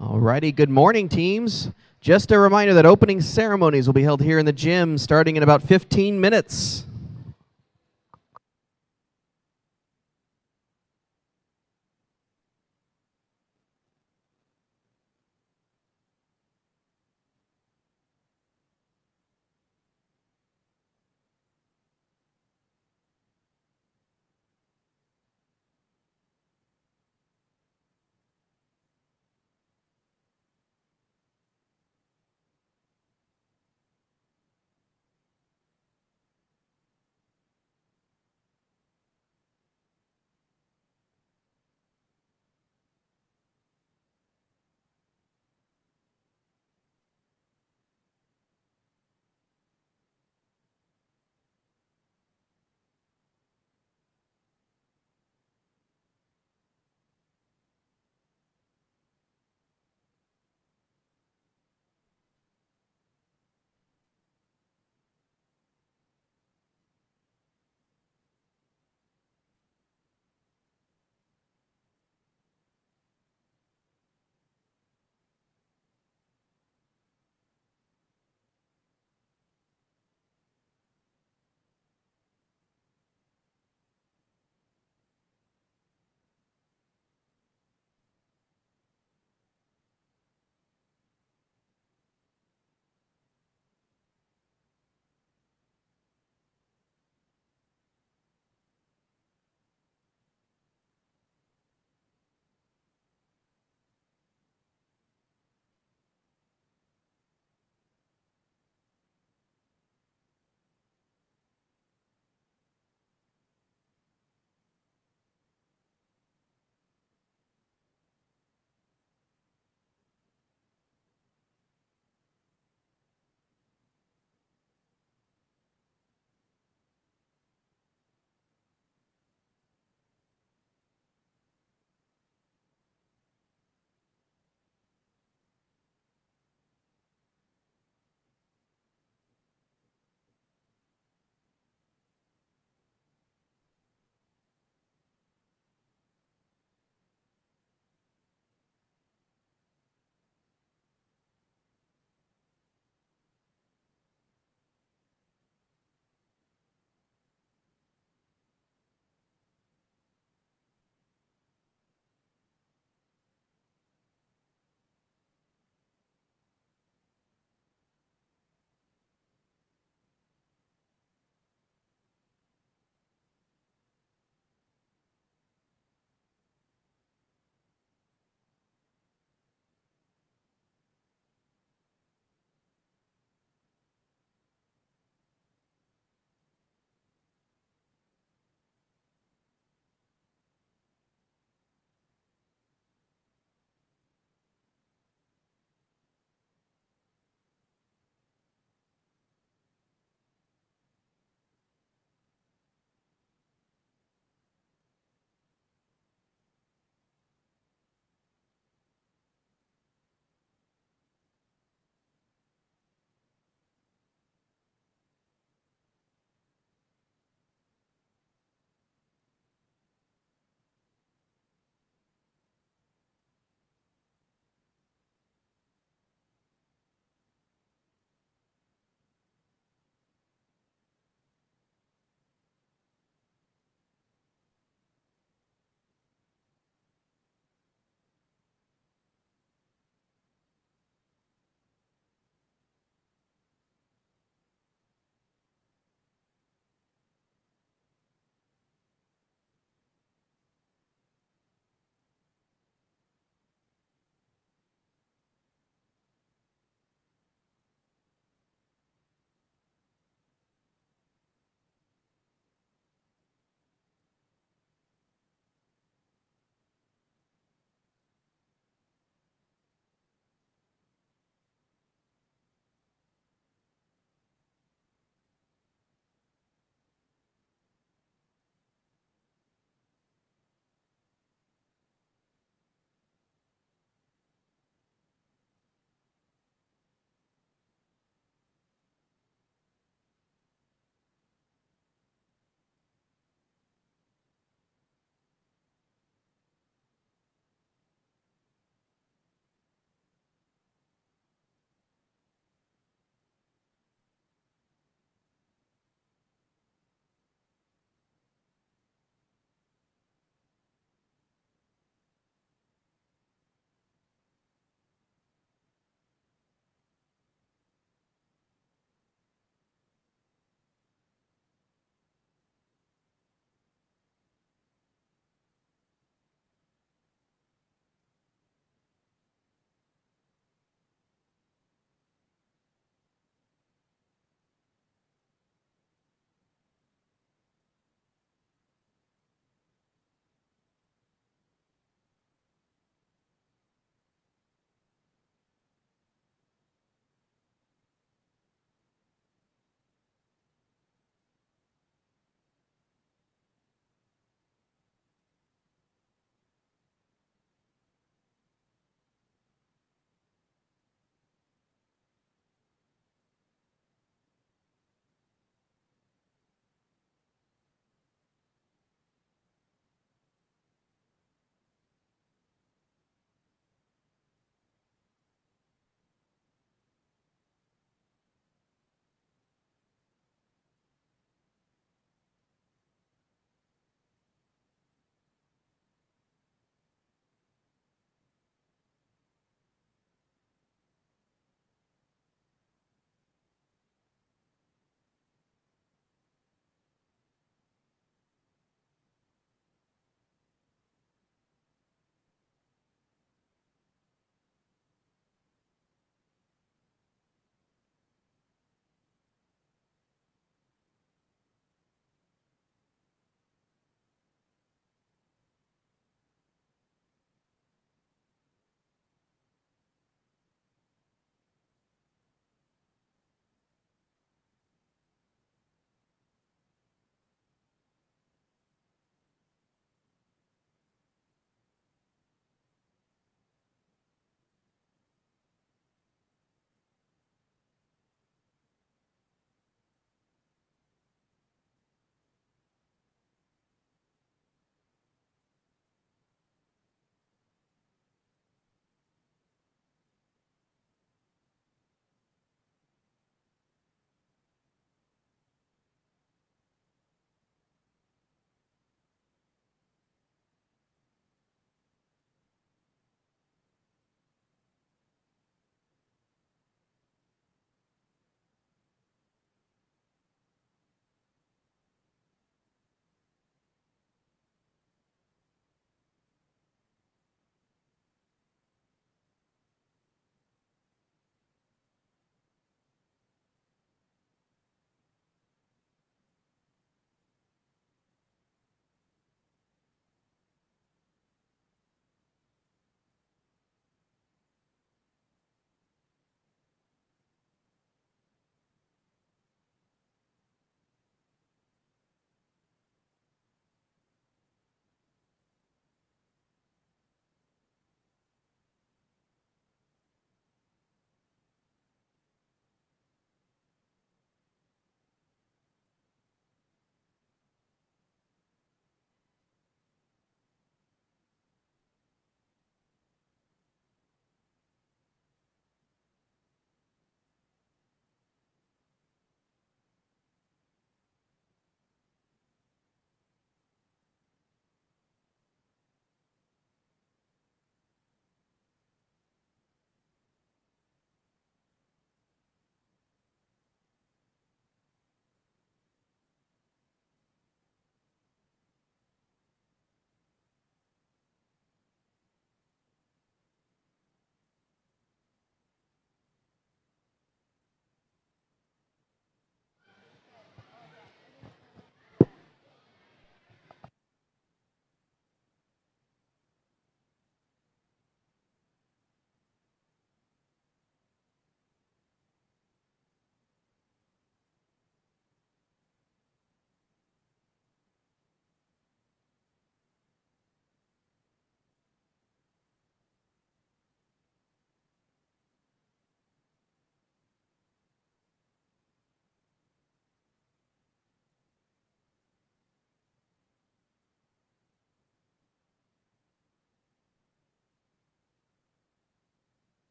Alrighty, good morning, teams. Just a reminder that opening ceremonies will be held here in the gym starting in about 15 minutes.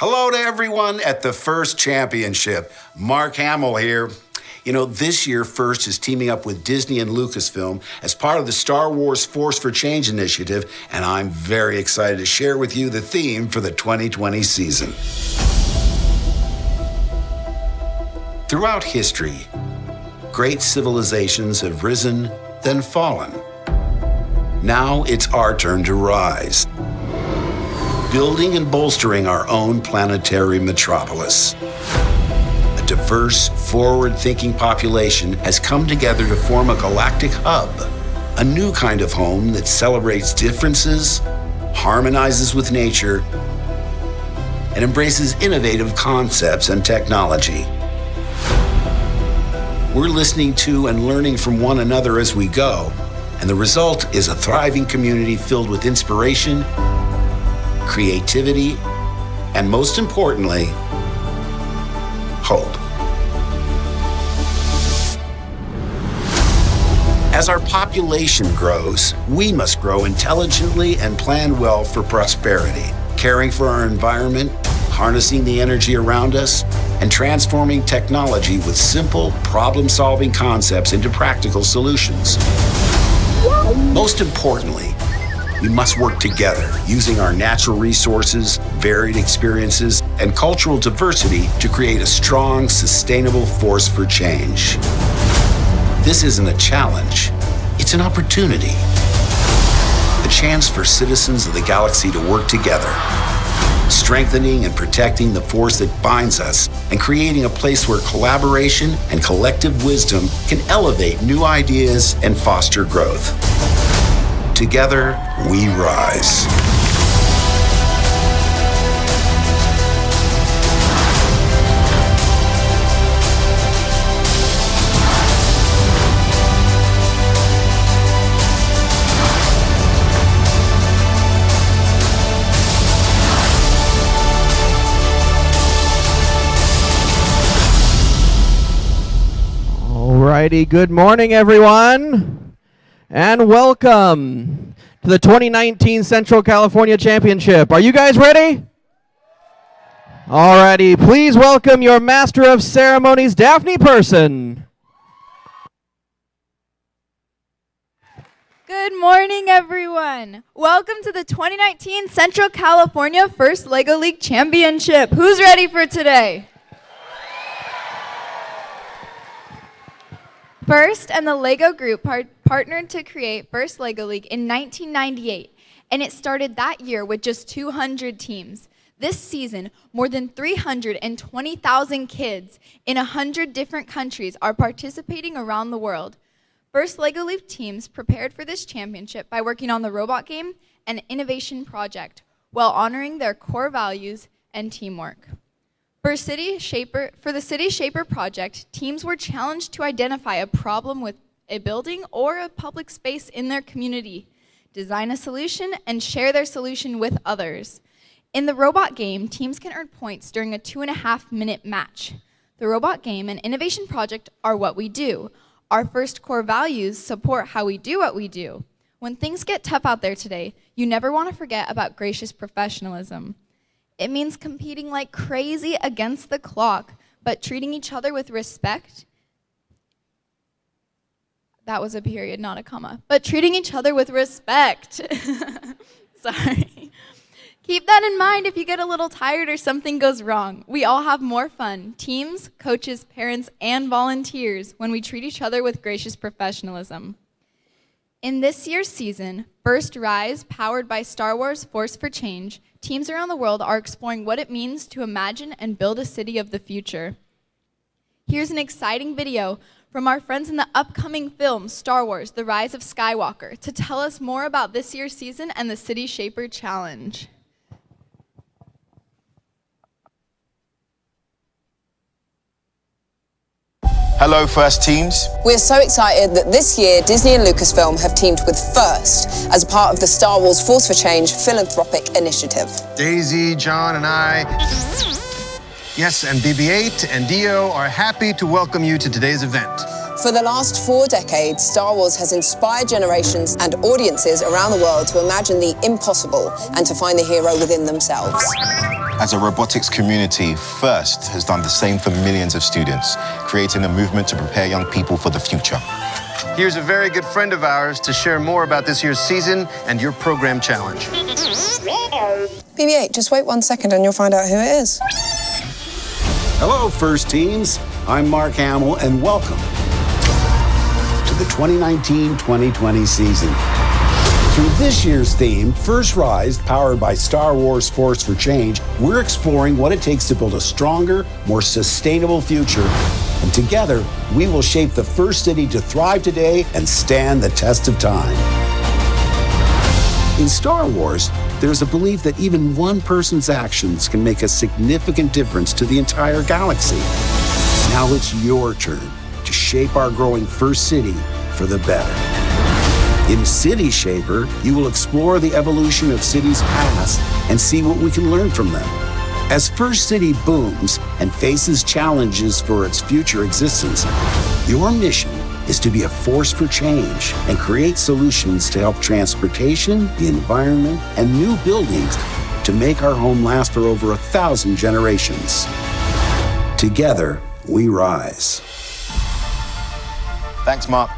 Hello to everyone at the First Championship. Mark Hamill here. You know, this year First is teaming up with Disney and Lucasfilm as part of the Star Wars Force for Change initiative, and I'm very excited to share with you the theme for the 2020 season. Throughout history, great civilizations have risen, then fallen. Now it's our turn to rise, building and bolstering our own planetary metropolis. A diverse, forward-thinking population has come together to form a galactic hub, a new kind of home that celebrates differences, harmonizes with nature, and embraces innovative concepts and technology. We're listening to and learning from one another as we go, and the result is a thriving community filled with inspiration, creativity, and most importantly, hope. As our population grows, we must grow intelligently and plan well for prosperity, caring for our environment, harnessing the energy around us, and transforming technology with simple, problem-solving concepts into practical solutions. Most importantly, we must work together, using our natural resources, varied experiences, and cultural diversity to create a strong, sustainable force for change. This isn't a challenge, it's an opportunity. A chance for citizens of the galaxy to work together, strengthening and protecting the force that binds us, and creating a place where collaboration and collective wisdom can elevate new ideas and foster growth. Together, we rise. Alrighty, good morning, everyone, and welcome to the 2019 Central California Championship. Are you guys ready? Alrighty, please welcome your Master of Ceremonies, Daphne Person. Good morning, everyone. Welcome to the 2019 Central California First LEGO League Championship. Who's ready for today? First and the LEGO Group partnered to create First LEGO League in 1998, and it started that year with just 200 teams. This season, more than 320,000 kids in 100 different countries are participating around the world. First LEGO League teams prepared for this championship by working on the robot game and innovation project while honoring their core values and teamwork. For the City Shaper project, teams were challenged to identify a problem with a building or a public space in their community, design a solution, and share their solution with others. In the robot game, teams can earn points during a 2.5-minute match. The robot game and innovation project are what we do. Our first core values support how we do what we do. When things get tough out there today, you never want to forget about gracious professionalism. It means competing like crazy against the clock, but treating each other with respect. That was a period, not a comma. But treating each other with respect. Sorry. Keep that in mind if you get a little tired or something goes wrong. We all have more fun, teams, coaches, parents, and volunteers, when we treat each other with gracious professionalism. In this year's season, First Rise, powered by Star Wars Force for Change, teams around the world are exploring what it means to imagine and build a city of the future. Here's an exciting video from our friends in the upcoming film, Star Wars: The Rise of Skywalker, to tell us more about this year's season and the City Shaper Challenge. Hello, First teams. We're so excited that this year Disney and Lucasfilm have teamed with First as part of the Star Wars Force for Change philanthropic initiative. Daisy, John, and I, yes, and BB-8 and Dio are happy to welcome you to today's event. For the last 4 decades, Star Wars has inspired generations and audiences around the world to imagine the impossible and to find the hero within themselves. As a robotics community, FIRST has done the same for millions of students, creating a movement to prepare young people for the future. Here's a very good friend of ours to share more about this year's season and your program challenge. BB-8, just wait 1 second and you'll find out who it is. Hello, First Teams. I'm Mark Hamill, and welcome to the 2019-2020 season. Through this year's theme, First Rise, powered by Star Wars Force for Change, we're exploring what it takes to build a stronger, more sustainable future. And together, we will shape the first city to thrive today and stand the test of time. In Star Wars, there's a belief that even one person's actions can make a significant difference to the entire galaxy. Now it's your turn to shape our growing first city for the better. In City Shaper, you will explore the evolution of cities past and see what we can learn from them. As First City booms and faces challenges for its future existence, your mission is to be a force for change and create solutions to help transportation, the environment, and new buildings to make our home last for over 1,000 generations. Together, we rise. Thanks, Mark.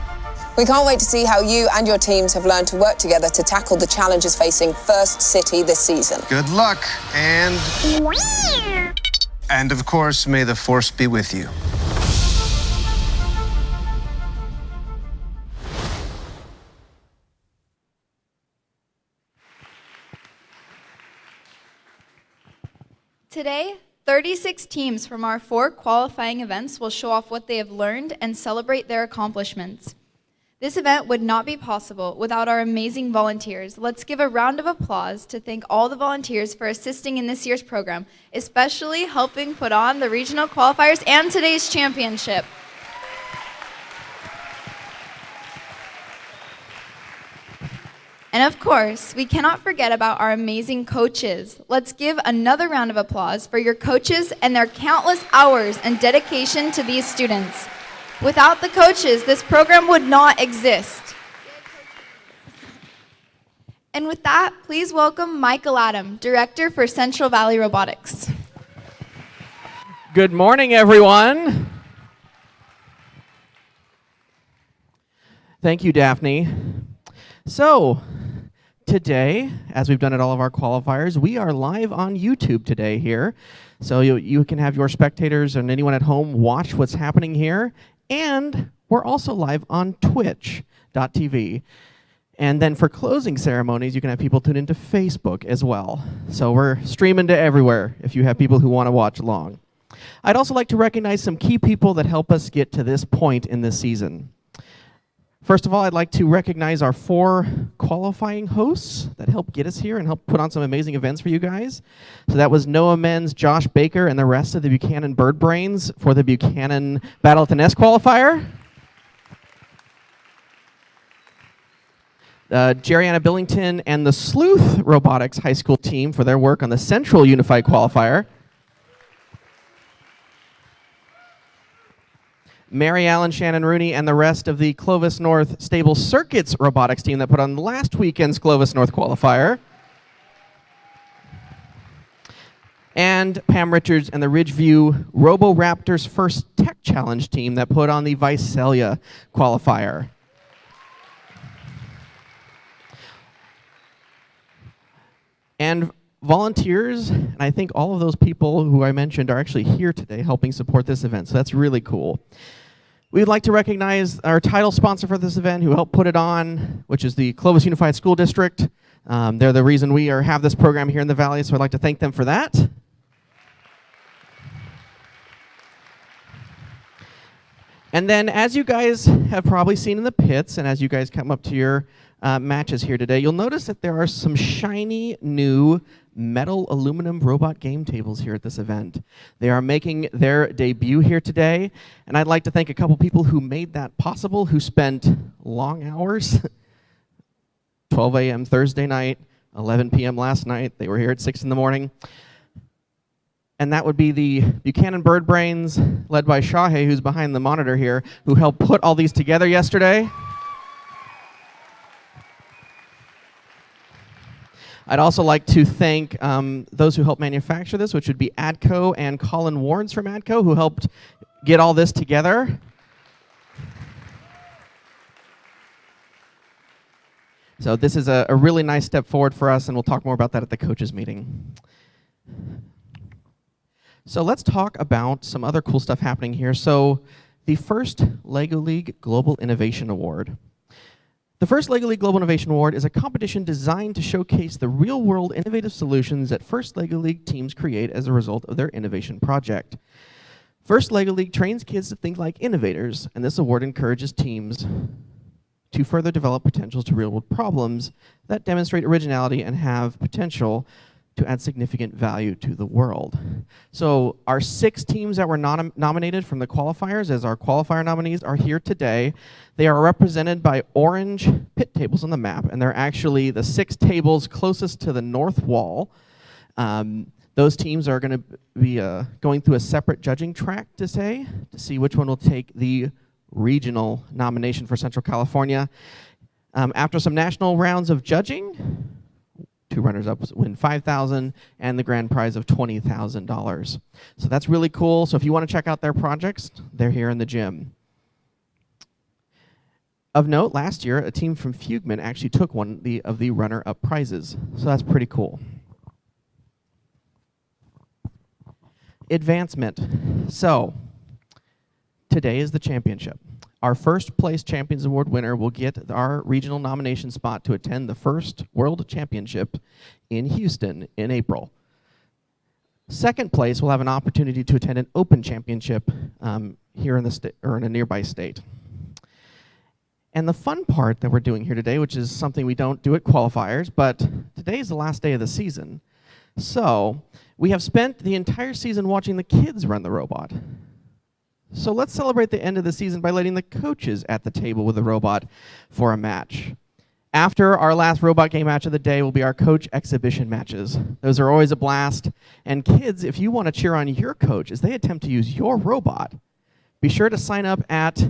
We can't wait to see how you and your teams have learned to work together to tackle the challenges facing First City this season. Good luck, and of course, may the Force be with you. Today, 36 teams from our 4 qualifying events will show off what they have learned and celebrate their accomplishments. This event would not be possible without our amazing volunteers. Let's give a round of applause to thank all the volunteers for assisting in this year's program, especially helping put on the regional qualifiers and today's championship. And of course, we cannot forget about our amazing coaches. Let's give another round of applause for your coaches and their countless hours and dedication to these students. Without the coaches, this program would not exist. And with that, please welcome Michael Adam, Director for Central Valley Robotics. Good morning, everyone. Thank you, Daphne. So, today, as we've done at all of our qualifiers, we are live on YouTube today here. So you can have your spectators and anyone at home watch what's happening here. And we're also live on twitch.tv. And then for closing ceremonies, you can have people tune into Facebook as well. So we're streaming to everywhere if you have people who want to watch along. I'd also like to recognize some key people that help us get to this point in this season. First of all, I'd like to recognize our 4 qualifying hosts that helped get us here and help put on some amazing events for you guys. So that was Noah Men's Josh Baker and the rest of the Buchanan Bird Brains for the Buchanan Battle at the Nest qualifier. Jerriana Billington and the Sleuth Robotics High School team for their work on the Central Unified qualifier. Mary Allen, Shannon Rooney, and the rest of the Clovis North Stable Circuits robotics team that put on last weekend's Clovis North qualifier. And Pam Richards and the Ridgeview RoboRaptors First Tech Challenge team that put on the Visalia qualifier. And volunteers, and I think all of those people who I mentioned are actually here today helping support this event, so that's really cool. We'd like to recognize our title sponsor for this event who helped put it on, which is the Clovis Unified School District. They're the reason we have this program here in the Valley, so I'd like to thank them for that. And then as you guys have probably seen in the pits, and as you guys come up to your matches here today, you'll notice that there are some shiny new metal aluminum robot game tables here at this event. They are making their debut here today, and I'd like to thank a couple people who made that possible, who spent long hours, 12 a.m. Thursday night, 11 p.m. last night. They were here at 6 in the morning. And that would be the Buchanan Bird Brains, led by Shahe, who's behind the monitor here, who helped put all these together yesterday. I'd also like to thank those who helped manufacture this, which would be ADCO and Colin Warnes from ADCO, who helped get all this together. So this is a really nice step forward for us, and we'll talk more about that at the coaches meeting. So let's talk about some other cool stuff happening here. So the first LEGO League Global Innovation Award. The first LEGO League Global Innovation Award is a competition designed to showcase the real-world innovative solutions that first LEGO League teams create as a result of their innovation project. First LEGO League trains kids to think like innovators, and this award encourages teams to further develop potentials to real-world problems that demonstrate originality and have potential to add significant value to the world. So our 6 teams that were nominated from the qualifiers as our qualifier nominees are here today. They are represented by orange pit tables on the map, and they're actually the 6 tables closest to the north wall. Those teams are going to be going through a separate judging track to see which one will take the regional nomination for Central California. After some national rounds of judging, 2 runners-up win $5,000 and the grand prize of $20,000. So that's really cool. So if you want to check out their projects, they're here in the gym. Of note, last year, a team from Fugman actually took one of the runner-up prizes. So that's pretty cool. Advancement. So today is the championship. Our first place Champions Award winner will get our regional nomination spot to attend the first World Championship in Houston in April. Second place will have an opportunity to attend an Open Championship here in the state or in a nearby state. And the fun part that we're doing here today, which is something we don't do at qualifiers, but today is the last day of the season. So we have spent the entire season watching the kids run the robot. So let's celebrate the end of the season by letting the coaches at the table with the robot for a match. After our last robot game match of the day will be our coach exhibition matches. Those are always a blast. And kids, if you want to cheer on your coach as they attempt to use your robot, be sure to sign up at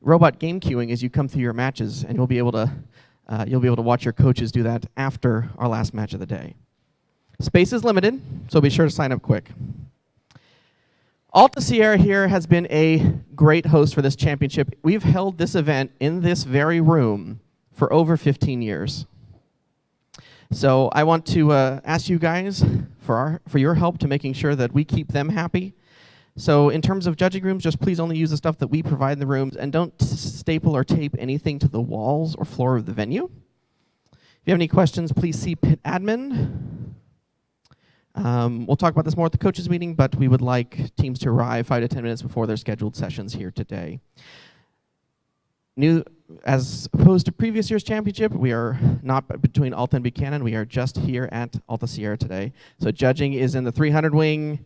Robot Game Queuing as you come through your matches, and you'll be able to watch your coaches do that after our last match of the day. Space is limited, so be sure to sign up quick. Alta Sierra here has been a great host for this championship. We've held this event in this very room for over 15 years. So I want to ask you guys for your help to making sure that we keep them happy. So in terms of judging rooms, just please only use the stuff that we provide in the rooms, and don't staple or tape anything to the walls or floor of the venue. If you have any questions, please see Pit Admin. We'll talk about this more at the coaches meeting, but we would like teams to arrive 5 to 10 minutes before their scheduled sessions here today. New, as opposed to previous year's championship, we are not between Alta and Buchanan. We are just here at Alta Sierra today. So judging is in the 300 wing.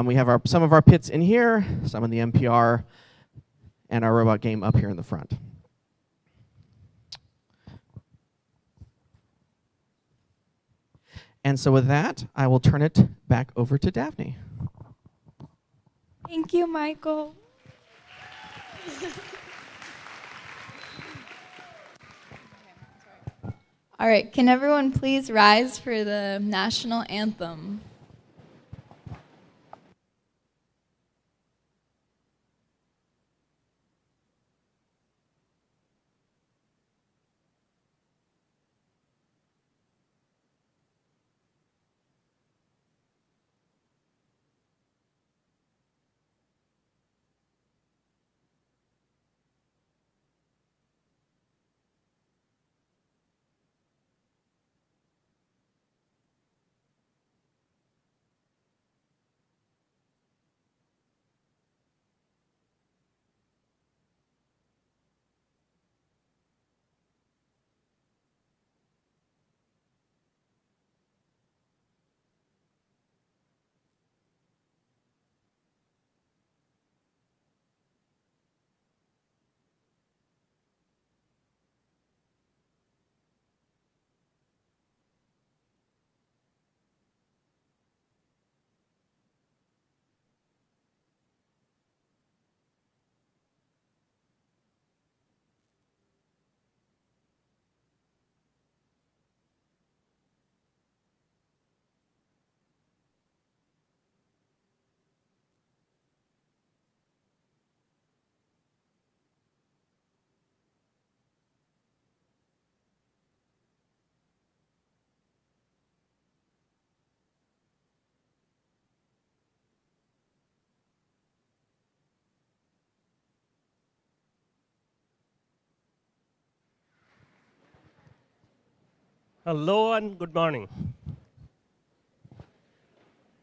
We have some of our pits in here, some in the MPR, and our robot game up here in the front. And so with that, I will turn it back over to Daphne. Thank you, Michael. All right, can everyone please rise for the national anthem? Hello and good morning.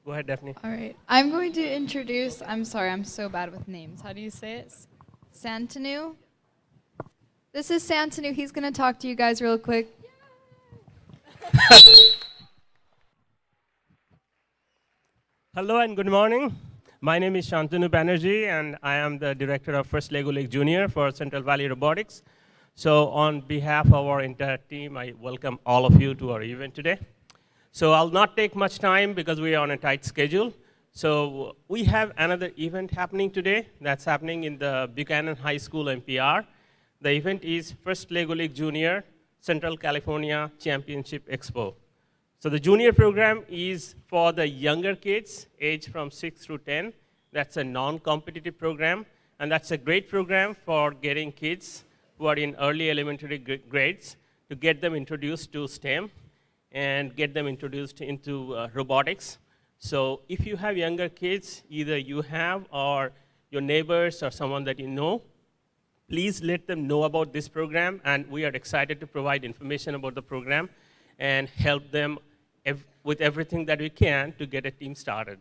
Go ahead, Daphne. All right. I'm going to introduce, I'm sorry, I'm so bad with names. How do you say it? Santanu. This is Santanu. He's going to talk to you guys real quick. Hello and good morning. My name is Shantanu Banerjee, and I am the director of First Lego League Junior for Central Valley Robotics. So on behalf of our entire team, I welcome all of you to our event today. So I'll not take much time because we are on a tight schedule. So we have another event happening today that's happening in the Buchanan High School MPR. The event is First Lego League Junior Central California Championship Expo. So the junior program is for the younger kids, aged from 6 through 10. That's a non-competitive program, and that's a great program for getting kids who are in early elementary grades to get them introduced to STEM and get them introduced into robotics. So if you have younger kids, either you have or your neighbors or someone that you know, please let them know about this program, and we are excited to provide information about the program and help them with everything that we can to get a team started.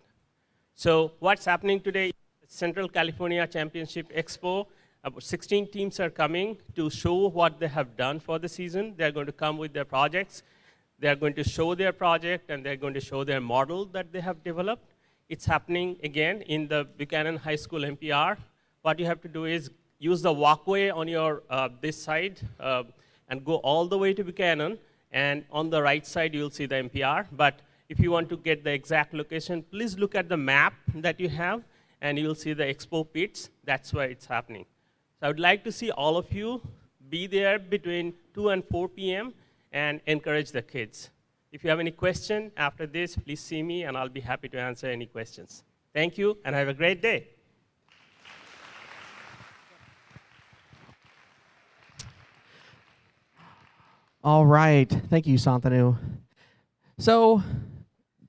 So what's happening today, Central California Championship Expo, about 16 teams are coming to show what they have done for the season. They're going to come with their projects. They're going to show their project, and they're going to show their model that they have developed. It's happening, again, in the Buchanan High School MPR. What you have to do is use the walkway on your this side and go all the way to Buchanan. And on the right side, you'll see the MPR. But if you want to get the exact location, please look at the map that you have, and you'll see the expo pits. That's where it's happening. So I would like to see all of you be there between 2 and 4 p.m. and encourage the kids. If you have any question after this, please see me, and I'll be happy to answer any questions. Thank you, and have a great day. All right. Thank you, Santanu. So,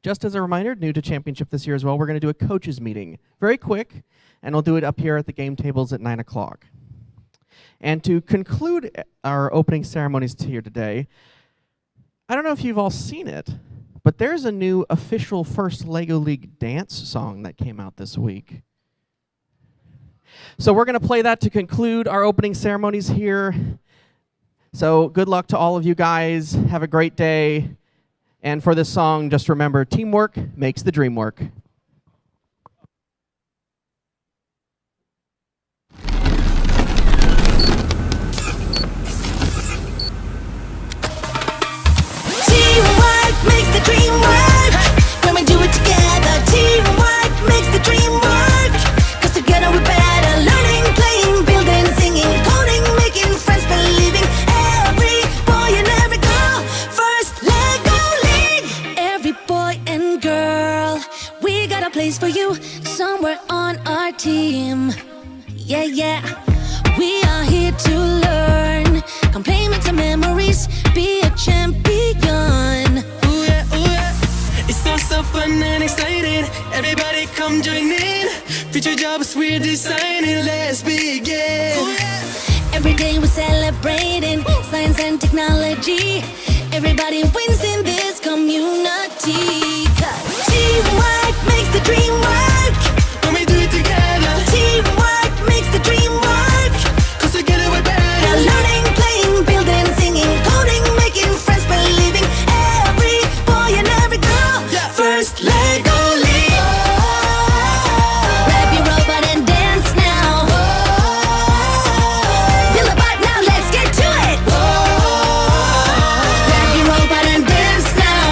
just as a reminder, new to championship this year as well, we're going to do a coaches meeting. Very quick, and we'll do it up here at the game tables at 9 o'clock. And to conclude our opening ceremonies here today, I don't know if you've all seen it, but there's a new official First Lego League dance song that came out this week. So we're going to play that to conclude our opening ceremonies here. So good luck to all of you guys. Have a great day. And for this song, just remember, teamwork makes the dream work. Teamwork makes the dream work. When we do it together, teamwork makes the dream work. 'Cause together we're better. Learning, playing, building, singing, coding, making friends, believing. Every boy and every girl, First Lego League. Every boy and girl, we got a place for you somewhere on our team. Yeah, yeah. We are here to learn. Come play, make some memories, be a champion. Ooh yeah, ooh yeah. It's so fun and exciting. Everybody come join in. Future jobs we're designing. Let's begin. Ooh yeah. Every day we're celebrating science and technology. Everybody wins in this community. 'Cause teamwork makes the dream work. When we do it together, Teamwork makes the dream work. 'cause together we're better. Now learning, playing, building, singing, coding, making friends, believing. Every boy and every girl, Yeah. First Lego League. Grab your robot and dance now. Build a bot now, let's get to it. Grab your robot and dance now.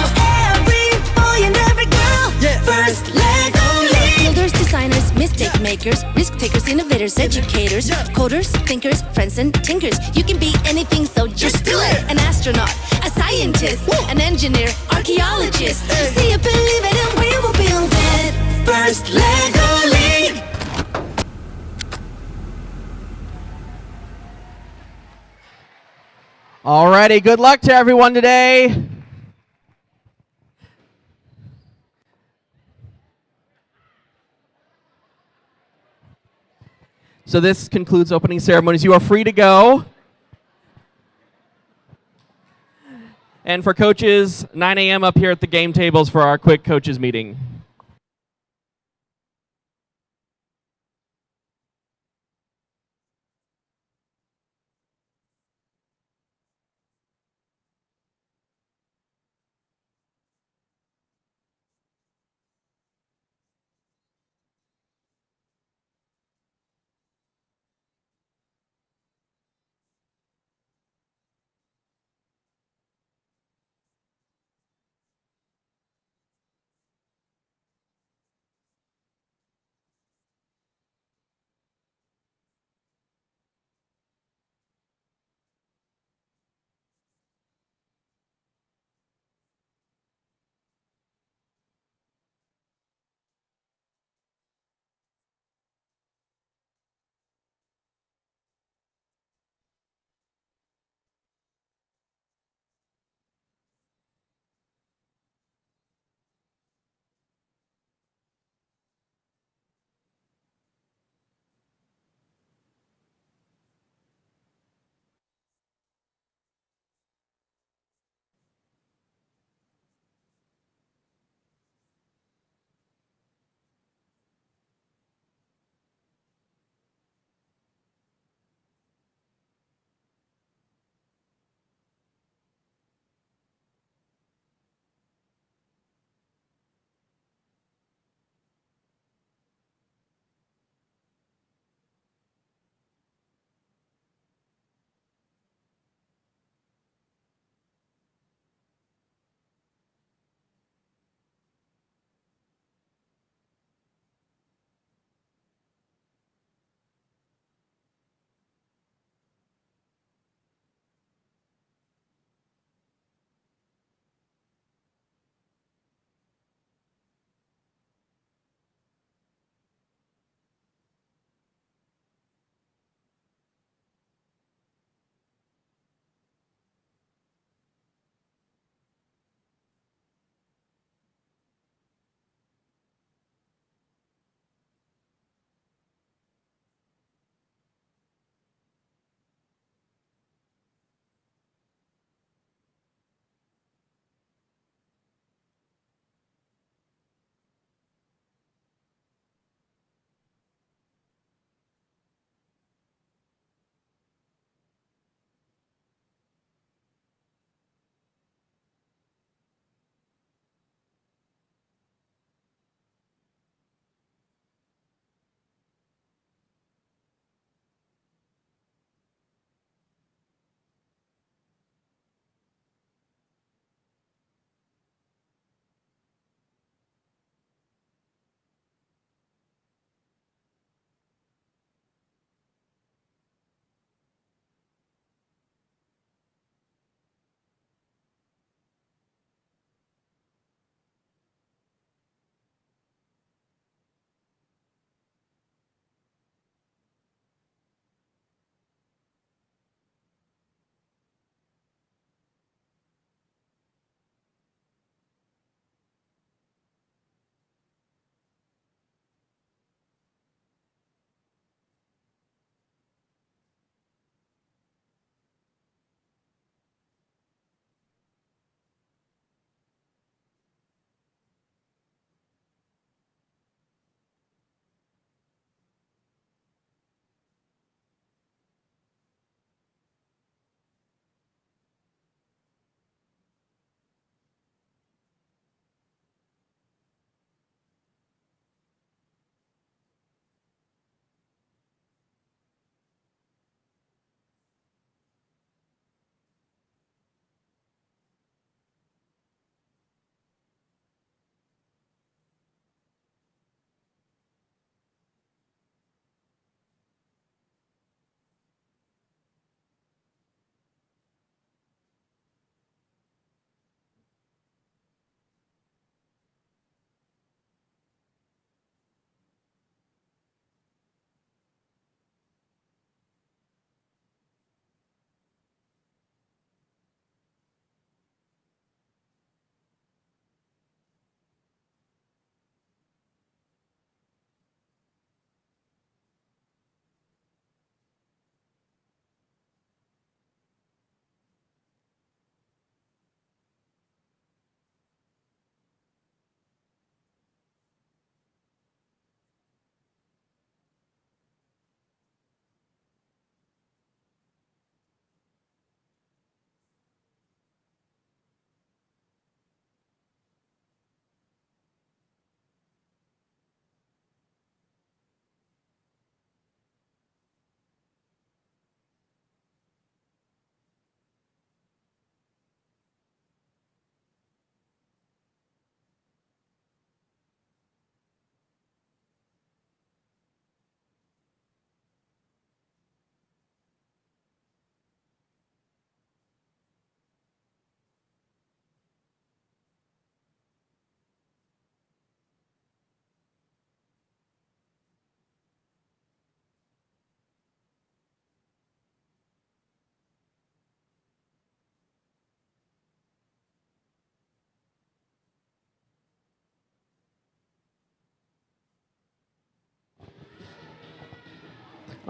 Every boy and every girl, Yeah. First Lego League. Builders, designers, mistake makers, risk takers, innovators, educators, Yeah. coders, thinkers, friends and tinkers. You can be anything, so just do it. An astronaut, a scientist, an engineer, archaeologist. Hey. See it, believe it, and we will build it. First Lego League. Alrighty, good luck to everyone today. So this concludes opening ceremonies. You are free to go. And for coaches, 9 a.m. up here at the game tables for our quick coaches meeting.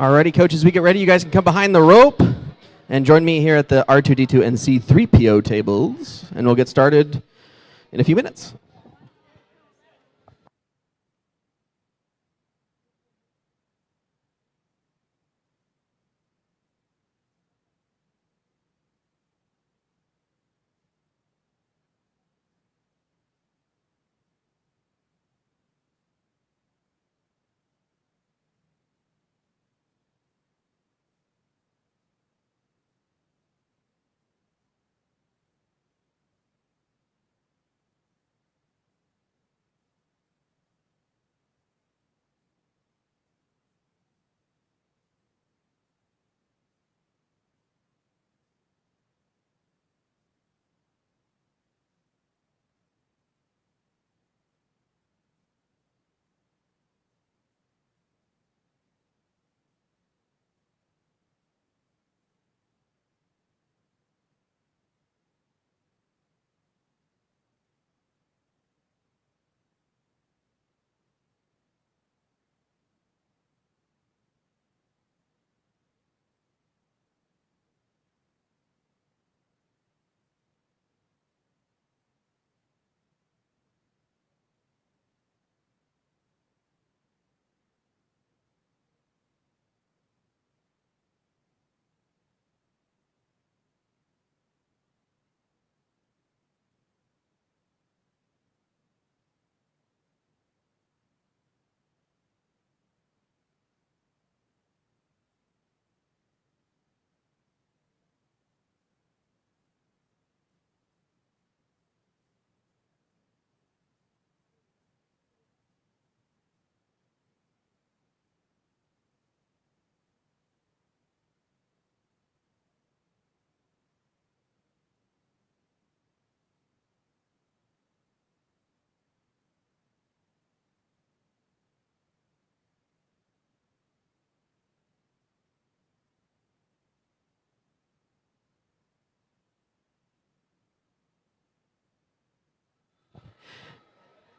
Alrighty, coaches, we get ready. You guys can come behind the rope and join me here at the R2D2 and C3PO tables, and we'll get started in a few minutes.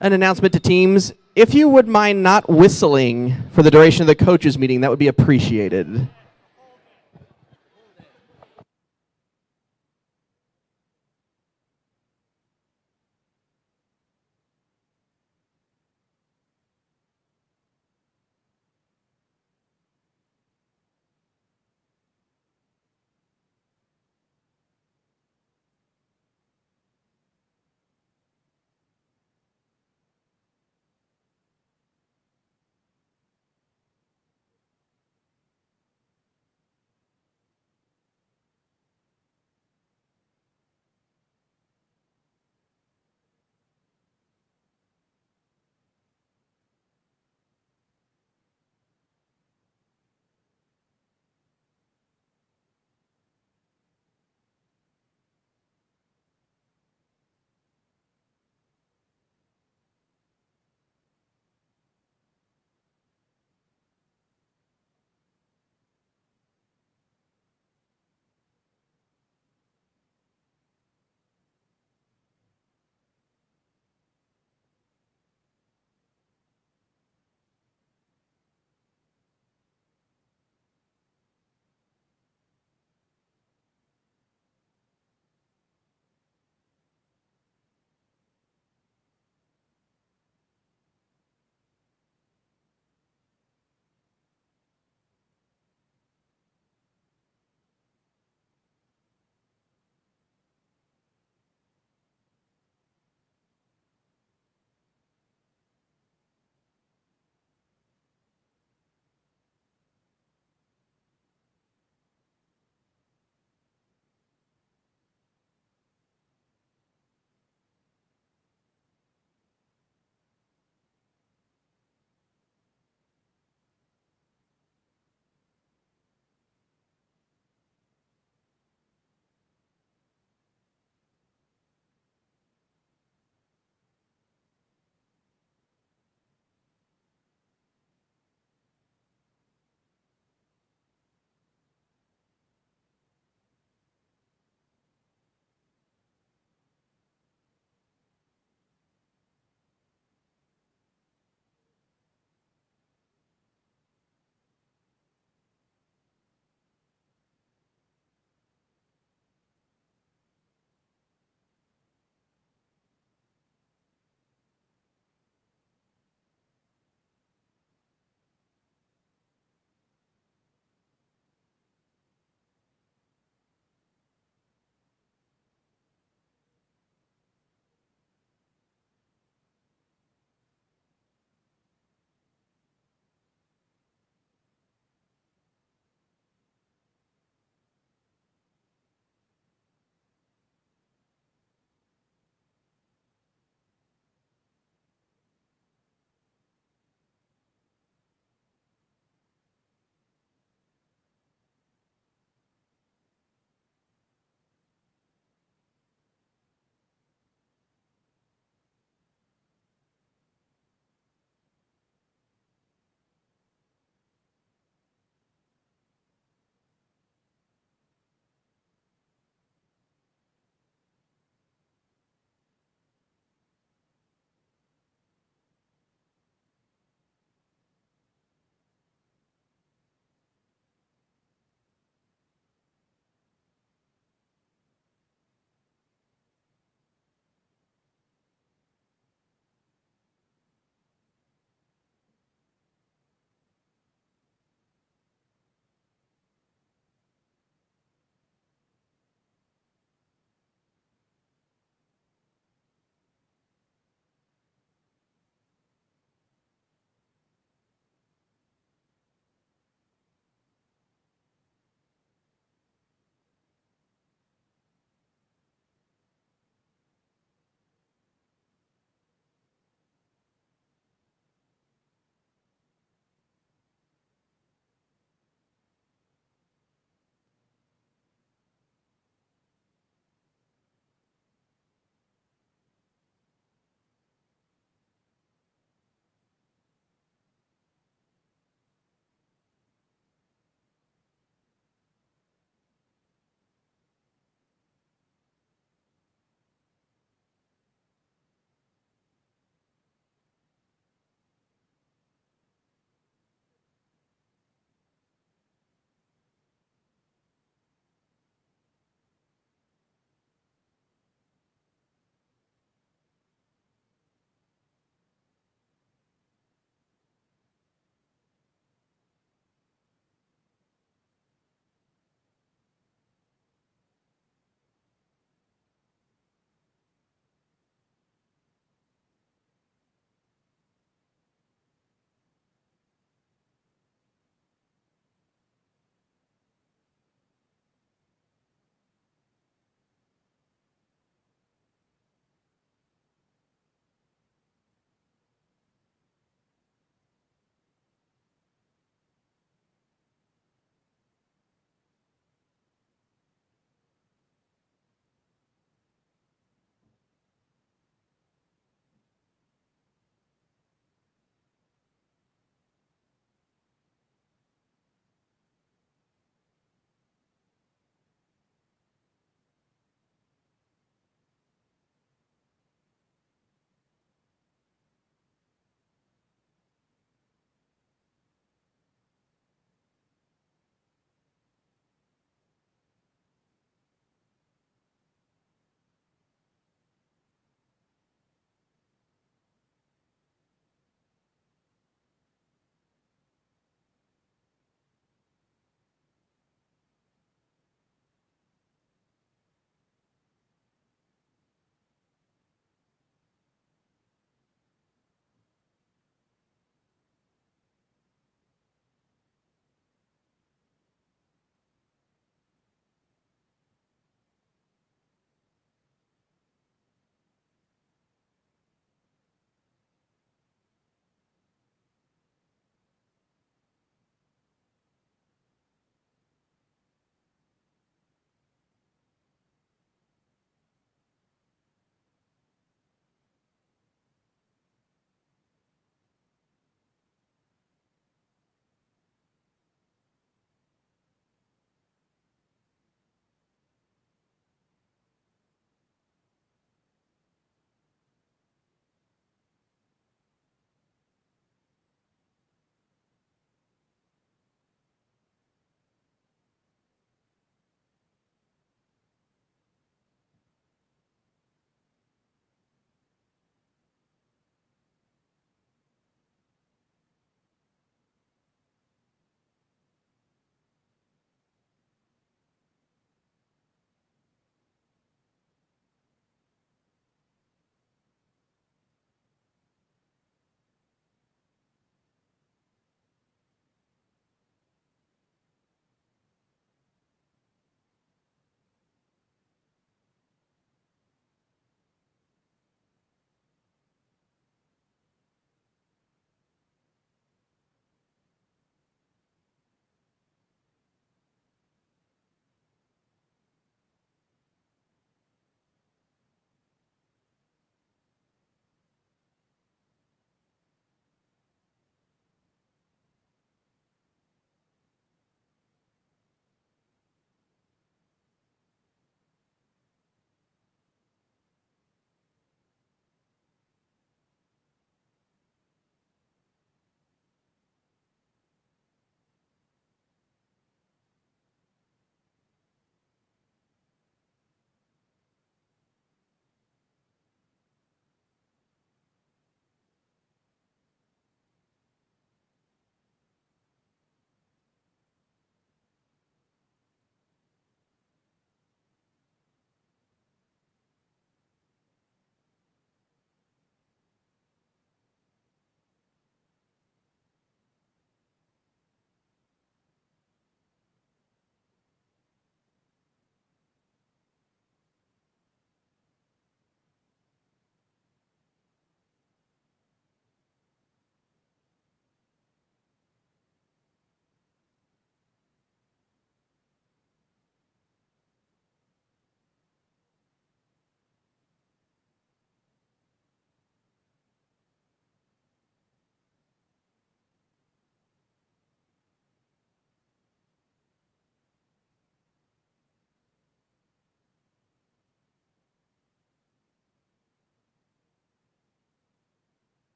An announcement to teams. If you would mind not whistling for the duration of the coaches meeting, that would be appreciated.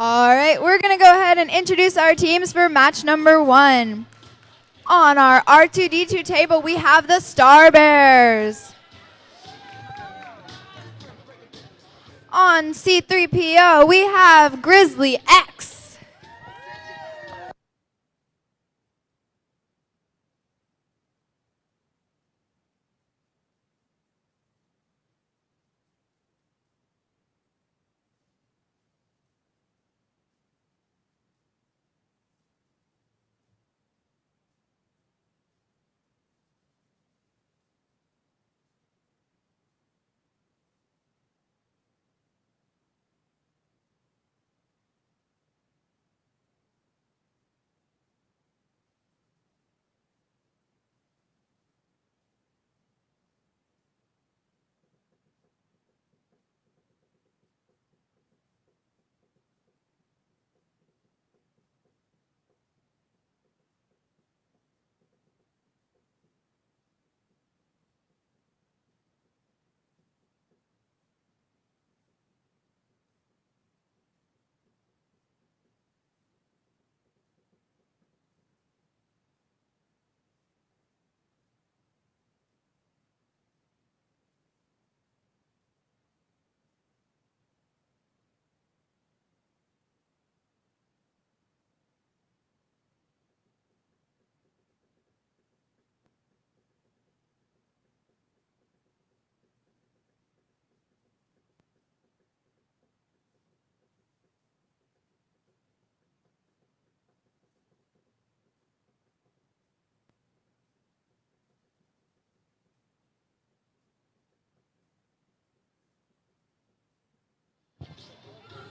All right, we're going to go ahead and introduce our teams for match number 1. On our R2D2 table, we have the Star Bears. On C3PO, we have Grizzly X.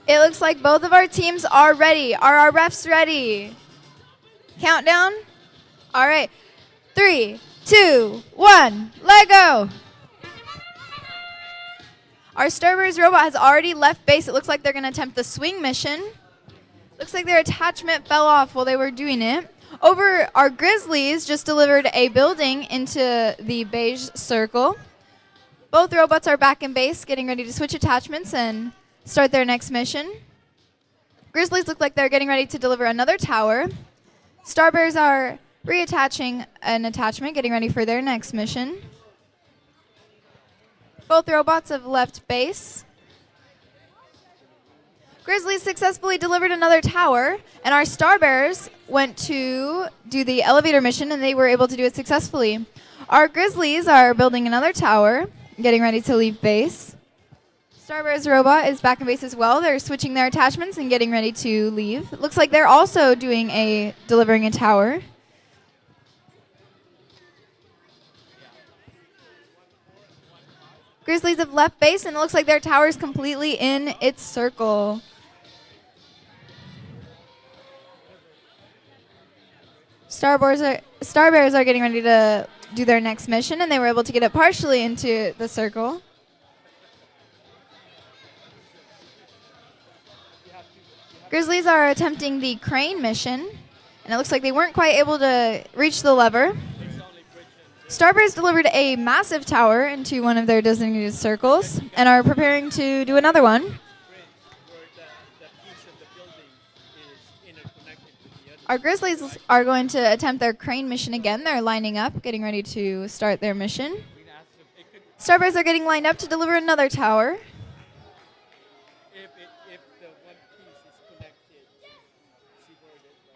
It looks like both of our teams are ready. Are our refs ready? Countdown? All right. 3, 2, 1, let go. Our Starburst robot has already left base. It looks like they're going to attempt the swing mission. Looks like their attachment fell off while they were doing it. Over, our Grizzlies just delivered a building into the beige circle. Both robots are back in base, getting ready to switch attachments and start their next mission. Grizzlies look like they're getting ready to deliver another tower. Starbears are reattaching an attachment, getting ready for their next mission. Both robots have left base. Grizzlies successfully delivered another tower, and our Starbears went to do the elevator mission, and they were able to do it successfully. Our Grizzlies are building another tower, getting ready to leave base. Starbear's robot is back in base as well. They're switching their attachments and getting ready to leave. It looks like they're also delivering a tower. Grizzlies have left base, and it looks like their tower is completely in its circle. Starbears are getting ready to do their next mission, and they were able to get it partially into the circle. Grizzlies are attempting the crane mission, and it looks like they weren't quite able to reach the lever. Starbears delivered a massive tower into one of their designated circles and are preparing to do another one. Our Grizzlies are going to attempt their crane mission again. They're lining up, getting ready to start their mission. Starbears are getting lined up to deliver another tower.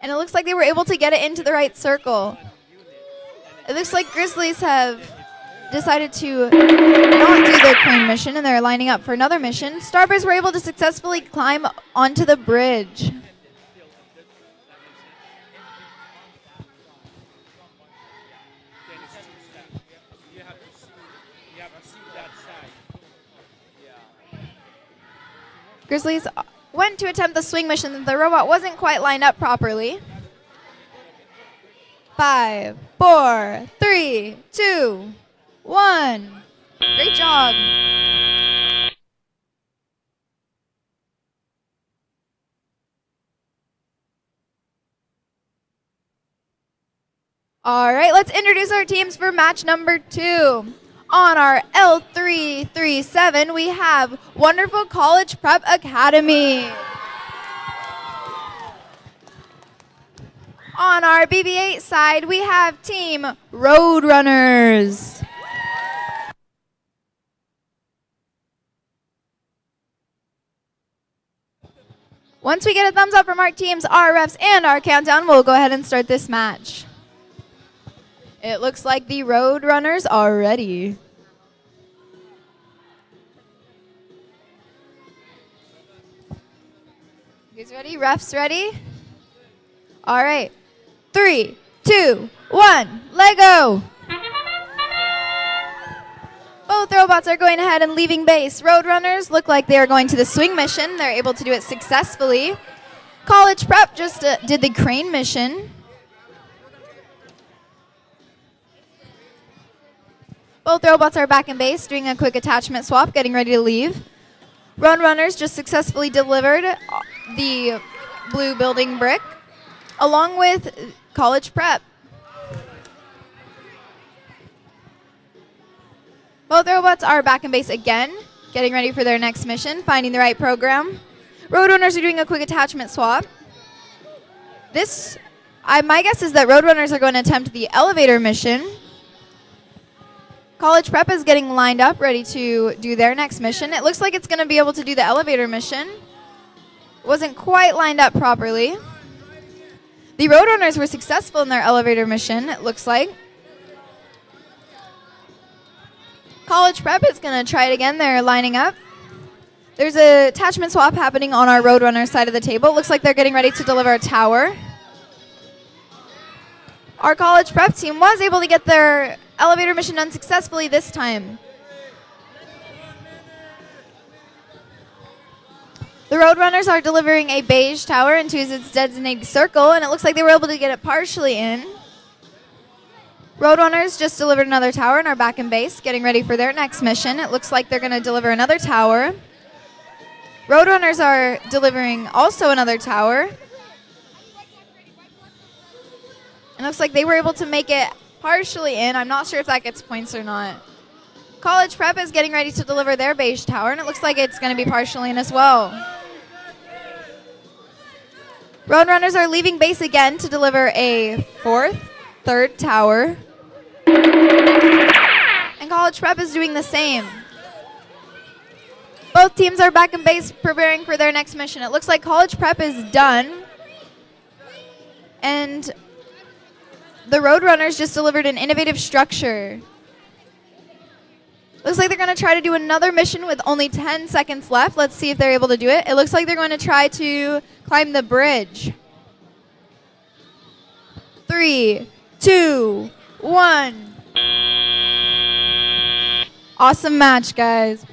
And it looks like they were able to get it into the right circle. It looks like Grizzlies have decided to not do their crane mission, and they're lining up for another mission. Starbears were able to successfully climb onto the bridge. Grizzlies went to attempt the swing mission. The robot wasn't quite lined up properly. 5, 4, 3, 2, 1. Great job. All right, let's introduce our teams for match number 2. On our L337, we have Wonderful College Prep Academy. On our BB-8 side, we have Team Roadrunners. Once we get a thumbs up from our teams, our refs, and our countdown, we'll go ahead and start this match. It looks like the Roadrunners are ready. You guys ready? Refs ready? All right. 3, 2, 1, let go. Both robots are going ahead and leaving base. Roadrunners look like they are going to the swing mission. They're able to do it successfully. College Prep just did the crane mission. Both robots are back in base, doing a quick attachment swap, getting ready to leave. Roadrunners just successfully delivered the blue building brick, along with College Prep. Both robots are back in base again, getting ready for their next mission, finding the right program. Roadrunners are doing a quick attachment swap. My guess is that Roadrunners are going to attempt the elevator mission. College Prep is getting lined up, ready to do their next mission. It looks like it's going to be able to do the elevator mission. It wasn't quite lined up properly. The Roadrunners were successful in their elevator mission, it looks like. College Prep is going to try it again. They're lining up. There's an attachment swap happening on our Roadrunner side of the table. It looks like they're getting ready to deliver a tower. Our College Prep team was able to get their elevator mission done successfully this time. The Roadrunners are delivering a beige tower into its designated circle, and it looks like they were able to get it partially in. Roadrunners just delivered another tower and are back in base, getting ready for their next mission. It looks like they're going to deliver another tower. Roadrunners are delivering also another tower. It looks like they were able to make it partially in. I'm not sure if that gets points or not. College Prep is getting ready to deliver their beige tower, and it looks like it's going to be partially in as well. Roadrunners are leaving base again to deliver a third tower. And College Prep is doing the same. Both teams are back in base preparing for their next mission. It looks like College Prep is done. And the Roadrunners just delivered an innovative structure. Looks like they're going to try to do another mission with only 10 seconds left. Let's see if they're able to do it. It looks like they're going to try to climb the bridge. 3, 2, 1. Awesome match, guys.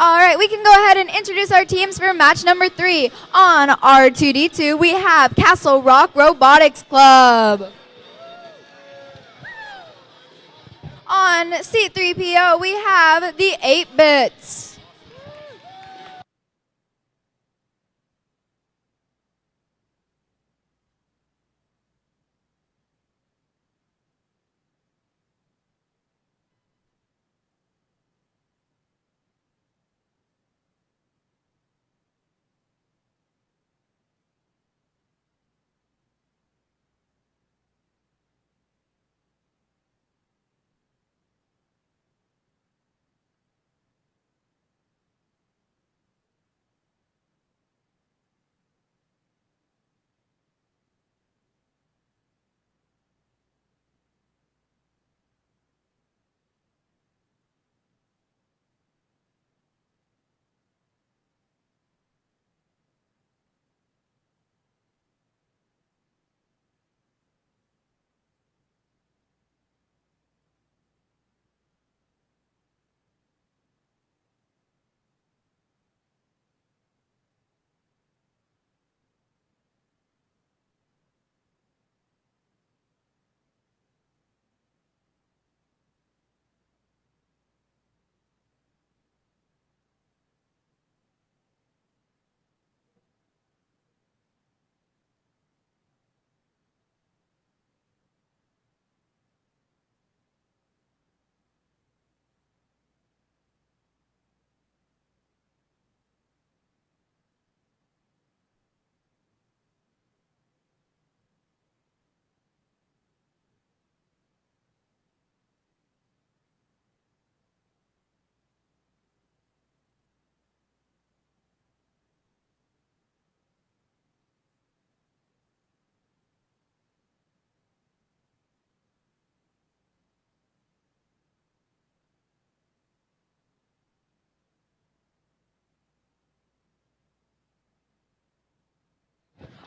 All right, we can go ahead and introduce our teams for match number 3. On R2D2, we have Castle Rock Robotics Club. On C3PO, we have the 8-Bits.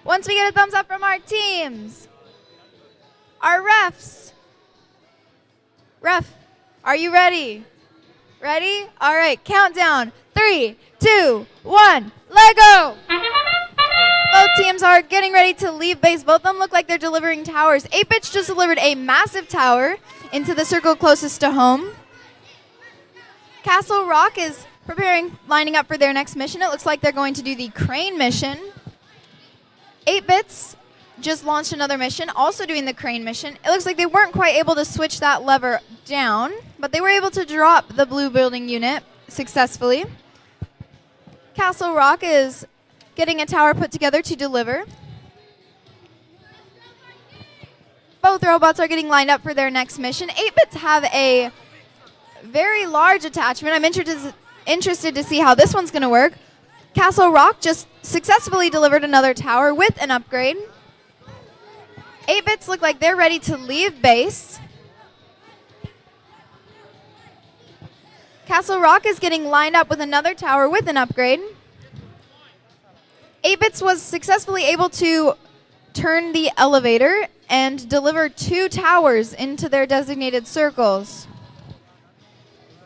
Once we get a thumbs up from our teams, our refs. Ref, are you ready? Ready? All right, countdown. 3, 2, 1, let go. Both teams are getting ready to leave base. Both of them look like they're delivering towers. 8-Bits just delivered a massive tower into the circle closest to home. Castle Rock is preparing, lining up for their next mission. It looks like they're going to do the crane mission. 8-Bits just launched another mission, also doing the crane mission. It looks like they weren't quite able to switch that lever down, but they were able to drop the blue building unit successfully. Castle Rock is getting a tower put together to deliver. Both robots are getting lined up for their next mission. 8-Bits have a very large attachment. I'm interested to see how this one's going to work. Castle Rock just successfully delivered another tower with an upgrade. 8-Bits look like they're ready to leave base. Castle Rock is getting lined up with another tower with an upgrade. 8-Bits was successfully able to turn the elevator and deliver 2 towers into their designated circles.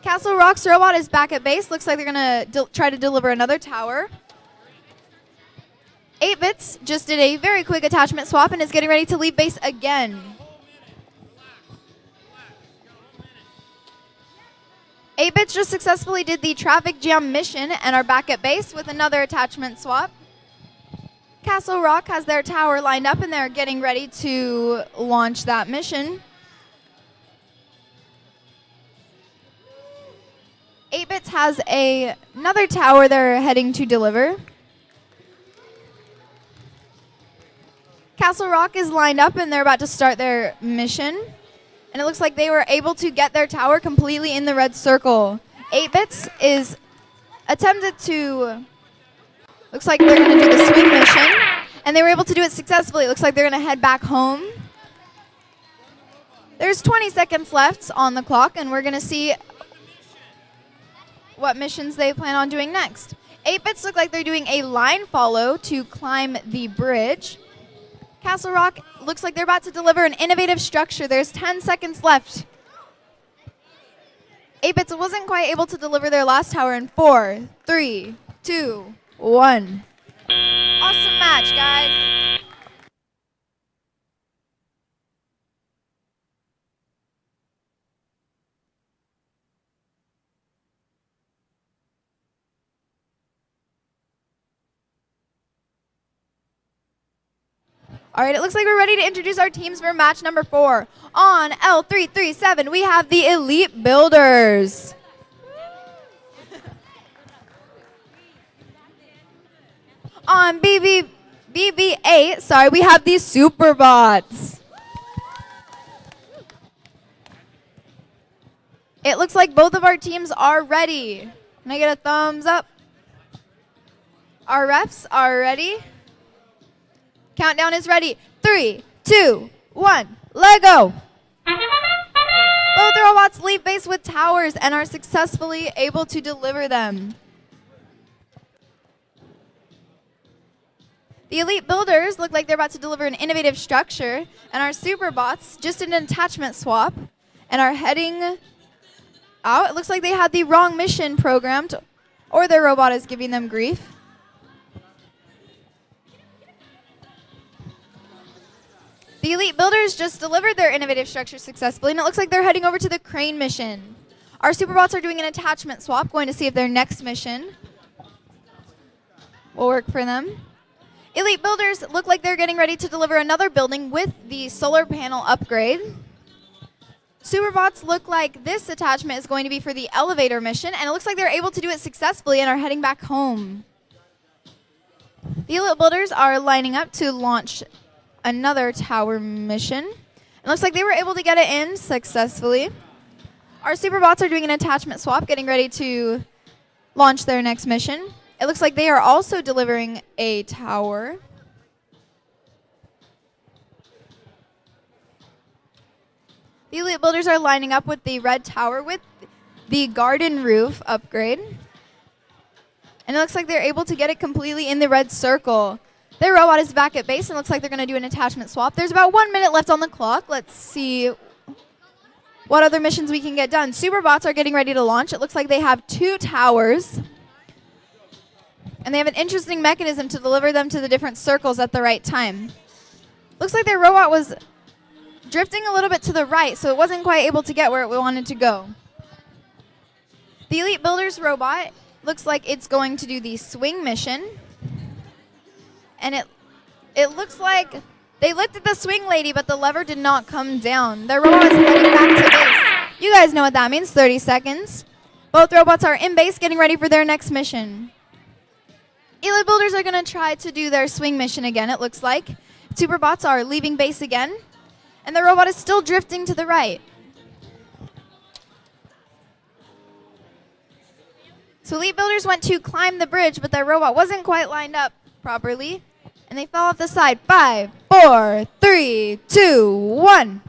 Castle Rock's robot is back at base. Looks like they're going to try to deliver another tower. 8-Bits just did a very quick attachment swap and is getting ready to leave base again. 8-Bits just successfully did the traffic jam mission and are back at base with another attachment swap. Castle Rock has their tower lined up and they're getting ready to launch that mission. 8-Bits has another tower they're heading to deliver. Castle Rock is lined up and they're about to start their mission. And it looks like they were able to get their tower completely in the red circle. 8-Bits is attempted to, looks like they're going to do the swing mission. And they were able to do it successfully. It looks like they're going to head back home. There's 20 seconds left on the clock and we're going to see what missions they plan on doing next. 8-Bits look like they're doing a line follow to climb the bridge. Castle Rock looks like they're about to deliver an innovative structure. There's 10 seconds left. 8-Bits wasn't quite able to deliver their last tower in 4, 3, 2, 1. Awesome match, guys. All right, it looks like we're ready to introduce our teams for match number 4. On L337, we have the Elite Builders. On BB8, we have the Superbots. It looks like both of our teams are ready. Can I get a thumbs up? Our refs are ready. Countdown is ready. 3, 2, 1, let go. Both robots leave base with towers and are successfully able to deliver them. The Elite Builders look like they're about to deliver an innovative structure, and our Superbots just did an attachment swap and are heading out. It looks like they had the wrong mission programmed, or their robot is giving them grief. The Elite Builders just delivered their innovative structure successfully, and it looks like they're heading over to the crane mission. Our Superbots are doing an attachment swap, going to see if their next mission will work for them. Elite Builders look like they're getting ready to deliver another building with the solar panel upgrade. Superbots look like this attachment is going to be for the elevator mission, and it looks like they're able to do it successfully and are heading back home. The Elite Builders are lining up to launch another tower mission. It looks like they were able to get it in successfully. Our Superbots are doing an attachment swap, getting ready to launch their next mission. It looks like they are also delivering a tower. The Elite Builders are lining up with the red tower with the garden roof upgrade. And it looks like they're able to get it completely in the red circle. Their robot is back at base and looks like they're going to do an attachment swap. There's about 1 minute left on the clock. Let's see what other missions we can get done. Superbots are getting ready to launch. It looks like they have 2 towers. And they have an interesting mechanism to deliver them to the different circles at the right time. Looks like their robot was drifting a little bit to the right, so it wasn't quite able to get where it wanted to go. The Elite Builder's robot looks like it's going to do the swing mission. And it looks like they looked at the swing lady, but the lever did not come down. Their robot is heading back to base. You guys know what that means, 30 seconds. Both robots are in base getting ready for their next mission. Elite Builders are going to try to do their swing mission again, it looks like. Superbots are leaving base again. And the robot is still drifting to the right. So Elite Builders went to climb the bridge, but their robot wasn't quite lined up properly. And they fell off the side. 5, 4, 3, 2, 1.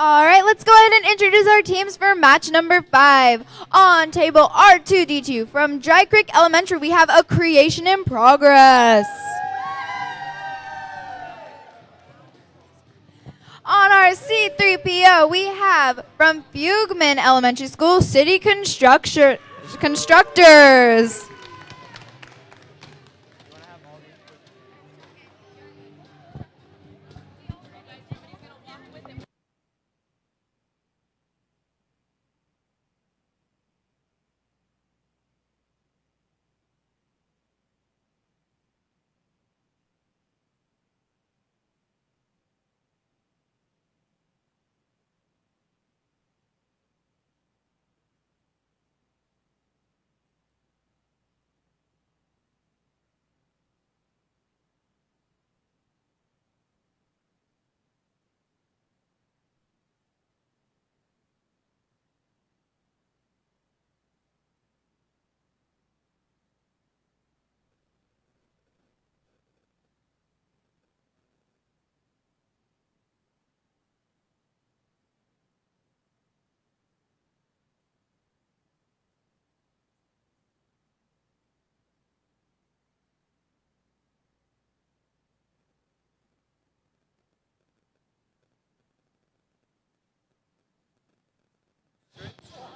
All right, let's go ahead and introduce our teams for match number 5. On table R2D2 from Dry Creek Elementary, we have a creation in progress. On our C3PO, we have from Fugman Elementary School, City Constructors.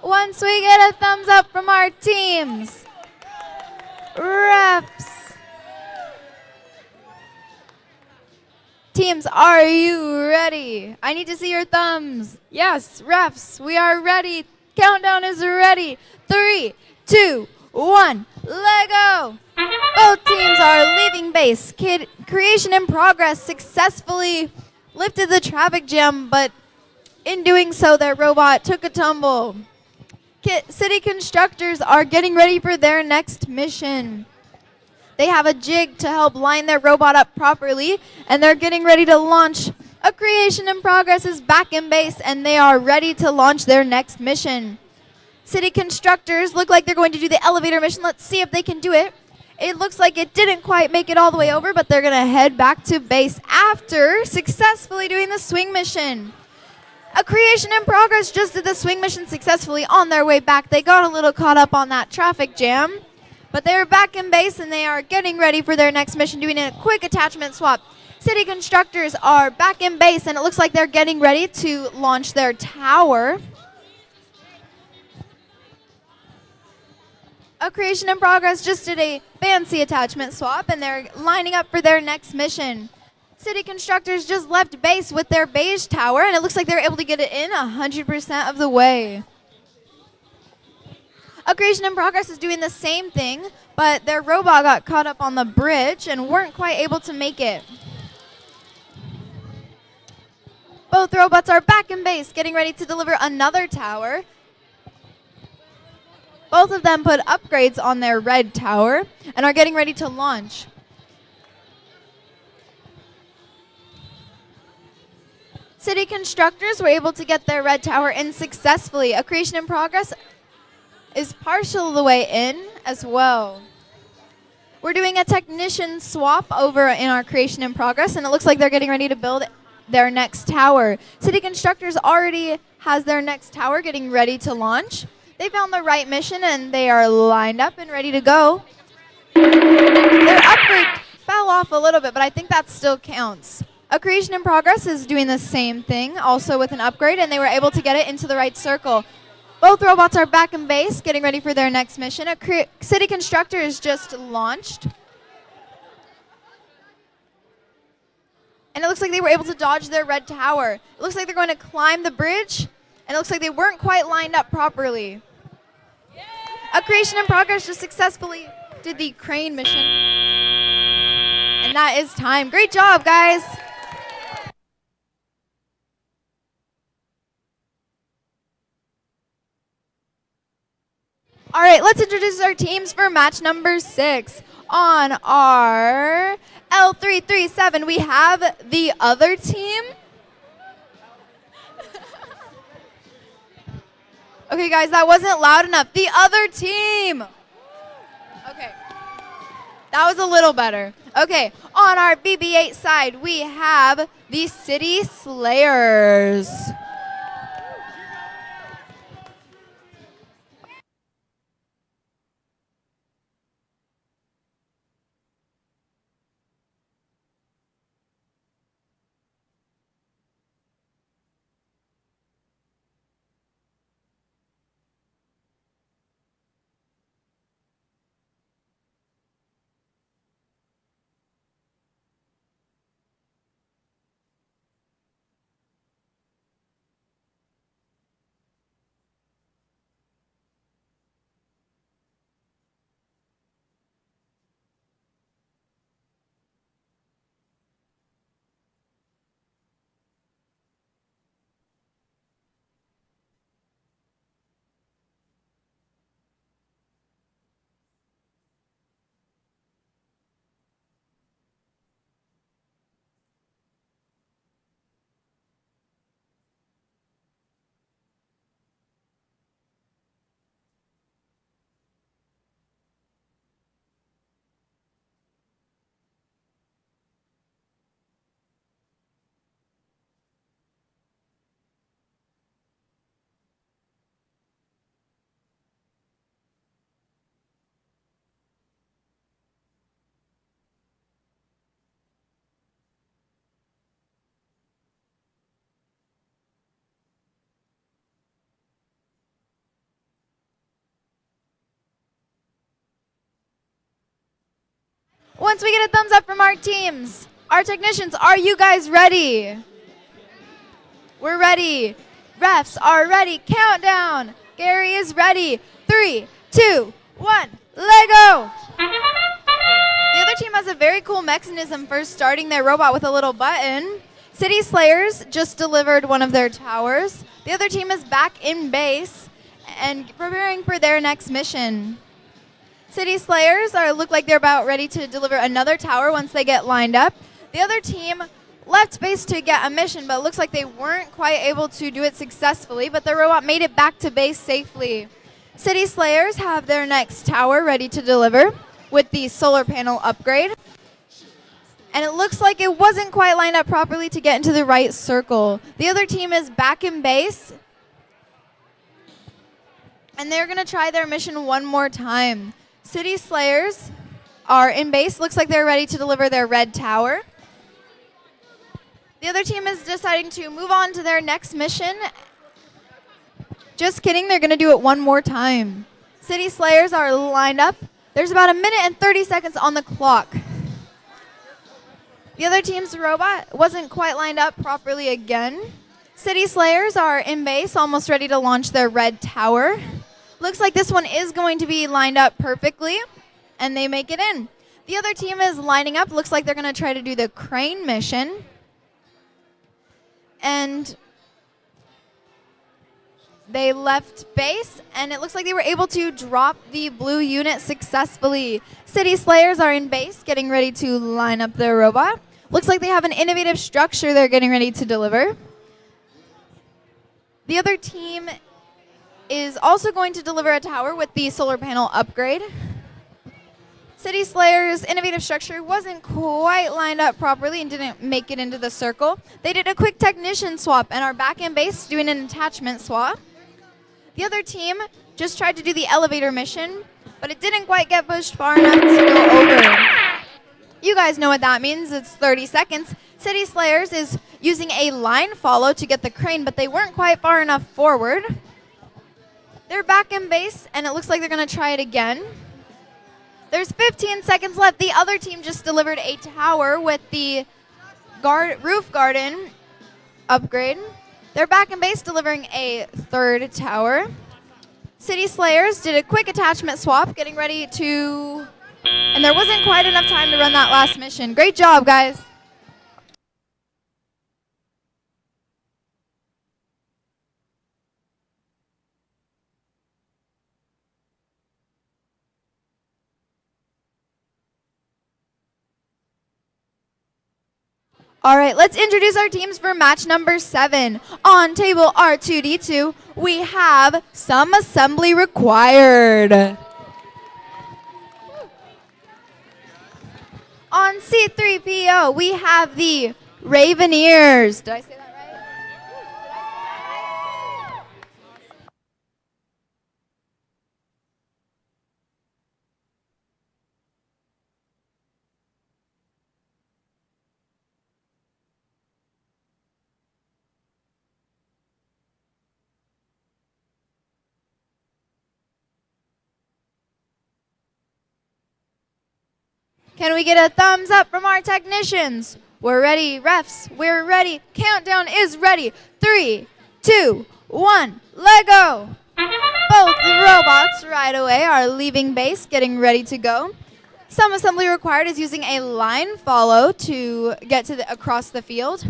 Once we get a thumbs up from our teams, refs. Teams, are you ready? I need to see your thumbs. Yes, refs, we are ready. Countdown is ready. 3, 2, 1. Lego! Both teams are leaving base. Creation in Progress successfully lifted the traffic jam, but in doing so, their robot took a tumble. City constructors are getting ready for their next mission. They have a jig to help line their robot up properly, and they're getting ready to launch. A Creation in Progress is back in base, and they are ready to launch their next mission. City constructors look like they're going to do the elevator mission. Let's see if they can do it. It looks like it didn't quite make it all the way over, but they're going to head back to base after successfully doing the swing mission. A Creation in Progress just did the swing mission successfully on their way back. They got a little caught up on that traffic jam, but they're back in base and they are getting ready for their next mission, doing a quick attachment swap. City constructors are back in base and it looks like they're getting ready to launch their tower. A Creation in Progress just did a fancy attachment swap and they're lining up for their next mission. City constructors just left base with their beige tower, and it looks like they were able to get it in 100% of the way. A Creation in Progress is doing the same thing, but their robot got caught up on the bridge and weren't quite able to make it. Both robots are back in base, getting ready to deliver another tower. Both of them put upgrades on their red tower and are getting ready to launch. City constructors were able to get their red tower in successfully. A Creation in Progress is partial the way in as well. We're doing a technician swap over in our Creation in Progress, and it looks like they're getting ready to build their next tower. City constructors already has their next tower getting ready to launch. They found the right mission, and they are lined up and ready to go. Their upgrade fell off a little bit, but I think that still counts. A Creation in Progress is doing the same thing, also with an upgrade, and they were able to get it into the right circle. Both robots are back in base, getting ready for their next mission. A City Constructor is just launched. And it looks like they were able to dodge their red tower. It looks like they're going to climb the bridge, and it looks like they weren't quite lined up properly. A Creation in Progress just successfully did the crane mission. And that is time. Great job, guys. All right, let's introduce our teams for match number 6. On our L337, we have the other team. Okay, guys, that wasn't loud enough. The other team. Okay, that was a little better. Okay, on our BB8 side, we have the City Slayers. Once we get a thumbs up from our teams, our technicians, are you guys ready? We're ready. Refs are ready. Countdown. Gary is ready. 3, 2, 1. Lego! The other team has a very cool mechanism for starting their robot with a little button. City Slayers just delivered one of their towers. The other team is back in base and preparing for their next mission. City Slayers look like they're about ready to deliver another tower once they get lined up. The other team left base to get a mission, but it looks like they weren't quite able to do it successfully, but the robot made it back to base safely. City Slayers have their next tower ready to deliver with the solar panel upgrade. And it looks like it wasn't quite lined up properly to get into the right circle. The other team is back in base, and they're going to try their mission one more time. City Slayers are in base. Looks like they're ready to deliver their red tower. The other team is deciding to move on to their next mission. Just kidding, they're going to do it one more time. City Slayers are lined up. There's about a minute and 30 seconds on the clock. The other team's robot wasn't quite lined up properly again. City Slayers are in base, almost ready to launch their red tower. Looks like this one is going to be lined up perfectly, and they make it in. The other team is lining up. Looks like they're going to try to do the crane mission. And they left base, and it looks like they were able to drop the blue unit successfully. City Slayers are in base, getting ready to line up their robot. Looks like they have an innovative structure they're getting ready to deliver. The other team is also going to deliver a tower with the solar panel upgrade. City Slayer's innovative structure wasn't quite lined up properly and didn't make it into the circle. They did a quick technician swap and are back in base doing an attachment swap. The other team just tried to do the elevator mission, but it didn't quite get pushed far enough to go over. You guys know what that means. It's 30 seconds. City Slayers is using a line follow to get the crane, but they weren't quite far enough forward. They're back in base, and it looks like they're going to try it again. There's 15 seconds left. The other team just delivered a tower with the roof garden upgrade. They're back in base delivering a third tower. City Slayers did a quick attachment swap, getting ready to... And there wasn't quite enough time to run that last mission. Great job, guys. All right, let's introduce our teams for match number 7. On table R2D2, we have some assembly required. On C3PO, we have the Raveneers. Did I say that right? Can we get a thumbs up from our technicians? We're ready, refs. We're ready. Countdown is ready. 3, 2, 1, let go. Both the robots right away are leaving base, getting ready to go. Some assembly required is using a line follow to get to across the field.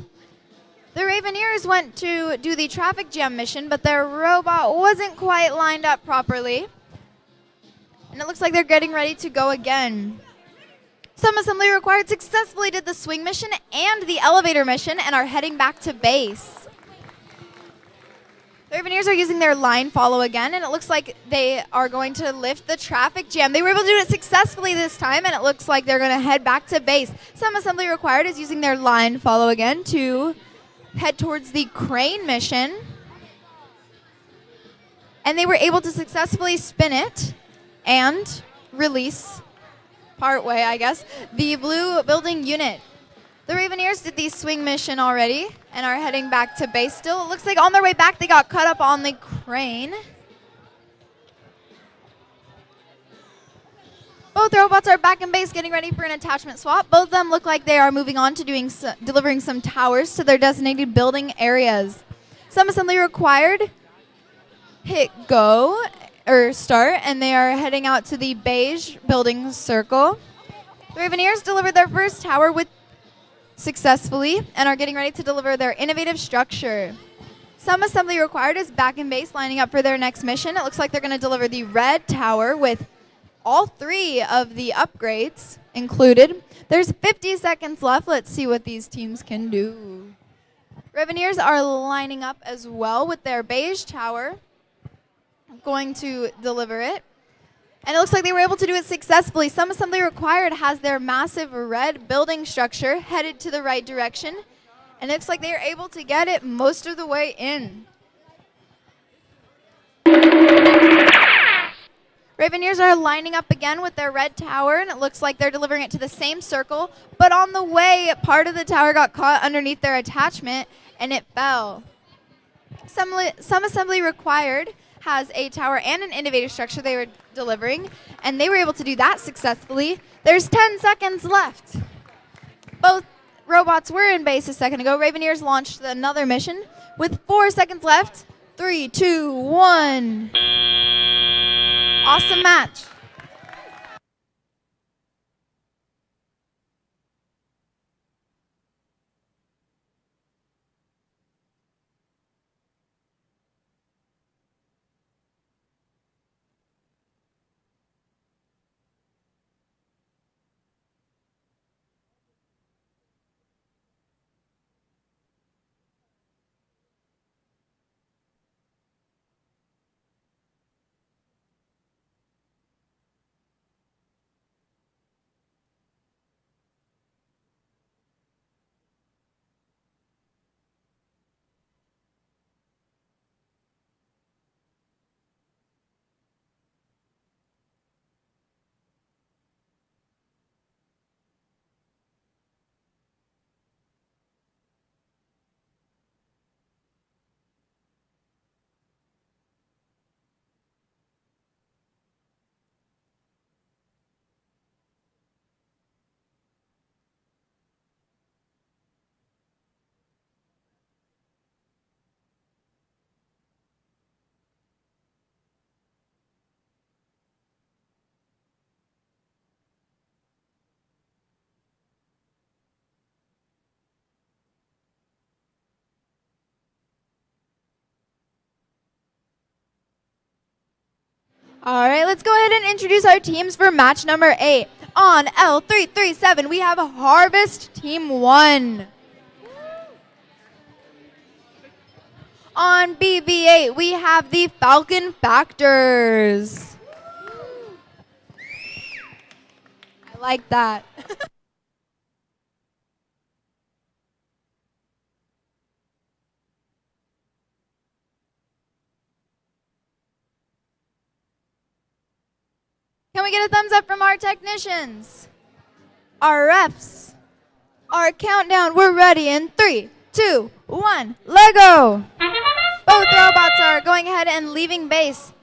The Raveneers went to do the traffic jam mission, but their robot wasn't quite lined up properly. And it looks like they're getting ready to go again. Some assembly required successfully did the swing mission and the elevator mission and are heading back to base. The Raveneers are using their line follow again, and it looks like they are going to lift the traffic jam. They were able to do it successfully this time, and it looks like they're going to head back to base. Some assembly required is using their line follow again to head towards the crane mission. And they were able to successfully spin it and release partway, I guess, the blue building unit. The Raveneers did the swing mission already and are heading back to base still. It looks like on their way back they got cut up on the crane. Both robots are back in base getting ready for an attachment swap. Both of them look like they are moving on to delivering some towers to their designated building areas. Some assembly required. Hit go. start, and they are heading out to the beige building circle. The Raveneers delivered their first tower successfully and are getting ready to deliver their innovative structure. Some assembly required is back in base lining up for their next mission. It looks like they're going to deliver the red tower with all 3 of the upgrades included. There's 50 seconds left. Let's see what these teams can do. Raveneers are lining up as well with their beige tower, going to deliver it. And it looks like they were able to do it successfully. Some assembly required has their massive red building structure headed to the right direction. And it looks like they are able to get it most of the way in. Raveneers are lining up again with their red tower, and it looks like they're delivering it to the same circle. But on the way, part of the tower got caught underneath their attachment, and it fell. Some assembly required has a tower and an innovative structure they were delivering, and they were able to do that successfully. There's 10 seconds left. Both robots were in base a second ago. Raveneers launched another mission with 4 seconds left. 3, 2, 1. Awesome match. All right, let's go ahead and introduce our teams for match number 8. On L337, we have Harvest Team 1. On BB8, we have the Falcon Factors. I like that. Can we get a thumbs up from our technicians? Our refs. Our countdown, we're ready in 3, 2, 1, Lego! Both robots are going ahead and leaving base.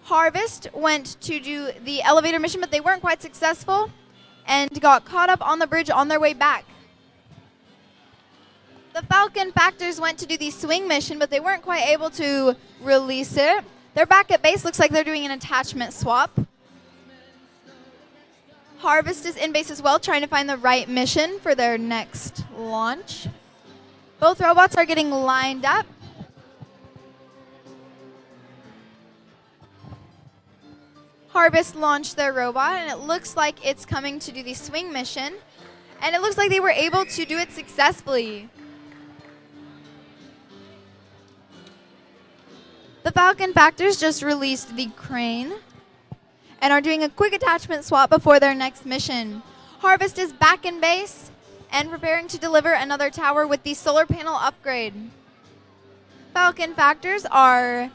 Harvest went to do the elevator mission, but they weren't quite successful and got caught up on the bridge on their way back. The Falcon Factors went to do the swing mission, but they weren't quite able to release it. They're back at base. Looks like they're doing an attachment swap. Harvest is in base as well, trying to find the right mission for their next launch. Both robots are getting lined up. Harvest launched their robot, and it looks like it's coming to do the swing mission. And it looks like they were able to do it successfully. The Falcon Factors just released the crane and are doing a quick attachment swap before their next mission. Harvest is back in base and preparing to deliver another tower with the solar panel upgrade. Falcon Factors are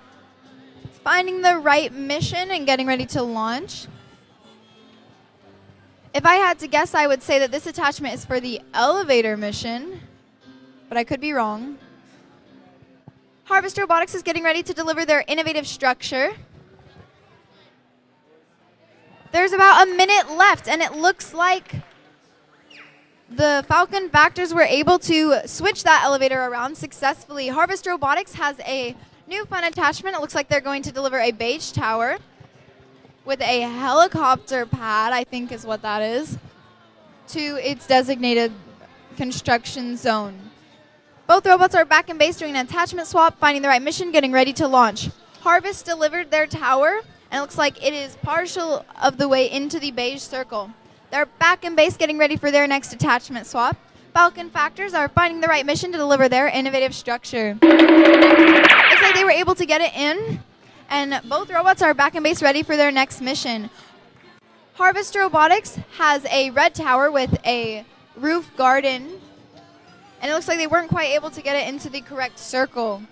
finding the right mission and getting ready to launch. If I had to guess, I would say that this attachment is for the elevator mission, but I could be wrong. Harvest Robotics is getting ready to deliver their innovative structure. There's about a minute left, and it looks like the Falcon Factors were able to switch that elevator around successfully. Harvest Robotics has a New fun attachment. It looks like they're going to deliver a beige tower with a helicopter pad, I think is what that is, to its designated construction zone. Both robots are back in base doing an attachment swap, finding the right mission, getting ready to launch. Harvest delivered their tower, and it looks like it is partial of the way into the beige circle. They're back in base getting ready for their next attachment swap. Falcon Factors are finding the right mission to deliver their innovative structure. Looks like they were able to get it in, and both robots are back in base ready for their next mission. Harvest Robotics has a red tower with a roof garden, and it looks like they weren't quite able to get it into the correct circle.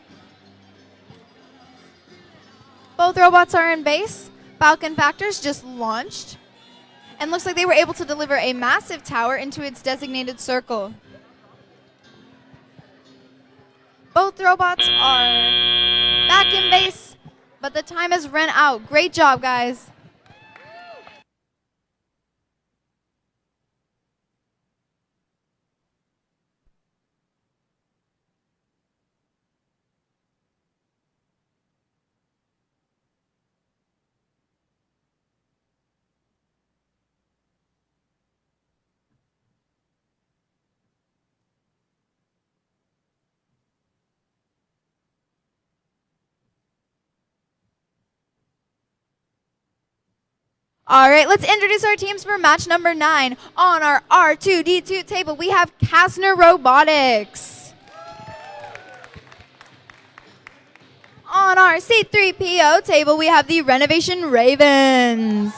Both robots are in base. Falcon Factors just launched, and looks like they were able to deliver a massive tower into its designated circle. Both robots are back in base, but the time has run out. Great job, guys. All right, let's introduce our teams for match number 9. On our R2D2 table, we have Kastner Robotics. On our C3PO table, we have the Renovation Ravens.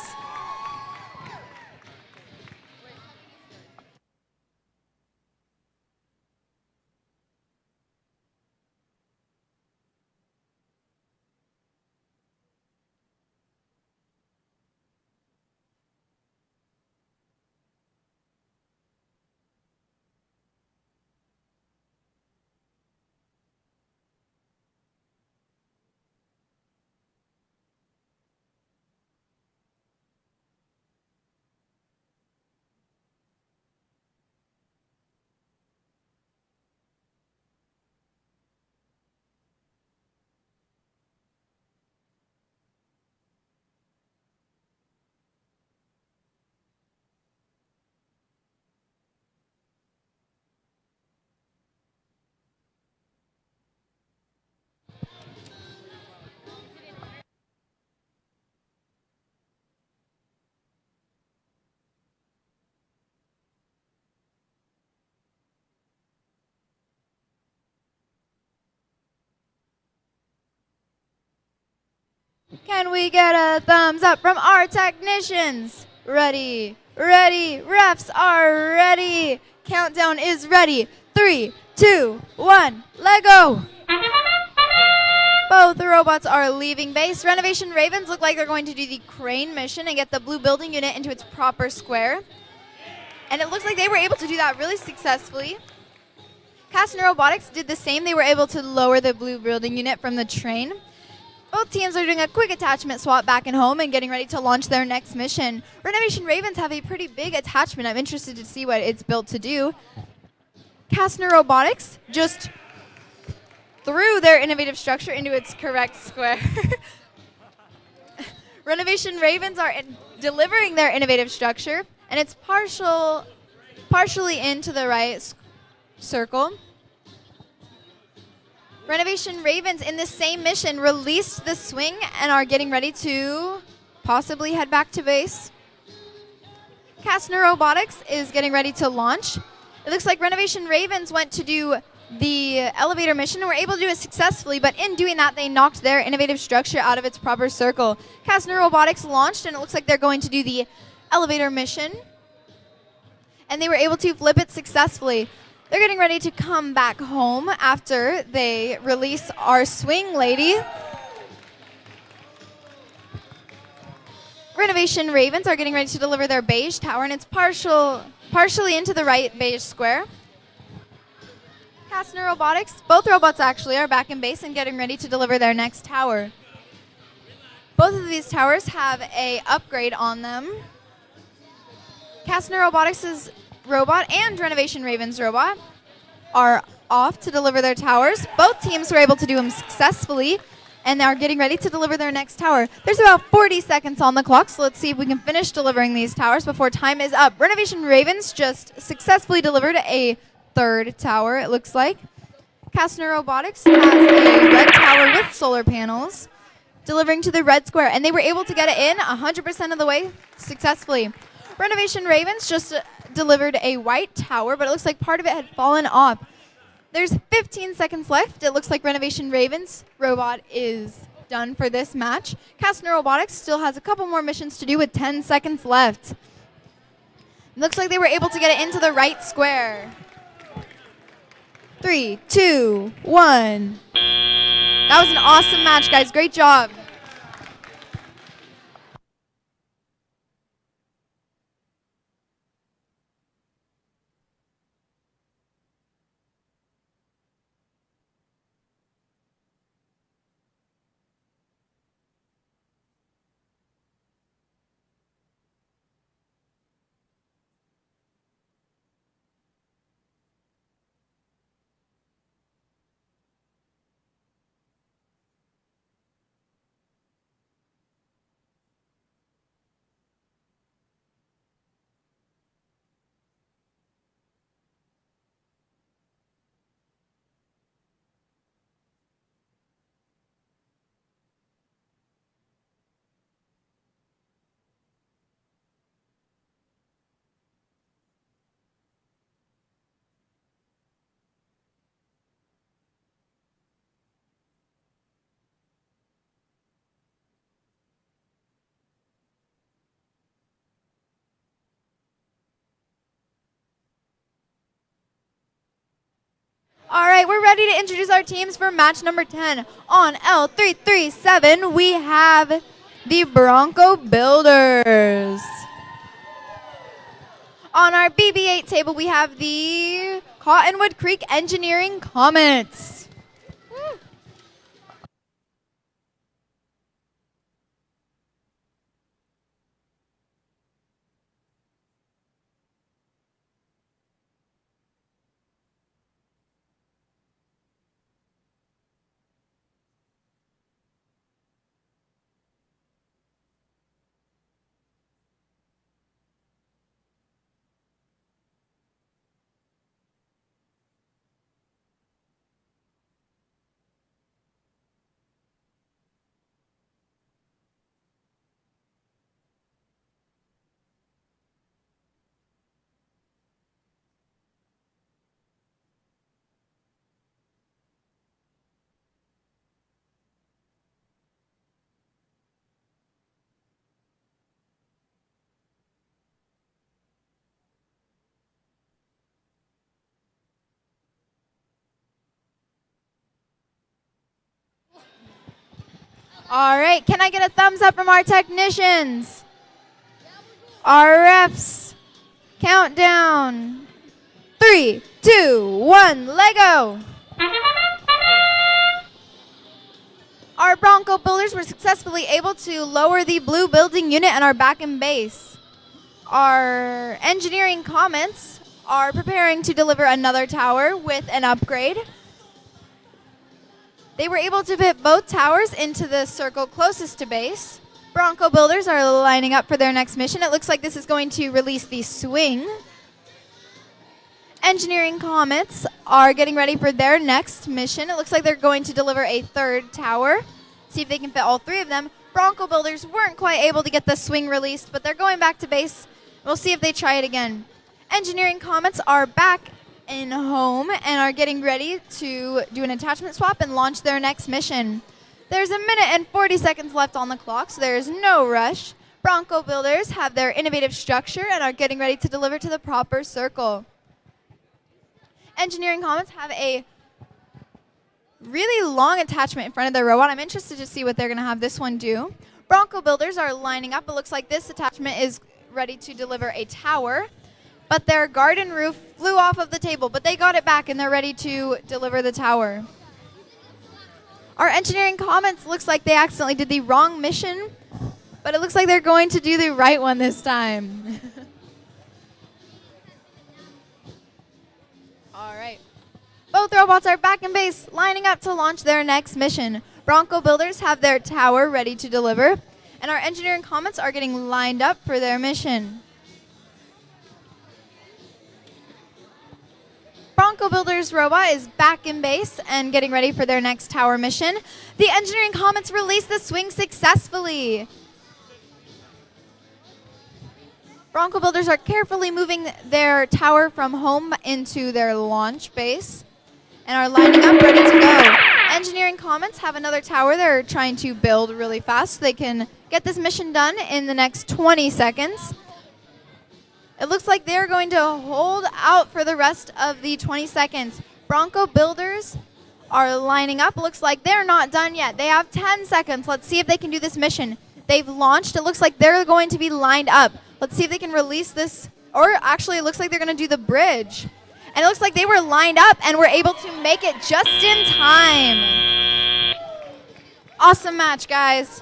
Can we get a thumbs up from our technicians? Ready, ready, refs are ready. Countdown is ready. 3, 2, 1, let go. Both robots are leaving base. Renovation Ravens look like they're going to do the crane mission and get the blue building unit into its proper square. And it looks like they were able to do that really successfully. Kastner Robotics did the same. They were able to lower the blue building unit from the train. Both teams are doing a quick attachment swap back and home and getting ready to launch their next mission. Renovation Ravens have a pretty big attachment. I'm interested to see what it's built to do. Kastner Robotics just threw their innovative structure into its correct square. Renovation Ravens are delivering their innovative structure, and it's partially into the right circle. Renovation Ravens in the same mission released the swing and are getting ready to possibly head back to base. Kastner Robotics is getting ready to launch. It looks like Renovation Ravens went to do the elevator mission and were able to do it successfully, but in doing that, they knocked their innovative structure out of its proper circle. Kastner Robotics launched, and it looks like they're going to do the elevator mission, and they were able to flip it successfully. They're getting ready to come back home after they release our swing lady. Renovation Ravens are getting ready to deliver their beige tower, and it's partially into the right beige square. Kastner Robotics, both robots actually, are back in base and getting ready to deliver their next tower. Both of these towers have a upgrade on them. Kastner Robotics' robot and Renovation Ravens robot are off to deliver their towers. Both teams were able to do them successfully and are getting ready to deliver their next tower. There's about 40 seconds on the clock, so let's see if we can finish delivering these towers before time is up. Renovation Ravens just successfully delivered a third tower, it looks like. Kastner Robotics has a red tower with solar panels, delivering to the red square, and they were able to get it in 100% of the way successfully. Renovation Ravens just delivered a white tower, but it looks like part of it had fallen off. There's 15 seconds left. It looks like Renovation Ravens robot is done for this match. Kastner Robotics still has a couple more missions to do with 10 seconds left. Looks like they were able to get it into the right square. 3, 2, 1. That was an awesome match, guys. Great job. All right, we're ready to introduce our teams for match number 10. On L337, we have the Bronco Builders. On our BB8 table, we have the Cottonwood Creek Engineering Comets. All right, can I get a thumbs up from our technicians? Our refs. Countdown. 3, 2, 1, Lego. Our Bronco Builders were successfully able to lower the blue building unit and are back in base. Our Engineering Comets are preparing to deliver another tower with an upgrade. They were able to fit both towers into the circle closest to base. Bronco Builders are lining up for their next mission. It looks like this is going to release the swing. Engineering Comets are getting ready for their next mission. It looks like they're going to deliver a third tower. See if they can fit all three of them. Bronco Builders weren't quite able to get the swing released, but they're going back to base. We'll see if they try it again. Engineering Comets are back in home and are getting ready to do an attachment swap and launch their next mission. There's 1 minute and 40 seconds left on the clock, so there's no rush. Bronco Builders have their innovative structure and are getting ready to deliver to the proper circle. Engineering Comets have a really long attachment in front of their robot. I'm interested to see what they're going to have this one do. Bronco Builders are lining up. It looks like this attachment is ready to deliver a tower, but their garden roof flew off of the table, but they got it back and they're ready to deliver the tower. Our Engineering Comets looks like they accidentally did the wrong mission, but it looks like they're going to do the right one this time. All right. Both robots are back in base, lining up to launch their next mission. Bronco builders have their tower ready to deliver, and our engineering comets are getting lined up for their mission. Bronco Builder's robot is back in base and getting ready for their next tower mission. The engineering comets release the swing successfully. Bronco Builders are carefully moving their tower from home into their launch base and are lining up ready to go. Engineering comets have another tower they're trying to build really fast so they can get this mission done in the next 20 seconds. It looks like they're going to hold out for the rest of the 20 seconds. Bronco Builders are lining up. Looks like they're not done yet. They have 10 seconds. Let's see if they can do this mission. They've launched. It looks like they're going to be lined up. Let's see if they can release this. Or actually, it looks like they're going to do the bridge. And it looks like they were lined up and were able to make it just in time. Awesome match, guys.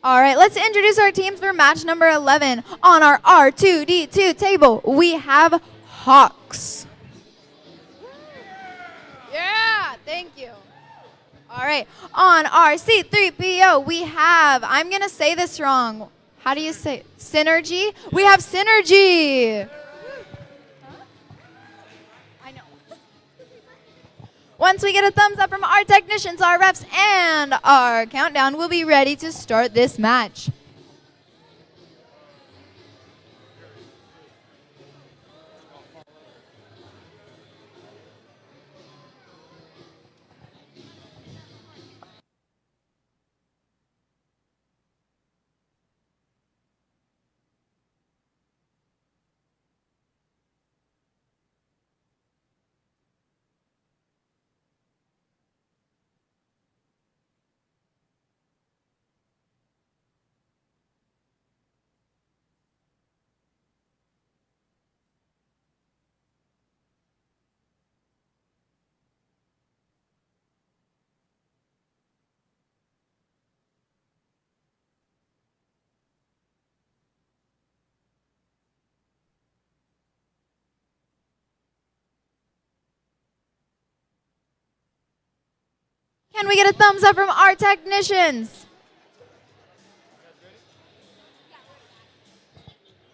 All right, let's introduce our teams for match number 11. On our R2D2 table, we have Hawks. Yeah, thank you. All right, on our C3PO, we have, I'm going to say this wrong. How do you say it? Synergy? We have Synergy. Once we get a thumbs up from our technicians, our refs, and our countdown, we'll be ready to start this match. Can we get a thumbs up from our technicians?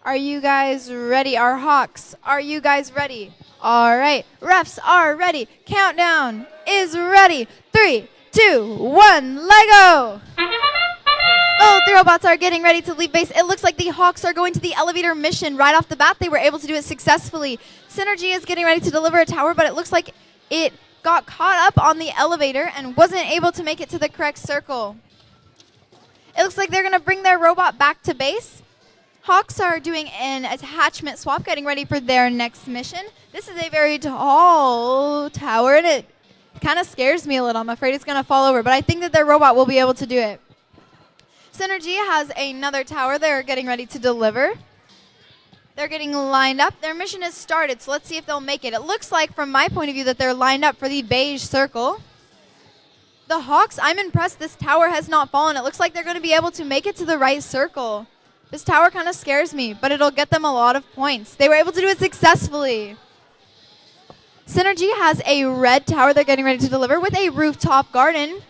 Are you guys ready? Our Hawks, are you guys ready? All right, refs are ready. Countdown is ready. 3, 2, 1, let go. Both the robots are getting ready to leave base. It looks like the Hawks are going to the elevator mission right off the bat. They were able to do it successfully. Synergy is getting ready to deliver a tower, but it looks like it got caught up on the elevator and wasn't able to make it to the correct circle. It looks like they're going to bring their robot back to base. Hawks are doing an attachment swap, getting ready for their next mission. This is a very tall tower, and it kind of scares me a little. I'm afraid it's going to fall over, but I think that their robot will be able to do it. Synergy has another tower they're getting ready to deliver. They're getting lined up. Their mission has started, so let's see if they'll make it. It looks like, from my point of view, that they're lined up for the beige circle. The Hawks, I'm impressed this tower has not fallen. It looks like they're going to be able to make it to the right circle. This tower kind of scares me, but it'll get them a lot of points. They were able to do it successfully. Synergy has a red tower they're getting ready to deliver with a rooftop garden.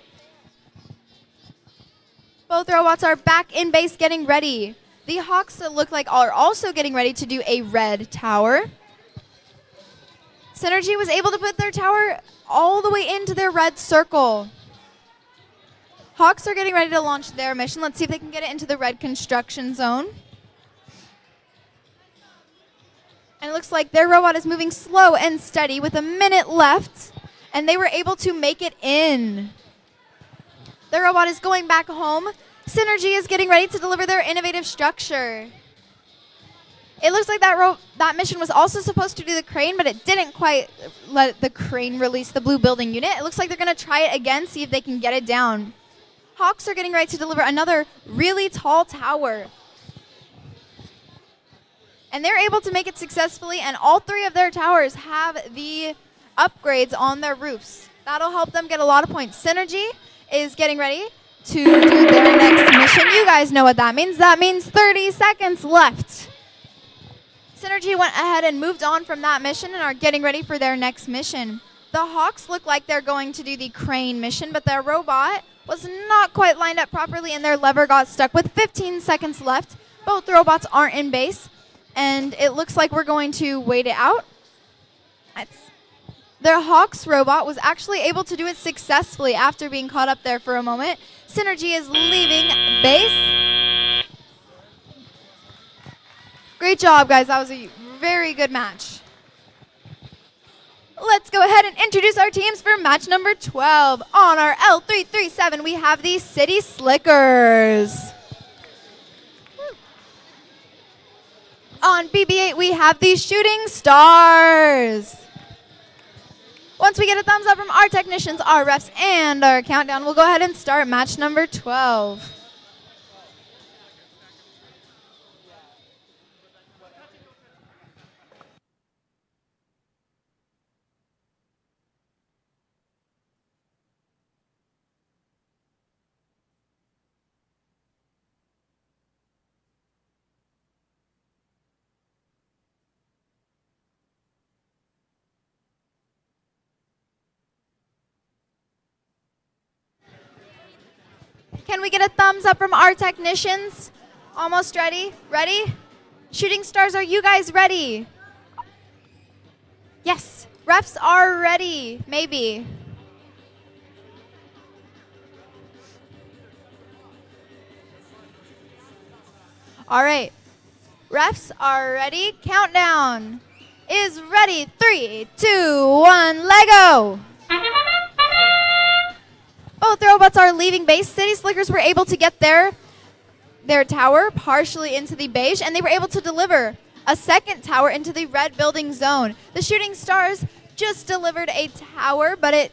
Both robots are back in base getting ready. The Hawks look like are also getting ready to do a red tower. Synergy was able to put their tower all the way into their red circle. Hawks are getting ready to launch their mission. Let's see if they can get it into the red construction zone. And it looks like their robot is moving slow and steady with a minute left, and they were able to make it in. Their robot is going back home. Synergy is getting ready to deliver their innovative structure. It looks like that mission was also supposed to do the crane, but it didn't quite let the crane release the blue building unit. It looks like they're going to try it again, see if they can get it down. Hawks are getting ready to deliver another really tall tower. And they're able to make it successfully, and all 3 of their towers have the upgrades on their roofs. That'll help them get a lot of points. Synergy is getting ready to do their next mission. You guys know what that means. That means 30 seconds left. Synergy went ahead and moved on from that mission and are getting ready for their next mission. The Hawks look like they're going to do the crane mission, but their robot was not quite lined up properly and their lever got stuck with 15 seconds left. Both robots aren't in base, and it looks like we're going to wait it out. Their Hawks robot was actually able to do it successfully after being caught up there for a moment. Synergy is leaving base. Great job, guys. That was a very good match. Let's go ahead and introduce our teams for match number 12. On our L337, we have the City Slickers. On BB8, we have the Shooting Stars. Once we get a thumbs up from our technicians, our refs, and our countdown, we'll go ahead and start match number 12. Can we get a thumbs up from our technicians? Almost ready? Ready? Shooting Stars, are you guys ready? Yes. Refs are ready. Maybe. All right. Refs are ready. Countdown is ready. 3, 2, 1, Lego. Both robots are leaving base. City Slickers were able to get their tower partially into the beige, and they were able to deliver a second tower into the red building zone. The Shooting Stars just delivered a tower, but it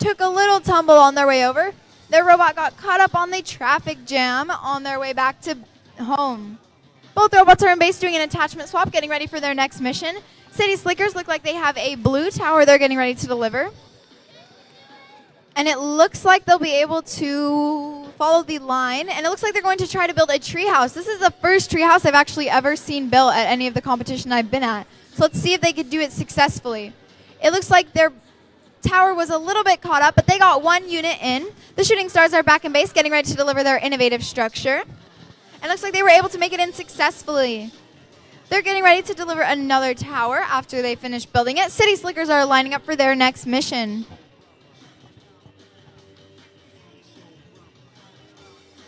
took a little tumble on their way over. Their robot got caught up on the traffic jam on their way back to home. Both robots are in base doing an attachment swap, getting ready for their next mission. City Slickers look like they have a blue tower they're getting ready to deliver. And it looks like they'll be able to follow the line. And it looks like they're going to try to build a treehouse. This is the first treehouse I've actually ever seen built at any of the competition I've been at. So let's see if they could do it successfully. It looks like their tower was a little bit caught up, but they got 1 unit in. The Shooting Stars are back in base, getting ready to deliver their innovative structure. And it looks like they were able to make it in successfully. They're getting ready to deliver another tower after they finish building it. City Slickers are lining up for their next mission.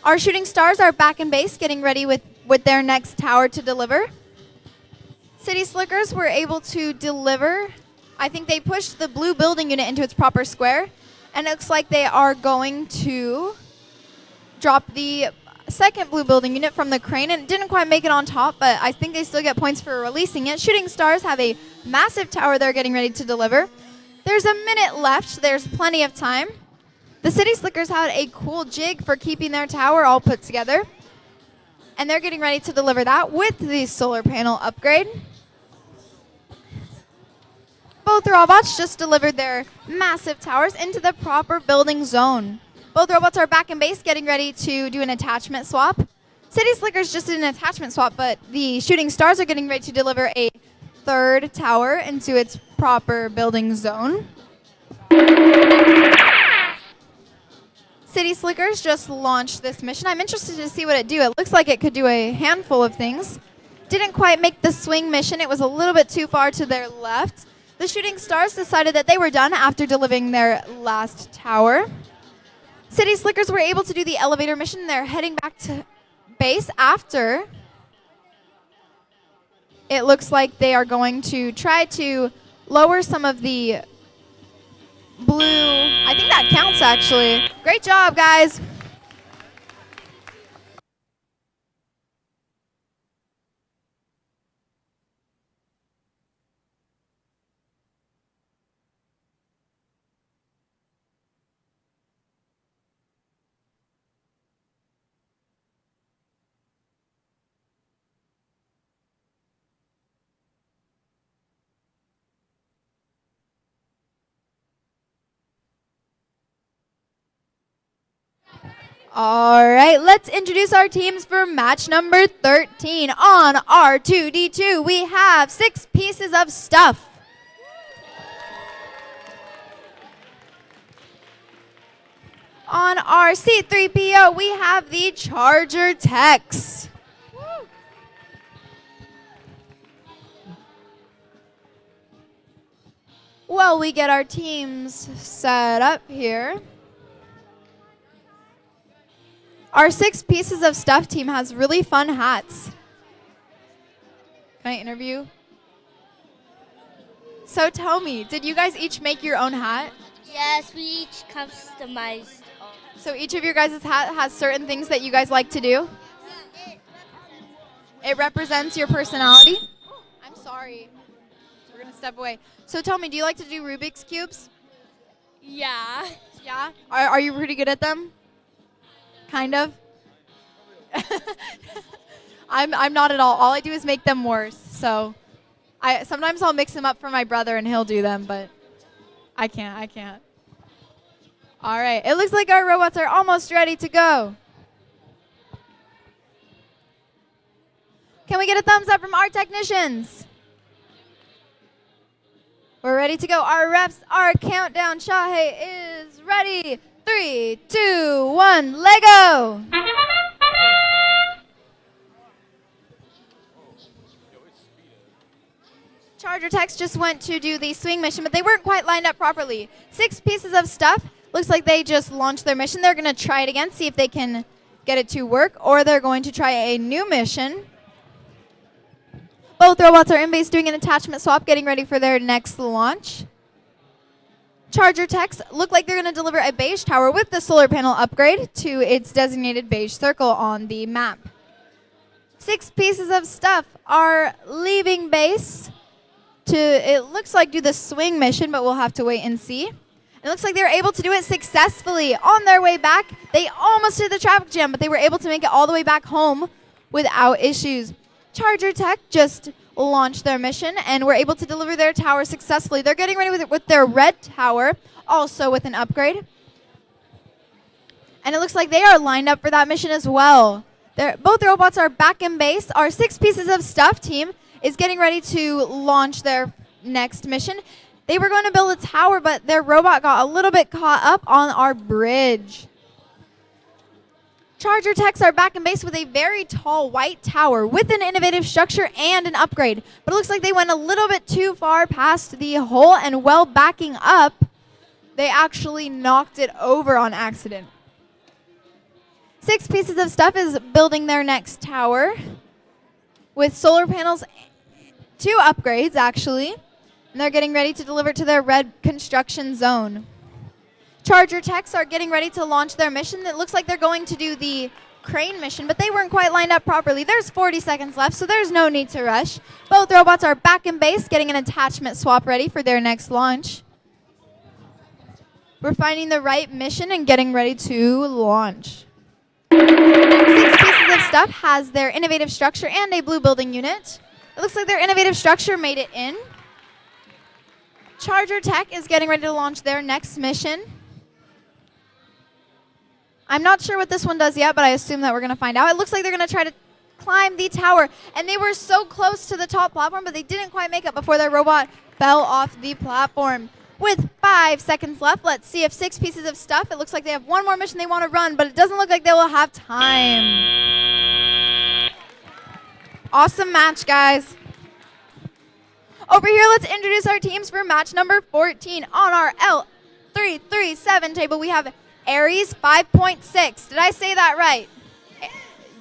Our Shooting Stars are back in base, getting ready with their next tower to deliver. City Slickers were able to deliver. I think they pushed the blue building unit into its proper square. And it looks like they are going to drop the second blue building unit from the crane. And it didn't quite make it on top, but I think they still get points for releasing it. Shooting Stars have a massive tower they're getting ready to deliver. There's a minute left, so there's plenty of time. The City Slickers had a cool jig for keeping their tower all put together. And they're getting ready to deliver that with the solar panel upgrade. Both robots just delivered their massive towers into the proper building zone. Both robots are back in base, getting ready to do an attachment swap. City Slickers just did an attachment swap, but the Shooting Stars are getting ready to deliver a third tower into its proper building zone. City Slickers just launched this mission. I'm interested to see what it do. It looks like it could do a handful of things. Didn't quite make the swing mission. It was a little bit too far to their left. The Shooting Stars decided that they were done after delivering their last tower. City Slickers were able to do the elevator mission. They're heading back to base after. It looks like they are going to try to lower some of the blue. I think that counts, actually. Great job, guys. All right, let's introduce our teams for match number 13. On R2D2, we have 6 pieces of stuff. On our C3PO, we have the Charger Techs. While we get our teams set up here, our 6 pieces of stuff team has really fun hats. Can I interview? So tell me, did you guys each make your own hat? Yes, we each customized. So each of your guys' hat has certain things that you guys like to do? It represents your personality? I'm sorry. We're going to step away. So tell me, do you like to do Rubik's Cubes? Yeah. Yeah? Are you pretty good at them? Kind of? I'm not at all. All I do is make them worse. So sometimes I'll mix them up for my brother and he'll do them, but I can't. All right, it looks like our robots are almost ready to go. Can we get a thumbs up from our technicians? We're ready to go. Our refs, our countdown. Shahe is ready. 3, 2, 1, Lego! Charger Techs just went to do the swing mission, but they weren't quite lined up properly. 6 pieces of stuff. Looks like they just launched their mission. They're going to try it again, see if they can get it to work, or they're going to try a new mission. Both robots are in base doing an attachment swap, getting ready for their next launch. Charger Techs look like they're going to deliver a beige tower with the solar panel upgrade to its designated beige circle on the map. 6 pieces of stuff are leaving base to, it looks like, do the swing mission, but we'll have to wait and see. It looks like they were able to do it successfully. On their way back, they almost hit the traffic jam, but they were able to make it all the way back home without issues. Charger Tech just launched their mission and were able to deliver their tower successfully. They're getting ready with their red tower, also with an upgrade. And it looks like they are lined up for that mission as well. Both robots are back in base. Our 6 pieces of stuff team is getting ready to launch their next mission. They were going to build a tower, but their robot got a little bit caught up on our bridge. Charger Techs are back in base with a very tall white tower with an innovative structure and an upgrade. But it looks like they went a little bit too far past the hole, and while backing up, they actually knocked it over on accident. 6 pieces of stuff is building their next tower with solar panels, 2 upgrades actually. And they're getting ready to deliver to their red construction zone. Charger Techs are getting ready to launch their mission. It looks like they're going to do the crane mission, but they weren't quite lined up properly. There's 40 seconds left, so there's no need to rush. Both robots are back in base, getting an attachment swap ready for their next launch. We're finding the right mission and getting ready to launch. 6 pieces of stuff has their innovative structure and a blue building unit. It looks like their innovative structure made it in. Charger Tech is getting ready to launch their next mission. I'm not sure what this one does yet, but I assume that we're going to find out. It looks like they're going to try to climb the tower, and they were so close to the top platform, but they didn't quite make it before their robot fell off the platform. With 5 seconds left, let's see if 6 pieces of stuff, it looks like they have one more mission they want to run, but it doesn't look like they will have time. Awesome match, guys. Over here, let's introduce our teams for match number 14. On our L337 table, we have Aries 5.6. Did I say that right?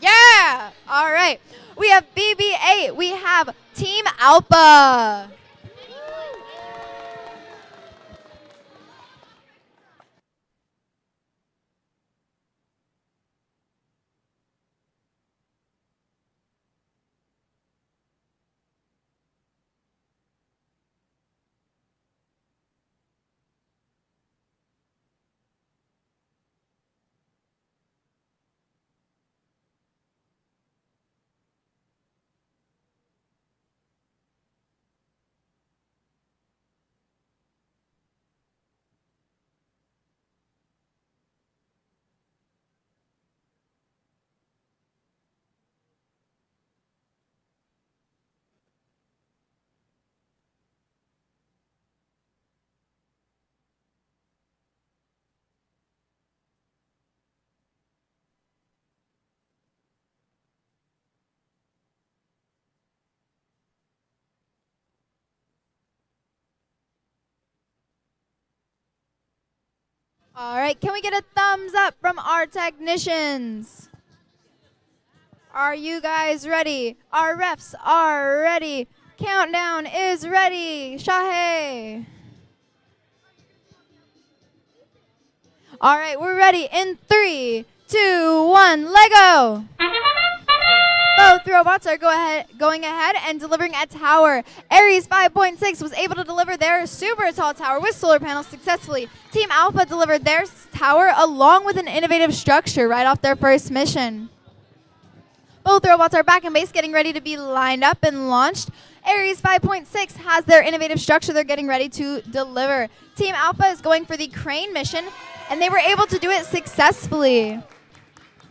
Yeah! All right. We have BB8. We have Team Alpha. All right, can we get a thumbs up from our technicians? Are you guys ready? Our refs are ready. Countdown is ready. Shahe. All right, we're ready in 3, 2, 1, Lego. Both robots are going ahead and delivering a tower. Ares 5.6 was able to deliver their super tall tower with solar panels successfully. Team Alpha delivered their tower along with an innovative structure right off their first mission. Both robots are back in base, getting ready to be lined up and launched. Ares 5.6 has their innovative structure they're getting ready to deliver. Team Alpha is going for the crane mission, and they were able to do it successfully.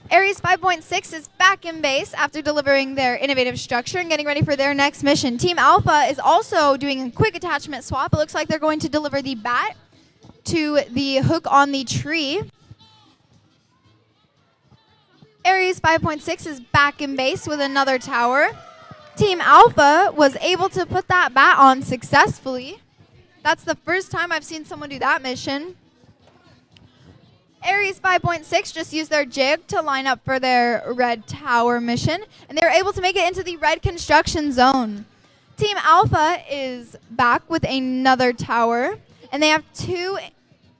Ares 5.6 is back in base after delivering their innovative structure and getting ready for their next mission. Team Alpha is also doing a quick attachment swap. It looks like they're going to deliver the bat to the hook on the tree. Ares 5.6 is back in base with another tower. Team Alpha was able to put that bat on successfully. That's the first time I've seen someone do that mission. Ares 5.6 just used their jig to line up for their red tower mission, and they were able to make it into the red construction zone. Team Alpha is back with another tower, and they have 2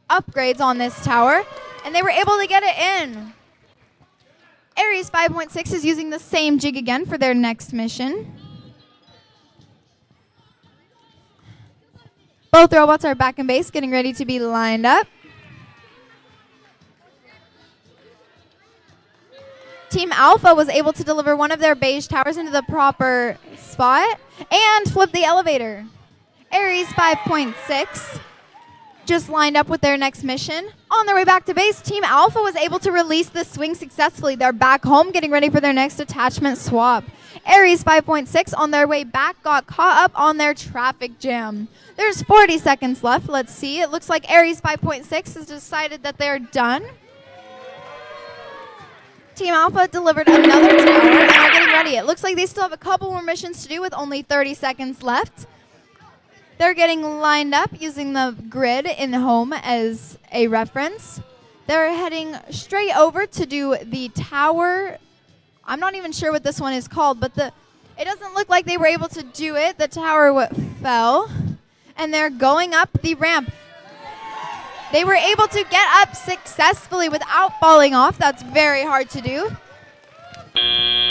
upgrades on this tower, and they were able to get it in. Ares 5.6 is using the same jig again for their next mission. Both robots are back in base, getting ready to be lined up. Team Alpha was able to deliver one of their beige towers into the proper spot and flip the elevator. Ares 5.6 just lined up with their next mission. On their way back to base, Team Alpha was able to release the swing successfully. They're back home getting ready for their next attachment swap. Ares 5.6 on their way back got caught up on their traffic jam. There's 40 seconds left. Let's see. It looks like Ares 5.6 has decided that they're done. Team Alpha delivered another tower and are getting ready. It looks like they still have a couple more missions to do with only 30 seconds left. They're getting lined up using the grid in home as a reference. They're heading straight over to do the tower. I'm not even sure what this one is called, but it doesn't look like they were able to do it. The tower fell, and they're going up the ramp. They were able to get up successfully without falling off. That's very hard to do.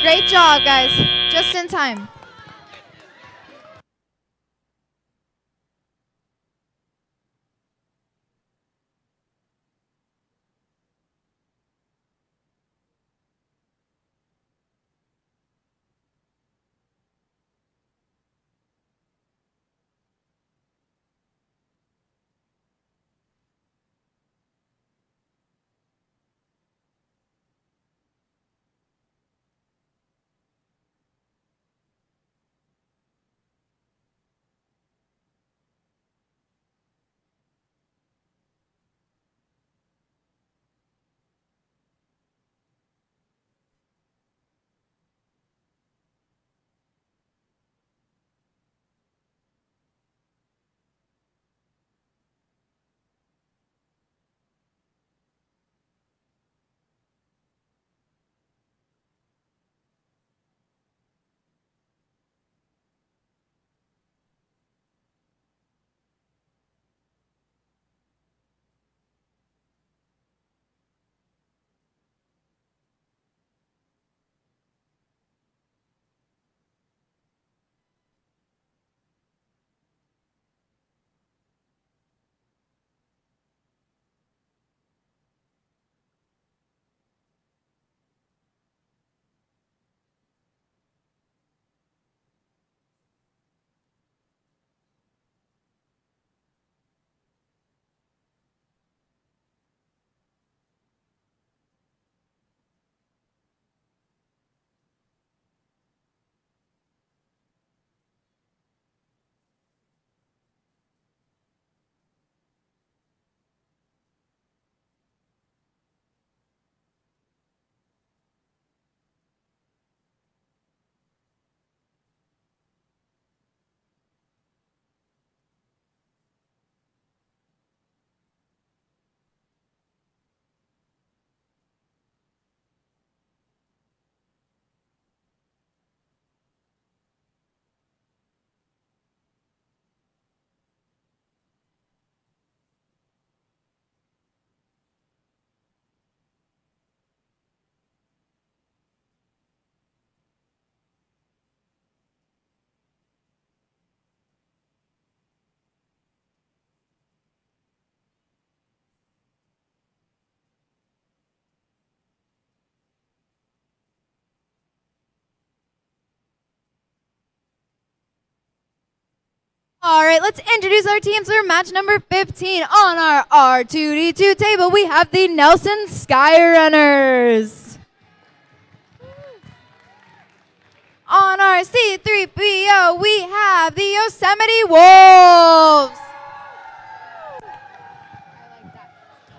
Great job, guys. Just in time. All right, let's introduce our teams for match number 15. On our R2D2 table, we have the Nelson Skyrunners. On our C3PO, we have the Yosemite Wolves.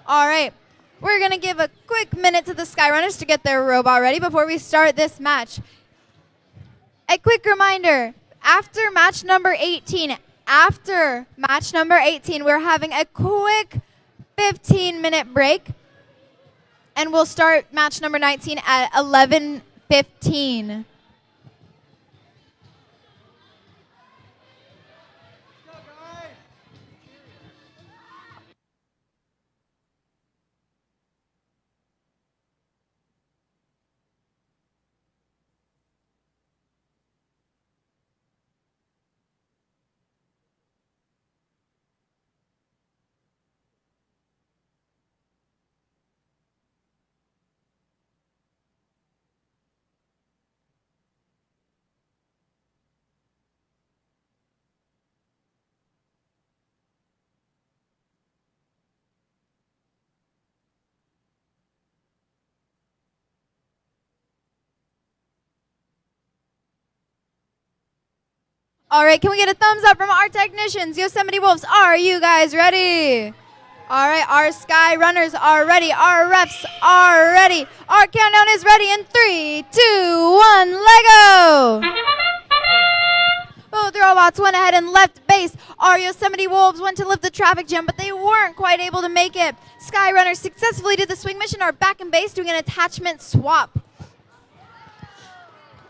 All right, we're going to give a quick minute to the Skyrunners to get their robot ready before we start this match. A quick reminder, after match number 18, we're having a quick 15-minute break, and we'll start match number 19 at 11:15. All right, can we get a thumbs up from our technicians? Yosemite Wolves, are you guys ready? All right, our Sky Runners are ready. Our refs are ready. Our countdown is ready in 3, 2, 1, Lego! Both robots went ahead and left base. Our Yosemite Wolves went to lift the traffic jam, but they weren't quite able to make it. Sky Runners successfully did the swing mission, are back in base doing an attachment swap.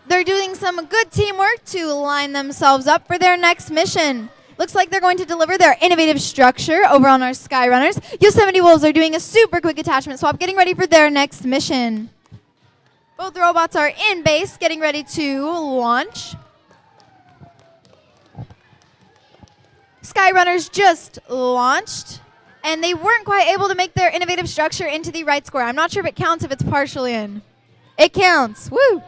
They're doing some good teamwork to line themselves up for their next mission. Looks like they're going to deliver their innovative structure over on our Sky Runners. Yosemite Wolves are doing a super quick attachment swap, getting ready for their next mission. Both robots are in base, getting ready to launch. Sky Runners just launched, and they weren't quite able to make their innovative structure into the right square. I'm not sure if it counts if it's partially in. It counts. Woo!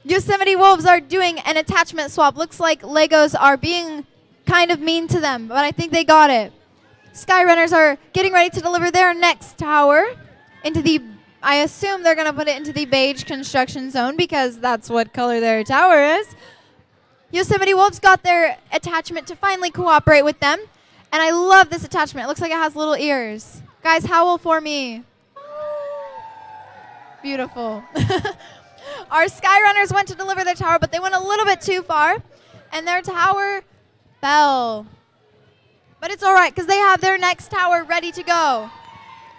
Yosemite Wolves are doing an attachment swap. Looks like Legos are being kind of mean to them, but I think they got it. Sky Runners are getting ready to deliver their next tower into the, I assume they're going to put it into the beige construction zone because that's what color their tower is. Yosemite Wolves got their attachment to finally cooperate with them, and I love this attachment. It looks like it has little ears. Guys, howl for me. Beautiful. Our Sky Runners went to deliver their tower, but they went a little bit too far, and their tower fell. But it's all right, because they have their next tower ready to go.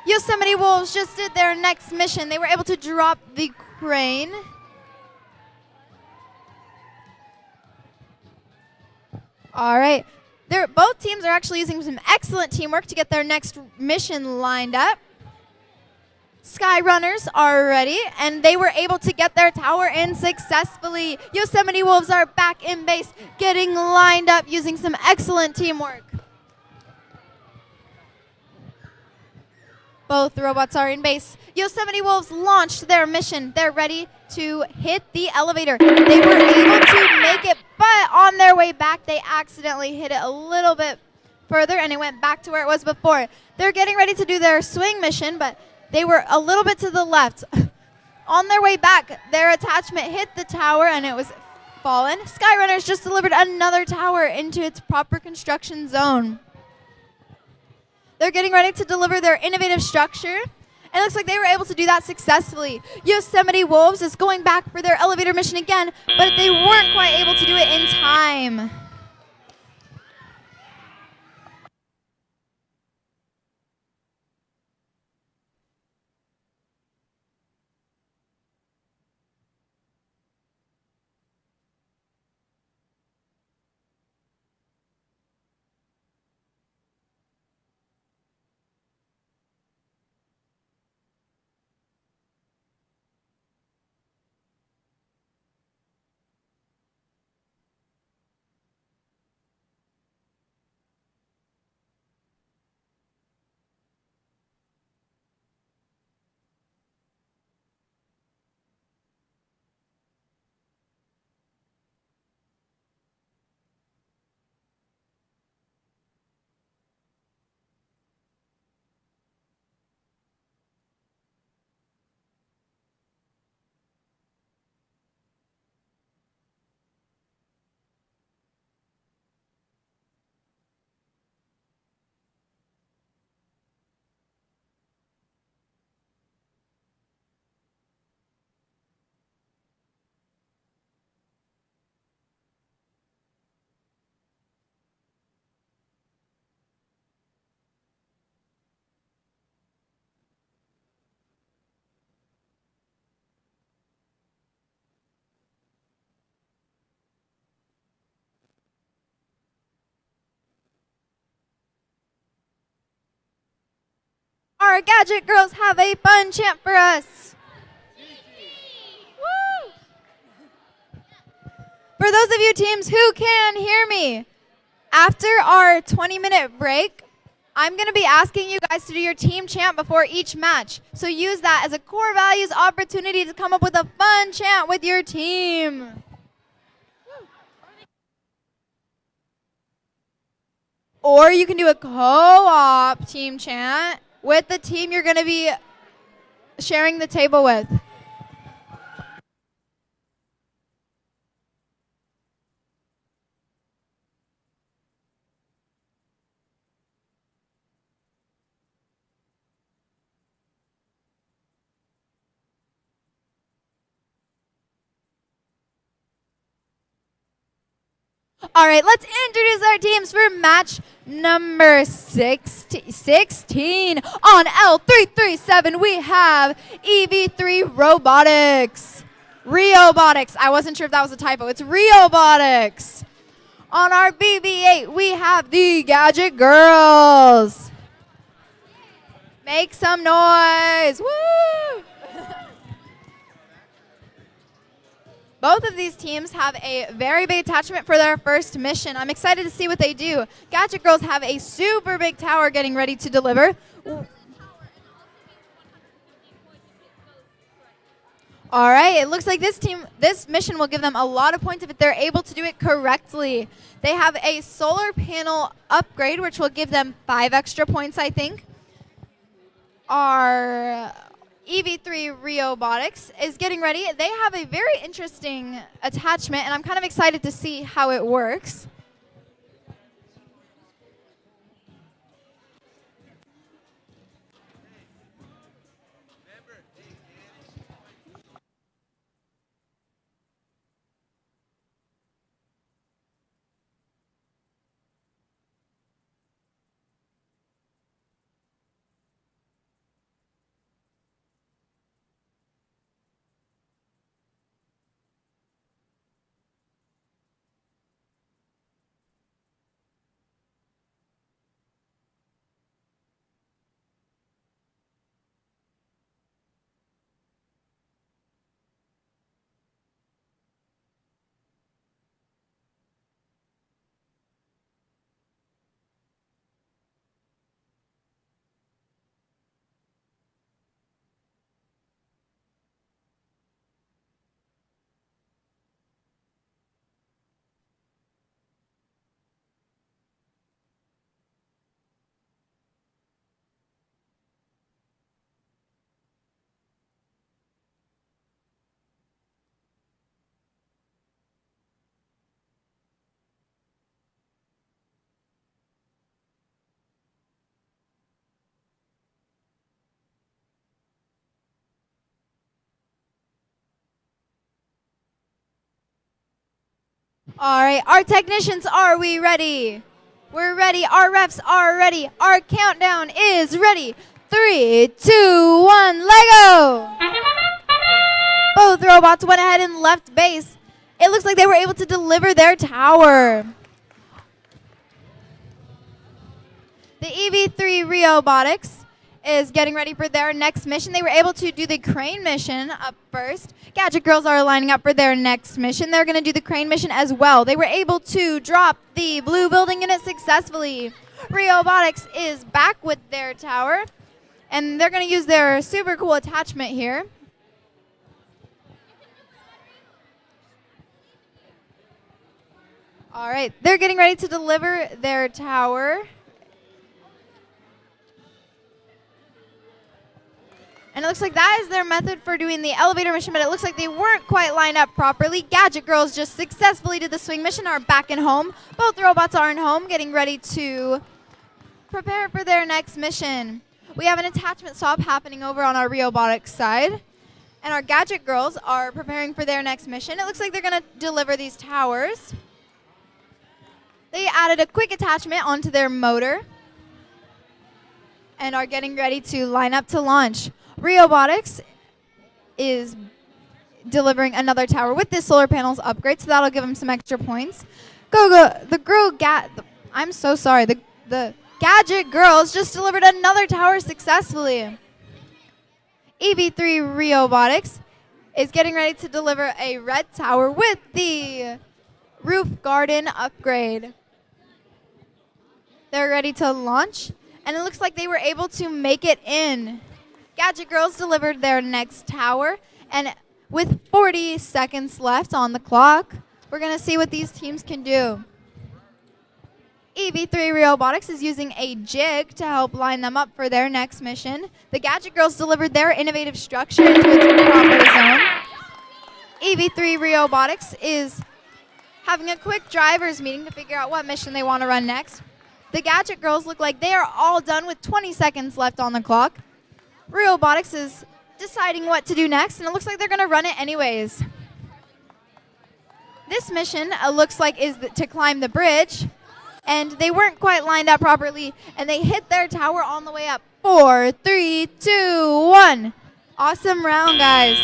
Yosemite Wolves just did their next mission. They were able to drop the crane. All right. Both teams are actually using some excellent teamwork to get their next mission lined up. Sky Runners are ready, and they were able to get their tower in successfully. Yosemite Wolves are back in base, getting lined up using some excellent teamwork. Both robots are in base. Yosemite Wolves launched their mission. They're ready to hit the elevator. They were able to make it, but on their way back, they accidentally hit it a little bit further, and it went back to where it was before. They're getting ready to do their swing mission, but they were a little bit to the left. On their way back, their attachment hit the tower and it was fallen. Sky Runners just delivered another tower into its proper construction zone. They're getting ready to deliver their innovative structure, and it looks like they were able to do that successfully. Yosemite Wolves is going back for their elevator mission again, but they weren't quite able to do it in time. our Gadget girls have a fun chant for us. Woo! For those of you teams who can hear me, after our 20-minute break, I'm going to be asking you guys to do your team chant before each match. So use that as a core values opportunity to come up with a fun chant with your team. Or you can do a co-op team chant with the team you're going to be sharing the table with. All right, let's introduce our teams for match number 16. On L337, we have EV3 Robotics. Reobotics. I wasn't sure if that was a typo. It's Reobotics. On our BB8, we have the Gadget Girls. Make some noise. Woo! Both of these teams have a very big attachment for their first mission. I'm excited to see what they do. Gadget Girls have a super big tower getting ready to deliver. All right, it looks like this mission will give them a lot of points if they're able to do it correctly. They have a solar panel upgrade, which will give them 5 extra points, I think. Our EV3 Reobotics is getting ready. They have a very interesting attachment, and I'm kind of excited to see how it works. All right, our technicians, are we ready? We're ready. Our refs are ready. Our countdown is ready. 3, 2, 1, Lego! Both robots went ahead and left base. It looks like they were able to deliver their tower. The EV3 Reobotics is getting ready for their next mission. They were able to do the crane mission up first. Gadget Girls are lining up for their next mission. They're going to do the crane mission as well. They were able to drop the blue building unit successfully. Reobotics is back with their tower, and they're going to use their super cool attachment here. All right, they're getting ready to deliver their tower. And it looks like that is their method for doing the elevator mission, but it looks like they weren't quite lined up properly. Gadget Girls just successfully did the swing mission, are back in home. Both robots are in home, getting ready to prepare for their next mission. We have an attachment swap happening over on our Reobotics side. And our Gadget Girls are preparing for their next mission. It looks like they're going to deliver these towers. They added a quick attachment onto their motor and are getting ready to line up to launch. Reobotics is delivering another tower with this solar panels upgrade, so that'll give them some extra points. I'm so sorry. The Gadget Girls just delivered another tower successfully. EV3 Robotics is getting ready to deliver a red tower with the roof garden upgrade. They're ready to launch, and it looks like they were able to make it in. Gadget Girls delivered their next tower, and with 40 seconds left on the clock, we're going to see what these teams can do. EV3 Robotics is using a jig to help line them up for their next mission. The Gadget Girls delivered their innovative structure into its proper zone. EV3 Robotics is having a quick driver's meeting to figure out what mission they want to run next. The Gadget Girls look like they are all done with 20 seconds left on the clock. Robotics is deciding what to do next, and it looks like they're going to run it anyways. This mission looks like is to climb the bridge, and they weren't quite lined up properly, and they hit their tower on the way up. 4, 3, 2, 1. Awesome round, guys.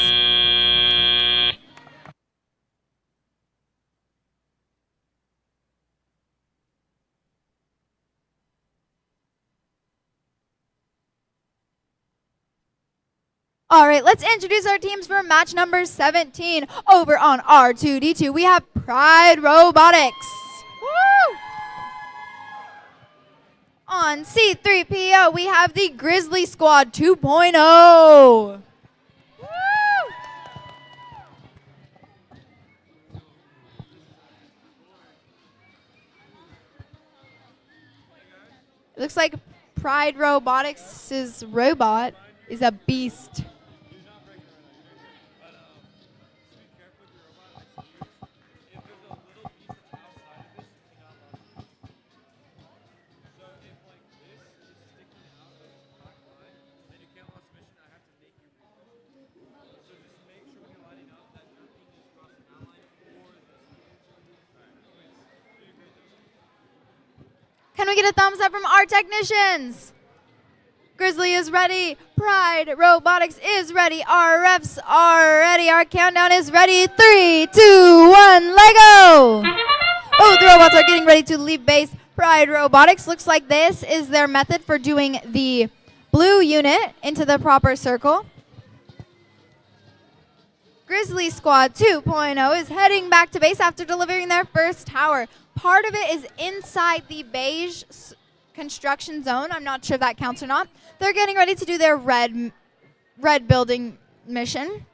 All right, let's introduce our teams for match number 17. Over on R2D2, we have Pride Robotics. Woo! On C3PO, we have the Grizzly Squad 2.0. Woo! It looks like Pride Robotics' robot is a beast. Can we get a thumbs up from our technicians? Grizzly is ready. Pride Robotics is ready. Our refs are ready. Our countdown is ready. 3, 2, 1, Lego! Both robots are getting ready to leave base. Pride Robotics looks like this is their method for doing the blue unit into the proper circle. Grizzly Squad 2.0 is heading back to base after delivering their first tower. Part of it is inside the beige construction zone. I'm not sure if that counts or not. They're getting ready to do their red building mission.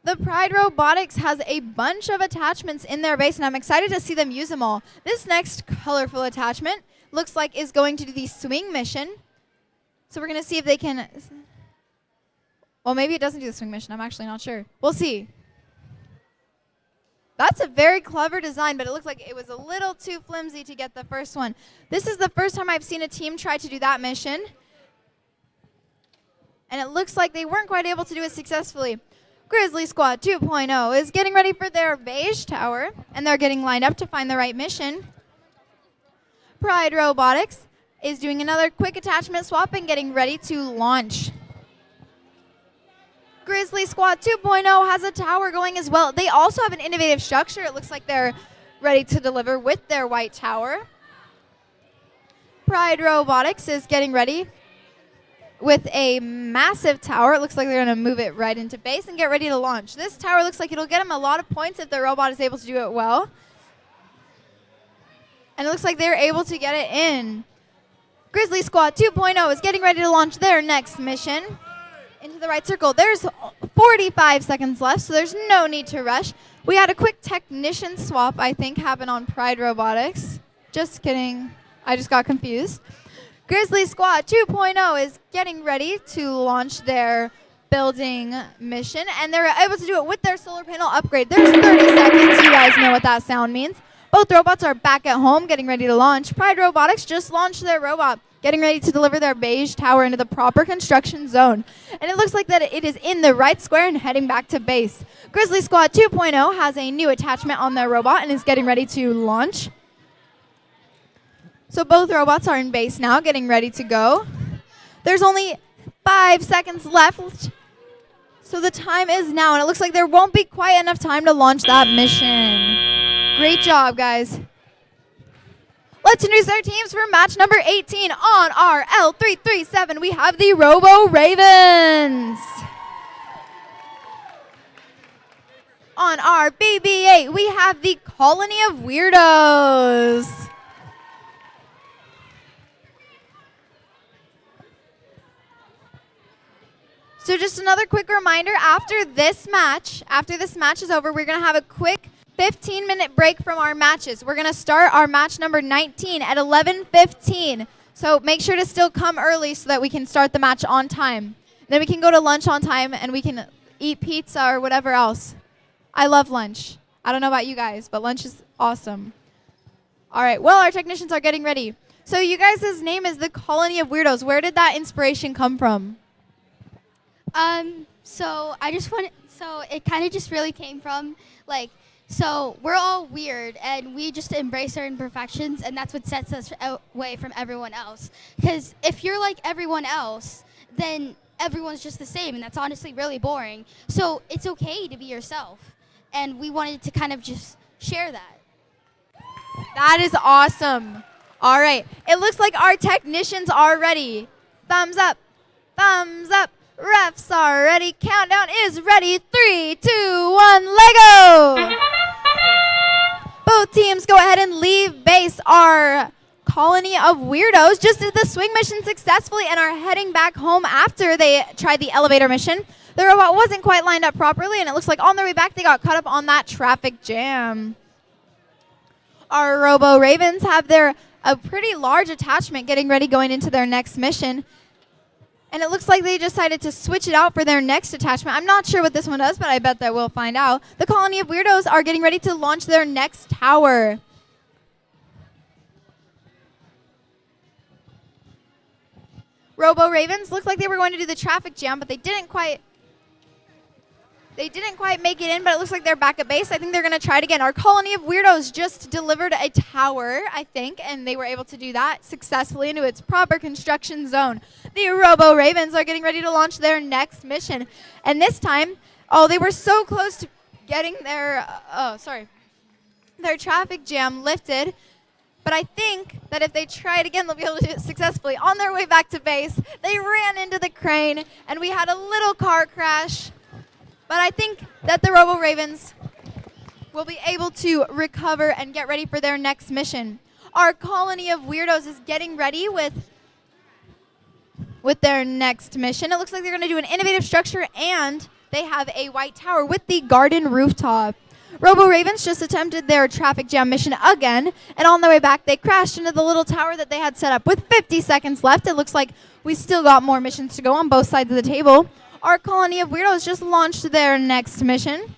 The Pride Robotics has a bunch of attachments in their base, and I'm excited to see them use them all. This next colorful attachment looks like is going to do the swing mission. So we're going to see if they can... Well, maybe it doesn't do the swing mission. I'm actually not sure. We'll see. That's a very clever design, but it looks like it was a little too flimsy to get the first one. This is the first time I've seen a team try to do that mission. And it looks like they weren't quite able to do it successfully. Grizzly Squad 2.0 is getting ready for their beige tower, and they're getting lined up to find the right mission. Pride Robotics is doing another quick attachment swap and getting ready to launch. Grizzly Squad 2.0 has a tower going as well. They also have an innovative structure. It looks like they're ready to deliver with their white tower. Pride Robotics is getting ready with a massive tower. It looks like they're going to move it right into base and get ready to launch. This tower looks like it'll get them a lot of points if their robot is able to do it well. And it looks like they're able to get it in. Grizzly Squad 2.0 is getting ready to launch their next mission into the right circle. There's 45 seconds left, so there's no need to rush. We had a quick technician swap, I think, happen on Pride Robotics. Just kidding. I just got confused. Grizzly Squad 2.0 is getting ready to launch their building mission, and they're able to do it with their solar panel upgrade. There's 30 seconds. You guys know what that sound means. Both robots are back at home getting ready to launch. Pride Robotics just launched their robot, getting ready to deliver their beige tower into the proper construction zone. And it looks like that it is in the right square and heading back to base. Grizzly Squad 2.0 has a new attachment on their robot and is getting ready to launch. So both robots are in base now, getting ready to go. There's only 5 seconds left. So the time is now, and it looks like there won't be quite enough time to launch that mission. Great job, guys. Let's introduce our teams for match number 18. On our L337, we have the Robo Ravens. On our BB8, we have the Colony of Weirdos. So just another quick reminder, after this match is over, we're going to have a quick 15-minute break from our matches. We're going to start our match number 19 at 11:15. So make sure to still come early so that we can start the match on time. Then we can go to lunch on time and we can eat pizza or whatever else. I love lunch. I don't know about you guys, but lunch is awesome. All right, well, our technicians are getting ready. So you guys' name is the Colony of Weirdos. Where did that inspiration come from? So it kind of just really came from, like, so we're all weird and we just embrace our imperfections, and that's what sets us away from everyone else. Because if you're like everyone else, then everyone's just the same, and that's honestly really boring. So it's okay to be yourself, and we wanted to kind of just share that. That is awesome. All right, it looks like our technicians are ready. Thumbs up, thumbs up. Refs are ready. Countdown is ready. 3, 2, 1, Lego! Both teams go ahead and leave base. Our Colony of Weirdos just did the swing mission successfully and are heading back home after they tried the elevator mission. The robot wasn't quite lined up properly, and it looks like on their way back they got caught up on that traffic jam. Our Robo Ravens have a pretty large attachment getting ready going into their next mission. And it looks like they decided to switch it out for their next attachment. I'm not sure what this one does, but I bet that we'll find out. The Colony of Weirdos are getting ready to launch their next tower. Robo Ravens looked like they were going to do the traffic jam, but they didn't quite make it in, but it looks like they're back at base. I think they're going to try it again. Our Colony of Weirdos just delivered a tower, I think, and they were able to do that successfully into its proper construction zone. The Robo Ravens are getting ready to launch their next mission. And this time, they were so close to getting their traffic jam lifted. But I think that if they try it again, they'll be able to do it successfully. On their way back to base, they ran into the crane, and we had a little car crash. But I think that the Robo Ravens will be able to recover and get ready for their next mission. Our Colony of Weirdos is getting ready with their next mission. It looks like they're going to do an innovative structure, and they have a white tower with the garden rooftop. Robo Ravens just attempted their traffic jam mission again, and on their way back, they crashed into the little tower that they had set up. With 50 seconds left, it looks like we still got more missions to go on both sides of the table. Our Colony of Weirdos just launched their next mission,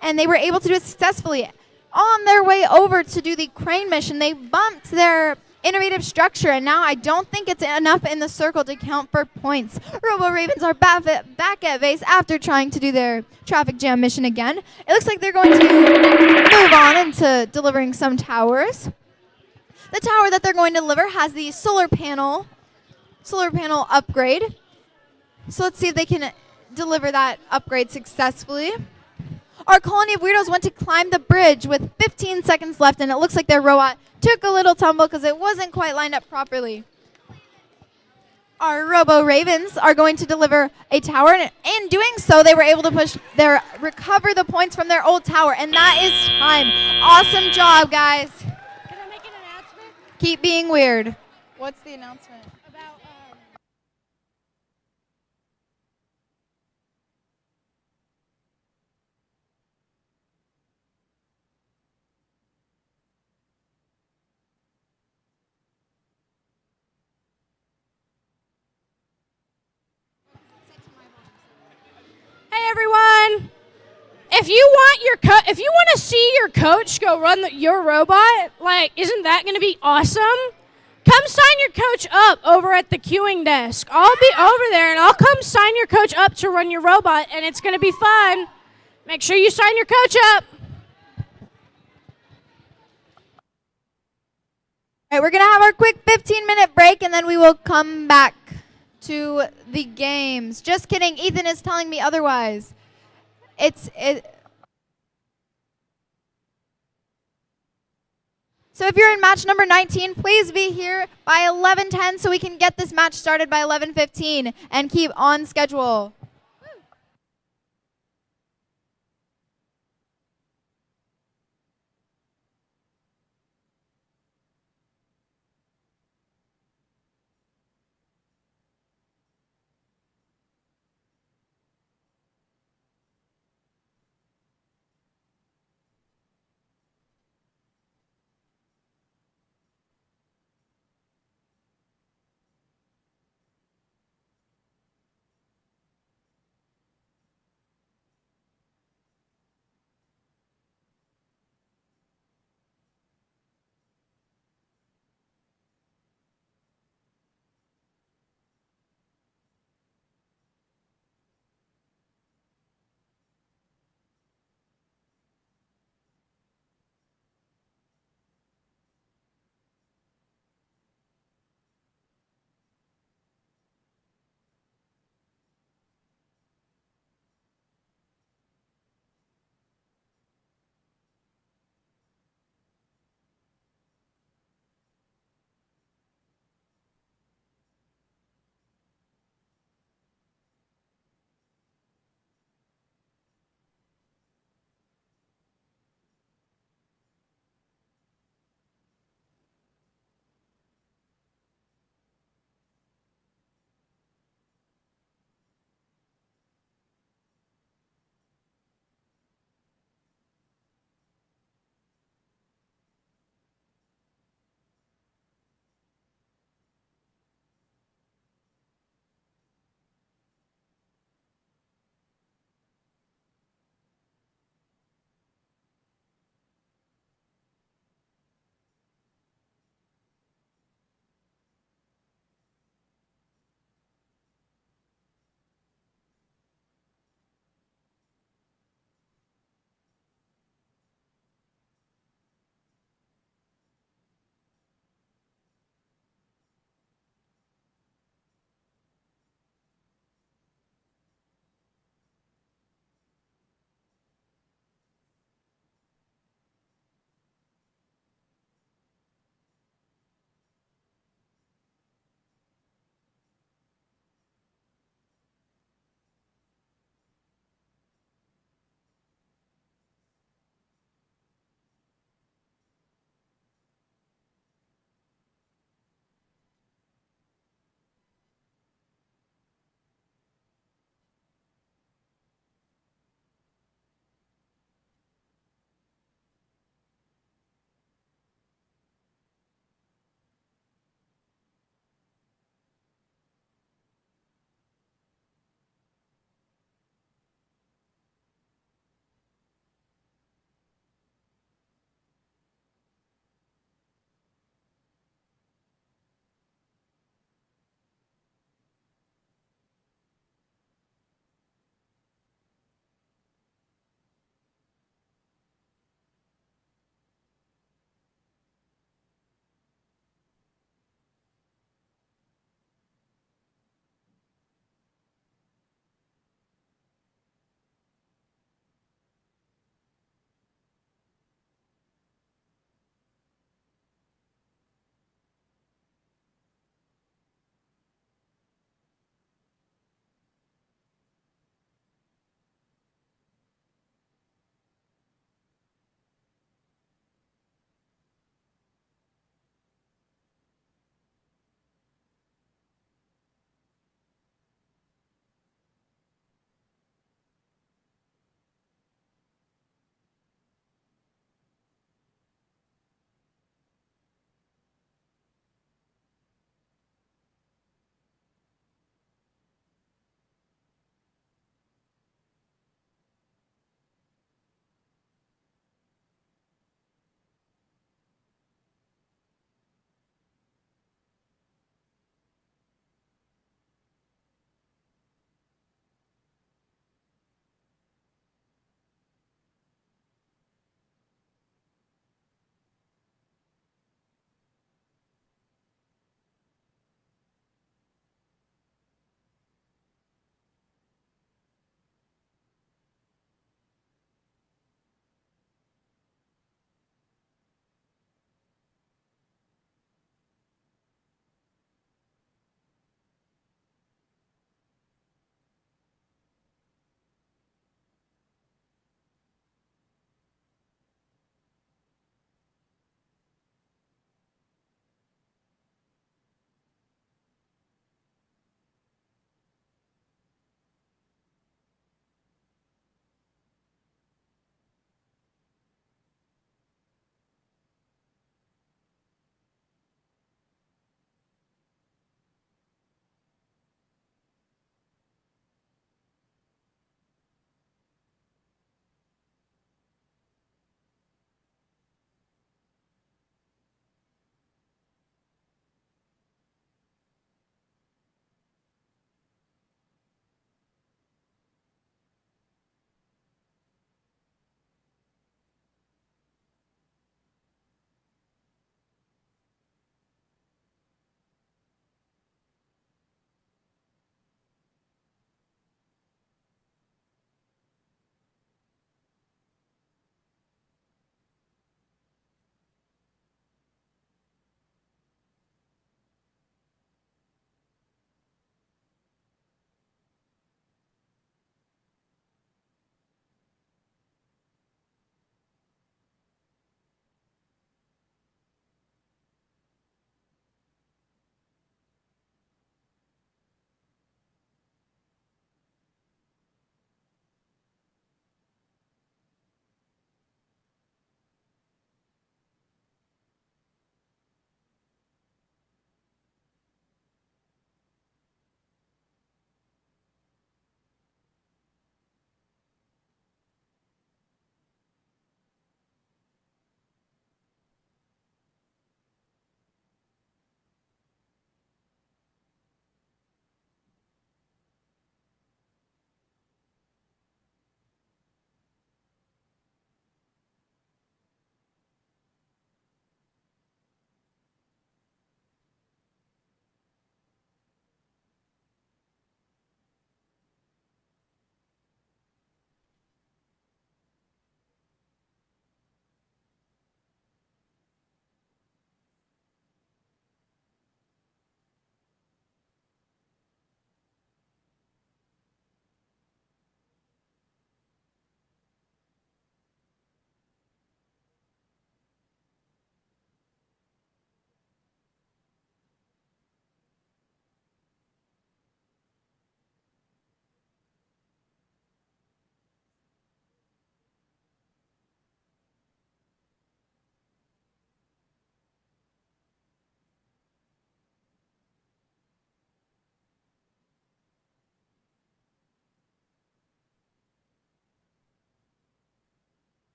and they were able to do it successfully. On their way over to do the crane mission, they bumped their innovative structure, and now I don't think it's enough in the circle to count for points. Robo Ravens are back at base after trying to do their traffic jam mission again. It looks like they're going to move on into delivering some towers. The tower that they're going to deliver has the solar panel upgrade. So let's see if they can deliver that upgrade successfully. Our Colony of Weirdos went to climb the bridge with 15 seconds left, and it looks like their robot took a little tumble because it wasn't quite lined up properly. Our Robo Ravens are going to deliver a tower, and in doing so, they were able to recover the points from their old tower, and that is time. Awesome job, guys. Can I make an announcement? Keep being weird. What's the announcement? Hey everyone! If you want to see your coach go run your robot, like, isn't that going to be awesome? Come sign your coach up over at the queuing desk. I'll be over there, and I'll come sign your coach up to run your robot, and it's going to be fun. Make sure you sign your coach up. All right, we're going to have our quick 15-minute break, and then we will come back to the games. Just kidding. Ethan is telling me otherwise. So if you're in match number 19, please be here by 11:10 so we can get this match started by 11:15 and keep on schedule.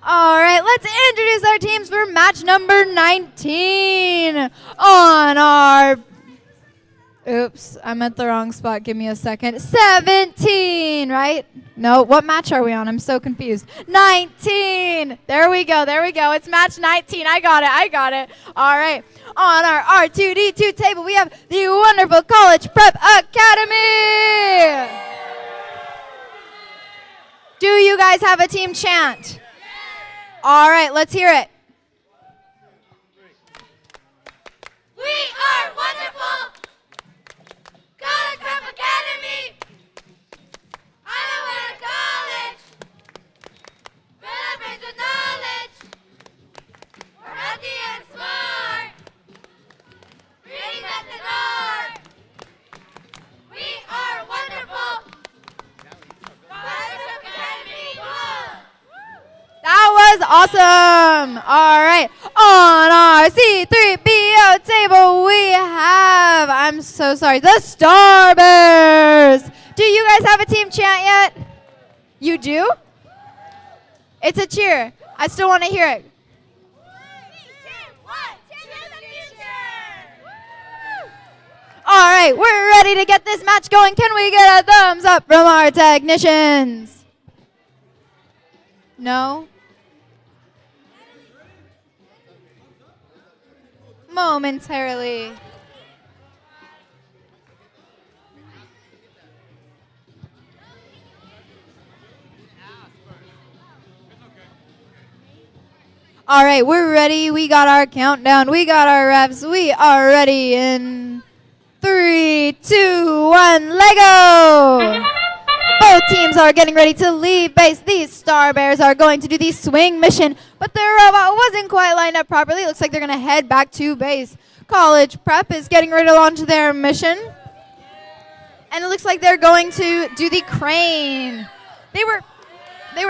All right, let's introduce our teams for match number 19 on our... Oops, I'm at the wrong spot. Give me a second. 17, right? No, what match are we on? I'm so confused. 19. There we go. It's match 19. I got it. All right. On our R2D2 table, we have the wonderful College Prep Academy. Do you guys have a team chant? All right, let's hear it. We are wonderful. College Prep Academy. Iowa College. Celebrate the knowledge. We're healthy and smart. Reading at the door. We are wonderful. College Prep Academy. Whoa. That was awesome. All right. On our C3PO table, we have, I'm so sorry, the Starbears. Do you guys have a team chant yet? You do? It's a cheer. I still want to hear it. All right, we're ready to get this match going. Can we get a thumbs up from our technicians? No? Momentarily. All right, we're ready. We got our countdown. We got our reps. We are ready in 3, 2, 1, Lego! Both teams are getting ready to leave base. These Star Bears are going to do the swing mission, but their robot wasn't quite lined up properly. Looks like they're going to head back to base. College Prep is getting ready to launch their mission. And it looks like they're going to do the crane. They were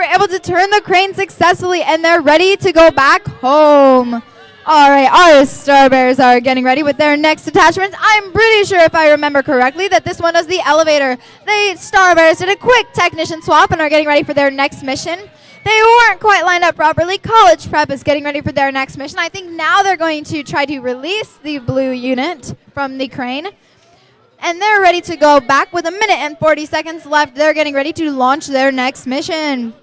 able to turn the crane successfully, and they're ready to go back home. All right, our Star Bears are getting ready with their next attachment. I'm pretty sure, if I remember correctly, that this one is the elevator. The Star Bears did a quick technician swap and are getting ready for their next mission. They weren't quite lined up properly. College Prep is getting ready for their next mission. I think now they're going to try to release the blue unit from the crane. And they're ready to go back with 1 minute and 40 seconds left. They're getting ready to launch their next mission.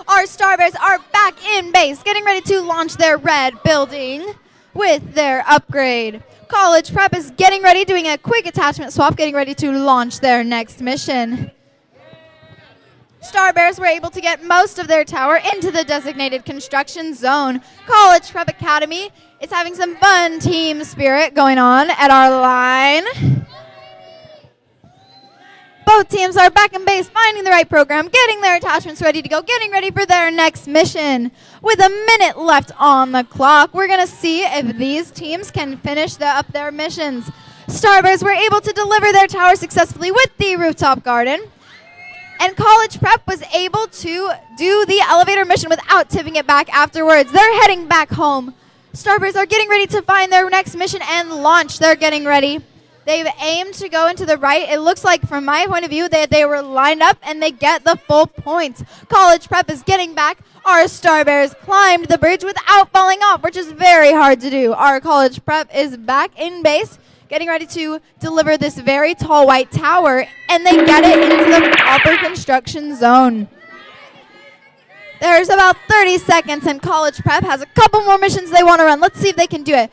Our Star Bears are back in base, getting ready to launch their red building with their upgrade. College Prep is getting ready, doing a quick attachment swap, getting ready to launch their next mission. Star Bears were able to get most of their tower into the designated construction zone. College Prep Academy is having some fun team spirit going on at our line. Both teams are back in base, finding the right program, getting their attachments ready to go, getting ready for their next mission. With 1 minute left on the clock, we're going to see if these teams can finish up their missions. Star Bears were able to deliver their tower successfully with the rooftop garden. And College Prep was able to do the elevator mission without tipping it back afterwards. They're heading back home. Star Bears are getting ready to find their next mission and launch. They're getting ready. They've aimed to go into the right. It looks like, from my point of view, that they were lined up and they get the full points. College Prep is getting back. Our Star Bears climbed the bridge without falling off, which is very hard to do. Our College Prep is back in base, getting ready to deliver this very tall white tower, and they get it into the proper construction zone. There's about 30 seconds, and College Prep has a couple more missions they want to run. Let's see if they can do it.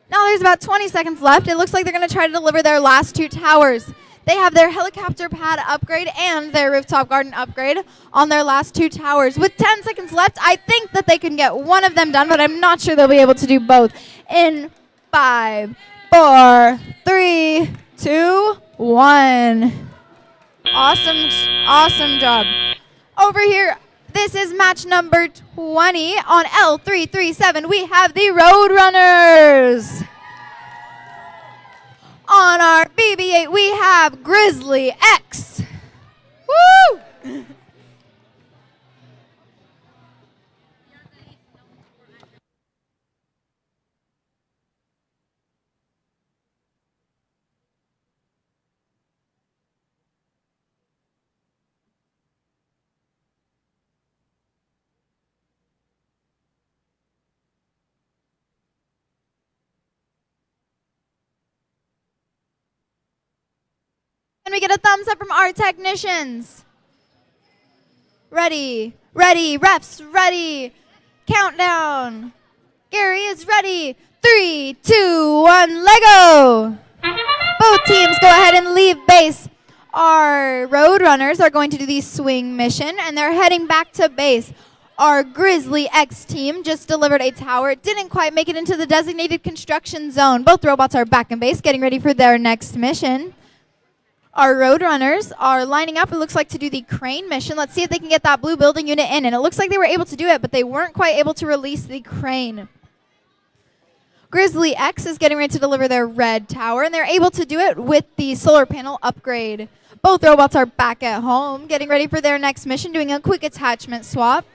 Now there's about 20 seconds left. It looks like they're going to try to deliver their last 2 towers. They have their helicopter pad upgrade and their rooftop garden upgrade on their last 2 towers. With 10 seconds left, I think that they can get one of them done, but I'm not sure they'll be able to do both. In 5, 4, 3, 2, 1. Awesome job. Over here, this is match number 20 on L337. We have the Roadrunners. On our BB-8, we have Grizzly X. Woo! we get a thumbs up from our technicians? Ready, ready, refs, ready. Countdown. Gary is ready. 3, 2, 1, Lego. Both teams go ahead and leave base. Our road runners are going to do the swing mission, and they're heading back to base. Our Grizzly X team just delivered a tower. It didn't quite make it into the designated construction zone. Both robots are back in base, getting ready for their next mission. Our road runners are lining up, it looks like, to do the crane mission. Let's see if they can get that blue building unit in. And it looks like they were able to do it, but they weren't quite able to release the crane. Grizzly X is getting ready to deliver their red tower, and they're able to do it with the solar panel upgrade. Both robots are back at home, getting ready for their next mission, doing a quick attachment swap.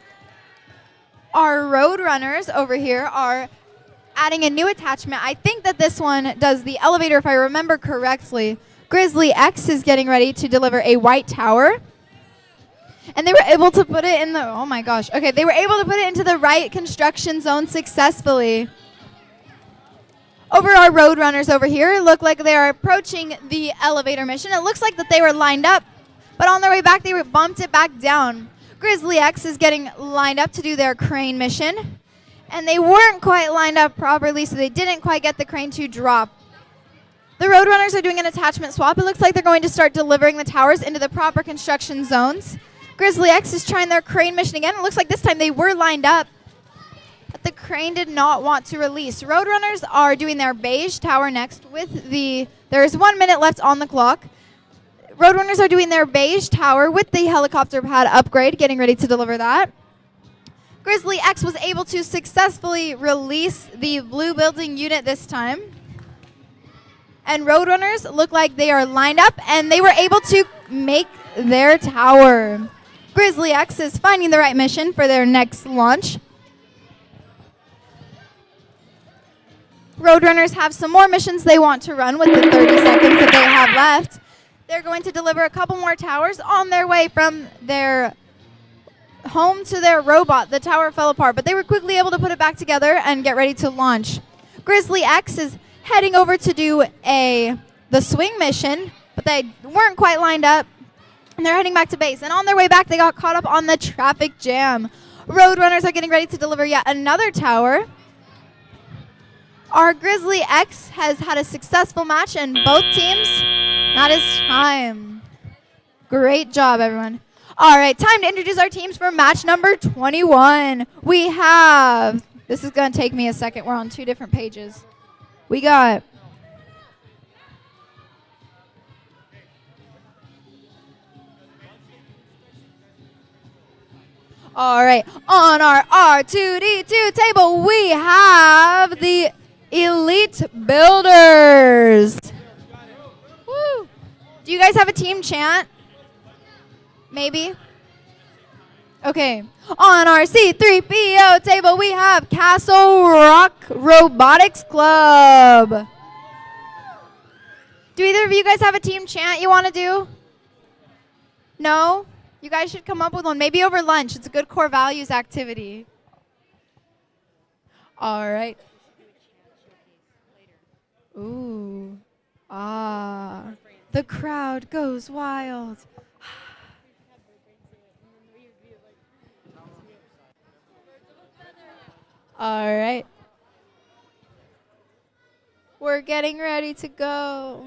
Our road runners over here are adding a new attachment. I think that this one does the elevator, if I remember correctly. Grizzly X is getting ready to deliver a white tower. And they were able to put it in the, oh my gosh. Okay, they were able to put it into the right construction zone successfully. Over our road runners over here, look like they are approaching the elevator mission. It looks like that they were lined up, but on their way back, they bumped it back down. Grizzly X is getting lined up to do their crane mission. And they weren't quite lined up properly, so they didn't quite get the crane to drop. The road runners are doing an attachment swap. It looks like they're going to start delivering the towers into the proper construction zones. Grizzly X is trying their crane mission again. It looks like this time they were lined up, but the crane did not want to release. Road runners are doing their beige tower next with there's 1 minute left on the clock. Road runners are doing their beige tower with the helicopter pad upgrade, getting ready to deliver that. Grizzly X was able to successfully release the blue building unit this time. And road runners look like they are lined up, and they were able to make their tower. Grizzly X is finding the right mission for their next launch. Road runners have some more missions they want to run with the 30 seconds that they have left. They're going to deliver a couple more towers on their way from their home to their robot. The tower fell apart, but they were quickly able to put it back together and get ready to launch. Grizzly X is heading over to do the swing mission, but they weren't quite lined up, and they're heading back to base. And on their way back, they got caught up on the traffic jam. Road runners are getting ready to deliver yet another tower. Our Grizzly X has had a successful match, and both teams, that is time. Great job, everyone. All right, time to introduce our teams for match number 21. We have, this is going to take me a second. We're on 2 different pages. We got all right, on our R2D2 table, we have the Elite Builders. Woo. Do you guys have a team chant? Maybe? Okay. On our C3PO table, we have Castle Rock Robotics Club. Do either of you guys have a team chant you want to do? No? You guys should come up with one. Maybe over lunch. It's a good core values activity. All right. Ooh. Ah. The crowd goes wild. All right. We're getting ready to go.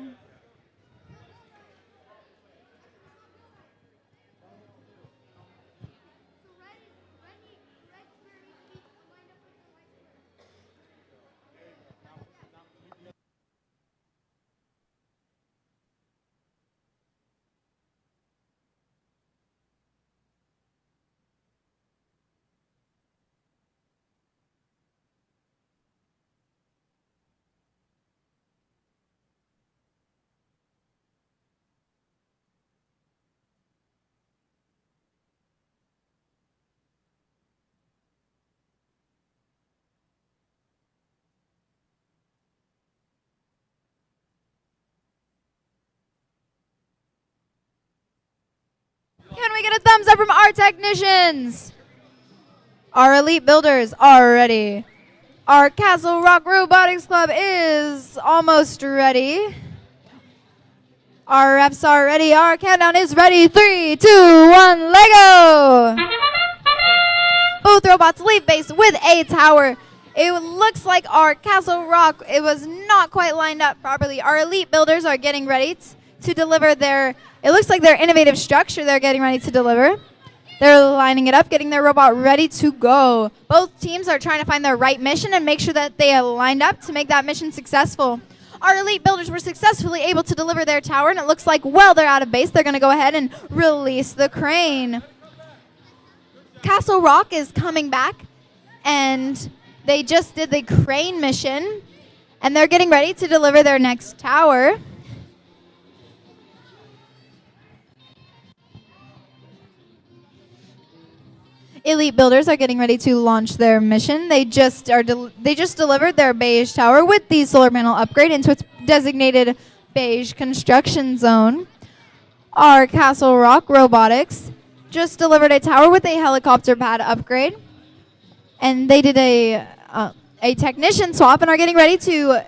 Can we get a thumbs up from our technicians? Our Elite Builders are ready. Our Castle Rock Robotics Club is almost ready. Our refs are ready. Our countdown is ready. 3, 2, 1, Lego! Both robots leave base with a tower. It looks like our Castle Rock, it was not quite lined up properly. Our elite builders are getting ready to deliver it looks like their innovative structure they're getting ready to deliver. They're lining it up, getting their robot ready to go. Both teams are trying to find their right mission and make sure that they are lined up to make that mission successful. Our elite builders were successfully able to deliver their tower, and it looks like, well, they're out of base. They're going to go ahead and release the crane. Castle Rock is coming back, and they just did the crane mission, and they're getting ready to deliver their next tower. Elite builders are getting ready to launch their mission. They just delivered their beige tower with the solar panel upgrade into its designated beige construction zone. Our Castle Rock Robotics just delivered a tower with a helicopter pad upgrade, and they did a technician swap and are getting ready to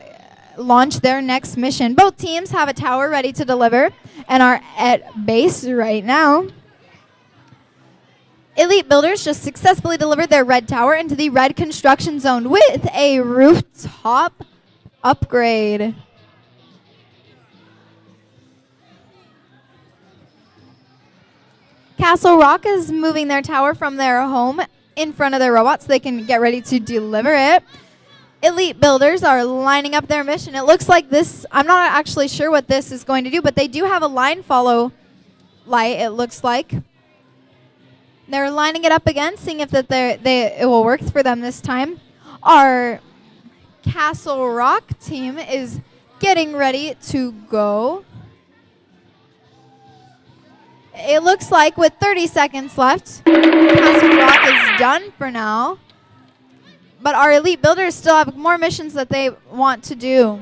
launch their next mission. Both teams have a tower ready to deliver and are at base right now. Elite builders just successfully delivered their red tower into the red construction zone with a rooftop upgrade. Castle Rock is moving their tower from their home in front of their robots so they can get ready to deliver it. Elite builders are lining up their mission. It looks like this, I'm not actually sure what this is going to do, but they do have a line follow light, it looks like. They're lining it up again, seeing if it will work for them this time. Our Castle Rock team is getting ready to go. It looks like with 30 seconds left, Castle Rock is done for now. But our elite builders still have more missions that they want to do.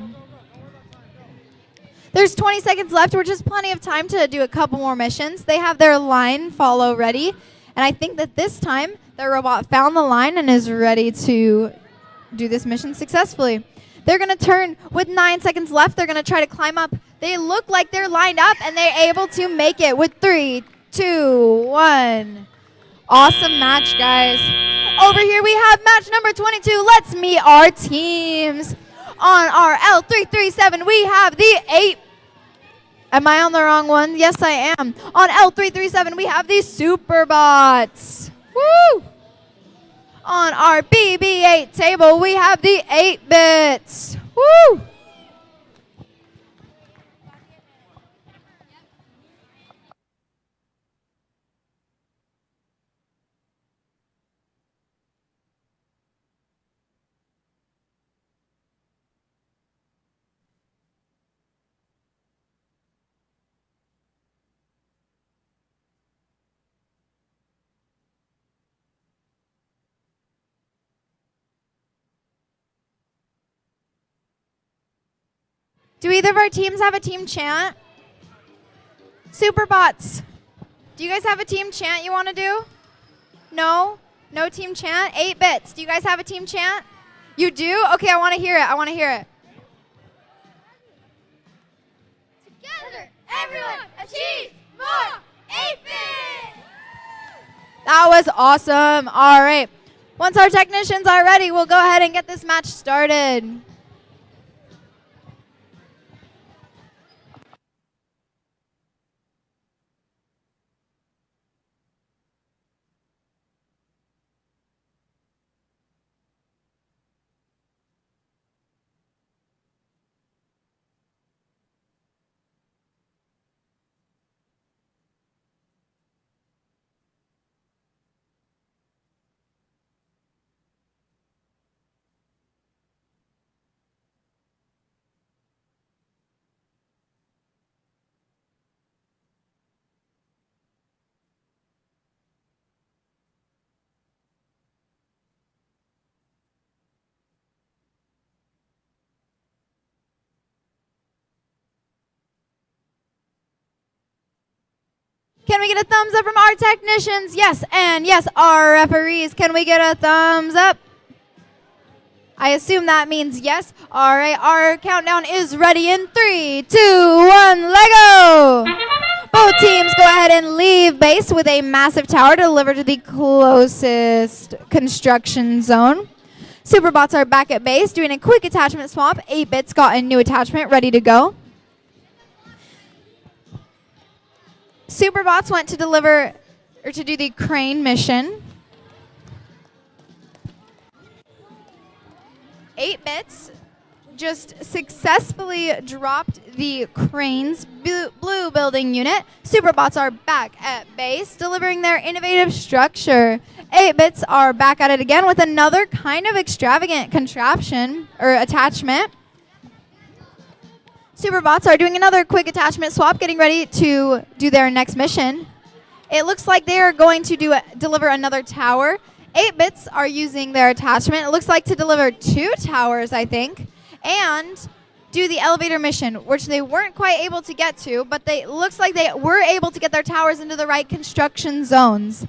There's 20 seconds left, which is plenty of time to do a couple more missions. They have their line follow ready. And I think that this time, the robot found the line and is ready to do this mission successfully. They're going to turn with 9 seconds left. They're going to try to climb up. They look like they're lined up, and they're able to make it with 3, 2, 1. Awesome match, guys. Over here, we have match number 22. Let's meet our teams. On our L337, we have the 8. Am I on the wrong one? Yes, I am. On L337, we have the Superbots. Woo! On our BB8 table, we have the 8-bits. Woo! Do either of our teams have a team chant? Superbots, do you guys have a team chant you want to do? No? No team chant? 8-bits, do you guys have a team chant? You do? Okay, I want to hear it. I want to hear it. Together, everyone achieves more 8-bits! That was awesome. All right. Once our technicians are ready, we'll go ahead and get this match started. Can we get a thumbs up from our technicians? Yes, and yes, our referees. Can we get a thumbs up? I assume that means yes. All right, our countdown is ready in 3, 2, 1, let go! Both teams go ahead and leave base with a massive tower to deliver to the closest construction zone. Superbots are back at base doing a quick attachment swap. 8-Bits got a new attachment ready to go. Superbots went to deliver or to do the crane mission. 8-Bits just successfully dropped the crane's blue building unit. Superbots are back at base, delivering their innovative structure. 8-Bits are back at it again with another kind of extravagant contraption or attachment. Superbots are doing another quick attachment swap, getting ready to do their next mission. It looks like they are going to deliver another tower. 8-Bits are using their attachment, it looks like, to deliver 2 towers, I think, and do the elevator mission, which they weren't quite able to get to, but it looks like they were able to get their towers into the right construction zones.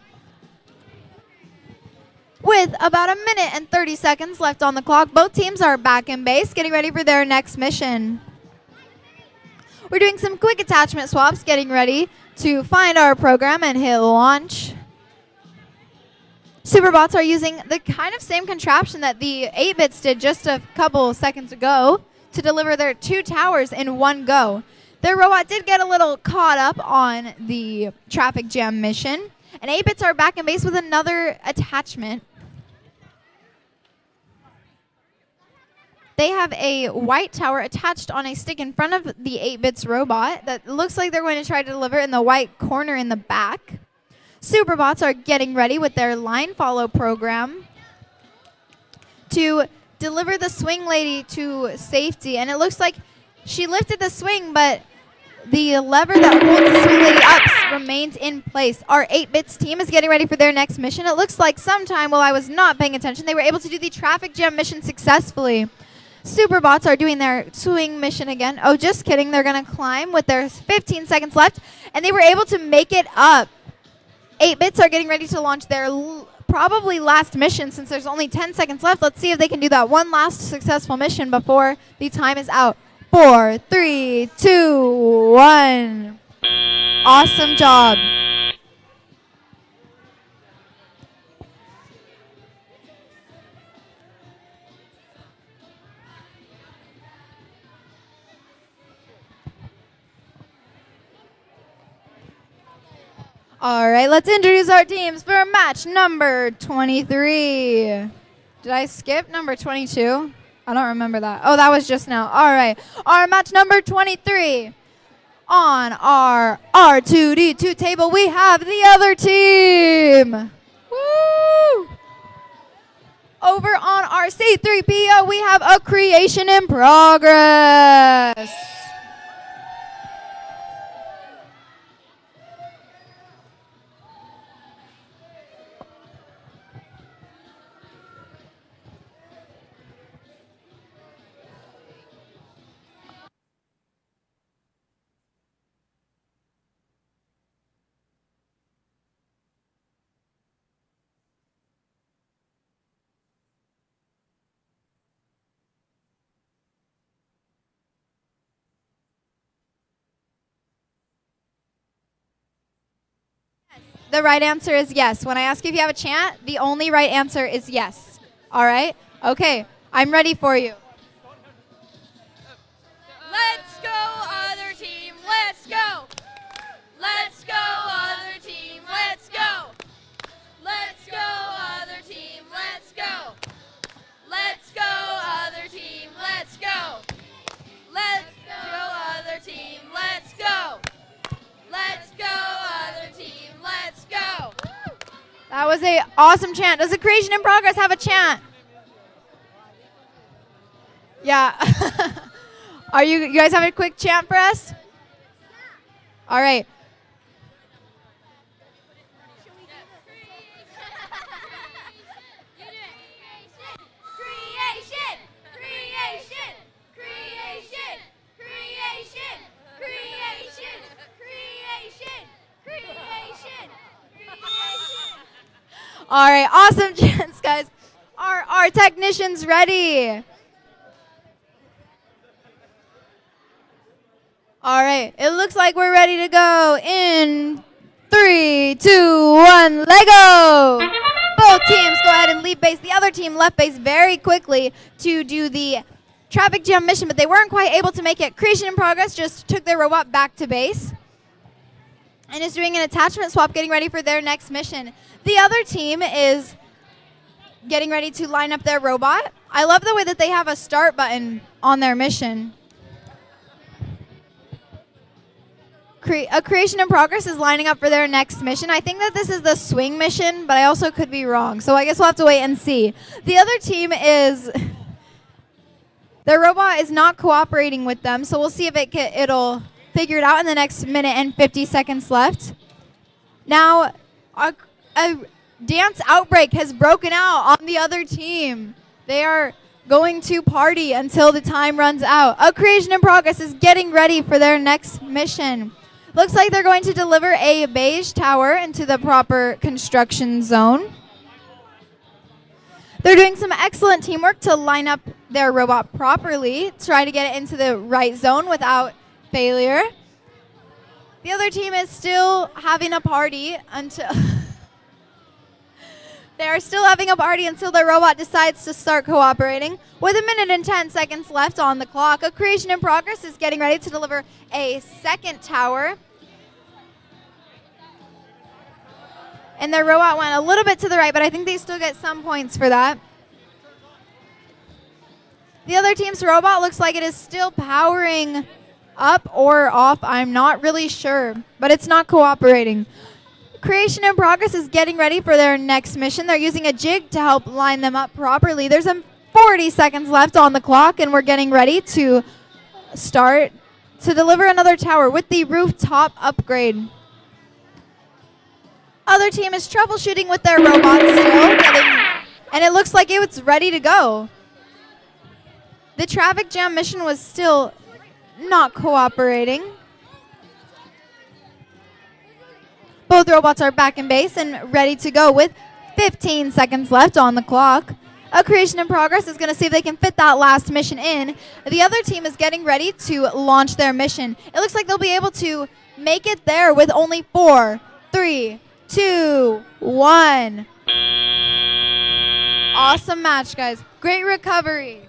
With about 1 minute and 30 seconds left on the clock, both teams are back in base, getting ready for their next mission. We're doing some quick attachment swaps, getting ready to find our program and hit launch. Superbots are using the kind of same contraption that the 8-Bits did just a couple seconds ago to deliver their 2 towers in one go. Their robot did get a little caught up on the traffic jam mission, and 8-Bits are back in base with another attachment. They have a white tower attached on a stick in front of the 8-Bits robot that looks like they're going to try to deliver in the white corner in the back. Superbots are getting ready with their line follow program to deliver the swing lady to safety. And it looks like she lifted the swing, but the lever that holds the swing lady up remains in place. Our 8-Bits team is getting ready for their next mission. It looks like sometime while I was not paying attention, they were able to do the traffic jam mission successfully. Superbots are doing their swing mission again. Oh, just kidding. They're going to climb with their 15 seconds left, and they were able to make it up. 8-Bits are getting ready to launch their probably last mission since there's only 10 seconds left. Let's see if they can do that one last successful mission before the time is out. 4, 3, 2, 1. Awesome job. All right, let's introduce our teams for match number 23. Did I skip number 22? I don't remember that. Oh, that was just now. All right, our match number 23. On our R2D2 table, we have the other team. Woo! Over on our C3PO, we have a creation in progress. The right answer is yes. When I ask you if you have a chant, the only right answer is yes. All right? Okay, I'm ready for you. Let's go, other team, let's go. Let's go, other team, let's go. Let's go, other team, let's go. Let's go, other team, let's go. Let's go, other team, let's go. Let's go, other team, let's go. That was an awesome chant. Does the creation in progress have a chant? Yeah. Are you guys have a quick chant for us? All right. Creation, creation, creation, creation, creation, creation, creation, creation. All right, awesome chants, guys. Our our technicians ready? All right, it looks like we're ready to go in 3, 2, 1, Lego! Both teams go ahead and leave base. The other team left base very quickly to do the traffic jam mission, but they weren't quite able to make it. Creation in Progress just took their robot back to base and is doing an attachment swap, getting ready for their next mission. The other team is getting ready to line up their robot. I love the way that they have a start button on their mission. A Creation in Progress is lining up for their next mission. I think that this is the swing mission, but I also could be wrong. So I guess we'll have to wait and see. The other team is, their robot is not cooperating with them. So we'll see if it'll figure it out in the next minute and 50 seconds left. Now, a dance outbreak has broken out on the other team. They are going to party until the time runs out. A Creation in Progress is getting ready for their next mission. Looks like they're going to deliver a beige tower into the proper construction zone. They're doing some excellent teamwork to line up their robot properly, try to get it into the right zone without failure. The other team is still having a party until they are still having a party until their robot decides to start cooperating. With a minute and 10 seconds left on the clock, A Creation in Progress is getting ready to deliver a second tower. And their robot went a little bit to the right, but I think they still get some points for that. The other team's robot looks like it is still powering up or off. I'm not really sure, but it's not cooperating. Creation in Progress is getting ready for their next mission. They're using a jig to help line them up properly. There's 40 seconds left on the clock, and we're getting ready to start to deliver another tower with the rooftop upgrade. Other team is troubleshooting with their robot still, and it looks like it's ready to go. The traffic jam mission was still not cooperating. Both robots are back in base and ready to go with 15 seconds left on the clock. A Creation in Progress is going to see if they can fit that last mission in. The other team is getting ready to launch their mission. It looks like they'll be able to make it there with only 4, 3, 2, 1. Awesome match, guys. Great recovery.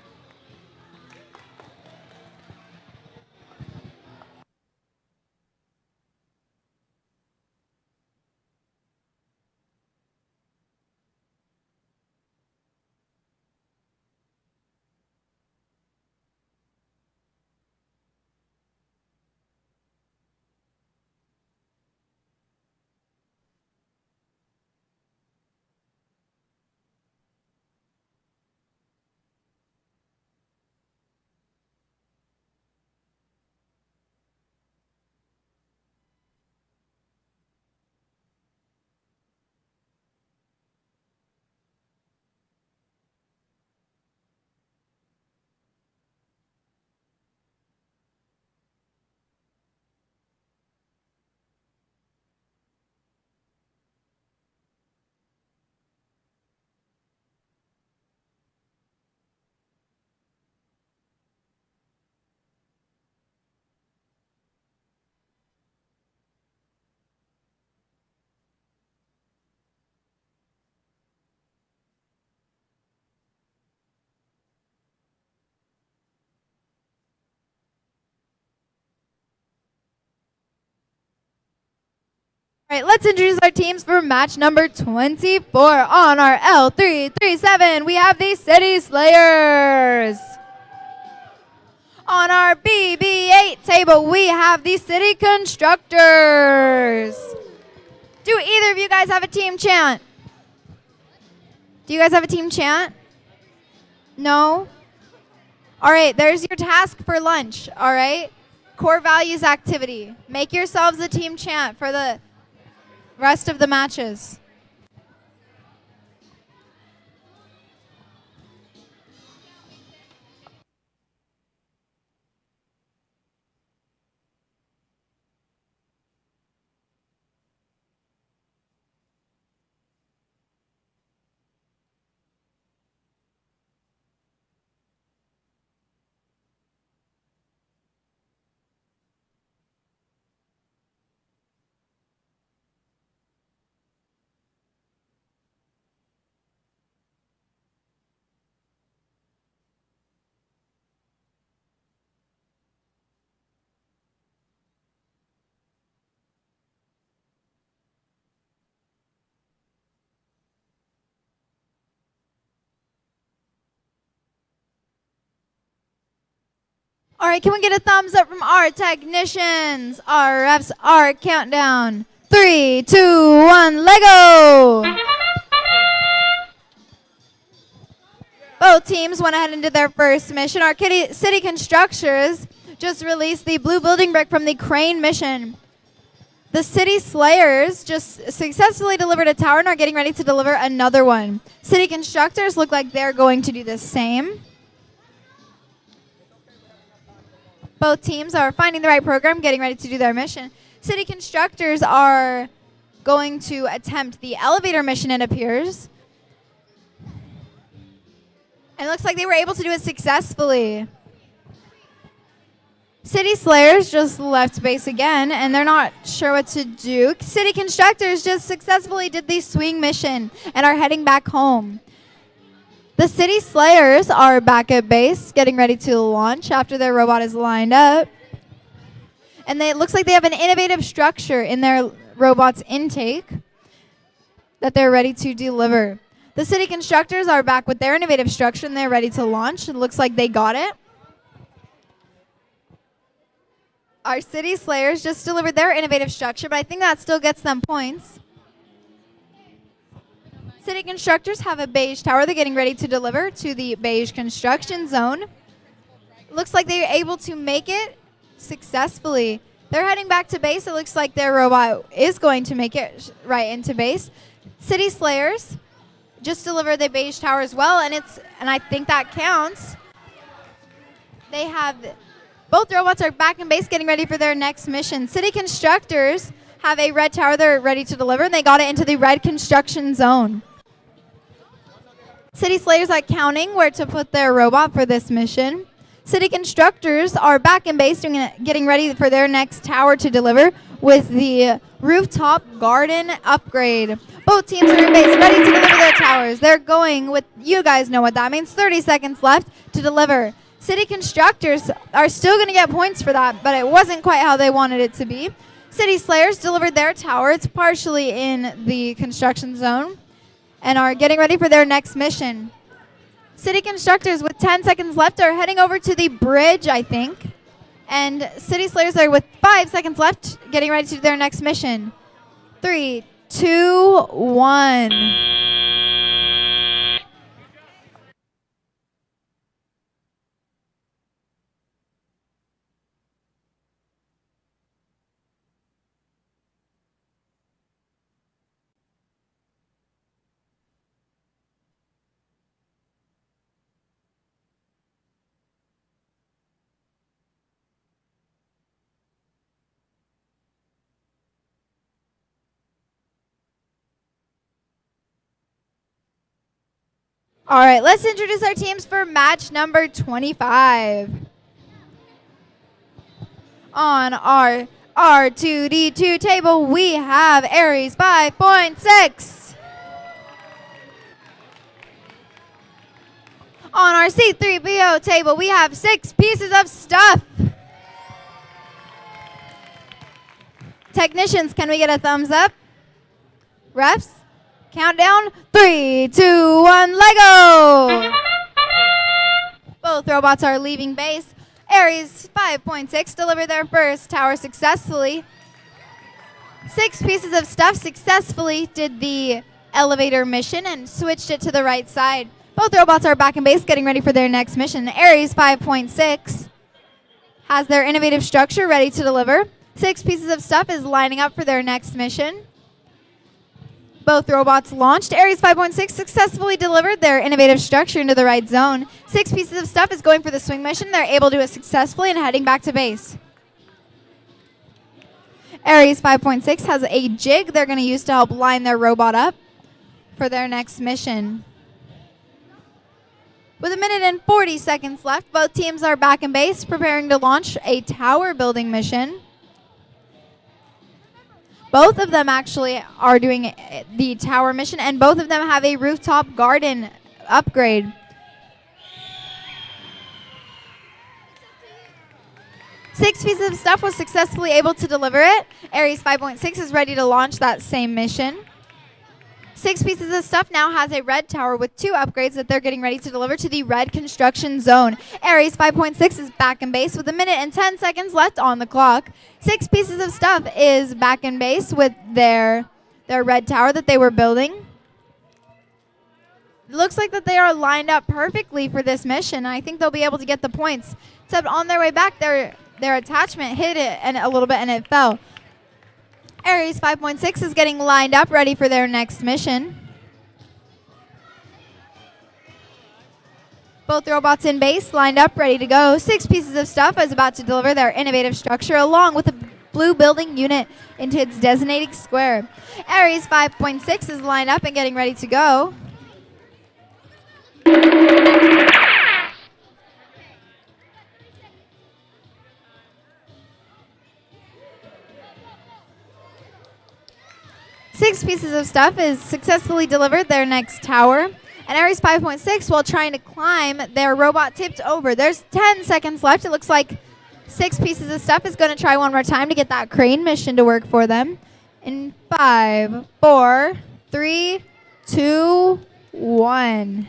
All right, let's introduce our teams for match number 24 on our L337. We have the City Slayers. On our BB8 table, we have the City Constructors. Do either of you guys have a team chant? Do you guys have a team chant? No? All right, there's your task for lunch, all right? Core values activity. Make yourselves a team chant for the rest of the matches. All right, can we get a thumbs up from our technicians? Our refs, our countdown. 3, 2, 1, Lego! Both teams went ahead and did their first mission. Our city constructors just released the blue building brick from the crane mission. The city slayers just successfully delivered a tower and are getting ready to deliver another one. City constructors look like they're going to do the same. Both teams are finding the right program, getting ready to do their mission. City constructors are going to attempt the elevator mission, it appears. And it looks like they were able to do it successfully. City Slayers just left base again, and they're not sure what to do. City Constructors just successfully did the swing mission and are heading back home. The City Slayers are back at base, getting ready to launch after their robot is lined up. And it looks like they have an innovative structure in their robot's intake that they're ready to deliver. The City Constructors are back with their innovative structure, and they're ready to launch. It looks like they got it. Our City Slayers just delivered their innovative structure, but I think that still gets them points. City Constructors have a beige tower they're getting ready to deliver to the beige construction zone. Looks like they were able to make it successfully. They're heading back to base. It looks like their robot is going to make it right into base. City Slayers just delivered the beige tower as well, and I think that counts. They have both robots are back in base getting ready for their next mission. City Constructors have a red tower they're ready to deliver, and they got it into the red construction zone. City Slayers are counting where to put their robot for this mission. City Constructors are back in base getting ready for their next tower to deliver with the rooftop garden upgrade. Both teams are in base ready to deliver their towers. They're going with, you guys know what that means, 30 seconds left to deliver. City Constructors are still going to get points for that, but it wasn't quite how they wanted it to be. City Slayers delivered their tower. It's partially in the construction zone and are getting ready for their next mission. City Constructors, with 10 seconds left, are heading over to the bridge, I think. And City Slayers are with 5 seconds left, getting ready to do their next mission. 3, 2, 1. All right, let's introduce our teams for match number 25. On our R2D2 table, we have Aries 5.6. On our C3PO table, we have 6 pieces of stuff. Technicians, can we get a thumbs up? Refs? Countdown, 3, 2, 1, Lego! Both robots are leaving base. Aries 5.6 delivered their first tower successfully. 6 pieces of stuff successfully did the elevator mission and switched it to the right side. Both robots are back in base getting ready for their next mission. Aries 5.6 has their innovative structure ready to deliver. 6 pieces of stuff is lining up for their next mission. Both robots launched. Aries 5.6 successfully delivered their innovative structure into the right zone. 6 pieces of stuff is going for the swing mission. They're able to do it successfully and heading back to base. Aries 5.6 has a jig they're going to use to help line their robot up for their next mission. With 1 minute and 40 seconds left, both teams are back in base preparing to launch a tower building mission. Both of them actually are doing the tower mission, and both of them have a rooftop garden upgrade. Six pieces of stuff was successfully able to deliver it. Aries 5.6 is ready to launch that same mission. 6 Pieces of Stuff now has a red tower with 2 upgrades that they're getting ready to deliver to the red construction zone. Aries 5.6 is back in base with 1 minute and 10 seconds left on the clock. 6 Pieces of Stuff is back in base with their red tower that they were building. Looks like that they are lined up perfectly for this mission. I think they'll be able to get the points. Except on their way back, their attachment hit it and a little bit and it fell. Aries 5.6 is getting lined up, ready for their next mission. Both robots in base, lined up, ready to go. 6 Pieces of Stuff is about to deliver their innovative structure along with a blue building unit into its designated square. Aries 5.6 is lined up and getting ready to go. Six Pieces of Stuff is successfully delivered their next tower. And Aries 5.6, while trying to climb, their robot tipped over. There's 10 seconds left. It looks like 6 Pieces of Stuff is going to try one more time to get that crane mission to work for them. In 5, 4, 3, 2, 1.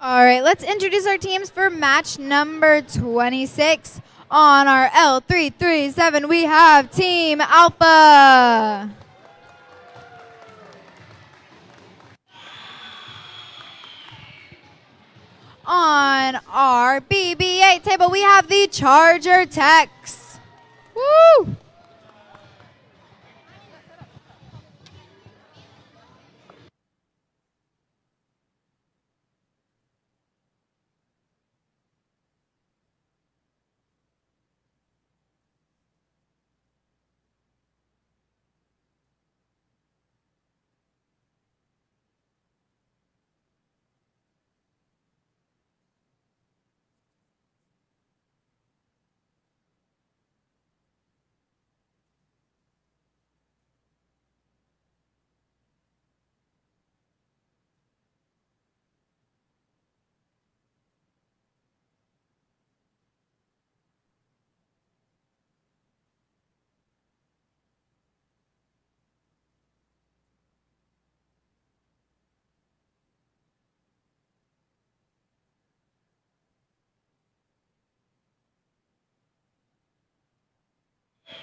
All right, let's introduce our teams for match number 26. On our L337, we have Team Alpha. On our BB8 table, we have the Charger Techs. Woo!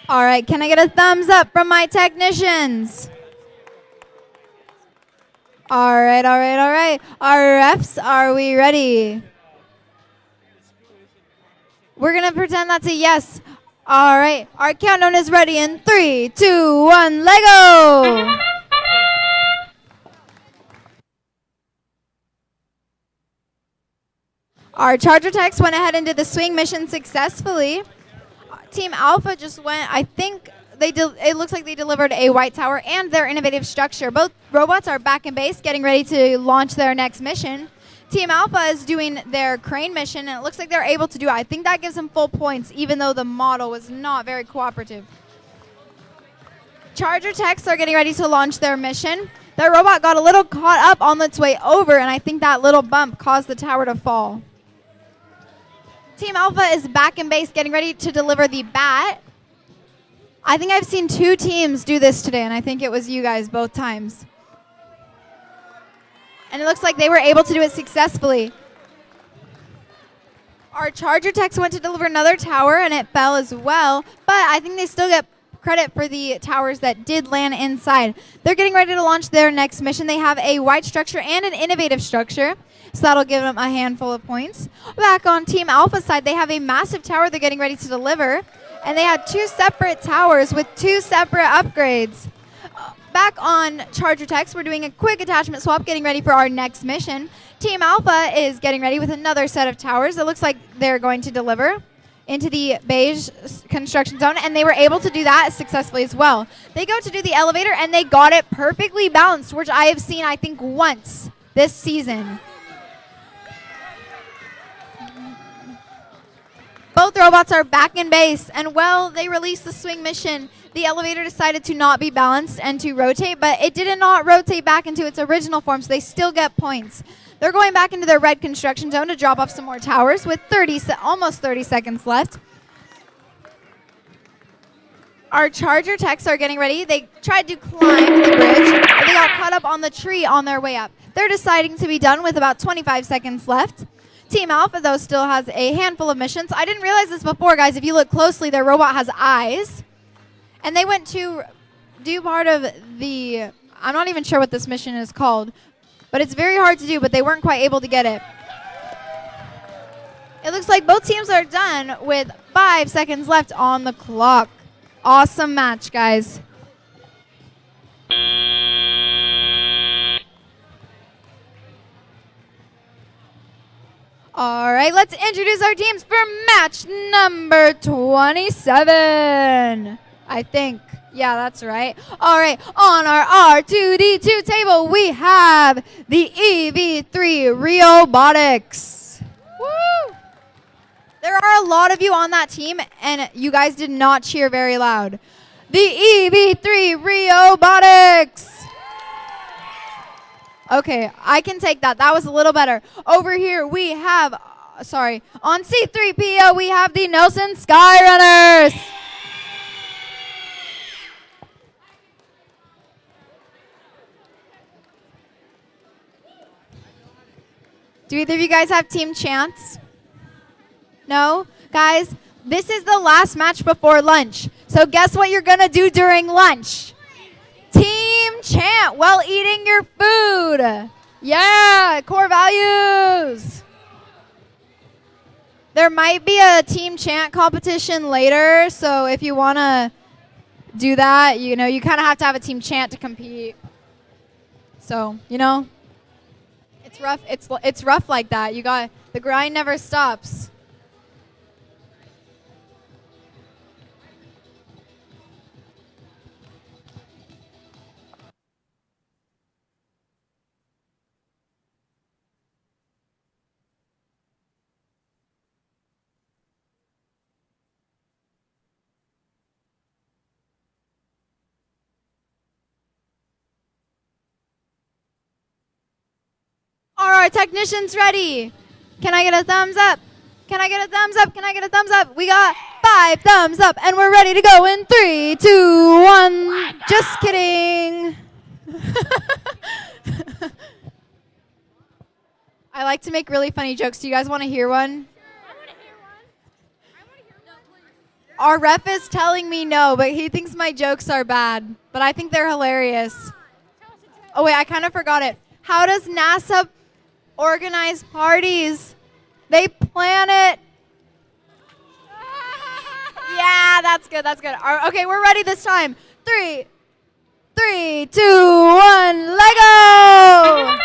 All right, can I get a thumbs up from my technicians? All right, all right, all right. Our refs, are we ready? We're going to pretend that's a yes. All right, our countdown is ready in 3, 2, 1, Lego! Our Charger Techs went ahead and did the swing mission successfully. Team Alpha just went, I think it looks like they delivered a white tower and their innovative structure. Both robots are back in base, getting ready to launch their next mission. Team Alpha is doing their crane mission, and it looks like they're able to do it. I think that gives them full points, even though the model was not very cooperative. Charger Techs are getting ready to launch their mission. Their robot got a little caught up on its way over, and I think that little bump caused the tower to fall. Team Alpha is back in base, getting ready to deliver the bat. I think I've seen 2 teams do this today, and I think it was you guys both times. And it looks like they were able to do it successfully. Our charger techs went to deliver another tower, and it fell as well. But I think they still get credit for the towers that did land inside. They're getting ready to launch their next mission. They have a white structure and an innovative structure, so that'll give them a handful of points. Back on Team Alpha side, they have a massive tower they're getting ready to deliver, and they had 2 separate towers with 2 separate upgrades. Back on Charger Techs, we're doing a quick attachment swap, getting ready for our next mission. Team Alpha is getting ready with another set of towers. It looks like they're going to deliver into the beige construction zone, and they were able to do that successfully as well. They go to do the elevator, and they got it perfectly balanced, which I have seen, I think, once this season. Both robots are back in base, and well, they released the swing mission. The elevator decided to not be balanced and to rotate, but it did not rotate back into its original form, so they still get points. They're going back into their red construction zone to drop off some more towers with almost 30 seconds left. Our charger techs are getting ready. They tried to climb the bridge, but they got caught up on the tree on their way up. They're deciding to be done with about 25 seconds left. Team Alpha, though, still has a handful of missions. I didn't realize this before, guys. If you look closely, their robot has eyes. And they went to do part of the, I'm not even sure what this mission is called, but it's very hard to do, but they weren't quite able to get it. It looks like both teams are done with 5 seconds left on the clock. Awesome match, guys. All right, let's introduce our teams for match number 27. I think. Yeah, that's right. All right, on our R2D2 table, we have the EV3 Robotics. Woo! There are a lot of you on that team, and you guys did not cheer very loud. The EV3 Robotics. Okay, I can take that. That was a little better. Over here, we have, on C3PO, we have the Nelson Skyrunners. Do either of you guys have team chants? No? Guys, this is the last match before lunch. So guess what you're going to do during lunch? Team chant while eating your food. Yeah, core values. There might be a team chant competition later, so if you want to do that, you know, you kind of have to have a team chant to compete. So, you know, it's rough. It's rough like that. The grind never stops. Are our technicians ready? Can I get a thumbs up? Can I get a thumbs up? Can I get a thumbs up? We got 5 thumbs up, and we're ready to go in 3, 2, 1. Just kidding. I like to make really funny jokes. Do you guys want to hear one? Our ref is telling me no, but he thinks my jokes are bad. But I think they're hilarious. Oh, wait, I kind of forgot it. How does NASA organize parties? They plan it. Yeah, that's good. That's good. Okay, we're ready this time. 3, 2, 1, Lego!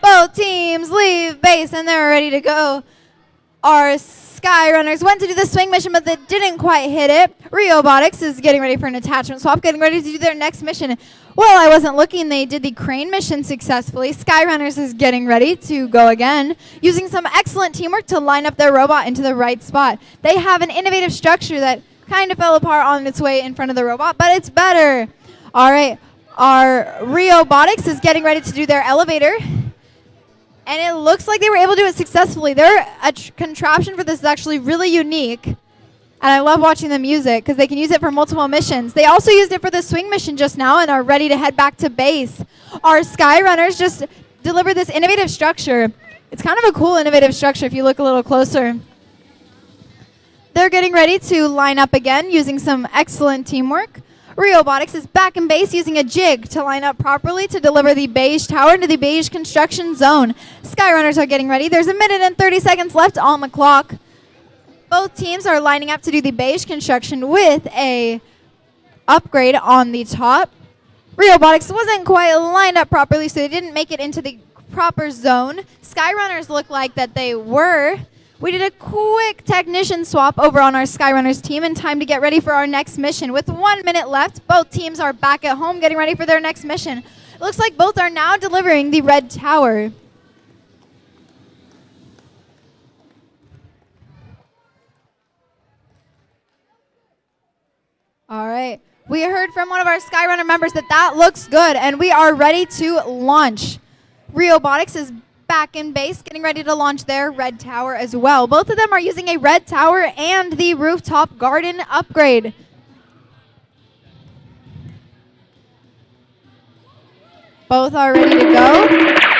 Both teams leave base and they're ready to go. Our Skyrunners went to do the swing mission, but they didn't quite hit it. Robotics is getting ready for an attachment swap, getting ready to do their next mission. Well, I wasn't looking. They did the crane mission successfully. Skyrunners is getting ready to go again, using some excellent teamwork to line up their robot into the right spot. They have an innovative structure that kind of fell apart on its way in front of the robot, but it's better. All right, our Robotics is getting ready to do their elevator. And it looks like they were able to do it successfully. Their contraption for this is actually really unique. And I love watching them use it because they can use it for multiple missions. They also used it for the swing mission just now and are ready to head back to base. Our Skyrunners just delivered this innovative structure. It's kind of a cool innovative structure if you look a little closer. They're getting ready to line up again using some excellent teamwork. Robotics is back in base using a jig to line up properly to deliver the beige tower into the beige construction zone. Skyrunners are getting ready. There's 1 minute and 30 seconds left on the clock. Both teams are lining up to do the beige construction with a upgrade on the top. Robotics wasn't quite lined up properly, so they didn't make it into the proper zone. Skyrunners look like that they were. We did a quick technician swap over on our Skyrunners team in time to get ready for our next mission. With 1 minute left, both teams are back at home getting ready for their next mission. It looks like both are now delivering the red tower. All right. We heard from one of our Skyrunner members that looks good, and we are ready to launch. Robotics is back in base, getting ready to launch their red tower as well. Both of them are using a red tower and the rooftop garden upgrade. Both are ready to go.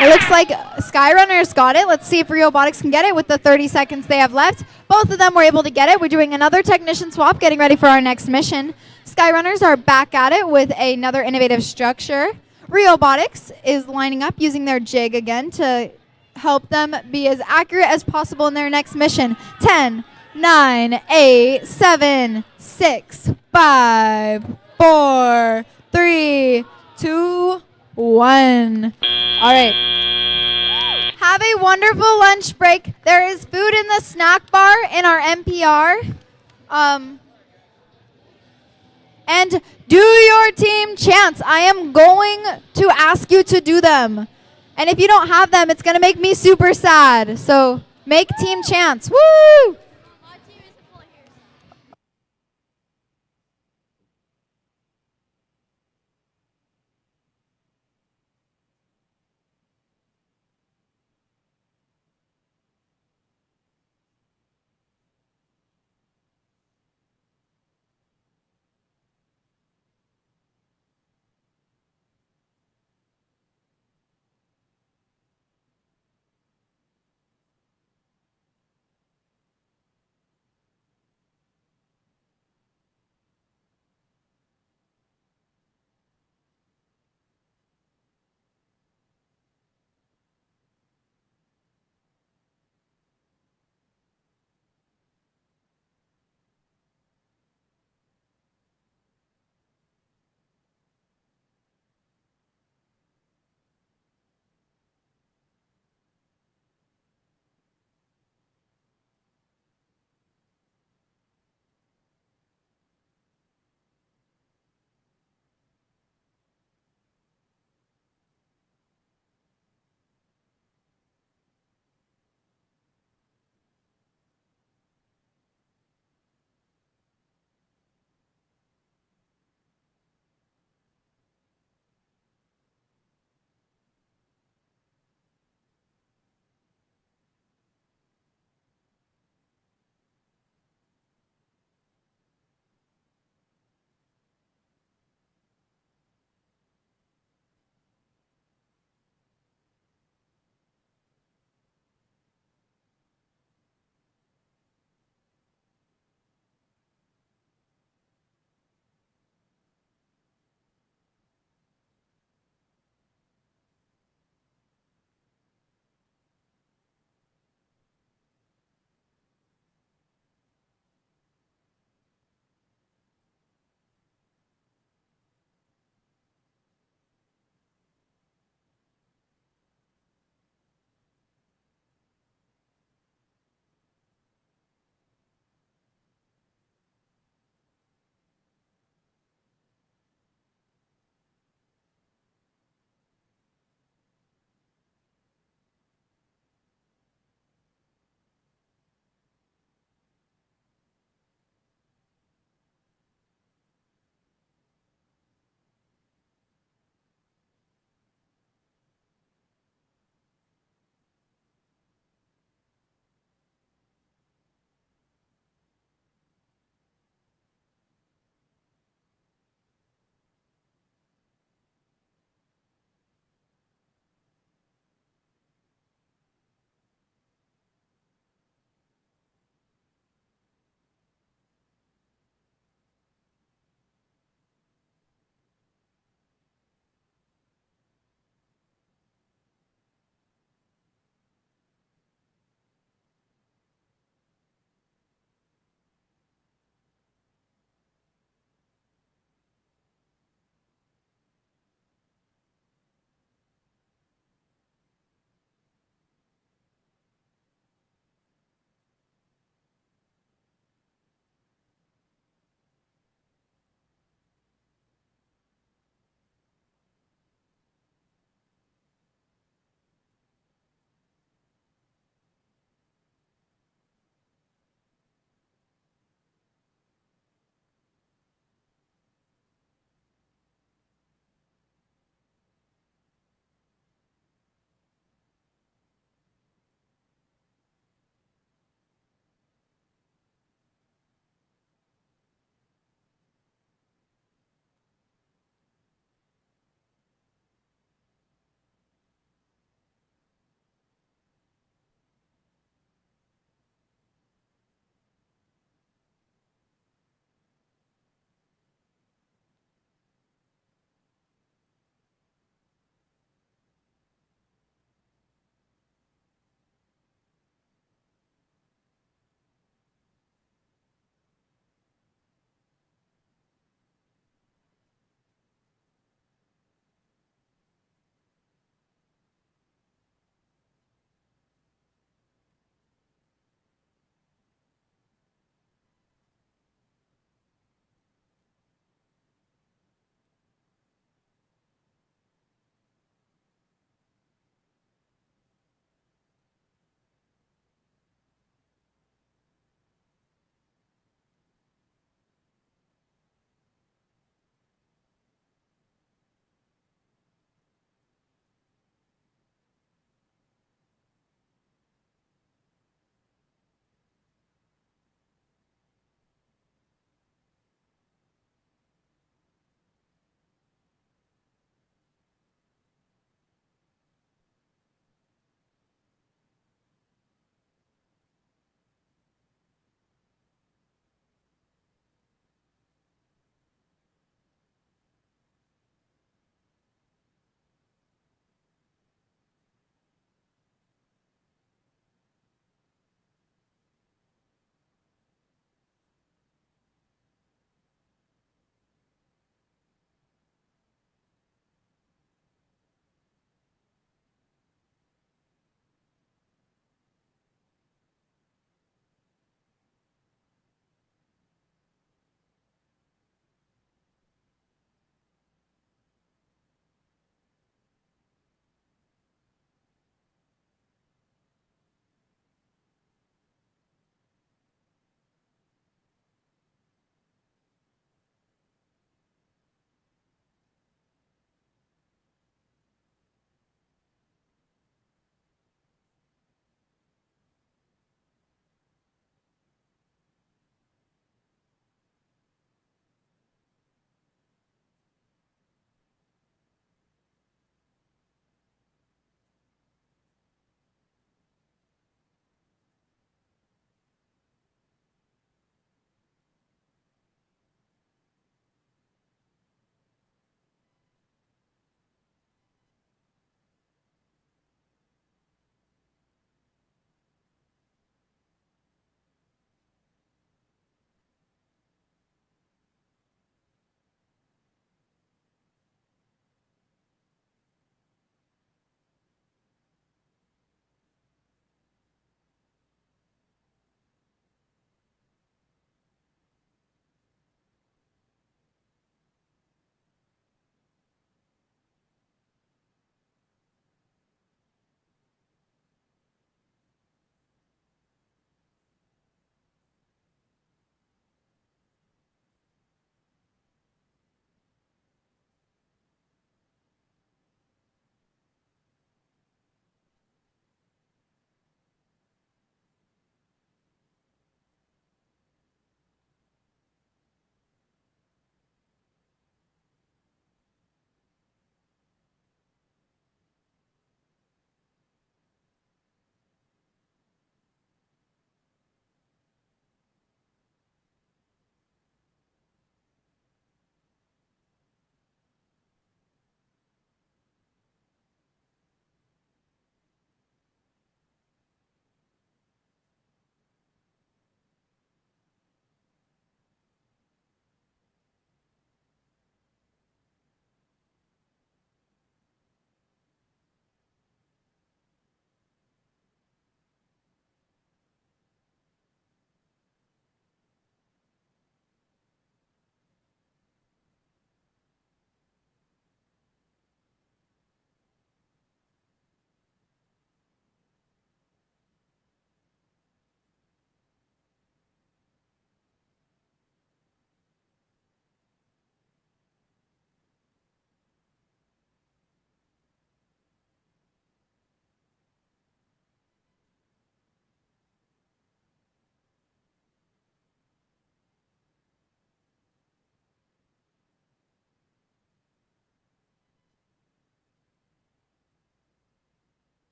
It looks like Skyrunners got it. Let's see if Robotics can get it with the 30 seconds they have left. Both of them were able to get it. We're doing another technician swap, getting ready for our next mission. Skyrunners are back at it with another innovative structure. Robotics is lining up using their jig again to help them be as accurate as possible in their next mission. 10, 9, 8, 7, 6, 5, 4, 3, 2, 1. All right. Have a wonderful lunch break. There is food in the snack bar in our NPR. And do your team chants. I am going to ask you to do them. And if you don't have them, it's going to make me super sad. So make team chants. Woo!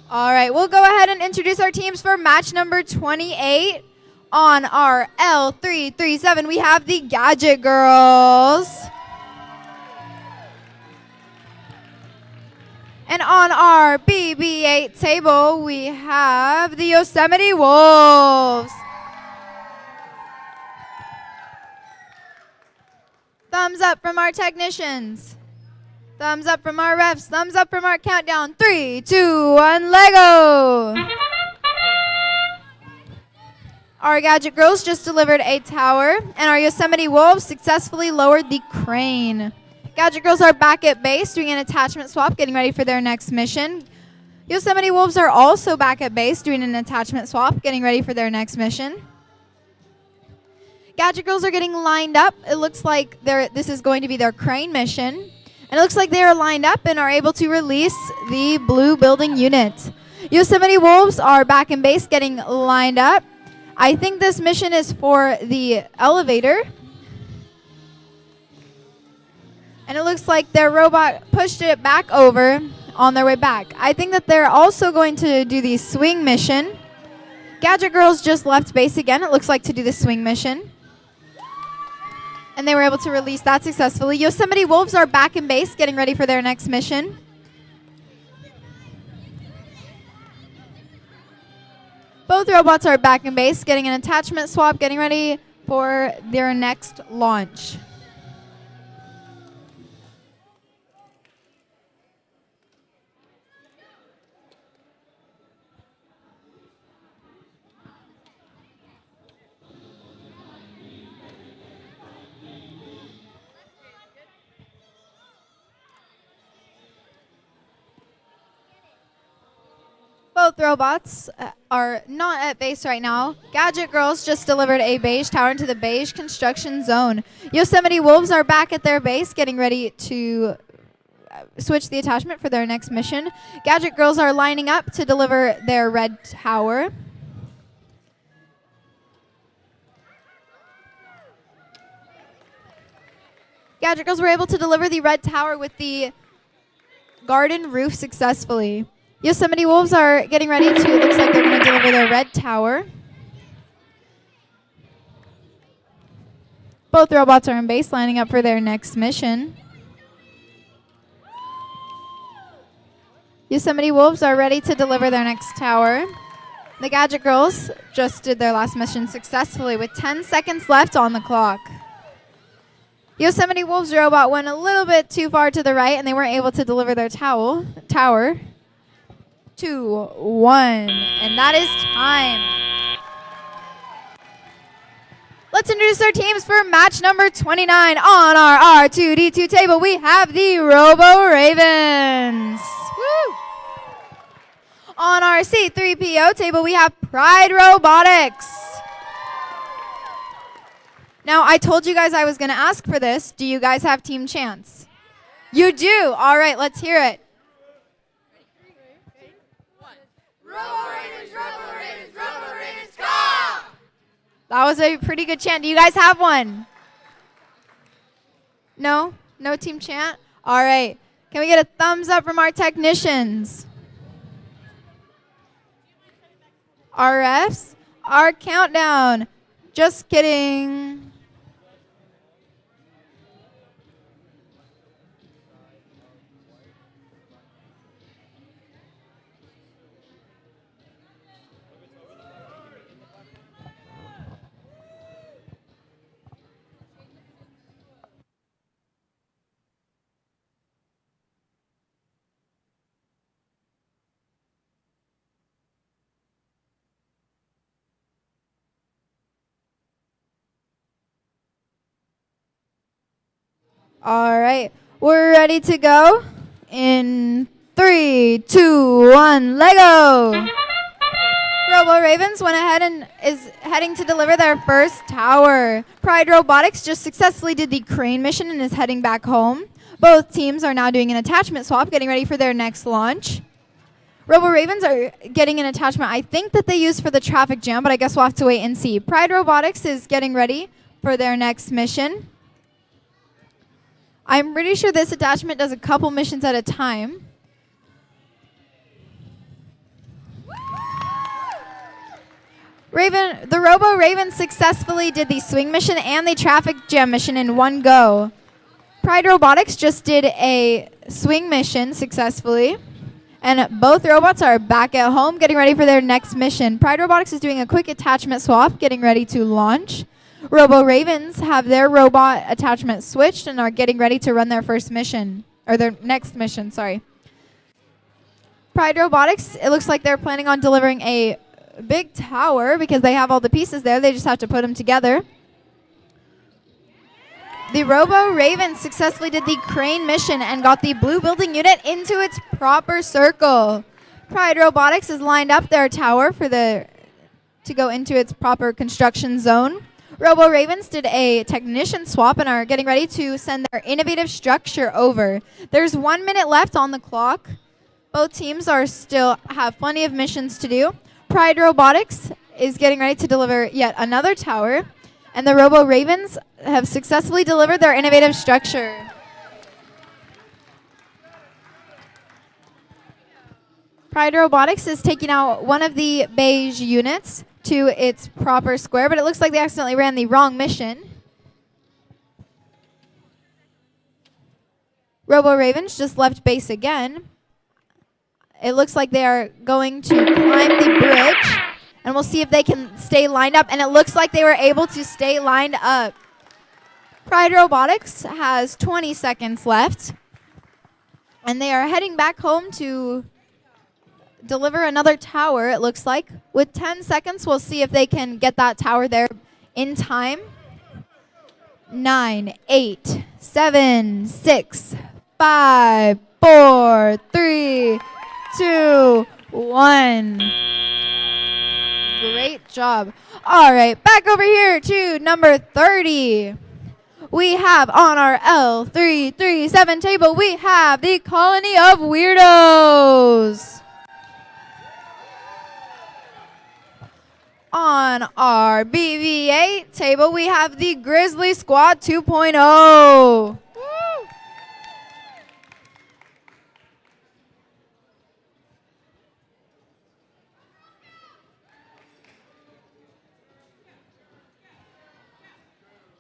All right, we'll go ahead and introduce our teams for match number 28. On our L337, we have the Gadget Girls. And on our BB8 table, we have the Yosemite Wolves. Thumbs up from our technicians. Thumbs up from our refs. Thumbs up from our countdown. 3, 2, 1, Lego! Our Gadget Girls just delivered a tower, and our Yosemite Wolves successfully lowered the crane. Gadget Girls are back at base doing an attachment swap, getting ready for their next mission. Yosemite Wolves are also back at base doing an attachment swap, getting ready for their next mission. Gadget Girls are getting lined up. It looks like this is going to be their crane mission. And it looks like they are lined up and are able to release the blue building unit. Yosemite Wolves are back in base getting lined up. I think this mission is for the elevator. And it looks like their robot pushed it back over on their way back. I think that they're also going to do the swing mission. Gadget Girls just left base again, it looks like, to do the swing mission. And they were able to release that successfully. Yosemite Wolves are back in base, getting ready for their next mission. Both robots are back in base, getting an attachment swap, getting ready for their next launch. Both robots are not at base right now. Gadget Girls just delivered a beige tower into the beige construction zone. Yosemite Wolves are back at their base, getting ready to switch the attachment for their next mission. Gadget Girls are lining up to deliver their red tower. Gadget Girls were able to deliver the red tower with the garden roof successfully. Yosemite Wolves are getting ready to, it looks like they're going to deliver their red tower. Both robots are in base, lining up for their next mission. Yosemite Wolves are ready to deliver their next tower. The Gadget Girls just did their last mission successfully with 10 seconds left on the clock. Yosemite Wolves robot went a little bit too far to the right, and they weren't able to deliver their tower. 2, 1, and that is time. Let's introduce our teams for match number 29. On our R2D2 table, we have the Robo Ravens. Woo! On our C3PO table, we have Pride Robotics. Now, I told you guys I was going to ask for this. Do you guys have team chants? You do? All right, let's hear it. That was a pretty good chant. Do you guys have one? No? No team chant? All right. Can we get a thumbs up from our technicians? Our refs? Our countdown. Just kidding. All right, we're ready to go. In 3, 2, 1, Lego! Robo Ravens went ahead and is heading to deliver their first tower. Pride Robotics just successfully did the crane mission and is heading back home. Both teams are now doing an attachment swap, getting ready for their next launch. Robo Ravens are getting an attachment I think that they use for the traffic jam, but I guess we'll have to wait and see. Pride Robotics is getting ready for their next mission. I'm pretty sure this attachment does a couple missions at a time. The Robo Ravens successfully did the swing mission and the traffic jam mission in one go. Pride Robotics just did a swing mission successfully, and both robots are back at home getting ready for their next mission. Pride Robotics is doing a quick attachment swap, getting ready to launch. Robo Ravens have their robot attachment switched and are getting ready to run their first mission, or their next mission, sorry. Pride Robotics, it looks like they're planning on delivering a big tower because they have all the pieces there. They just have to put them together. The Robo Ravens successfully did the crane mission and got the blue building unit into its proper circle. Pride Robotics has lined up their tower to go into its proper construction zone. Robo Ravens did a technician swap and are getting ready to send their innovative structure over. There's 1 minute left on the clock. Both teams still have plenty of missions to do. Pride Robotics is getting ready to deliver yet another tower, and the Robo Ravens have successfully delivered their innovative structure. Pride Robotics is taking out one of the beige units to its proper square, but it looks like they accidentally ran the wrong mission. Robo Ravens just left base again. It looks like they are going to climb the bridge, and we'll see if they can stay lined up, and it looks like they were able to stay lined up. Pride Robotics has 20 seconds left, and they are heading back home to deliver another tower, it looks like. With 10 seconds, we'll see if they can get that tower there in time. 9, 8, 7, 6, 5, 4, 3, 2, 1. Great job. All right, back over here to number 30. We have on our L337 table, we have the Colony of Weirdos. On our BB8 table, we have the Grizzly Squad 2.0.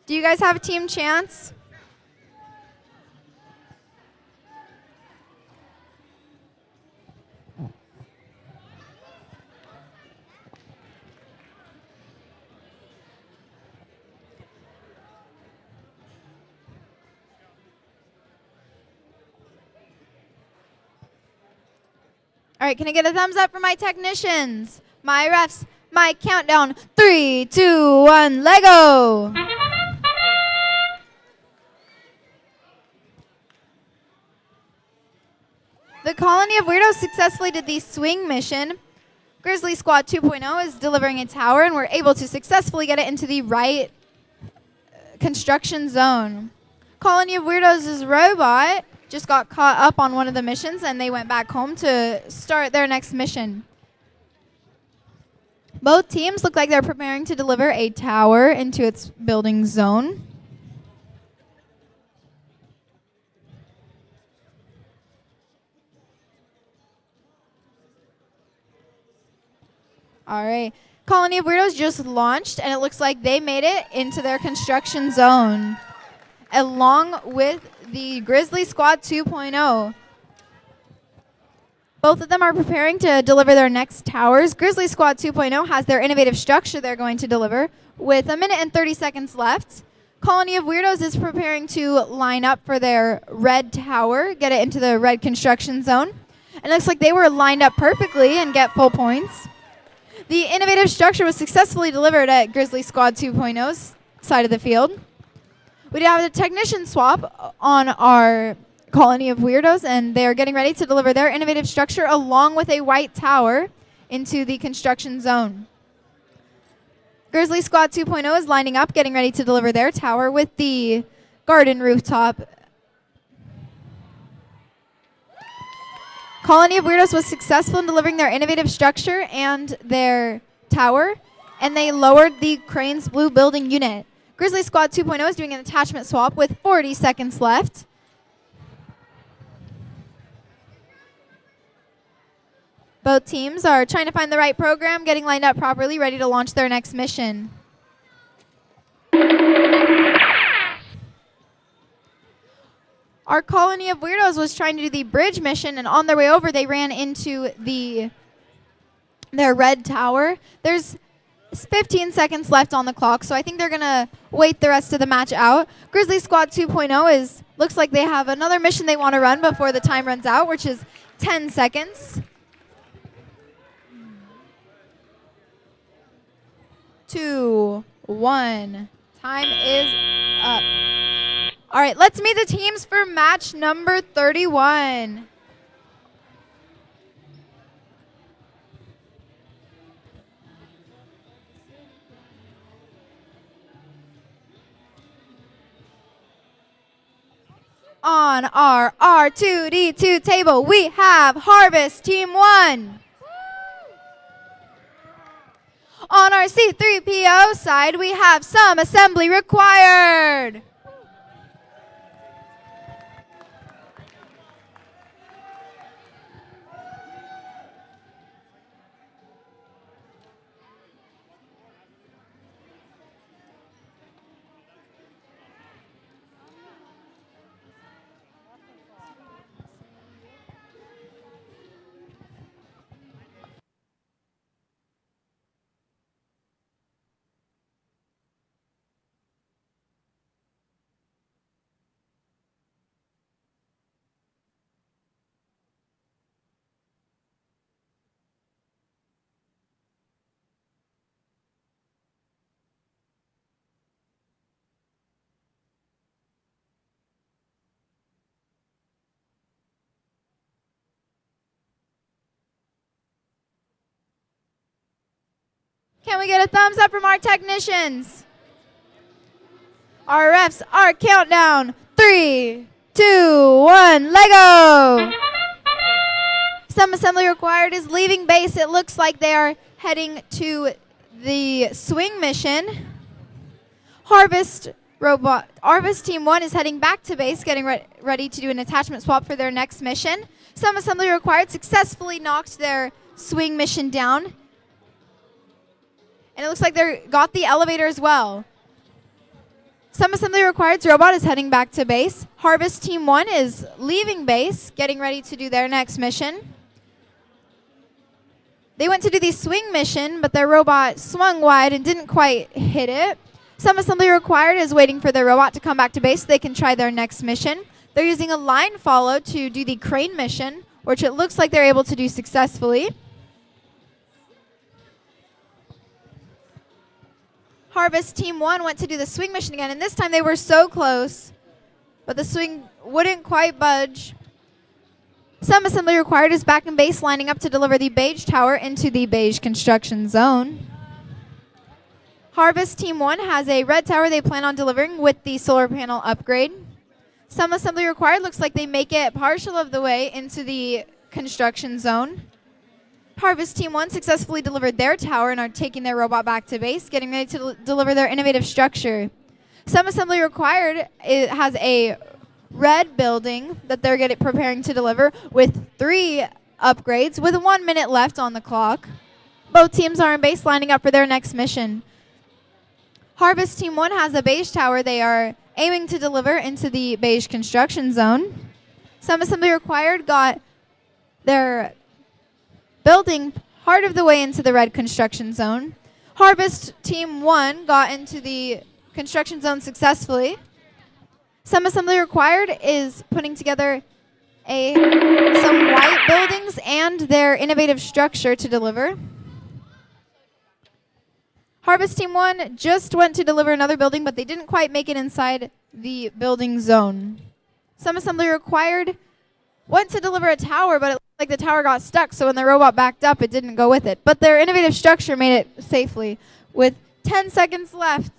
Do you guys have a team chance? All right, can I get a thumbs up for my technicians? My refs, my countdown. 3, 2, 1, Lego. The Colony of Weirdos successfully did the swing mission. Grizzly Squad 2.0 is delivering a tower, and we're able to successfully get it into the right construction zone. Colony of Weirdos' robot just got caught up on one of the missions, and they went back home to start their next mission. Both teams look like they're preparing to deliver a tower into its building zone. All right. Colony of Weirdos just launched, and it looks like they made it into their construction zone, along with the Grizzly Squad 2.0. Both of them are preparing to deliver their next towers. Grizzly Squad 2.0 has their innovative structure they're going to deliver with 1 minute and 30 seconds left. Colony of Weirdos is preparing to line up for their red tower, get it into the red construction zone. And it looks like they were lined up perfectly and get full points. The innovative structure was successfully delivered at Grizzly Squad 2.0's side of the field. We have a technician swap on our Colony of Weirdos, and they are getting ready to deliver their innovative structure along with a white tower into the construction zone. Grizzly Squad 2.0 is lining up, getting ready to deliver their tower with the garden rooftop. Colony of Weirdos was successful in delivering their innovative structure and their tower, and they lowered the crane's blue building unit. Grizzly Squad 2.0 is doing an attachment swap with 40 seconds left. Both teams are trying to find the right program, getting lined up properly, ready to launch their next mission. Our colony of weirdos was trying to do the bridge mission, and on their way over, they ran into their red tower. There's 15 seconds left on the clock, so I think they're gonna wait the rest of the match out. Grizzly Squad 2.0 looks like they have another mission they want to run before the time runs out, which is 10 seconds. 2, 1. Time is up. All right, let's meet the teams for match number 31. On our R2D2 table, we have Harvest Team 1. On our C3PO side, we have some assembly required. Can we get a thumbs up from our technicians? Our refs, our countdown. 3, 2, 1, Lego! Some assembly required is leaving base. It looks like they are heading to the swing mission. Harvest Team 1 is heading back to base, getting ready to do an attachment swap for their next mission. Some assembly required successfully knocked their swing mission down. And it looks like they got the elevator as well. Some assembly required's robot is heading back to base. Harvest Team 1 is leaving base, getting ready to do their next mission. They went to do the swing mission, but their robot swung wide and didn't quite hit it. Some assembly required is waiting for their robot to come back to base so they can try their next mission. They're using a line follow to do the crane mission, which it looks like they're able to do successfully. Harvest Team 1 went to do the swing mission again, and this time they were so close, but the swing wouldn't quite budge. Some assembly required is back in base, lining up to deliver the beige tower into the beige construction zone. Harvest Team 1 has a red tower they plan on delivering with the solar panel upgrade. Some assembly required looks like they make it partial of the way into the construction zone. Harvest Team 1 successfully delivered their tower and are taking their robot back to base, getting ready to deliver their innovative structure. Some assembly required has a red building that they're preparing to deliver with 3 upgrades with 1 minute left on the clock. Both teams are in base, lining up for their next mission. Harvest Team 1 has a beige tower they are aiming to deliver into the beige construction zone. Some assembly required got their building part of the way into the red construction zone. Harvest Team 1 got into the construction zone successfully. Some assembly required is putting together some white buildings and their innovative structure to deliver. Harvest Team 1 just went to deliver another building, but they didn't quite make it inside the building zone. Some assembly required went to deliver a tower, but it looked like the tower got stuck, so when the robot backed up, it didn't go with it. But their innovative structure made it safely. With 10 seconds left.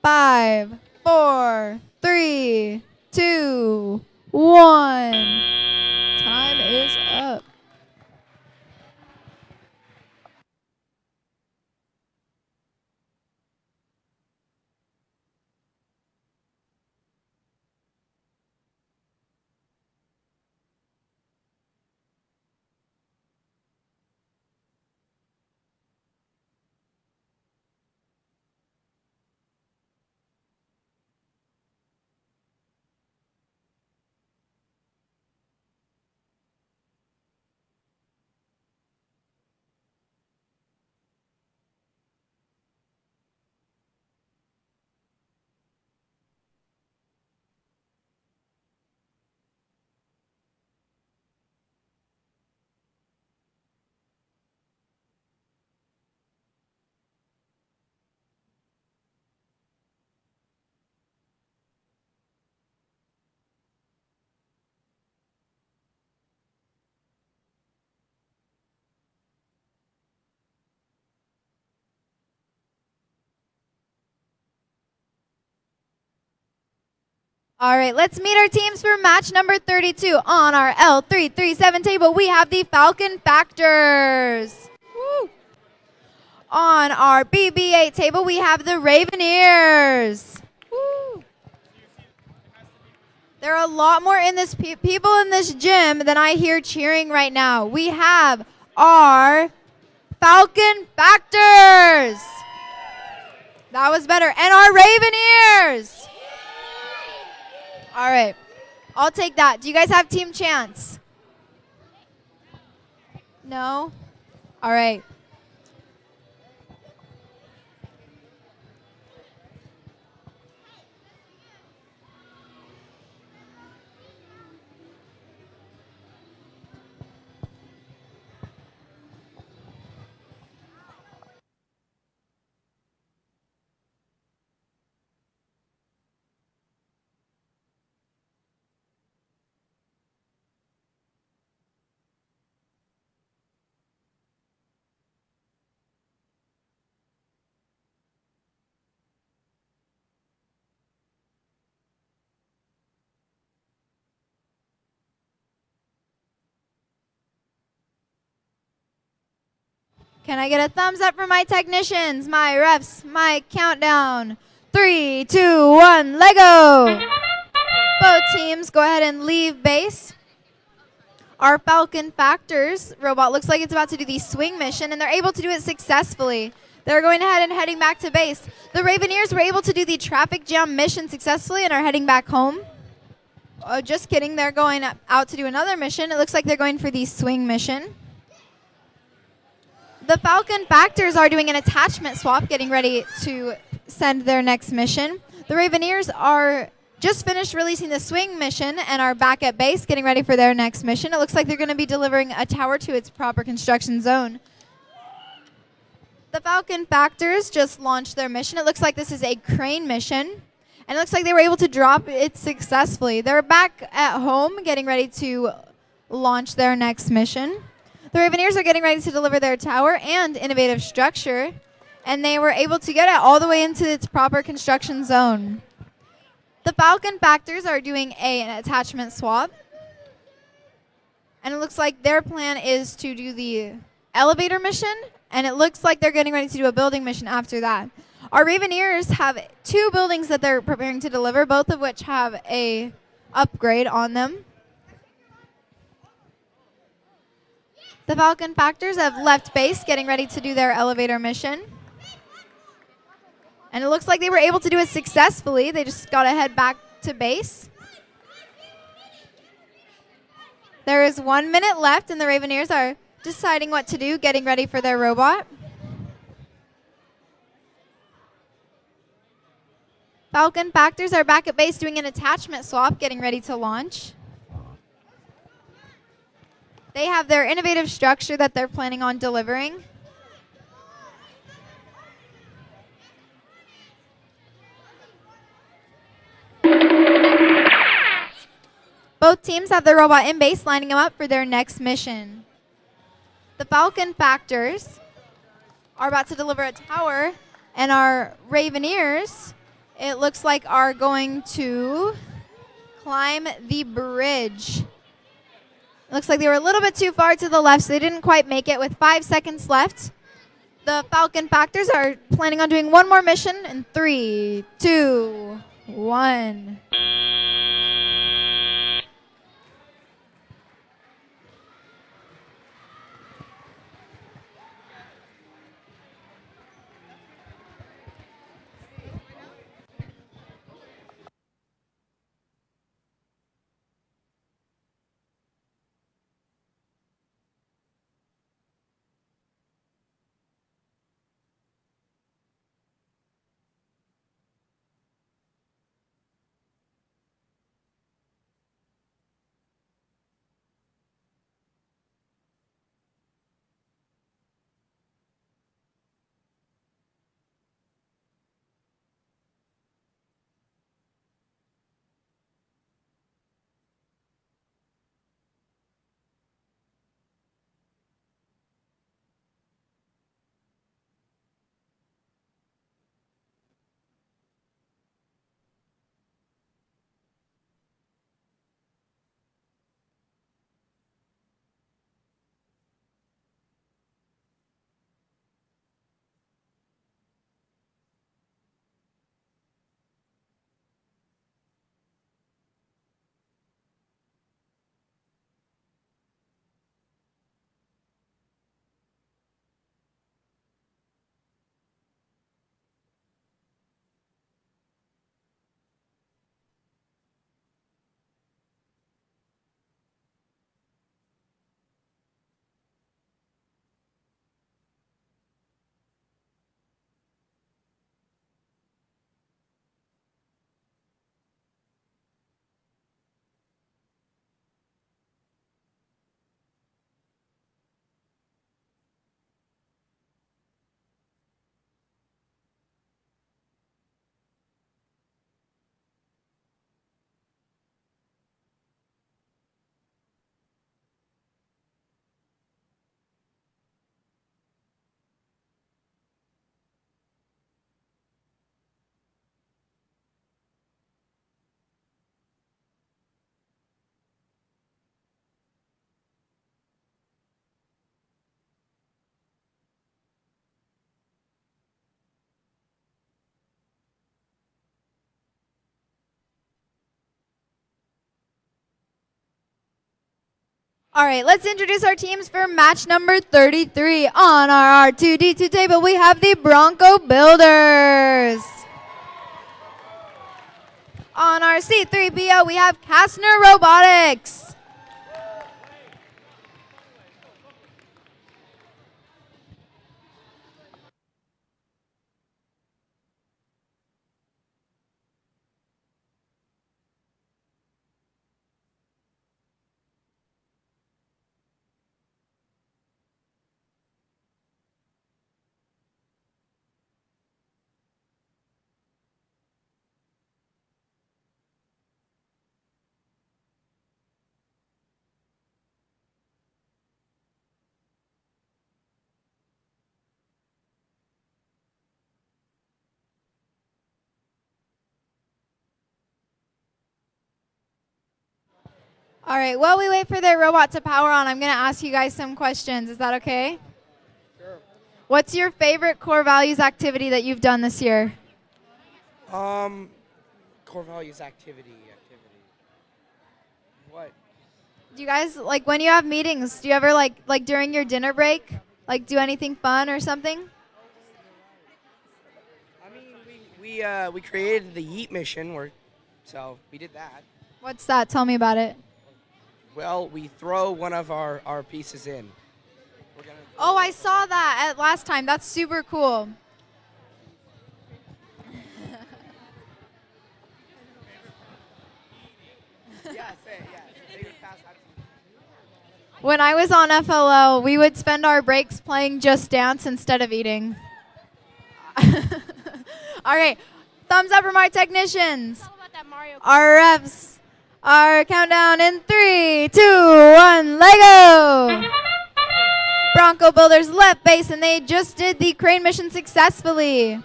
5, 4, 3, 2, 1. Time is up. All right, let's meet our teams for match number 32. On our L337 table, we have the Falcon Factors. Woo. On our BB8 table, we have the Raveneers. Woo. There are a lot more in this people in this gym than I hear cheering right now. We have our Falcon Factors. That was better. And our Raveneers. All right. I'll take that. Do you guys have team chants? No? All right. Can I get a thumbs up for my technicians, my refs, my countdown? 3, 2, 1, Lego! Both teams go ahead and leave base. Our Falcon Factors robot looks like it's about to do the swing mission, and they're able to do it successfully. They're going ahead and heading back to base. The Raveneers were able to do the traffic jam mission successfully and are heading back home. Oh, just kidding. They're going out to do another mission. It looks like they're going for the swing mission. The Falcon Factors are doing an attachment swap, getting ready to send their next mission. The Raveneers are just finished releasing the swing mission and are back at base, getting ready for their next mission. It looks like they're going to be delivering a tower to its proper construction zone. The Falcon Factors just launched their mission. It looks like this is a crane mission, and it looks like they were able to drop it successfully. They're back at home, getting ready to launch their next mission. The Raveneers are getting ready to deliver their tower and innovative structure, and they were able to get it all the way into its proper construction zone. The Falcon Factors are doing an attachment swap, and it looks like their plan is to do the elevator mission, and it looks like they're getting ready to do a building mission after that. Our Raveneers have 2 buildings that they're preparing to deliver, both of which have a upgrade on them. The Falcon Factors have left base, getting ready to do their elevator mission. And it looks like they were able to do it successfully. They just got to head back to base. There is 1 minute left, and the Raveneers are deciding what to do, getting ready for their robot. Falcon Factors are back at base doing an attachment swap, getting ready to launch. They have their innovative structure that they're planning on delivering. Both teams have their robot in base, lining them up for their next mission. The Falcon Factors are about to deliver a tower, and our Raveneers, it looks like, are going to climb the bridge. Looks like they were a little bit too far to the left, so they didn't quite make it. With 5 seconds left, the Falcon Factors are planning on doing one more mission in 3, 2, 1. All right, let's introduce our teams for match number 33. On our R2D2 table, we have the Bronco Builders. On our C3PO, we have Kastner Robotics. All right, while we wait for their robot to power on, I'm going to ask you guys some questions. Is that okay? Sure. What's your favorite core values activity that you've done this year? Core values activity. What? Do you guys, like when you have meetings, do you ever like during your dinner break, like do anything fun or something? I mean, we created the Yeet mission, so we did that. What's that? Tell me about it. Well, we throw one of our pieces in. Oh, I saw that at last time. That's super cool. When I was on FLO, we would spend our breaks playing Just Dance instead of eating. All right, thumbs up from our technicians. Our refs. Our countdown in 3, 2, 1, Lego! Bronco Builders left base, and they just did the crane mission successfully.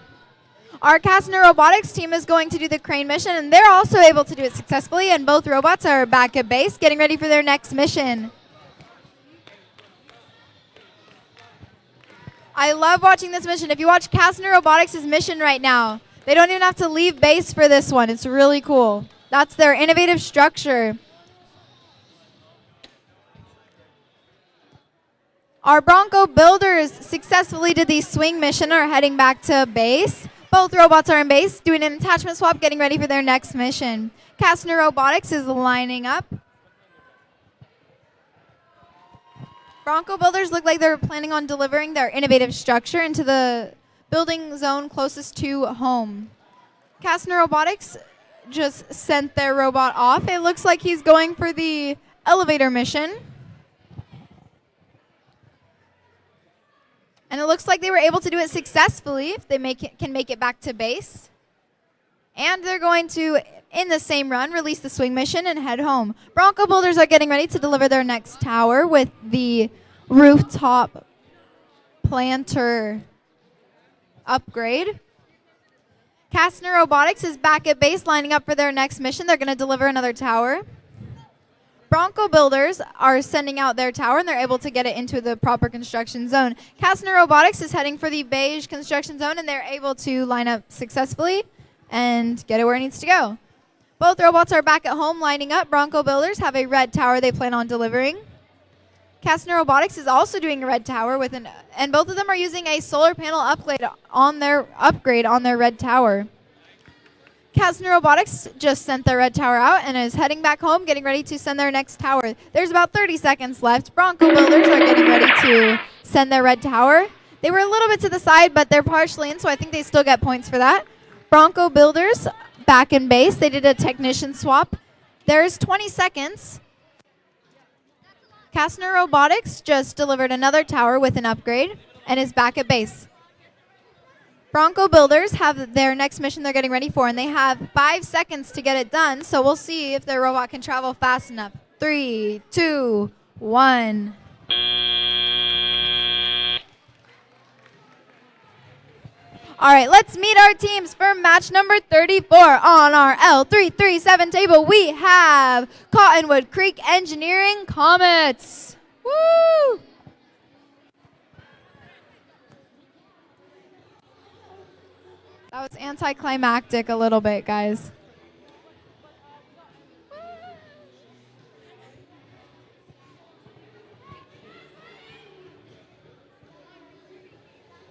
Our Kastner Robotics team is going to do the crane mission, and they're also able to do it successfully, and both robots are back at base, getting ready for their next mission. I love watching this mission. If you watch Kastner Robotics' mission right now, they don't even have to leave base for this one. It's really cool. That's their innovative structure. Our Bronco Builders successfully did the swing mission, are heading back to base. Both robots are in base, doing an attachment swap, getting ready for their next mission. Kastner Robotics is lining up. Bronco Builders look like they're planning on delivering their innovative structure into the building zone closest to home. Kastner Robotics just sent their robot off. It looks like he's going for the elevator mission. And it looks like they were able to do it successfully if they can make it back to base. And they're going to, in the same run, release the swing mission and head home. Bronco Builders are getting ready to deliver their next tower with the rooftop planter upgrade. Kastner Robotics is back at base, lining up for their next mission. They're going to deliver another tower. Bronco Builders are sending out their tower, and they're able to get it into the proper construction zone. Kastner Robotics is heading for the beige construction zone, and they're able to line up successfully and get it where it needs to go. Both robots are back at home lining up. Bronco Builders have a red tower they plan on delivering. Kastner Robotics is also doing a red tower and both of them are using a solar panel upgrade on their red tower. Kastner Robotics just sent their red tower out and is heading back home, getting ready to send their next tower. There's about 30 seconds left. Bronco Builders are getting ready to send their red tower. They were a little bit to the side, but they're partially in, so I think they still get points for that. Bronco Builders back in base. They did a technician swap. There's 20 seconds. Kastner Robotics just delivered another tower with an upgrade and is back at base. Bronco Builders have their next mission they're getting ready for, and they have 5 seconds to get it done, so we'll see if their robot can travel fast enough. 3, 2, 1. All right, let's meet our teams for match number 34. On our L337 table, we have Cottonwood Creek Engineering Comets. Woo! That was anticlimactic a little bit, guys.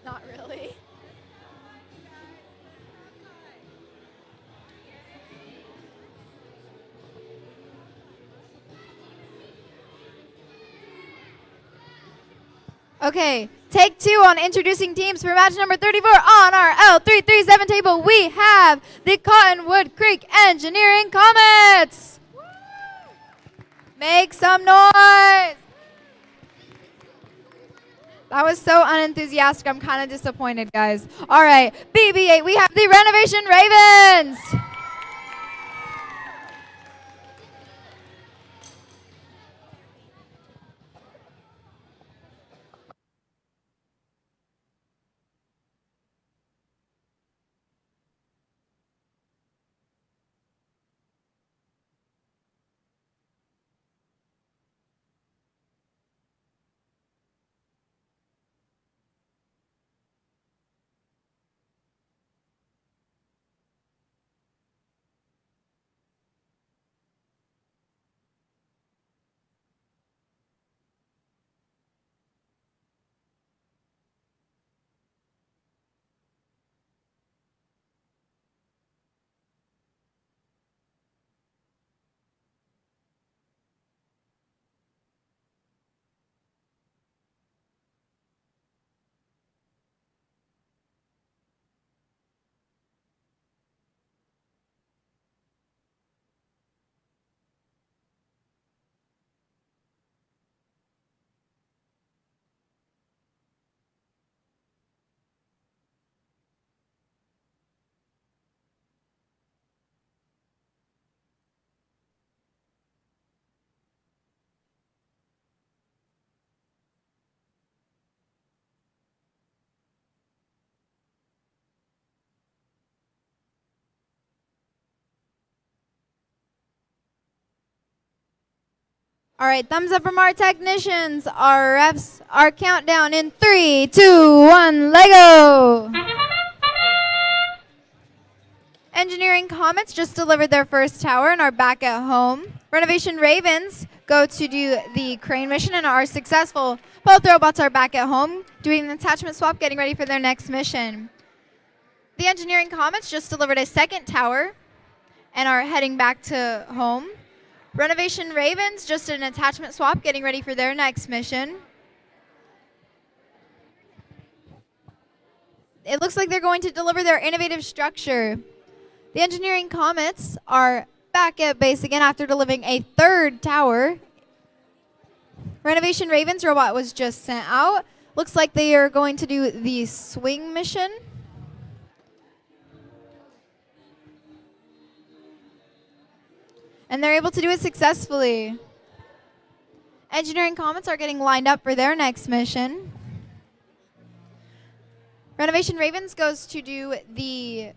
Not really. Okay, take 2 on introducing teams for match number 34 on our L337 table. We have the Cottonwood Creek Engineering Comets. Make some noise. That was so unenthusiastic. I'm kind of disappointed, guys. All right, BB8, we have the Renovation Ravens. All right, thumbs up from our technicians. Our refs, our countdown in 3, 2, 1, Lego. Engineering Comets just delivered their first tower and are back at home. Renovation Ravens go to do the crane mission and are successful. Both robots are back at home doing an attachment swap, getting ready for their next mission. The Engineering Comets just delivered a second tower and are heading back to home. Renovation Ravens just did an attachment swap, getting ready for their next mission. It looks like they're going to deliver their innovative structure. The Engineering Comets are back at base again after delivering a third tower. Renovation Ravens robot was just sent out. Looks like they are going to do the swing mission. And they're able to do it successfully. Engineering Comets are getting lined up for their next mission. Renovation Ravens goes to do the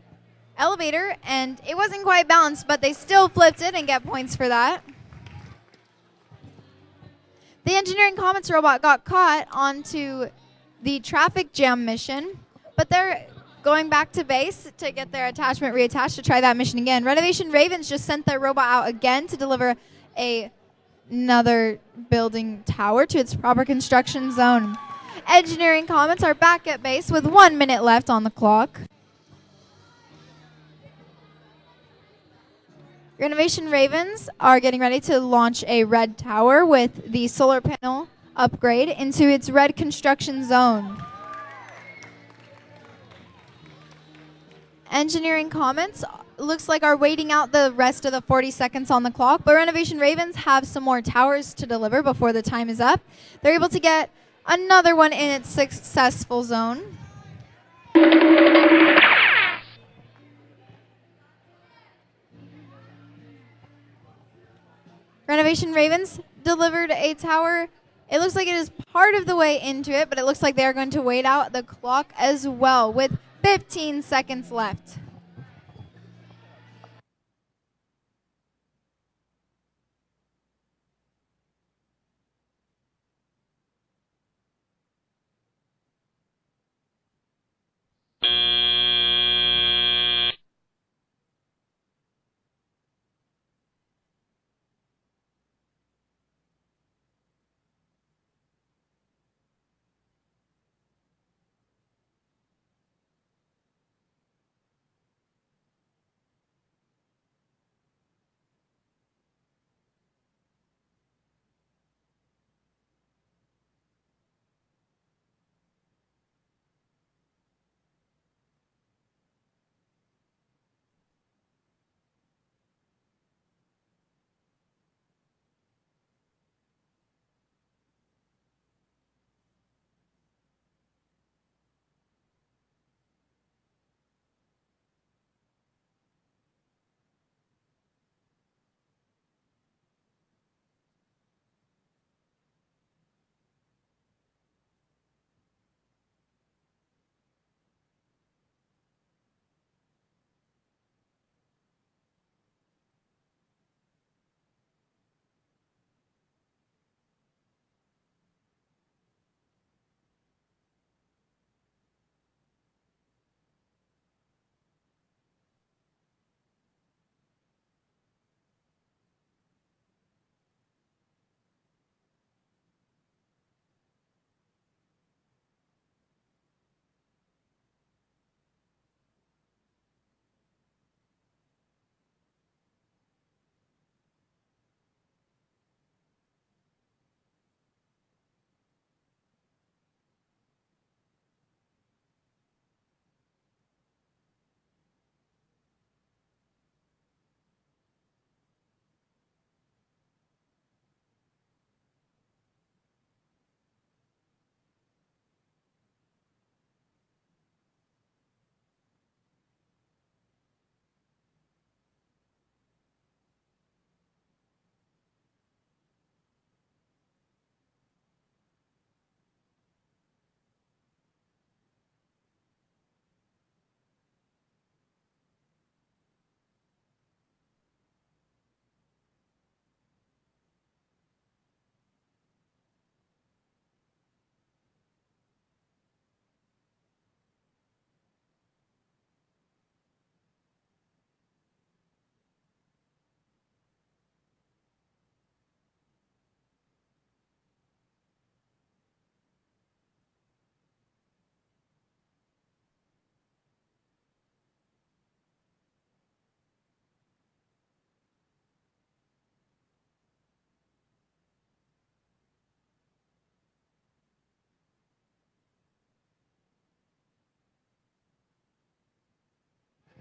elevator, and it wasn't quite balanced, but they still flipped it and get points for that. The Engineering Comets robot got caught onto the traffic jam mission, but they're going back to base to get their attachment reattached to try that mission again. Renovation Ravens just sent their robot out again to deliver another building tower to its proper construction zone. Engineering Comets are back at base with 1 minute left on the clock. Renovation Ravens are getting ready to launch a red tower with the solar panel upgrade into its red construction zone. Engineering Comets looks like are waiting out the rest of the 40 seconds on the clock, but Renovation Ravens have some more towers to deliver before the time is up. They're able to get another one in its successful zone. Renovation Ravens delivered a tower. It looks like it is part of the way into it, but it looks like they're going to wait out the clock as well with 15 seconds left.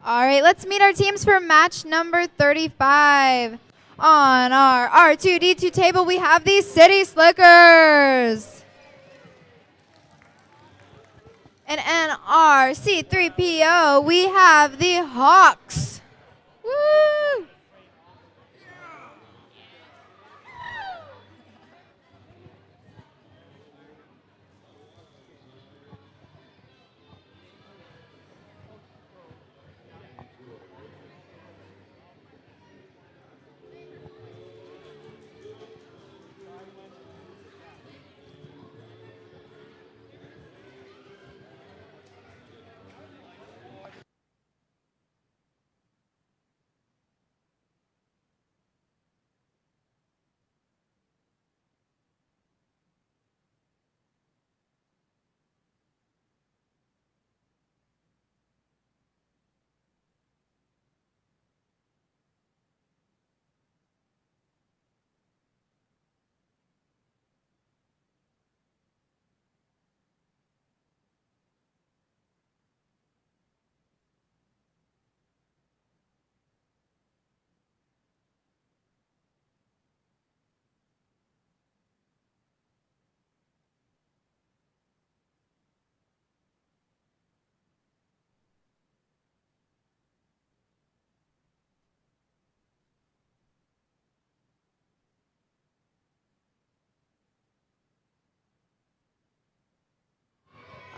All right, let's meet our teams for match number 35. On our R2D2 table, we have the City Slickers. And in our C3PO, we have the Hawks. Woo!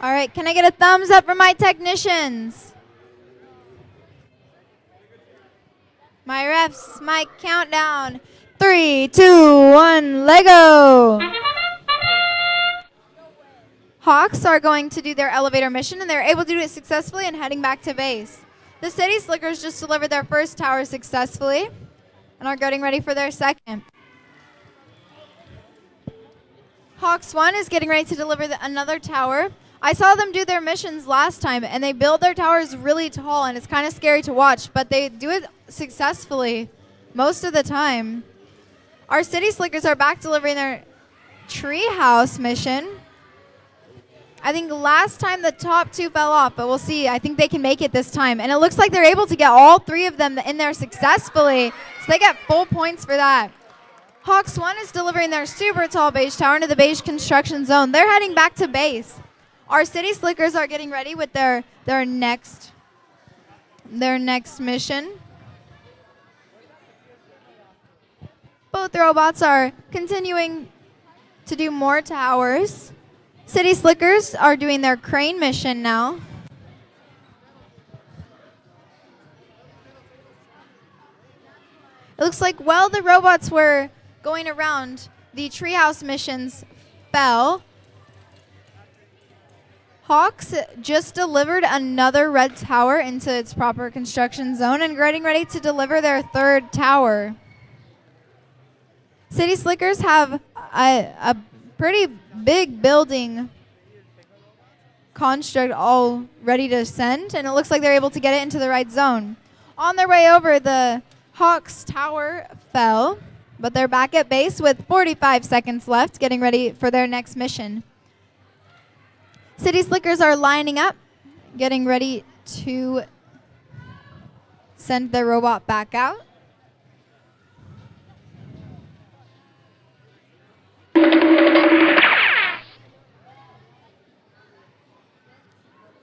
All right, can I get a thumbs up for my technicians? My refs, my countdown. 3, 2, 1, Lego. Hawks are going to do their elevator mission, and they're able to do it successfully and heading back to base. The City Slickers just delivered their first tower successfully and are getting ready for their second. Hawks 1 is getting ready to deliver another tower. I saw them do their missions last time, and they build their towers really tall, and it's kind of scary to watch, but they do it successfully most of the time. Our City Slickers are back delivering their treehouse mission. I think last time the top two fell off, but we'll see. I think they can make it this time. And it looks like they're able to get all three of them in there successfully, so they get full points for that. Hawks 1 is delivering their super tall beige tower into the beige construction zone. They're heading back to base. Our City Slickers are getting ready with their next mission. Both robots are continuing to do more towers. City Slickers are doing their crane mission now. It looks like while the robots were going around, the treehouse missions fell. Hawks just delivered another red tower into its proper construction zone and getting ready to deliver their third tower. City Slickers have a pretty big building construct all ready to send, and it looks like they're able to get it into the right zone. On their way over, the Hawks tower fell, but they're back at base with 45 seconds left, getting ready for their next mission. City Slickers are lining up, getting ready to send their robot back out.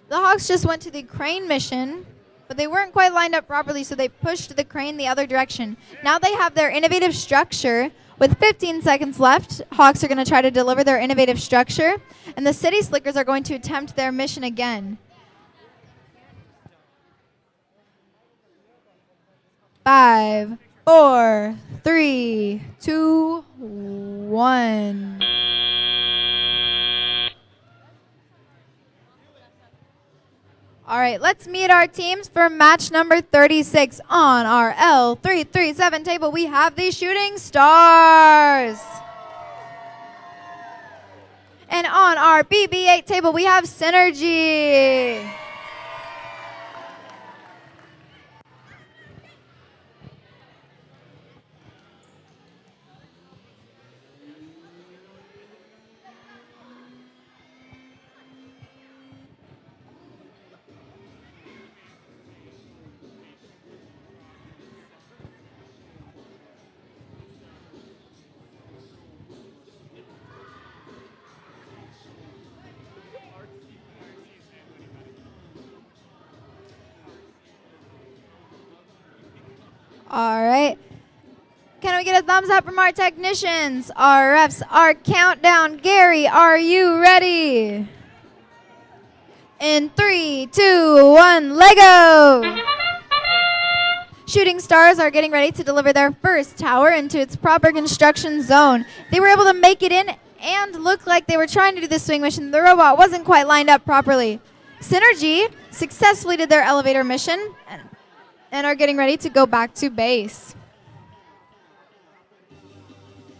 The Hawks just went to the crane mission, but they weren't quite lined up properly, so they pushed the crane the other direction. Now they have their innovative structure. With 15 seconds left, Hawks are going to try to deliver their innovative structure, and the City Slickers are going to attempt their mission again. 5, 4, 3, 2, 1. All right, let's meet our teams for match number 36. On our L337 table, we have the Shooting Stars. And on our BB8 table, we have Synergy. All right. Can we get a thumbs up from our technicians, our refs, our countdown? Gary, are you ready? In 3, 2, 1, Lego! Shooting stars are getting ready to deliver their first tower into its proper construction zone. They were able to make it in and look like they were trying to do the swing mission. The robot wasn't quite lined up properly. Synergy successfully did their elevator mission and are getting ready to go back to base.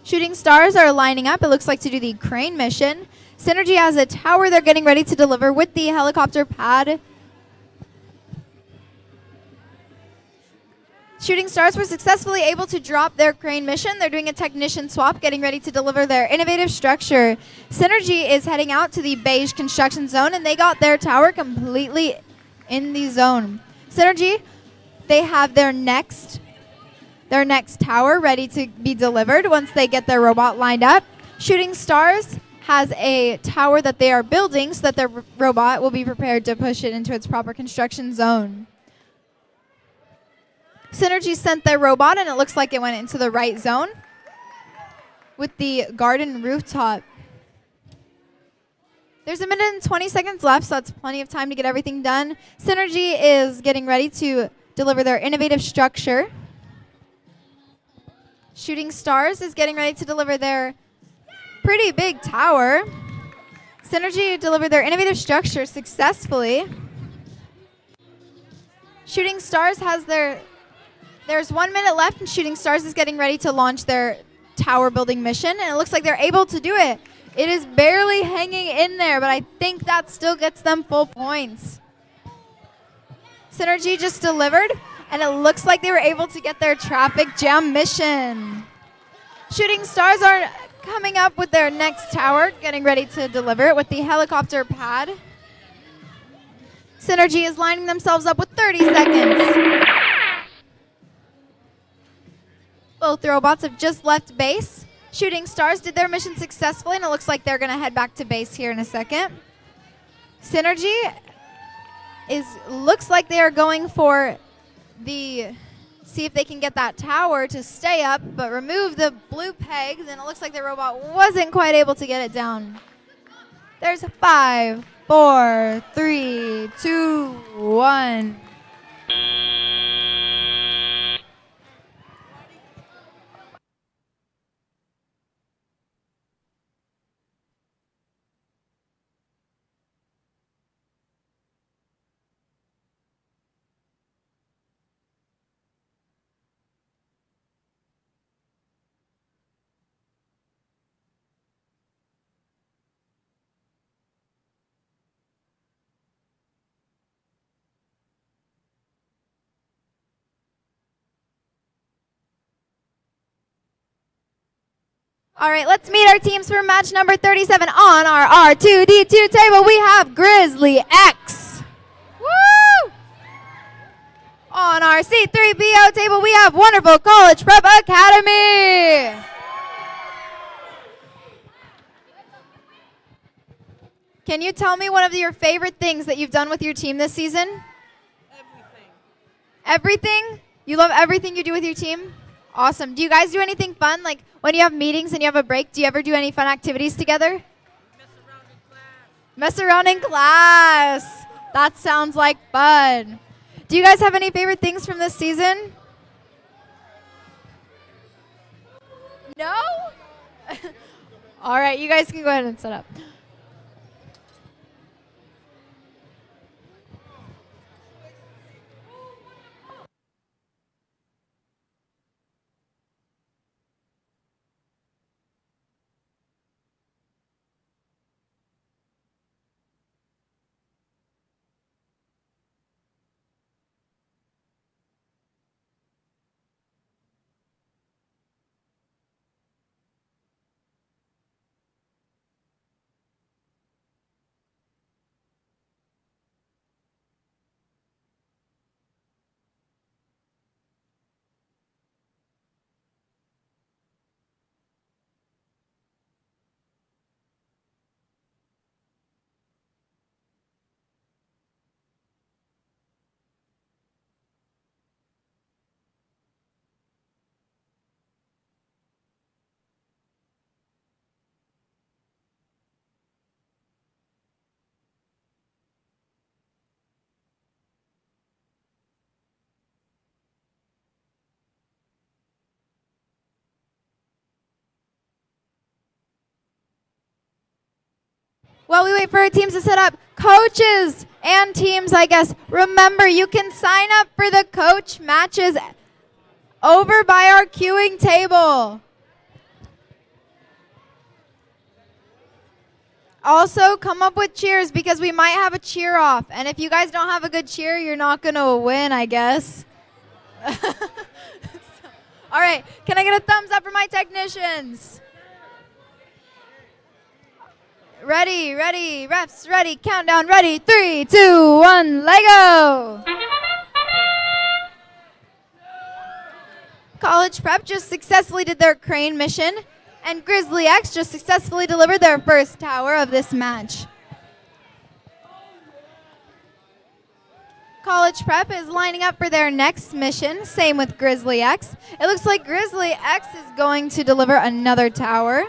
Shooting stars are lining up, it looks like, to do the crane mission. Synergy has a tower they're getting ready to deliver with the helicopter pad. Shooting stars were successfully able to drop their crane mission. They're doing a technician swap, getting ready to deliver their innovative structure. Synergy is heading out to the beige construction zone, and they got their tower completely in the zone. Synergy, they have their next tower ready to be delivered once they get their robot lined up. Shooting Stars has a tower that they are building so that their robot will be prepared to push it into its proper construction zone. Synergy sent their robot, and it looks like it went into the right zone with the garden rooftop. There's 1 minute and 20 seconds left, so that's plenty of time to get everything done. Synergy is getting ready to deliver their innovative structure. Shooting Stars is getting ready to deliver their pretty big tower. Synergy delivered their innovative structure successfully. Shooting Stars has there's 1 minute left, and Shooting Stars is getting ready to launch their tower building mission, and it looks like they're able to do it. It is barely hanging in there, but I think that still gets them full points. Synergy just delivered, and it looks like they were able to get their traffic jam mission. Shooting Stars are coming up with their next tower, getting ready to deliver it with the helicopter pad. Synergy is lining themselves up with 30 seconds. Both robots have just left base. Shooting Stars did their mission successfully, and it looks like they're going to head back to base here in a second. Synergy looks like they are going for see if they can get that tower to stay up, but remove the blue pegs, and it looks like the robot wasn't quite able to get it down. There's 5, 4, 3, 2, 1. All right, let's meet our teams for match number 37. On our R2D2 table, we have Grizzly X. Woo! On our C3PO table, we have Wonderful College Prep Academy. Can you tell me one of your favorite things that you've done with your team this season? Everything? You love everything you do with your team? Awesome. Do you guys do anything fun? Like when you have meetings and you have a break, do you ever do any fun activities together? Mess around in class. That sounds like fun. Do you guys have any favorite things from this season? No? All right, you guys can go ahead and set up. While we wait for our teams to set up, coaches and teams, I guess, remember you can sign up for the coach matches over by our queuing table. Also, come up with cheers because we might have a cheer off. And if you guys don't have a good cheer, you're not going to win, I guess. All right, can I get a thumbs up for my technicians? Ready, ready, refs ready, countdown ready, 3, 2, 1, Lego! College Prep just successfully did their crane mission, and Grizzly X just successfully delivered their first tower of this match. College Prep is lining up for their next mission, same with Grizzly X. It looks like Grizzly X is going to deliver another tower.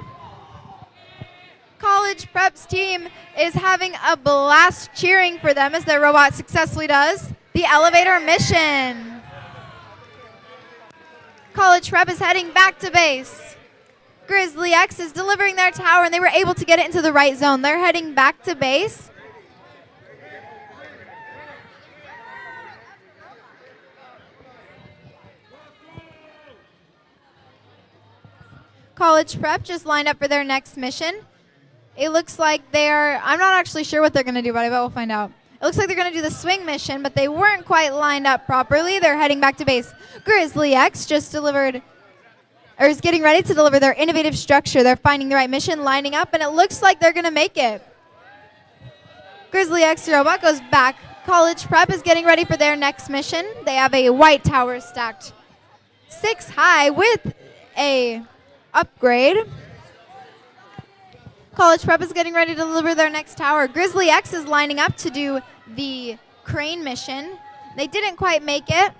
College Prep's team is having a blast cheering for them as their robot successfully does the elevator mission. College Prep is heading back to base. Grizzly X is delivering their tower and they were able to get it into the right zone. They're heading back to base. College Prep just lined up for their next mission. It looks like I'm not actually sure what they're going to do, but I bet we'll find out. It looks like they're going to do the swing mission, but they weren't quite lined up properly. They're heading back to base. Grizzly X just delivered, or is getting ready to deliver their innovative structure. They're finding the right mission, lining up, and it looks like they're going to make it. Grizzly X robot goes back. College Prep is getting ready for their next mission. They have a white tower stacked 6 high with a upgrade. College Prep is getting ready to deliver their next tower. Grizzly X is lining up to do the crane mission. They didn't quite make it,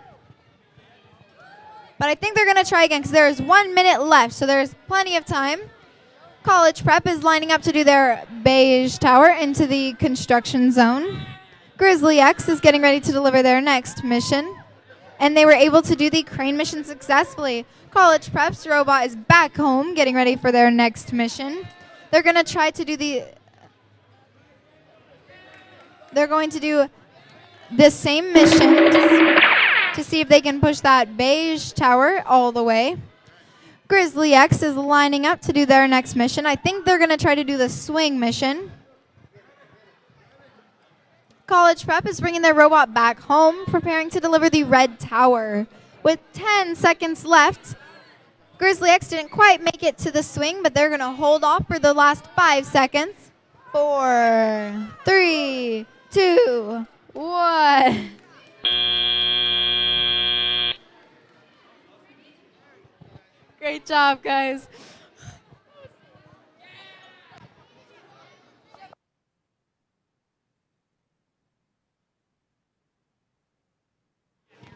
but I think they're going to try again because there's 1 minute left, so there's plenty of time. College Prep is lining up to do their beige tower into the construction zone. Grizzly X is getting ready to deliver their next mission, and they were able to do the crane mission successfully. College Prep's robot is back home getting ready for their next mission. They're going to try to do they're going to do this same mission to see if they can push that beige tower all the way. Grizzly X is lining up to do their next mission. I think they're going to try to do the swing mission. College Prep is bringing their robot back home, preparing to deliver the red tower. With 10 seconds left, Grizzly X didn't quite make it to the swing, but they're going to hold off for the last 5 seconds. 4, 3, 2, 1. Great job, guys.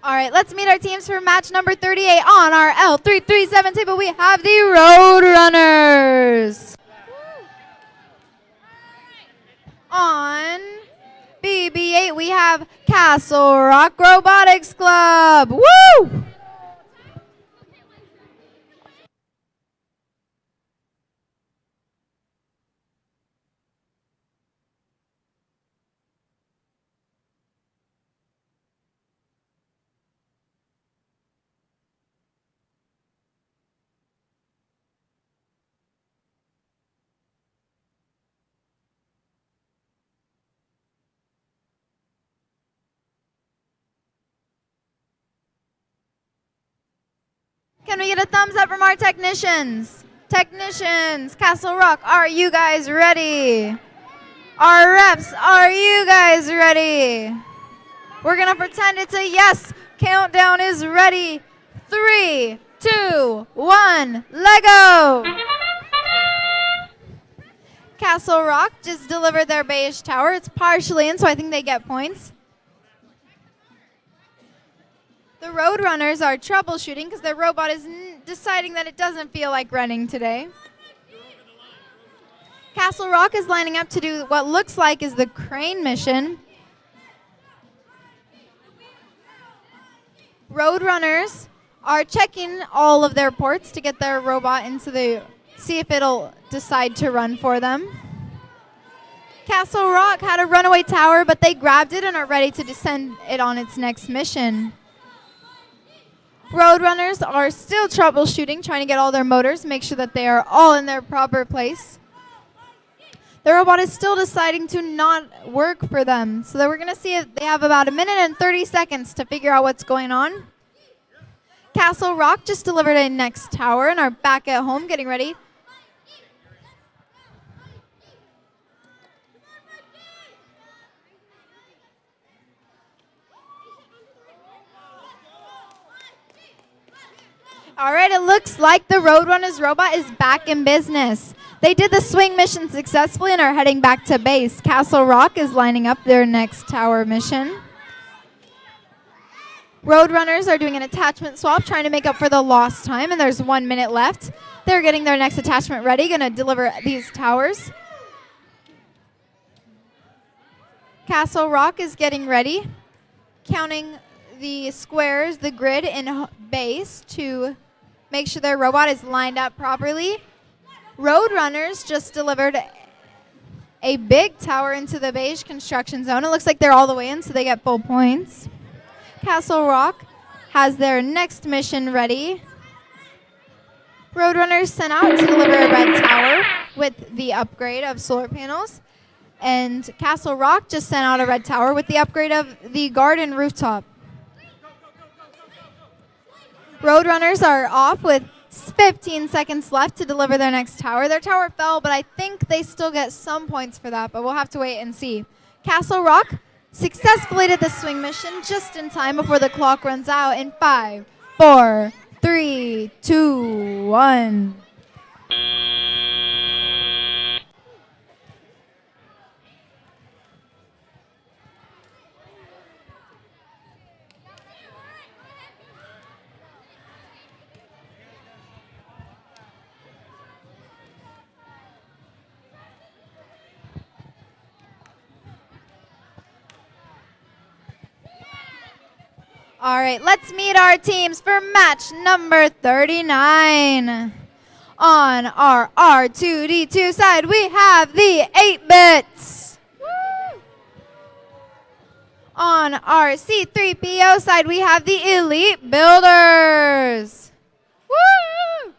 All right, let's meet our teams for match number 38. On our L337 table, we have the Roadrunners. On BB8, we have Castle Rock Robotics Club. Woo! Can we get a thumbs up from our technicians? Technicians, Castle Rock, are you guys ready? Our reps, are you guys ready? We're going to pretend it's a yes. Countdown is ready. 3, 2, 1, Lego! Castle Rock just delivered their beige tower. It's partially in, so I think they get points. The Roadrunners are troubleshooting because their robot is deciding that it doesn't feel like running today. Castle Rock is lining up to do what looks like is the crane mission. Roadrunners are checking all of their ports to get their robot into see if it'll decide to run for them. Castle Rock had a runaway tower, but they grabbed it and are ready to descend it on its next mission. Roadrunners are still troubleshooting, trying to get all their motors, make sure that they are all in their proper place. The robot is still deciding to not work for them, so that we're going to see if they have about 1 minute and 30 seconds to figure out what's going on. Castle Rock just delivered a next tower and are back at home getting ready. All right, it looks like the Roadrunners robot is back in business. They did the swing mission successfully and are heading back to base. Castle Rock is lining up their next tower mission. Roadrunners are doing an attachment swap, trying to make up for the lost time, and there's 1 minute left. They're getting their next attachment ready, going to deliver these towers. Castle Rock is getting ready, counting the squares, the grid in base to make sure their robot is lined up properly. Roadrunners just delivered a big tower into the beige construction zone. It looks like they're all the way in, so they get full points. Castle Rock has their next mission ready. Roadrunners sent out to deliver a red tower with the upgrade of solar panels. And Castle Rock just sent out a red tower with the upgrade of the garden rooftop. Roadrunners are off with 15 seconds left to deliver their next tower. Their tower fell, but I think they still get some points for that, but we'll have to wait and see. Castle Rock successfully did the swing mission just in time before the clock runs out in 5, 4, 3, 2, 1. All right, let's meet our teams for match number 39. On our R2D2 side, we have the 8-bits. On our C3PO side, we have the Elite Builders. Woo!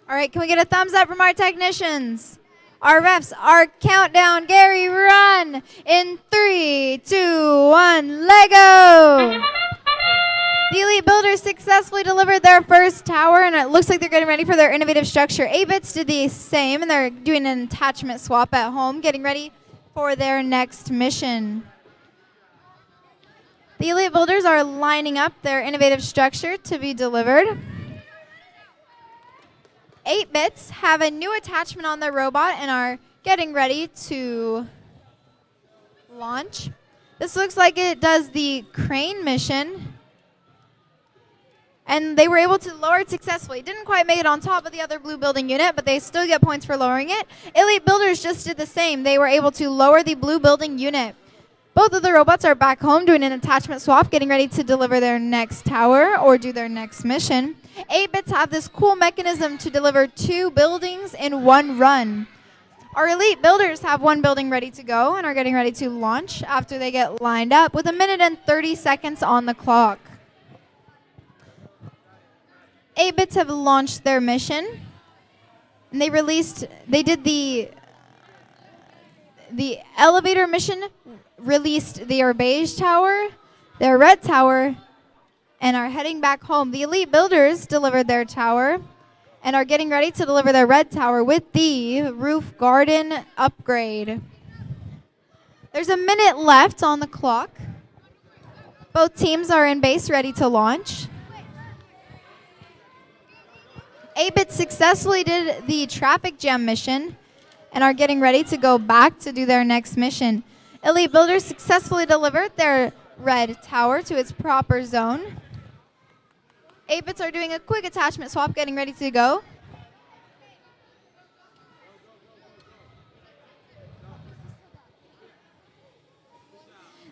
All right, can we get a thumbs up from our technicians? Our refs, our countdown, Gary, run in 3, 2, 1, Lego! The Elite Builders successfully delivered their first tower, and it looks like they're getting ready for their innovative structure. 8-bits did the same, and they're doing an attachment swap at home, getting ready for their next mission. The Elite Builders are lining up their innovative structure to be delivered. 8-bits have a new attachment on their robot and are getting ready to launch. This looks like it does the crane mission. And they were able to lower it successfully. Didn't quite make it on top of the other blue building unit, but they still get points for lowering it. Elite Builders just did the same. They were able to lower the blue building unit. Both of the robots are back home doing an attachment swap, getting ready to deliver their next tower or do their next mission. 8-bits have this cool mechanism to deliver 2 buildings in one run. Our Elite Builders have 1 building ready to go and are getting ready to launch after they get lined up with 1 minute and 30 seconds on the clock. 8-bits have launched their mission. And they did the elevator mission, released their beige tower, their red tower, and are heading back home. The Elite Builders delivered their tower and are getting ready to deliver their red tower with the roof garden upgrade. There's 1 minute left on the clock. Both teams are in base ready to launch. 8-bit successfully did the traffic jam mission and are getting ready to go back to do their next mission. Elite Builders successfully delivered their red tower to its proper zone. 8-bits are doing a quick attachment swap, getting ready to go.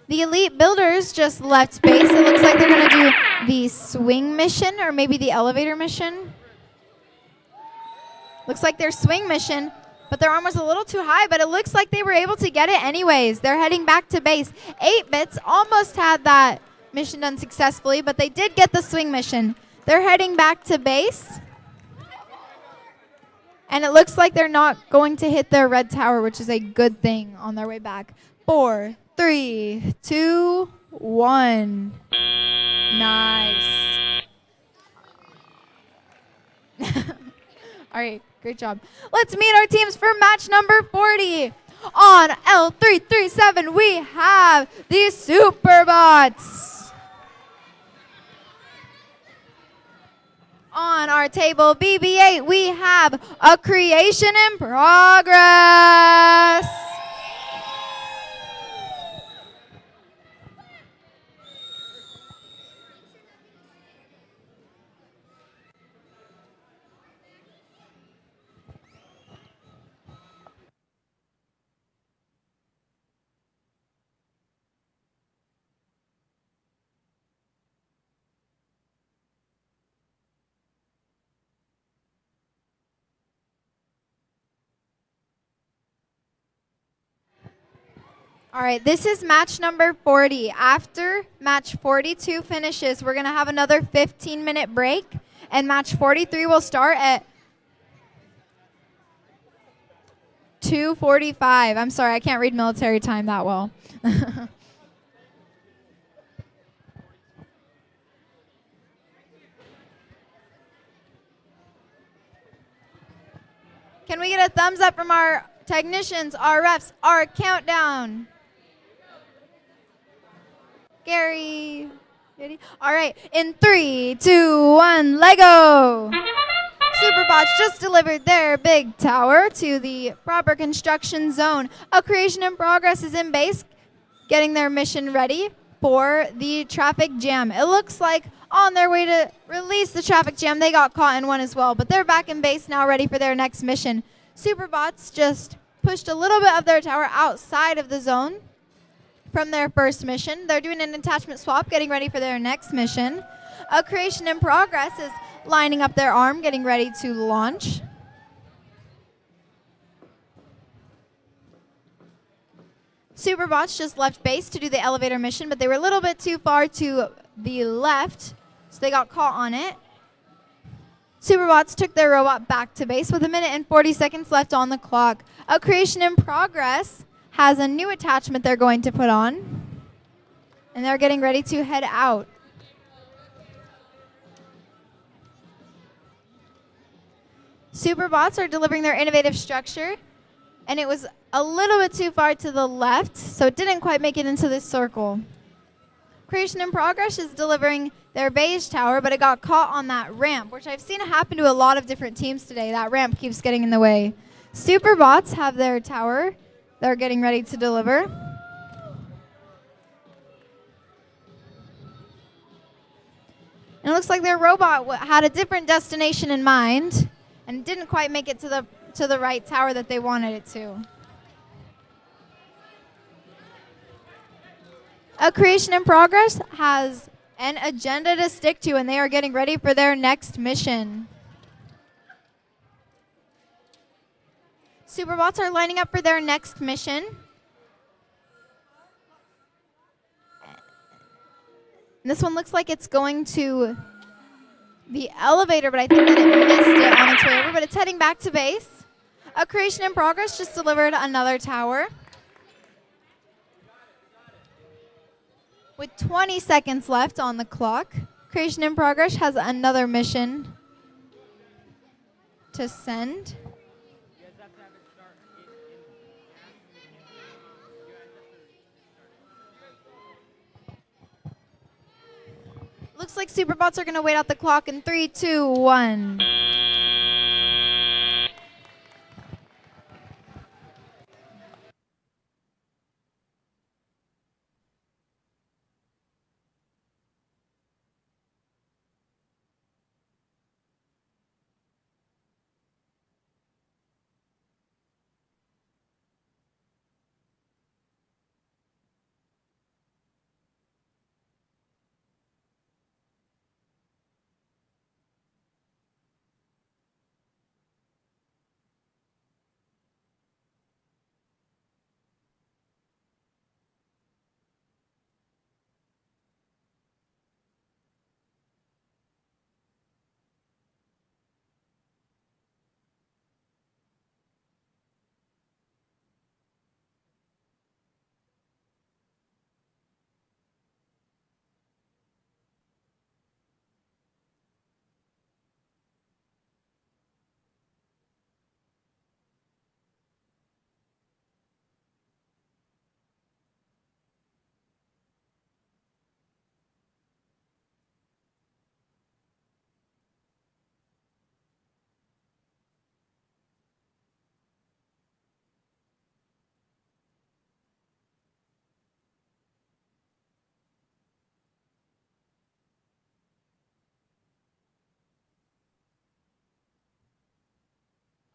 The Elite Builders just left base. It looks like they're going to do the swing mission or maybe the elevator mission. Looks like their swing mission, but their arm was a little too high, but it looks like they were able to get it anyways. They're heading back to base. 8-bits almost had that mission done successfully, but they did get the swing mission. They're heading back to base. And it looks like they're not going to hit their red tower, which is a good thing on their way back. 4, 3, 2, 1. Nice. All right, great job. Let's meet our teams for match number 40. On L337, we have the Superbots. On our table BB8, we have a creation in progress. All right, this is match number 40. After match 42 finishes, we're going to have another 15-minute break, and match 43 will start at 2:45. I'm sorry, I can't read military time that well. Can we get a thumbs up from our technicians, our refs, our countdown? Gary. All right, in 3, 2, 1, Lego. Superbots just delivered their big tower to the proper construction zone. A creation in progress is in base, getting their mission ready for the traffic jam. It looks like on their way to release the traffic jam, they got caught in one as well, but they're back in base now ready for their next mission. Superbots just pushed a little bit of their tower outside of the zone from their first mission. They're doing an attachment swap, getting ready for their next mission. A creation in progress is lining up their arm, getting ready to launch. Superbots just left base to do the elevator mission, but they were a little bit too far to the left, so they got caught on it. Superbots took their robot back to base with 1 minute and 40 seconds left on the clock. A creation in progress has a new attachment they're going to put on, and they're getting ready to head out. Superbots are delivering their innovative structure, and it was a little bit too far to the left, so it didn't quite make it into this circle. Creation in Progress is delivering their beige tower, but it got caught on that ramp, which I've seen happen to a lot of different teams today. That ramp keeps getting in the way. Superbots have their tower they're getting ready to deliver. And it looks like their robot had a different destination in mind and didn't quite make it to the right tower that they wanted it to. A Creation in Progress has an agenda to stick to, and they are getting ready for their next mission. Superbots are lining up for their next mission. And this one looks like it's going to the elevator, but I think that it missed it on its way over, but it's heading back to base. A Creation in Progress just delivered another tower. With 20 seconds left on the clock, Creation in Progress has another mission to send. Looks like Superbots are going to wait out the clock in 3, 2, 1.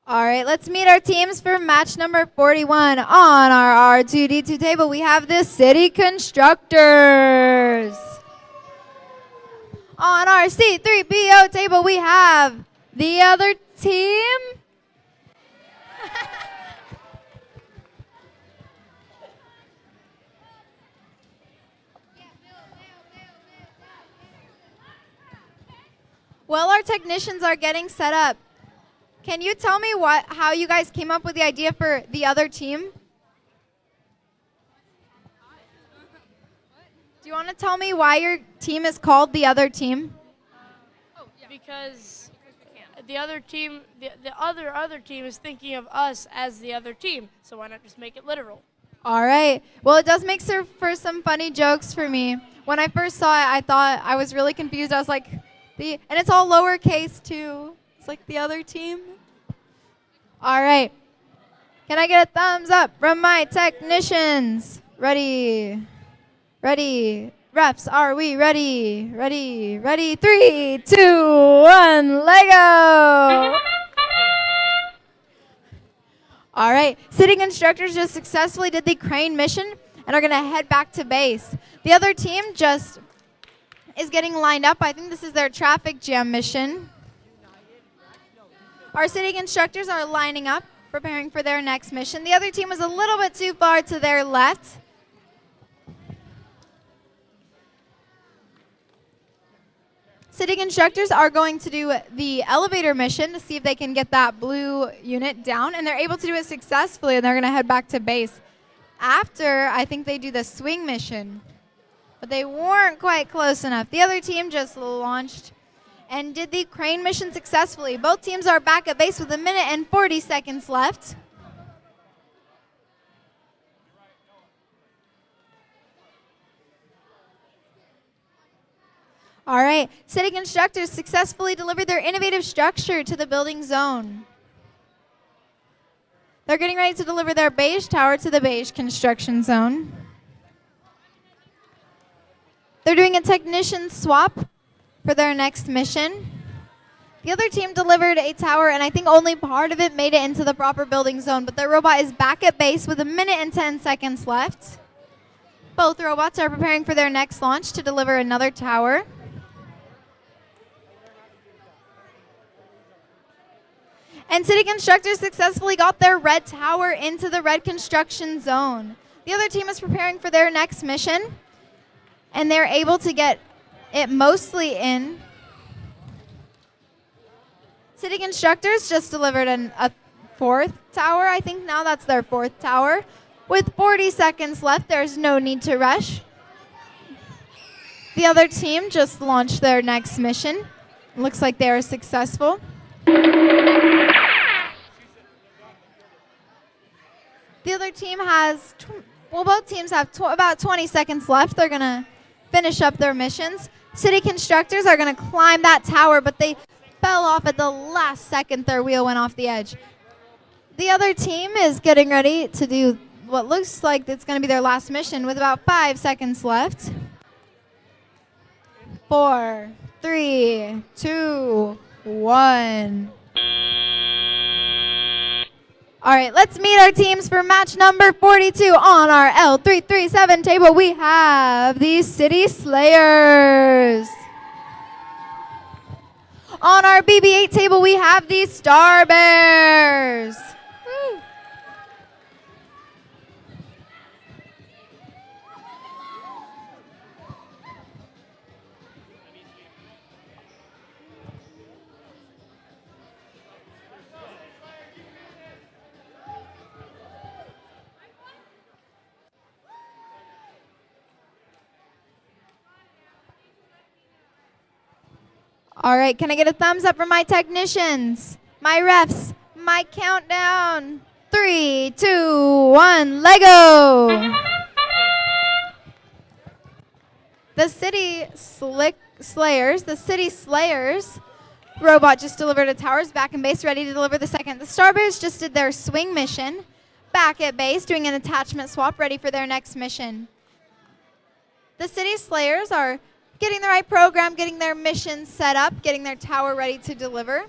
All right, let's meet our teams for match number 41. On our R2D2 table, we have the City Constructors. On our C3PO table, we have the other team. Well, our technicians are getting set up. Can you tell me how you guys came up with the idea for the other team? Do you want to tell me why your team is called the other team? Because the other team, the other team is thinking of us as the other team. So why not just make it literal? All right. Well, it does make for some funny jokes for me. When I first saw it, I thought I was really confused. I was like, and it's all lowercase too. It's like the other team. All right. Can I get a thumbs up from my technicians? Ready. Ready. Refs, are we ready? Ready. Ready. 3, 2, 1, Lego. All right. City Constructors just successfully did the crane mission and are going to head back to base. The other team just is getting lined up. I think this is their traffic jam mission. Our City Constructors are lining up, preparing for their next mission. The other team was a little bit too far to their left. City Constructors are going to do the elevator mission to see if they can get that blue unit down, and they're able to do it successfully, and they're going to head back to base. After, I think they do the swing mission, but they weren't quite close enough. The other team just launched and did the crane mission successfully. Both teams are back at base with 1 minute and 40 seconds left. All right, City Constructors successfully delivered their innovative structure to the building zone. They're getting ready to deliver their beige tower to the beige construction zone. They're doing a technician swap for their next mission. The other team delivered a tower, and I think only part of it made it into the proper building zone, but their robot is back at base with 1 minute and 10 seconds left. Both robots are preparing for their next launch to deliver another tower. And City Constructors successfully got their red tower into the red construction zone. The other team is preparing for their next mission, and they're able to get it mostly in. City Constructors just delivered a fourth tower. I think now that's their fourth tower. With 40 seconds left, there's no need to rush. The other team just launched their next mission. Looks like they are successful. The other team has, both teams have about 20 seconds left. They're going to finish up their missions. City Constructors are going to climb that tower, but they fell off at the last second. Their wheel went off the edge. The other team is getting ready to do what looks like it's going to be their last mission with about 5 seconds left. 4, 3, 2, 1. All right, let's meet our teams for match number 42. On our L337 table, we have the City Slayers. On our BB8 table, we have the Star Bears. Woo. All right, can I get a thumbs up from my technicians, my refs, my countdown? 3, 2, 1, Lego! The City Slayers robot just delivered a tower's back in base, ready to deliver the second. The Star Bears just did their swing mission, back at base, doing an attachment swap, ready for their next mission. The City Slayers are getting the right program, getting their mission set up, getting their tower ready to deliver.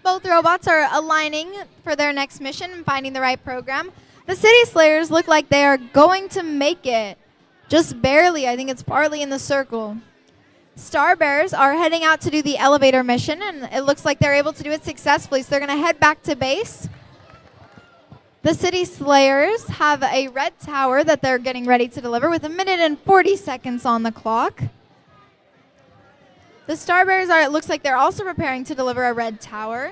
Both robots are aligning for their next mission and finding the right program. The City Slayers look like they are going to make it. Just barely. I think it's partly in the circle. Star Bears are heading out to do the elevator mission, and it looks like they're able to do it successfully. So they're going to head back to base. The City Slayers have a red tower that they're getting ready to deliver with 1 minute and 40 seconds on the clock. The Star Bears it looks like they're also preparing to deliver a red tower.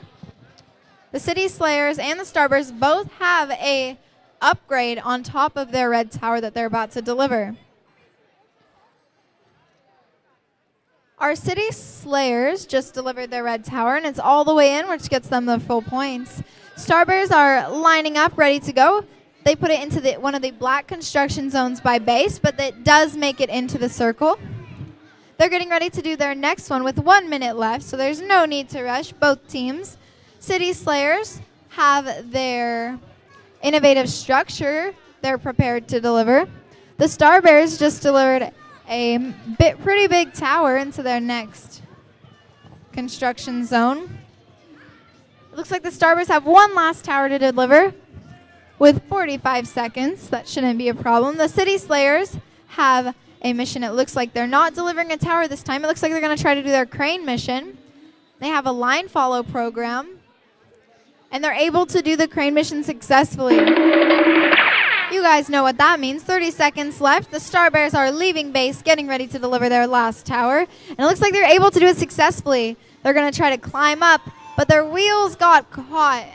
The City Slayers and the Star Bears both have a upgrade on top of their red tower that they're about to deliver. Our City Slayers just delivered their red tower, and it's all the way in, which gets them the full points. Star Bears are lining up, ready to go. They put it into one of the black construction zones by base, but that does make it into the circle. They're getting ready to do their next one with 1 minute left, so there's no need to rush, both teams. City Slayers have their innovative structure they're prepared to deliver. The Star Bears just delivered a pretty big tower into their next construction zone. It looks like the Star Bears have one last tower to deliver with 45 seconds. That shouldn't be a problem. The City Slayers have a mission. It looks like they're not delivering a tower this time. It looks like they're going to try to do their crane mission. They have a line follow program, and they're able to do the crane mission successfully. You guys know what that means. 30 seconds left. The Star Bears are leaving base, getting ready to deliver their last tower. And it looks like they're able to do it successfully. They're going to try to climb up, but their wheels got caught.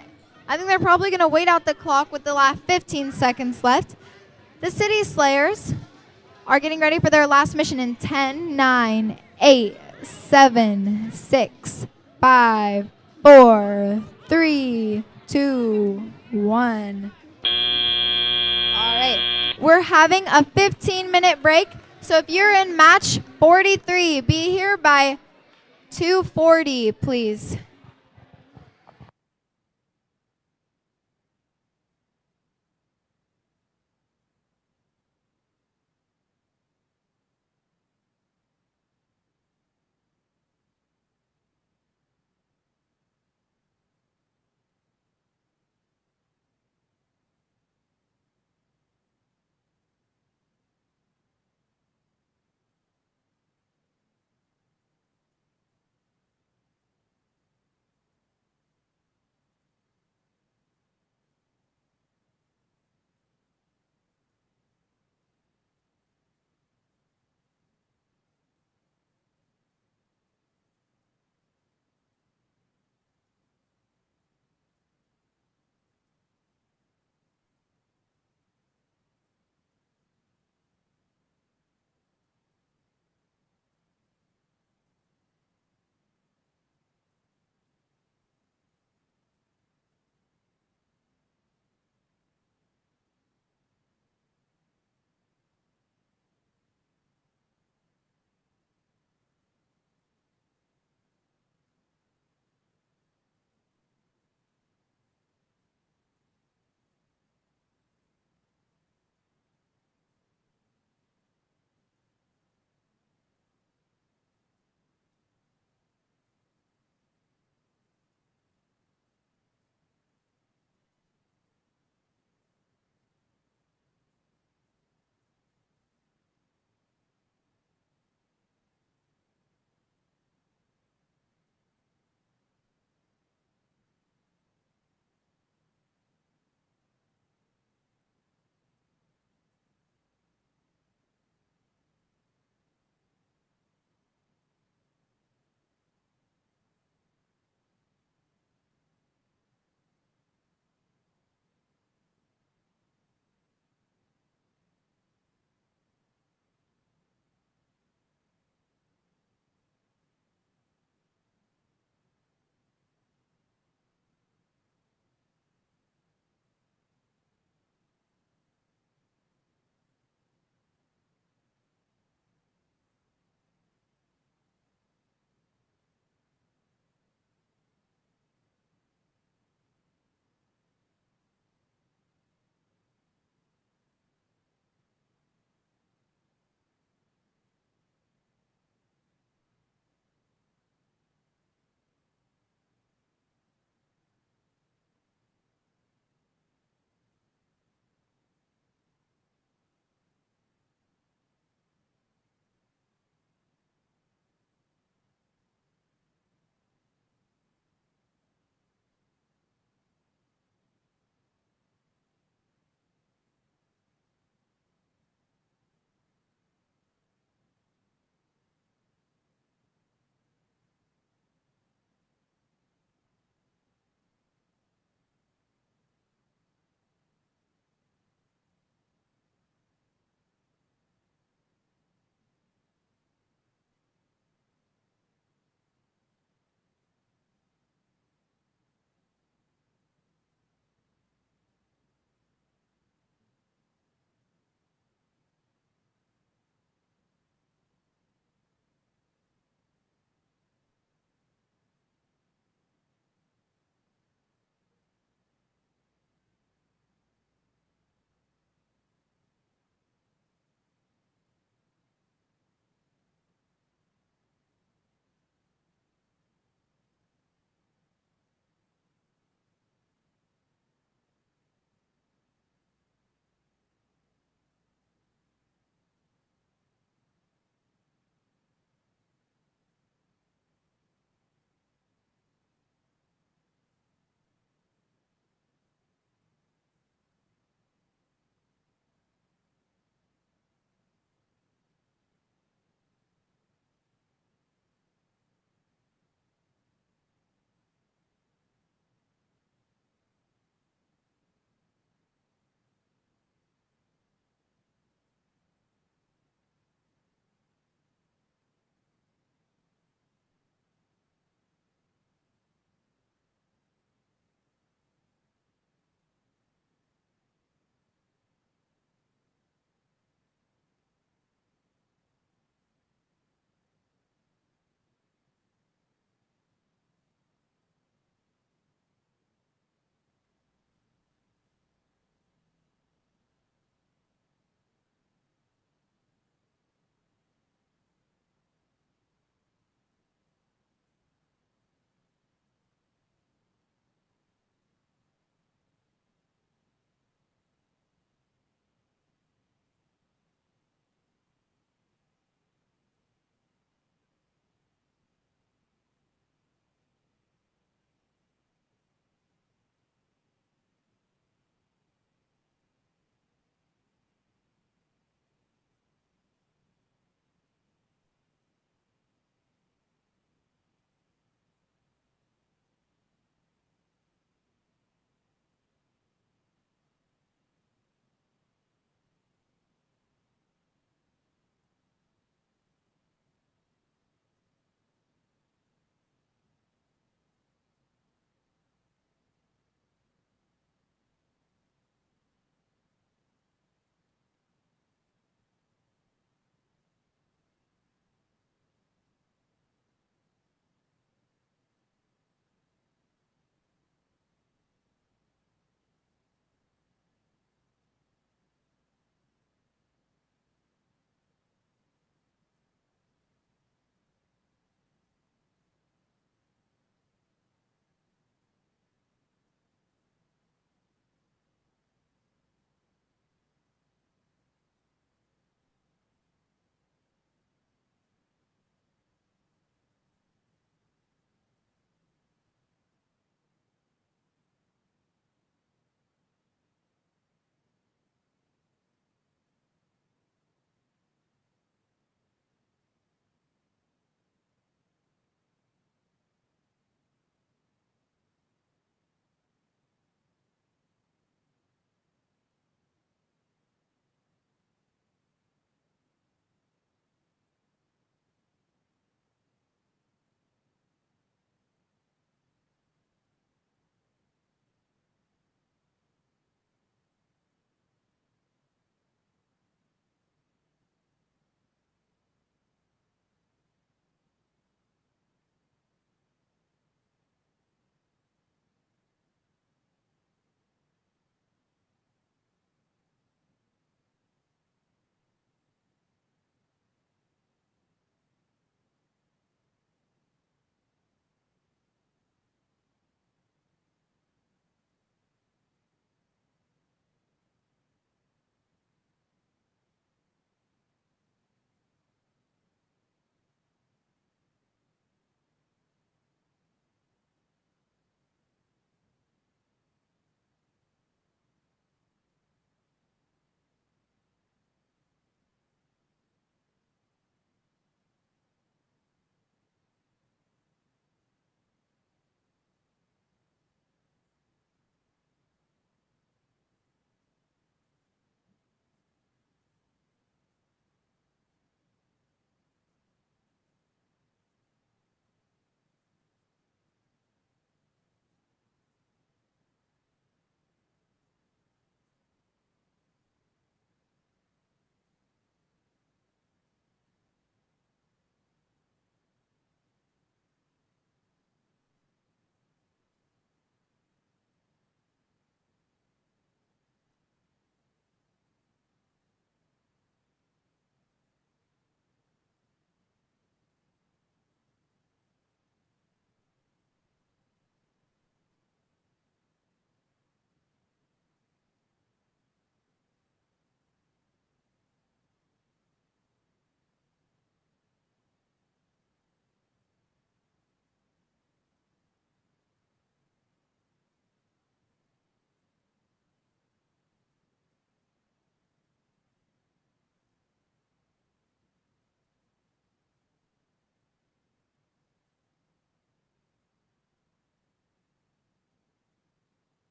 I think they're probably going to wait out the clock with the last 15 seconds left. The City Slayers are getting ready for their last mission in 10, 9, 8, 7, 6, 5, 4, 3, 2, 1. All right, we're having a 15-minute break. So if you're in match 43, be here by 2:40, please.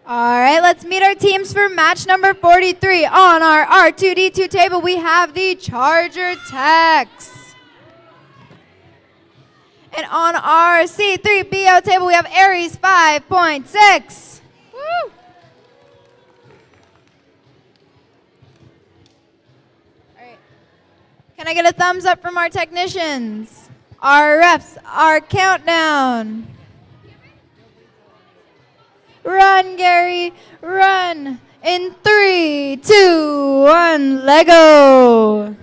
All right, let's meet our teams for match number 43. On our R2D2 table, we have the Charger Techs. And on our C3PO table, we have Aries 5.6. Woo! Can I get a thumbs up from our technicians? Our refs, our countdown. Run, Gary, run. In 3, 2, 1, Lego.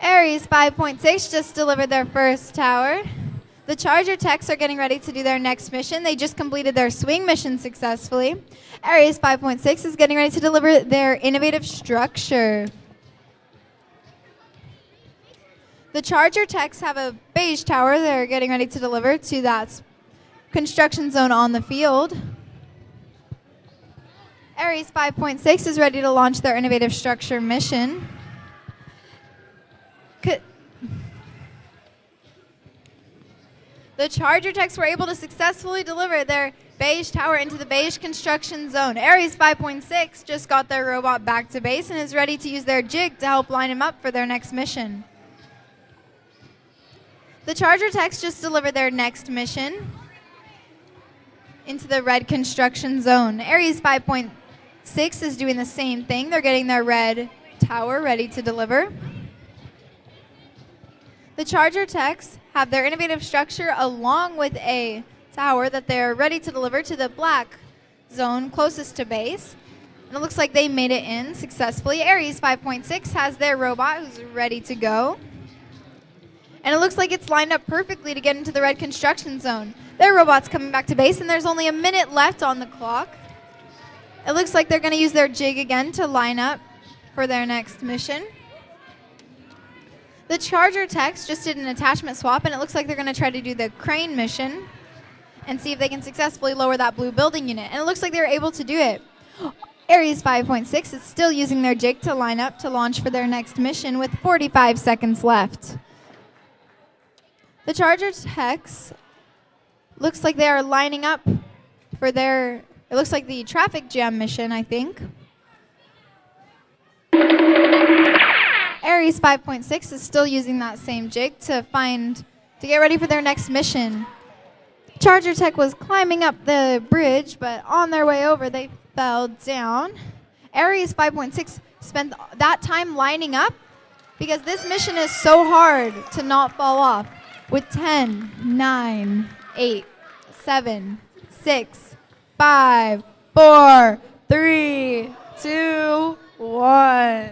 Aries 5.6 just delivered their first tower. The Charger Techs are getting ready to do their next mission. They just completed their swing mission successfully. Aries 5.6 is getting ready to deliver their innovative structure. The Charger Techs have a beige tower they're getting ready to deliver to that construction zone on the field. Aries 5.6 is ready to launch their innovative structure mission. The Charger Techs were able to successfully deliver their beige tower into the beige construction zone. Aries 5.6 just got their robot back to base and is ready to use their jig to help line him up for their next mission. The Charger Techs just delivered their next mission into the red construction zone. Aries 5.6 is doing the same thing. They're getting their red tower ready to deliver. The Charger Techs have their innovative structure along with a tower that they're ready to deliver to the black zone closest to base. And it looks like they made it in successfully. Aries 5.6 has their robot who's ready to go. And it looks like it's lined up perfectly to get into the red construction zone. Their robot's coming back to base and there's only a minute left on the clock. It looks like they're going to use their jig again to line up for their next mission. The Charger Techs just did an attachment swap, and it looks like they're going to try to do the crane mission and see if they can successfully lower that blue building unit. And it looks like they're able to do it. Aries 5.6 is still using their jig to line up to launch for their next mission with 45 seconds left. The Charger Techs looks like they are lining up for their, it looks like the traffic jam mission, I think. Aries 5.6 is still using that same jig to get ready for their next mission. Charger Tech was climbing up the bridge, but on their way over, they fell down. Aries 5.6 spent that time lining up because this mission is so hard to not fall off with 10, 9, 8, 7, 6, 5, 4, 3, 2, 1.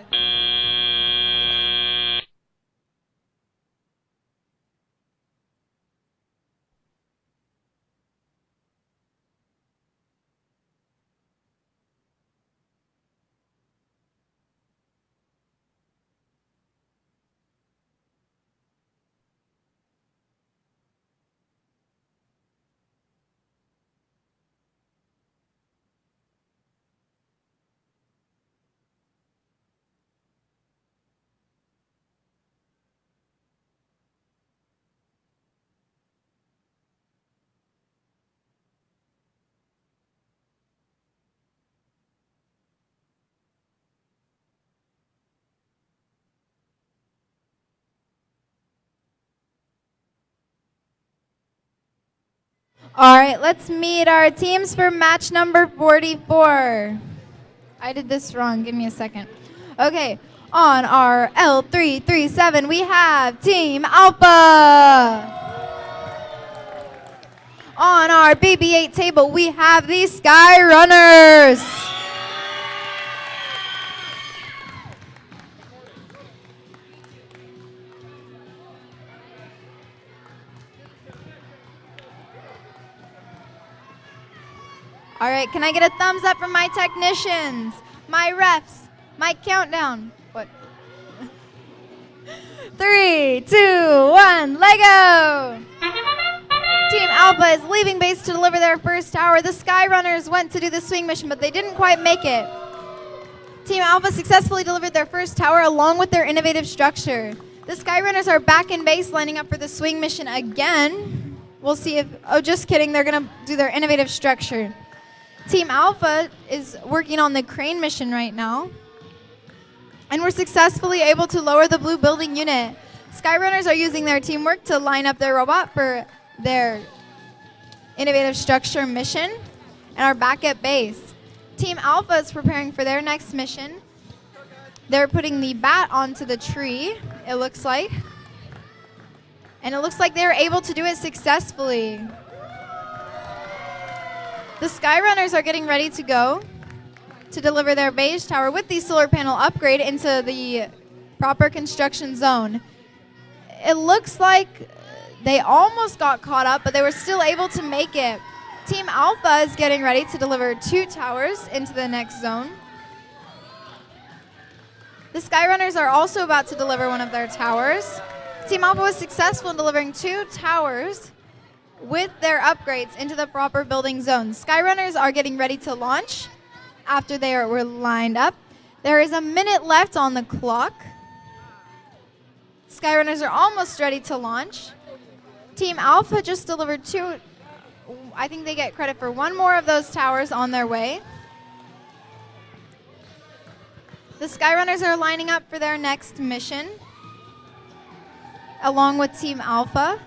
All right, let's meet our teams for match number 44. I did this wrong. Give me a second. Okay, on our L337, we have Team Alpha. On our BB8 table, we have the Sky Runners. All right, can I get a thumbs up from my technicians, my refs, my countdown? What? 3, 2, 1, Lego! Team Alpha is leaving base to deliver their first tower. The Sky Runners went to do the swing mission, but they didn't quite make it. Team Alpha successfully delivered their first tower along with their innovative structure. The Sky Runners are back in base lining up for the swing mission again. We'll see if, oh, just kidding, they're gonna do their innovative structure. Team Alpha is working on the crane mission right now. And we're successfully able to lower the blue building unit. Skyrunners are using their teamwork to line up their robot for their innovative structure mission and are back at base. Team Alpha is preparing for their next mission. They're putting the bat onto the tree, it looks like. And it looks like they're able to do it successfully. The Skyrunners are getting ready to go to deliver their beige tower with the solar panel upgrade into the proper construction zone. It looks like they almost got caught up, but they were still able to make it. Team Alpha is getting ready to deliver 2 towers into the next zone. The Skyrunners are also about to deliver one of their towers. Team Alpha was successful in delivering 2 towers with their upgrades into the proper building zones. Skyrunners are getting ready to launch after they were lined up. There is a minute left on the clock. Skyrunners are almost ready to launch. Team Alpha just delivered 2. I think they get credit for 1 more of those towers on their way. The Skyrunners are lining up for their next mission, along with Team Alpha.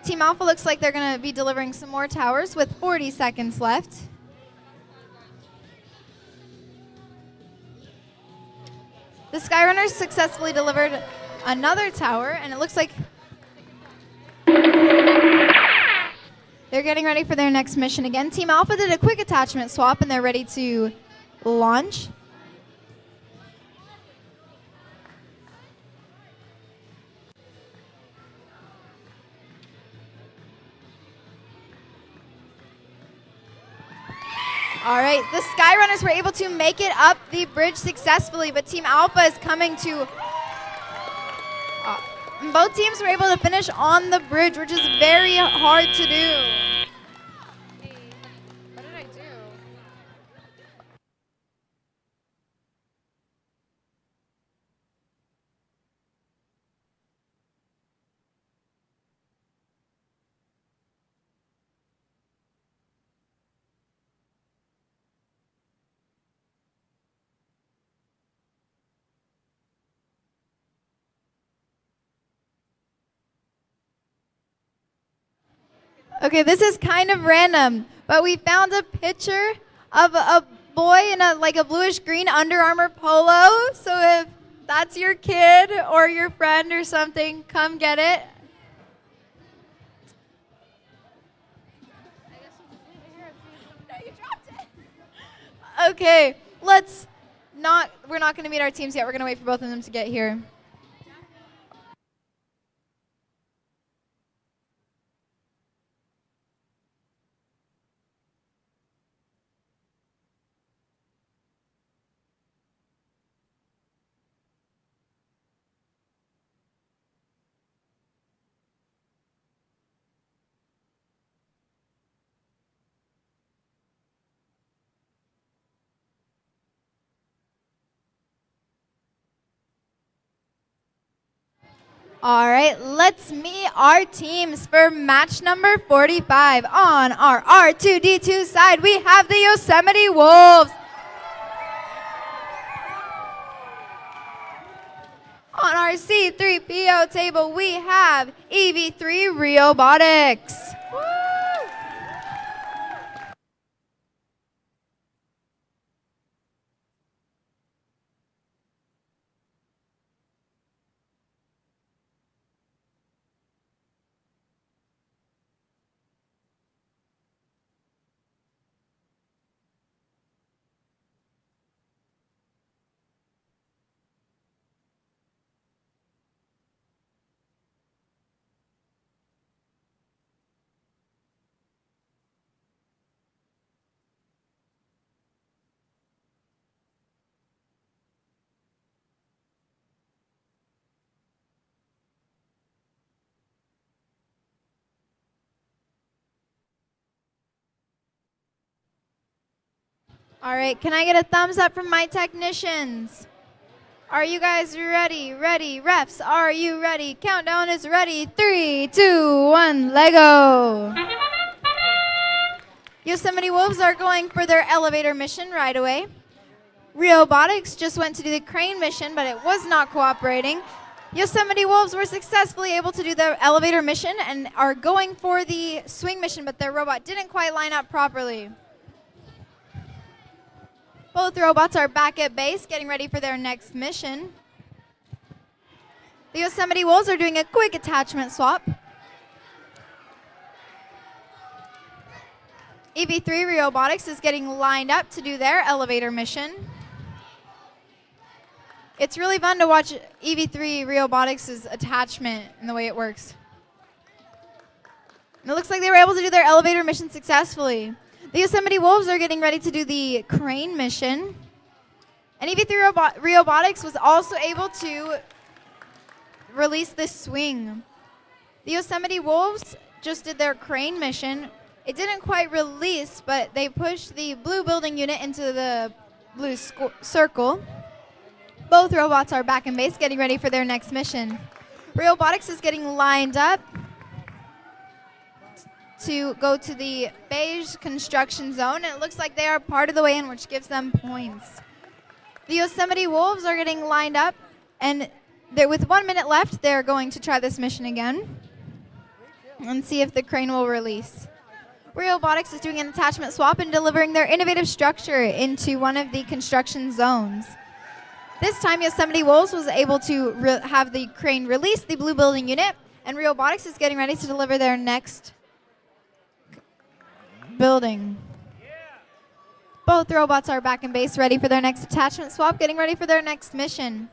Team Alpha looks like they're going to be delivering some more towers with 40 seconds left. The Skyrunners successfully delivered another tower, and it looks like they're getting ready for their next mission again. Team Alpha did a quick attachment swap, and they're ready to launch. All right, the Skyrunners were able to make it up the bridge successfully, but Team Alpha is coming to... both teams were able to finish on the bridge, which is very hard to do. What did I do? Okay, this is kind of random, but we found a picture of a boy in a bluish green Under Armour polo. So if that's your kid or your friend or something, come get it. Okay, we're not going to meet our teams yet. We're going to wait for both of them to get here. All right, let's meet our teams for match number 45. On our R2D2 side, we have the Yosemite Wolves. On our C3PO table, we have EV3 Robotics. All right, can I get a thumbs up from my technicians? Are you guys ready? Ready. Refs, are you ready? Countdown is ready. 3, 2, 1, Lego. Yosemite Wolves are going for their elevator mission right away. Robotics just went to do the crane mission, but it was not cooperating. Yosemite Wolves were successfully able to do the elevator mission and are going for the swing mission, but their robot didn't quite line up properly. Both robots are back at base, getting ready for their next mission. The Yosemite Wolves are doing a quick attachment swap. EV3 Robotics is getting lined up to do their elevator mission. It's really fun to watch EV3 Robotics' attachment and the way it works. And it looks like they were able to do their elevator mission successfully. The Yosemite Wolves are getting ready to do the crane mission. And EV3 Robotics was also able to release the swing. The Yosemite Wolves just did their crane mission. It didn't quite release, but they pushed the blue building unit into the blue circle. Both robots are back in base, getting ready for their next mission. Robotics is getting lined up to go to the beige construction zone, and it looks like they are part of the way in, which gives them points. The Yosemite Wolves are getting lined up, and with 1 minute left, they're going to try this mission again and see if the crane will release. Robotics is doing an attachment swap and delivering their innovative structure into one of the construction zones. This time, Yosemite Wolves was able to have the crane release the blue building unit, and Robotics is getting ready to deliver their next building. Both robots are back in base, ready for their next attachment swap, getting ready for their next mission.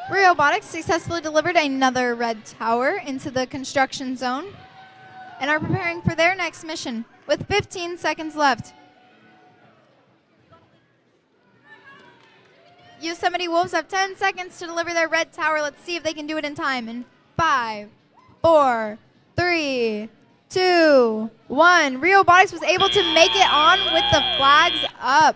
Robotics successfully delivered another red tower into the construction zone and are preparing for their next mission with 15 seconds left. Yosemite Wolves have 10 seconds to deliver their red tower. Let's see if they can do it in time. In 5, 4, 3, 2, 1. Robotics was able to make it on with the flags up.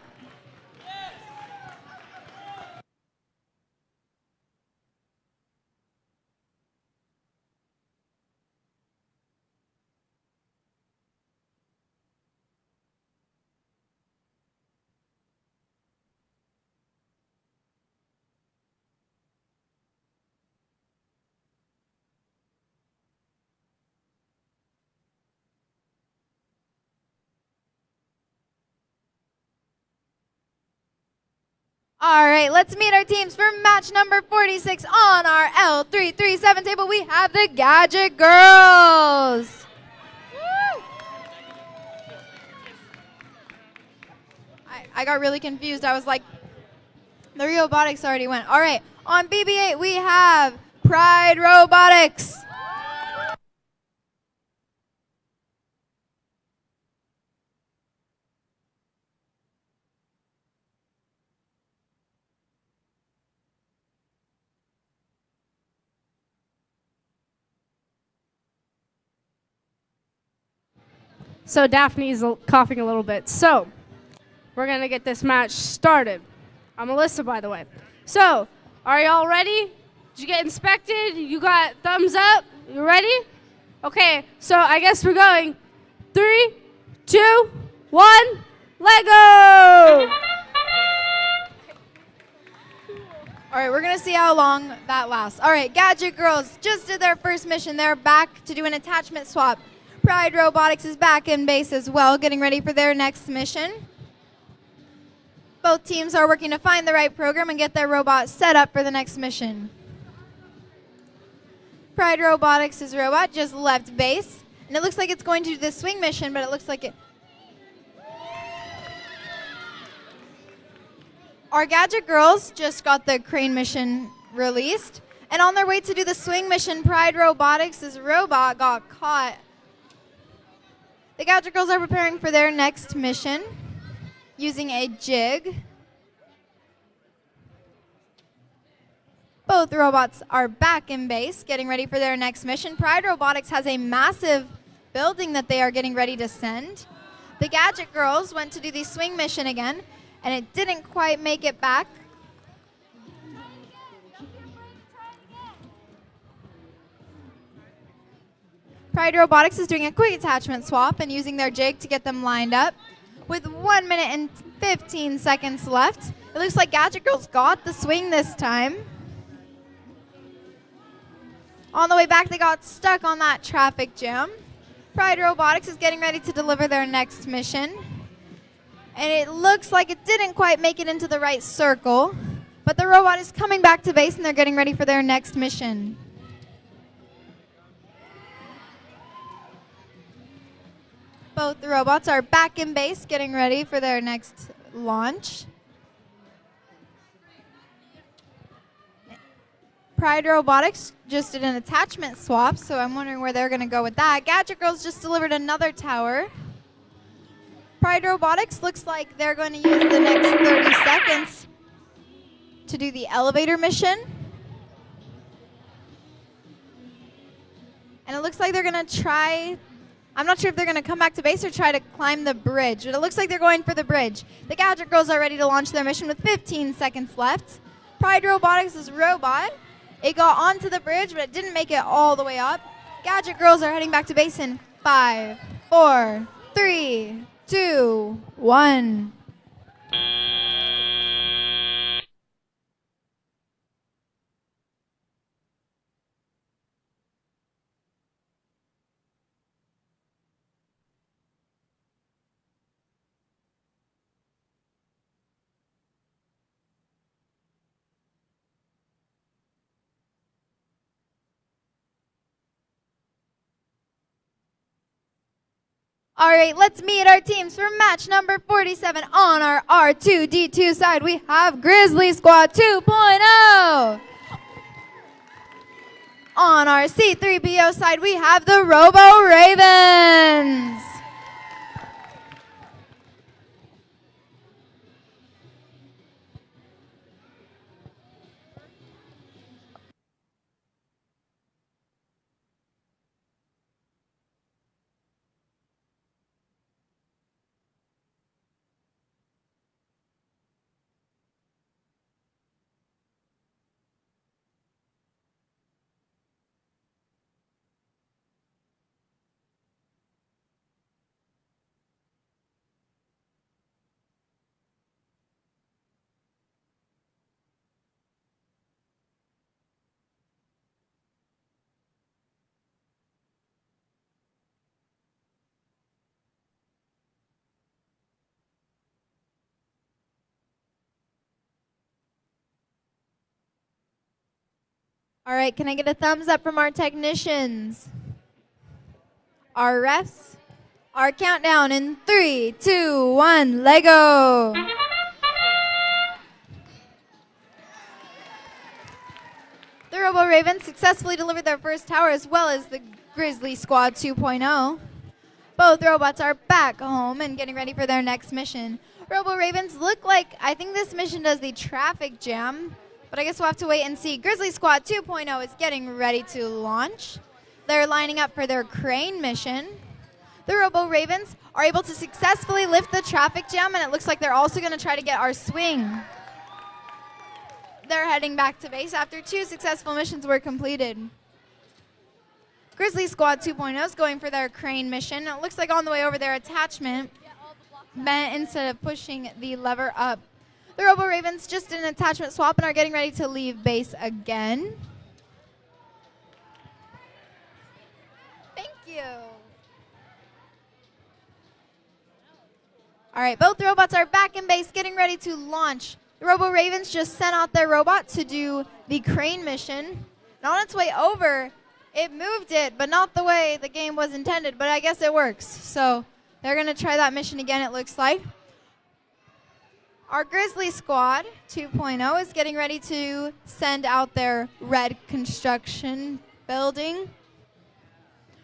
All right, let's meet our teams for match number 46 on our L337 table. We have the Gadget Girls. Woo! I got really confused. I was like, the Robotics already went. All right, on BB8 we have Pride Robotics. So Daphne's coughing a little bit. So we're going to get this match started. I'm Alyssa, by the way. So are y'all ready? Did you get inspected? You got thumbs up? You ready? Okay, so I guess we're going 3, 2, 1, Lego! All right, we're going to see how long that lasts. All right, Gadget Girls just did their first mission. They're back to do an attachment swap. Pride Robotics is back in base as well, getting ready for their next mission. Both teams are working to find the right program and get their robot set up for the next mission. Pride Robotics' robot just left base, and it looks like it's going to do the swing mission, but it looks like it... Our Gadget Girls just got the crane mission released, and on their way to do the swing mission, Pride Robotics' robot got caught. The Gadget Girls are preparing for their next mission using a jig. Both Both robots are back in base, getting ready for their next mission. Pride Robotics has a massive building that they are getting ready to send. The Gadget Girls went to do the swing mission again, and it didn't quite make it back. Pride Robotics is doing a quick attachment swap and using their jig to get them lined up. With 1 minute and 15 seconds left, it looks like Gadget Girls got the swing this time. On the way back, they got stuck on that traffic jam. Pride Robotics is getting ready to deliver their next mission. And it looks like it didn't quite make it into the right circle, but the robot is coming back to base and they're getting ready for their next mission. Both the robots are back in base, getting ready for their next launch. Pride Robotics just did an attachment swap, so I'm wondering where they're going to go with that. Gadget Girls just delivered another tower. Pride Robotics looks like they're going to use the next 30 seconds to do the elevator mission. And it looks like they're going to try, I'm not sure if they're going to come back to base or try to climb the bridge, but it looks like they're going for the bridge. The Gadget Girls are ready to launch their mission with 15 seconds left. Pride Robotics' robot, it got onto the bridge, but it didn't make it all the way up. Gadget Girls are heading back to base in 5, 4, 3, 2, 1. All right, let's meet our teams for match number 47. On our R2D2 side, we have Grizzly Squad 2.0. On our C3PO side, we have the Robo Ravens. All right, can I get a thumbs up from our technicians? Our refs? Our countdown in 3, 2, 1, Lego! The Robo Ravens successfully delivered their first tower as well as the Grizzly Squad 2.0. Both robots are back home and getting ready for their next mission. Robo Ravens look like, I think this mission does the traffic jam, but I guess we'll have to wait and see. Grizzly Squad 2.0 is getting ready to launch. They're lining up for their crane mission. The Robo Ravens are able to successfully lift the traffic jam, and it looks like they're also going to try to get our swing. They're heading back to base after 2 successful missions were completed. Grizzly Squad 2.0 is going for their crane mission. It looks like on the way over their attachment bent instead of pushing the lever up. The Robo Ravens just did an attachment swap and are getting ready to leave base again. Thank you. All right, both robots are back in base, getting ready to launch. The Robo Ravens just sent out their robot to do the crane mission. And on its way over, it moved it, but not the way the game was intended, but I guess it works. So they're going to try that mission again, it looks like. Our Grizzly Squad 2.0 is getting ready to send out their red construction building.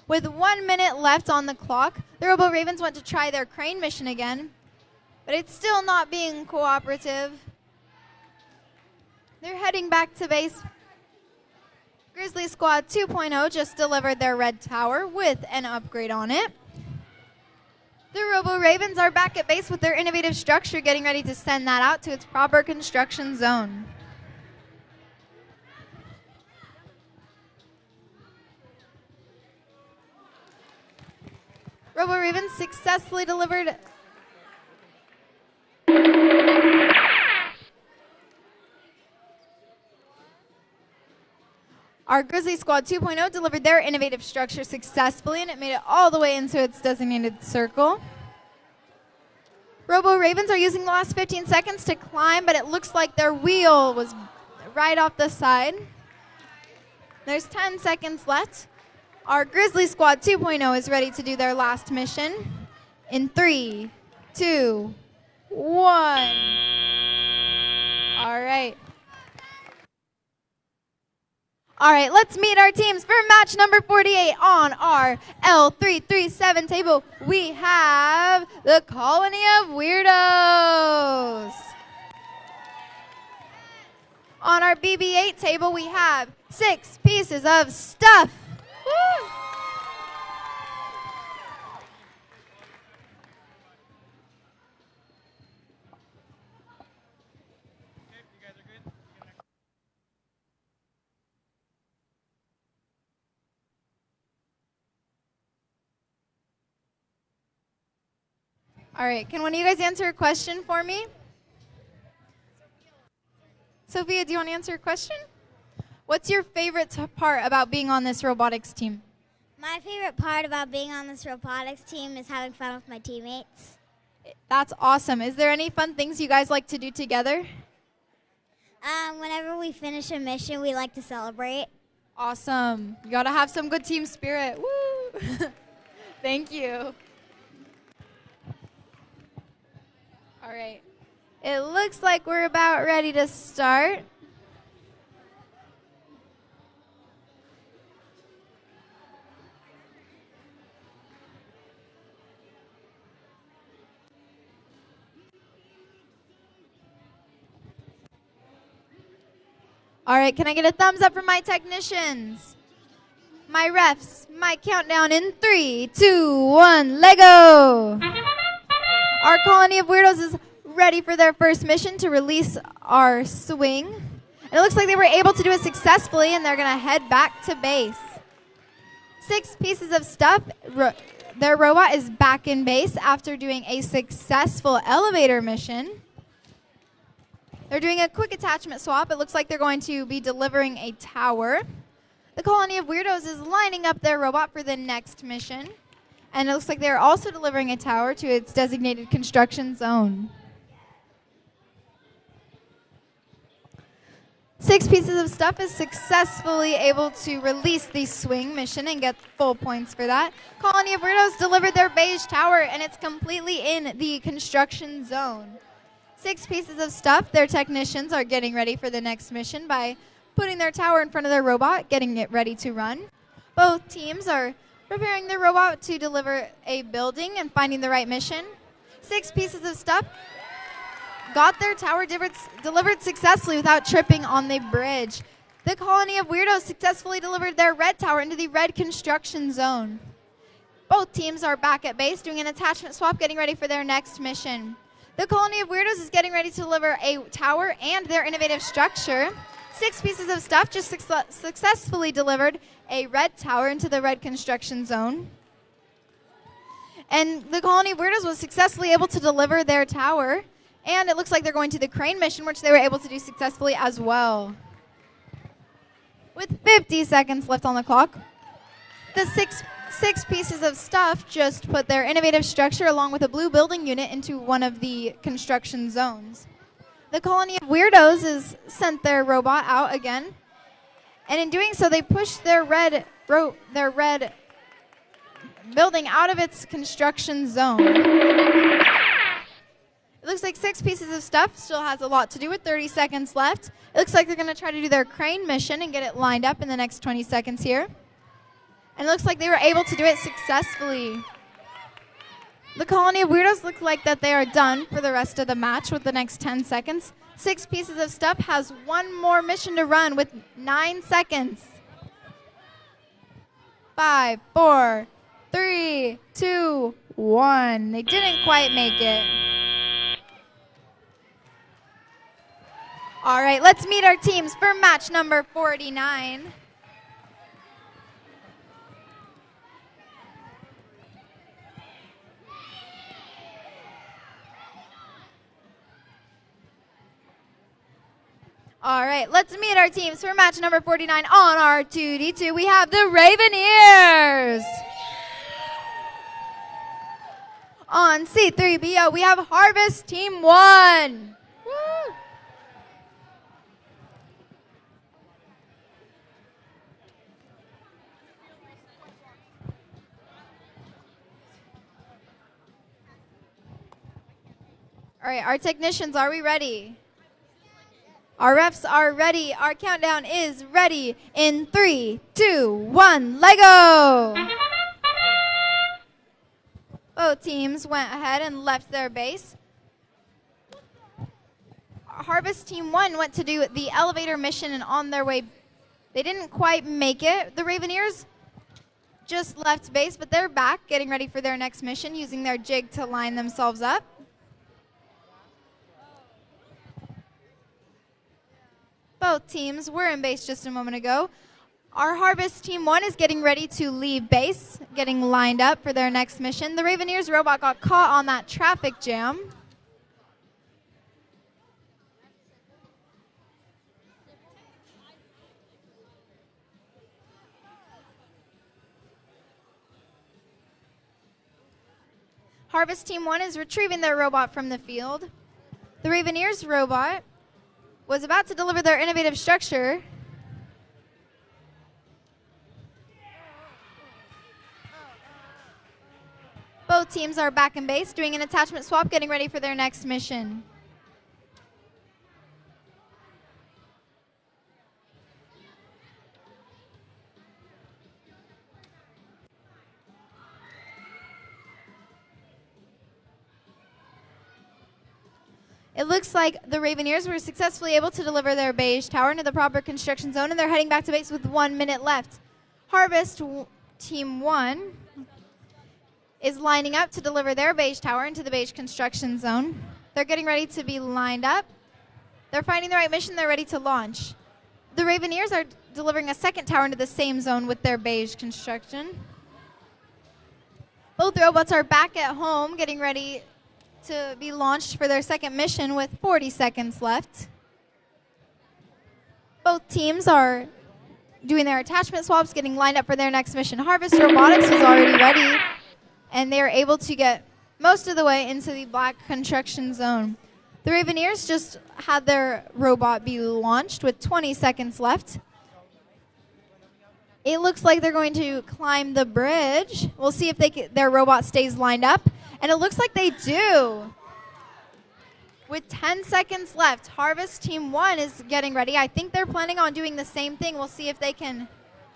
With 1 minute left on the clock, the Robo Ravens want to try their crane mission again, but it's still not being cooperative. They're heading back to base Grizzly Squad 2.0 just delivered their red tower with an upgrade on it. The Robo Ravens are back at base with their innovative structure, getting ready to send that out to its proper construction zone. Robo Ravens successfully delivered Our Grizzly Squad 2.0 delivered their innovative structure successfully, and it made it all the way into its designated circle. Robo Ravens are using the last 15 seconds to climb, but it looks like their wheel was right off the side. There's 10 seconds left. Our Grizzly Squad 2.0 is ready to do their last mission in 3, 2, 1. All right. All right, let's meet our teams for match number 48 on our L337 table. We have the Colony of Weirdos. On our BB8 table, we have 6 pieces of stuff. Woo! All right, can one of you guys answer a question for me? Sophia, do you want to answer a question? What's your favorite part about being on this robotics team? My favorite part about being on this robotics team is having fun with my teammates. That's awesome. Is there any fun things you guys like to do together? Whenever we finish a mission, we like to celebrate. Awesome. You got to have some good team spirit. Woo! Thank you. All right. It looks like we're about ready to start. All right, can I get a thumbs up from my technicians? My refs, my countdown in 3, 2, 1, Lego! Our Colony of Weirdos is ready for their first mission to release our swing. And it looks like they were able to do it successfully, and they're going to head back to base. 6 pieces of stuff. Their robot is back in base after doing a successful elevator mission. They're doing a quick attachment swap. It looks like they're going to be delivering a tower. The Colony of Weirdos is lining up their robot for the next mission. And it looks like they're also delivering a tower to its designated construction zone. 6 pieces of stuff is successfully able to release the swing mission and get full points for that. Colony of Weirdos delivered their beige tower, and it's completely in the construction zone. 6 pieces of stuff. Their technicians are getting ready for the next mission by putting their tower in front of their robot, getting it ready to run. Both teams are preparing their robot to deliver a building and finding the right mission. 6 pieces of stuff got their tower delivered successfully without tripping on the bridge. The Colony of Weirdos successfully delivered their red tower into the red construction zone. Both teams are back at base doing an attachment swap, getting ready for their next mission. The Colony of Weirdos is getting ready to deliver a tower and their innovative structure. 6 pieces of stuff just successfully delivered a red tower into the red construction zone. And the Colony of Weirdos was successfully able to deliver their tower. And it looks like they're going to the crane mission, which they were able to do successfully as well. With 50 seconds left on the clock, the six pieces of stuff just put their innovative structure along with a blue building unit into one of the construction zones. The Colony of Weirdos has sent their robot out again. And in doing so, they pushed their red building out of its construction zone. It looks like 6 pieces of stuff still has a lot to do with 30 seconds left. It looks like they're going to try to do their crane mission and get it lined up in the next 20 seconds here. And it looks like they were able to do it successfully. The Colony of Weirdos look like that they are done for the rest of the match with the next 10 seconds. 6 pieces of stuff has one more mission to run with 9 seconds. 5, 4, 3, 2, 1. They didn't quite make it. All right, let's meet our teams for match number 49. All right, let's meet our teams for match number 49 on our 2D2. We have the Raveneers. On C3BO, we have Harvest Team 1. Woo! All right, our technicians, are we ready? Our refs are ready. Our countdown is ready in 3, 2, 1, Lego! Both teams went ahead and left their base. Harvest Team 1 went to do the elevator mission, and on their way, they didn't quite make it. The Raveneers just left base, but they're back, getting ready for their next mission, using their jig to line themselves up. Both teams were in base just a moment ago. Our Harvest Team 1 is getting ready to leave base, getting lined up for their next mission. The Raveneers robot got caught on that traffic jam. Harvest Team 1 is retrieving their robot from the field. The Raveneers robot was about to deliver their innovative structure. Both teams are back in base, doing an attachment swap, getting ready for their next mission. It looks like the Raveneers were successfully able to deliver their beige tower into the proper construction zone, and they're heading back to base with 1 minute left. Harvest Team 1 is lining up to deliver their beige tower into the beige construction zone. They're getting ready to be lined up. They're finding the right mission. They're ready to launch. The Raveneers are delivering a second tower into the same zone with their beige construction. Both robots are back at home, getting ready to be launched for their second mission with 40 seconds left. Both teams are doing their attachment swaps, getting lined up for their next mission. Harvest Robotics is already ready, and they are able to get most of the way into the black construction zone. The Raveneers just had their robot be launched with 20 seconds left. It looks like they're going to climb the bridge. We'll see if their robot stays lined up. And it looks like they do. With 10 seconds left, Harvest Team 1 is getting ready. I think they're planning on doing the same thing. We'll see if they can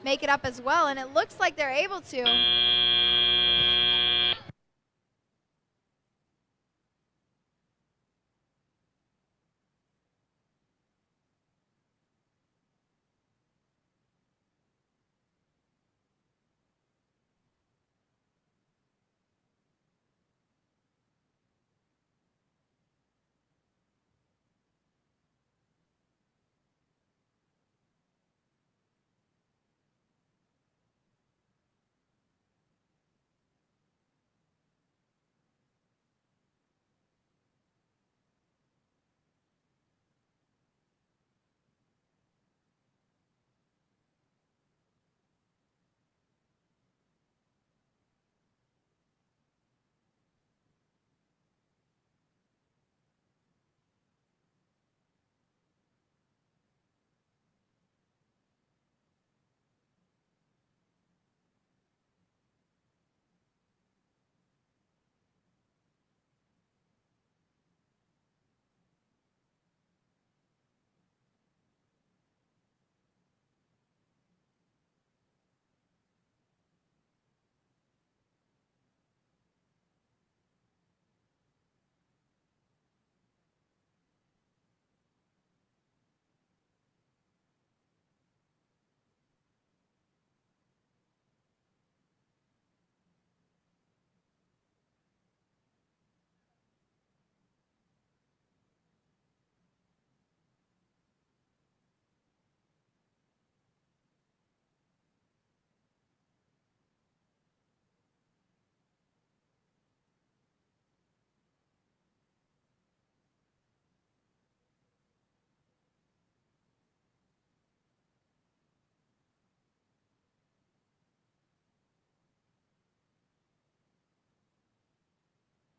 make it up as well. And it looks like they're able to.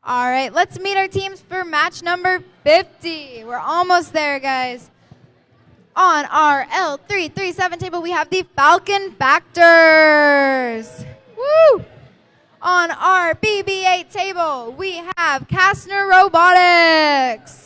All right, let's meet our teams for match number 50. We're almost there, guys. On our L337 table, we have the Falcon Factors. Woo! On our BB8 table, we have Kastner Robotics.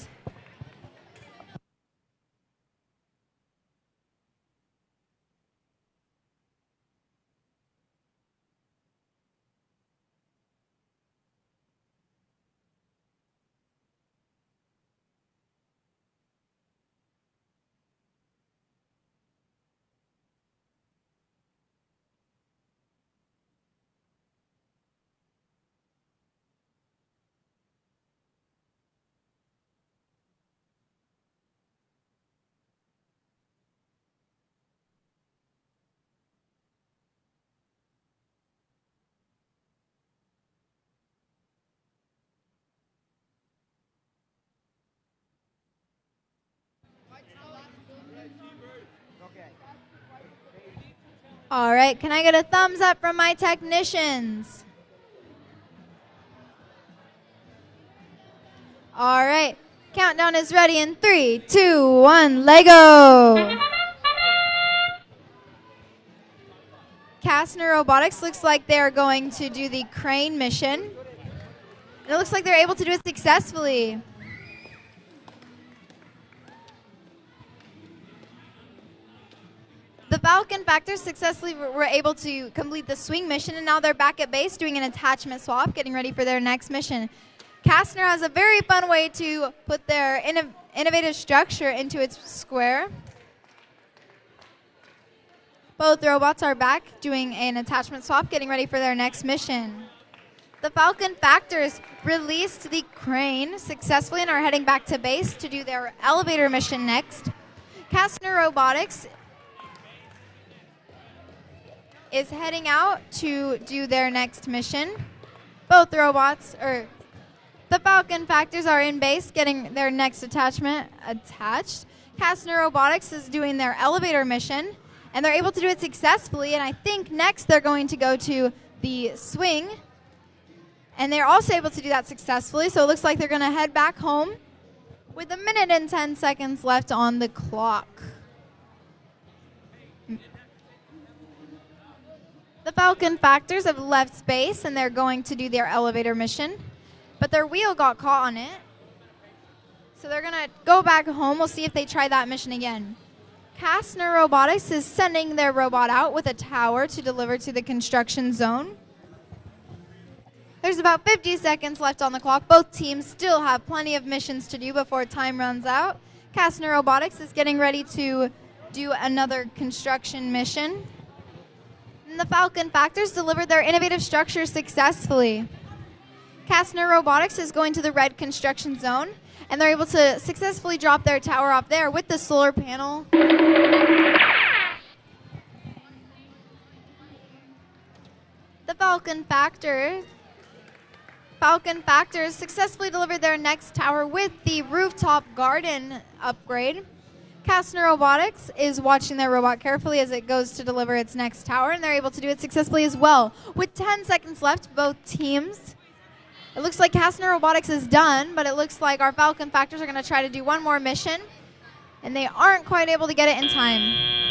All right, can I get a thumbs up from my technicians? All right, countdown is ready in 3, 2, 1, Lego. Kastner Robotics looks like they're going to do the crane mission. And it looks like they're able to do it successfully. The Falcon Factors successfully were able to complete the swing mission, and now they're back at base doing an attachment swap, getting ready for their next mission. Kastner has a very fun way to put their innovative structure into its square. Both robots are back doing an attachment swap, getting ready for their next mission. The Falcon Factors released the crane successfully and are heading back to base to do their elevator mission next. Kastner Robotics is heading out to do their next mission. Both robots, or the Falcon Factors, are in base getting their next attachment attached. Kastner Robotics is doing their elevator mission, and they're able to do it successfully, and I think next they're going to go to the swing, and they're also able to do that successfully, so it looks like they're going to head back home with 1 minute and 10 seconds left on the clock. The Falcon Factors have left space, and they're going to do their elevator mission, but their wheel got caught on it. So they're going to go back home. We'll see if they try that mission again. Kastner Robotics is sending their robot out with a tower to deliver to the construction zone. There's about 50 seconds left on the clock. Both teams still have plenty of missions to do before time runs out. Kastner Robotics is getting ready to do another construction mission. And the Falcon Factors delivered their innovative structure successfully. Kastner Robotics is going to the red construction zone, and they're able to successfully drop their tower off there with the solar panel. The Falcon Factors successfully delivered their next tower with the rooftop garden upgrade. Kastner Robotics is watching their robot carefully as it goes to deliver its next tower, and they're able to do it successfully as well. With 10 seconds left, both teams. It looks like Kastner Robotics is done, but it looks like our Falcon Factors are going to try to do one more mission, and they aren't quite able to get it in time.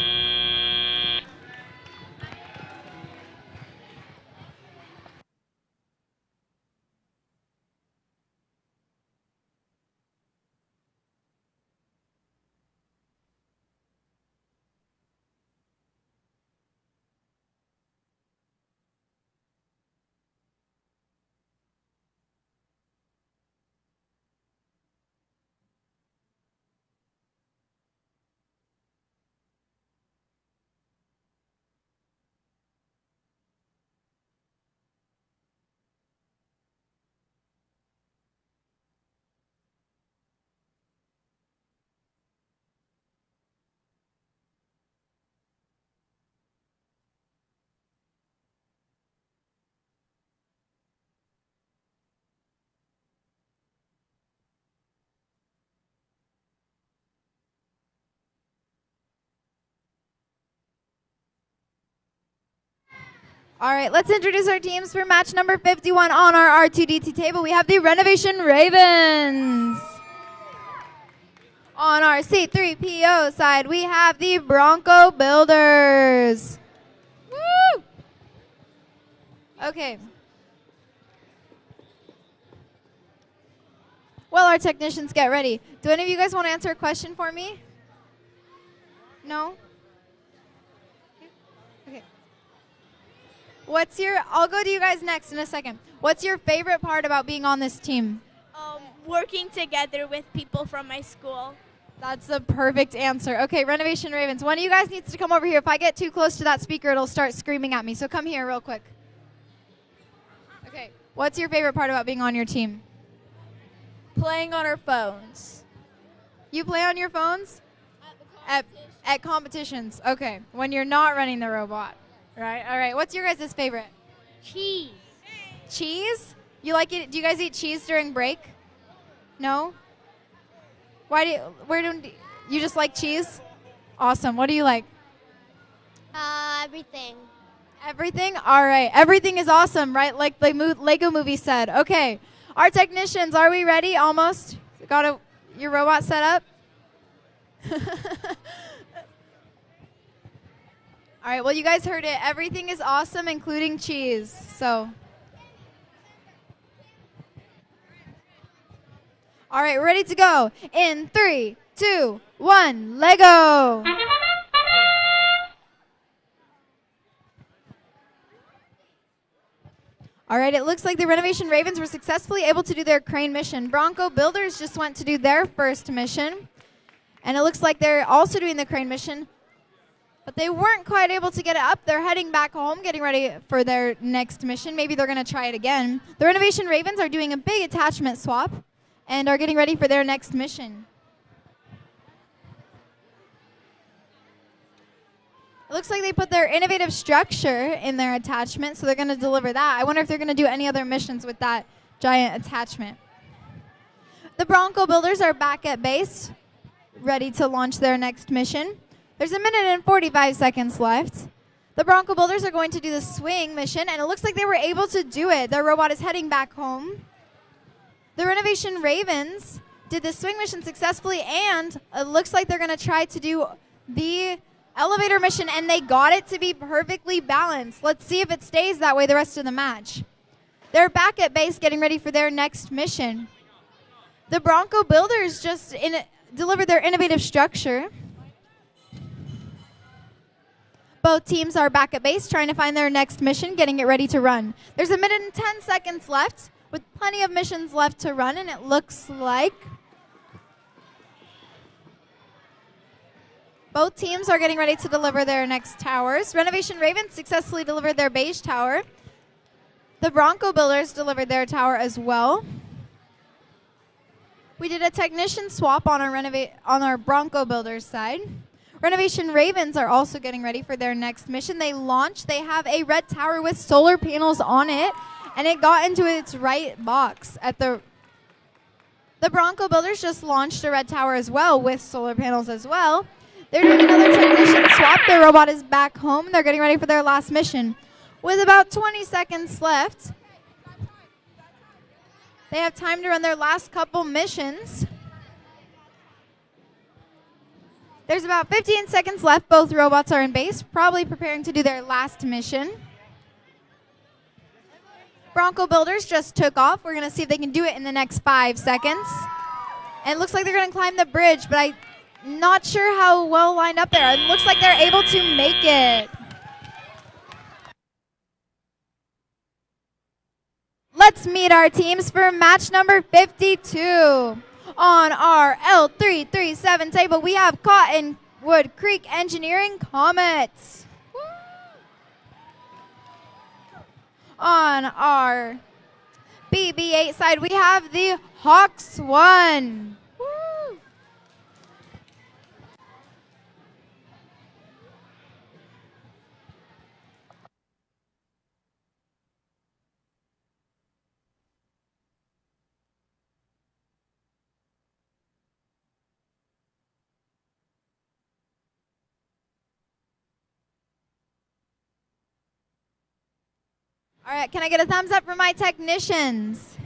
All right, let's introduce our teams for match number 51 on our R2D2 table. We have the Renovation Ravens. On our C3PO side, we have the Bronco Builders. Woo! Okay. Well, our technicians get ready. Do any of you guys want to answer a question for me? No? Okay. I'll go to you guys next in a second. What's your favorite part about being on this team? Working together with people from my school. That's the perfect answer. Okay, Renovation Ravens, one of you guys needs to come over here. If I get too close to that speaker, it'll start screaming at me. So come here real quick. Okay, what's your favorite part about being on your team? Playing on our phones. You play on your phones? At competitions. Okay, when you're not running the robot. Right, all right. What's your guys' favorite? Cheese. Cheese? You like it? Do you guys eat cheese during break? No? You just like cheese? Awesome. What do you like? Everything. Everything? All right. Everything is awesome, right? Like the Lego movie said. Okay. Our technicians, are we ready? Almost? Got your robot set up? All right. Well, you guys heard it. Everything is awesome, including cheese. So. All right, we're ready to go. In 3, 2, 1, Lego. All right, it looks like the Renovation Ravens were successfully able to do their crane mission. Bronco Builders just went to do their first mission. And it looks like they're also doing the crane mission. But they weren't quite able to get it up. They're heading back home, getting ready for their next mission. Maybe they're going to try it again. The Renovation Ravens are doing a big attachment swap and are getting ready for their next mission. It looks like they put their innovative structure in their attachment, so they're going to deliver that. I wonder if they're going to do any other missions with that giant attachment. The Bronco Builders are back at base, ready to launch their next mission. There's 1 minute and 45 seconds left. The Bronco Builders are going to do the swing mission, and it looks like they were able to do it. Their robot is heading back home. The Renovation Ravens did the swing mission successfully, and it looks like they're going to try to do the elevator mission, and they got it to be perfectly balanced. Let's see if it stays that way the rest of the match. They're back at base getting ready for their next mission. The Bronco Builders just delivered their innovative structure. Both teams are back at base trying to find their next mission, getting it ready to run. There's 1 minute and 10 seconds left, with plenty of missions left to run, and it looks like both teams are getting ready to deliver their next towers. Renovation Ravens successfully delivered their beige tower. The Bronco Builders delivered their tower as well. We did a technician swap on our Bronco Builders side. Renovation Ravens are also getting ready for their next mission. They have a red tower with solar panels on it, and it got into its right box at the Bronco Builders just launched a red tower as well with solar panels as well. They're doing another technician swap. Their robot is back home. They're getting ready for their last mission. With about 20 seconds left, they have time to run their last couple missions. There's about 15 seconds left. Both robots are in base, probably preparing to do their last mission. Bronco Builders just took off. We're going to see if they can do it in the next 5 seconds. And it looks like they're going to climb the bridge, but I'm not sure how well lined up they are. It looks like they're able to make it. Let's meet our teams for match number 52. On our L337 table, we have Cottonwood Creek Engineering Comets. On our BB8 side, we have the Hawks 1. All right, can I get a thumbs up for my technicians?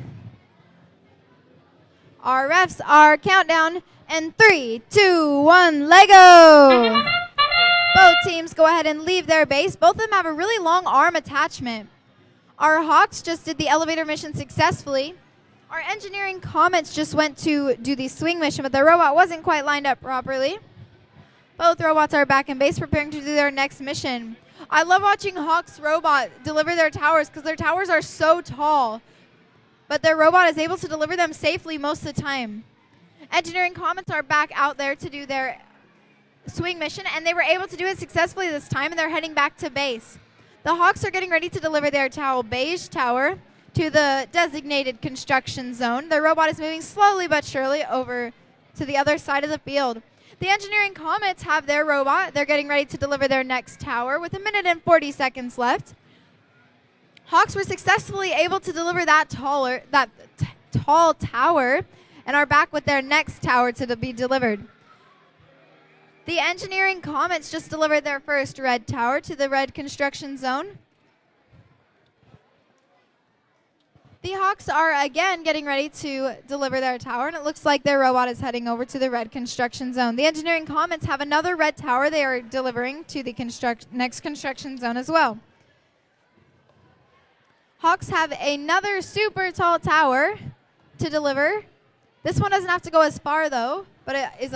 Our refs are countdown in 3, 2, 1, Lego! Both teams go ahead and leave their base. Both of them have a really long arm attachment. Our Hawks just did the elevator mission successfully. Our engineering Comets just went to do the swing mission, but their robot wasn't quite lined up properly. Both robots are back in base preparing to do their next mission. I love watching Hawks' robot deliver their towers because their towers are so tall, but their robot is able to deliver them safely most of the time. Engineering Comets are back out there to do their swing mission, and they were able to do it successfully this time, and they're heading back to base. The Hawks are getting ready to deliver their beige tower to the designated construction zone. Their robot is moving slowly but surely over to the other side of the field. The engineering Comets have their robot. They're getting ready to deliver their next tower with 1 minute and 40 seconds left. Hawks were successfully able to deliver that tall tower and are back with their next tower to be delivered. The engineering Comets just delivered their first red tower to the red construction zone. The Hawks are again getting ready to deliver their tower, and it looks like their robot is heading over to the red construction zone. The engineering Comets have another red tower they are delivering to the next construction zone as well. Hawks have another super tall tower to deliver. This one doesn't have to go as far though, but it is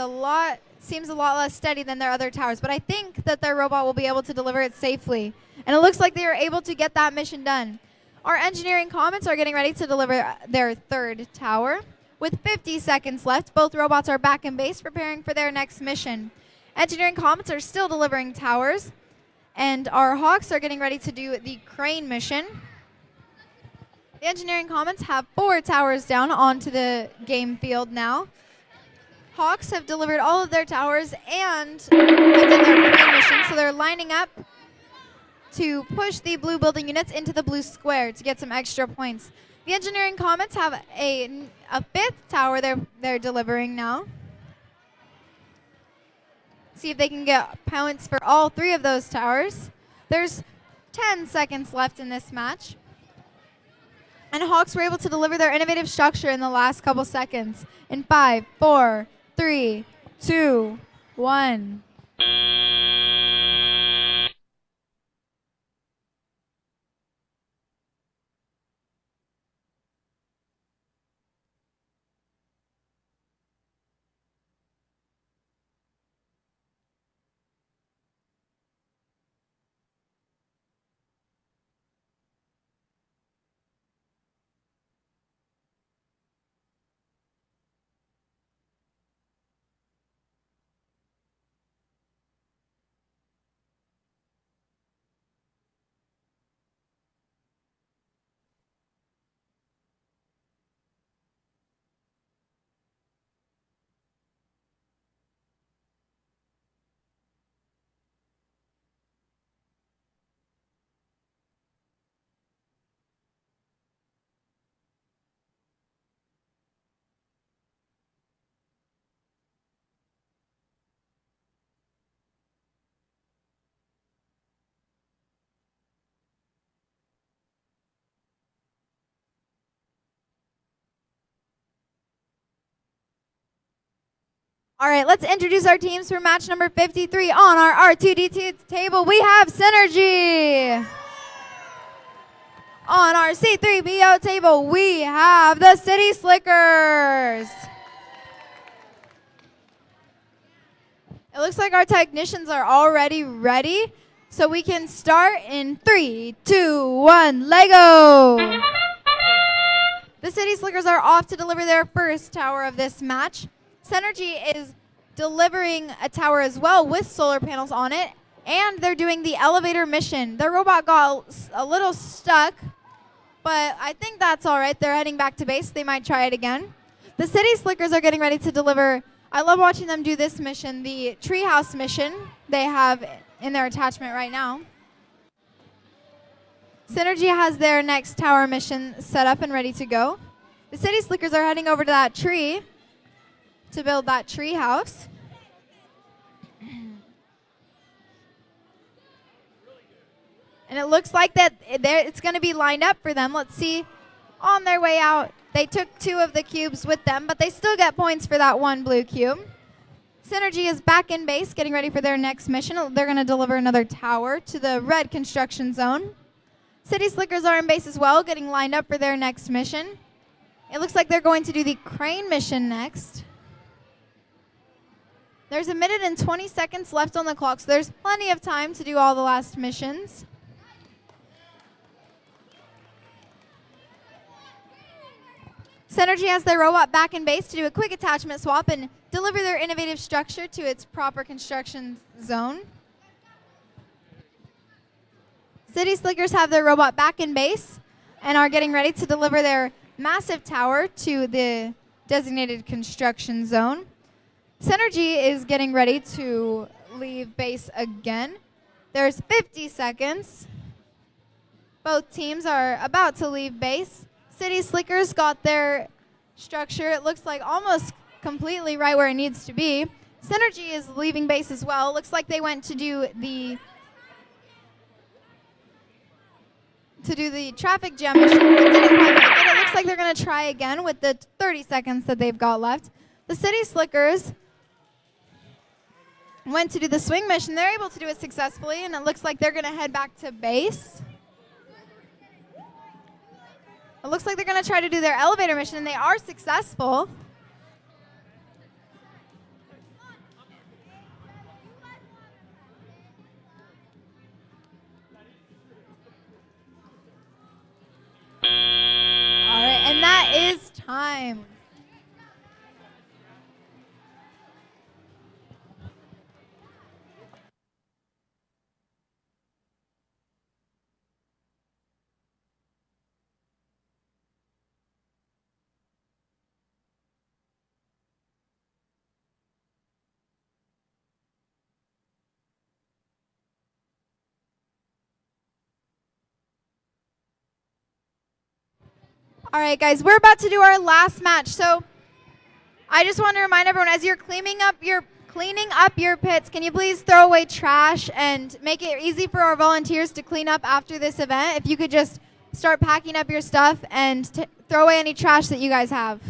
seems a lot less steady than their other towers. But I think that their robot will be able to deliver it safely. And it looks like they are able to get that mission done. Our engineering Comets are getting ready to deliver their third tower. With 50 seconds left, both robots are back in base preparing for their next mission. Engineering Comets are still delivering towers, and our Hawks are getting ready to do the crane mission. The engineering Comets have 4 towers down onto the game field now. Hawks have delivered all of their towers and have done their crane mission, so they're lining up to push the blue building units into the blue square to get some extra points. The engineering Comets have a 5th tower they're delivering now. See if they can get points for all 3 of those towers. There's 10 seconds left in this match. And Hawks were able to deliver their innovative structure in the last couple seconds. In 5, 4, 3, 2, 1. All right, let's introduce our teams for match number 53. On our R2D2 table, we have Synergy. On our C3PO table, we have the City Slickers. It looks like our technicians are already ready, so we can start in 3, 2, 1, Lego. The City Slickers are off to deliver their first tower of this match. Synergy is delivering a tower as well with solar panels on it, and they're doing the elevator mission. Their robot got a little stuck, but I think that's all right. They're heading back to base. They might try it again. The City Slickers are getting ready to deliver. I love watching them do this mission, the treehouse mission they have in their attachment right now. Synergy has their next tower mission set up and ready to go. The City Slickers are heading over to that tree to build that tree house. And it looks like that it's going to be lined up for them. Let's see. On their way out, they took 2 of the cubes with them, but they still get points for that 1 blue cube. Synergy is back in base, getting ready for their next mission. They're going to deliver another tower to the red construction zone. City Slickers are in base as well, getting lined up for their next mission. It looks like they're going to do the crane mission next. There's 1 minute and 20 seconds left on the clock, so there's plenty of time to do all the last missions. Synergy has their robot back in base to do a quick attachment swap and deliver their innovative structure to its proper construction zone. City Slickers have their robot back in base and are getting ready to deliver their massive tower to the designated construction zone. Synergy is getting ready to leave base again. There's 50 seconds. Both teams are about to leave base. City Slickers got their structure, it looks like almost completely right where it needs to be. Synergy is leaving base as well. Looks like they went to do the traffic jam mission. It didn't quite make it. It looks like they're going to try again with the 30 seconds that they've got left. The City Slickers went to do the swing mission. They're able to do it successfully, and it looks like they're going to head back to base. It looks like they're going to try to do their elevator mission, and they are successful. All right, and that is time. All right, guys, we're about to do our last match. So I just want to remind everyone, as you're cleaning up your pits, can you please throw away trash and make it easy for our volunteers to clean up after this event? If you could just start packing up your stuff and throw away any trash that you guys have.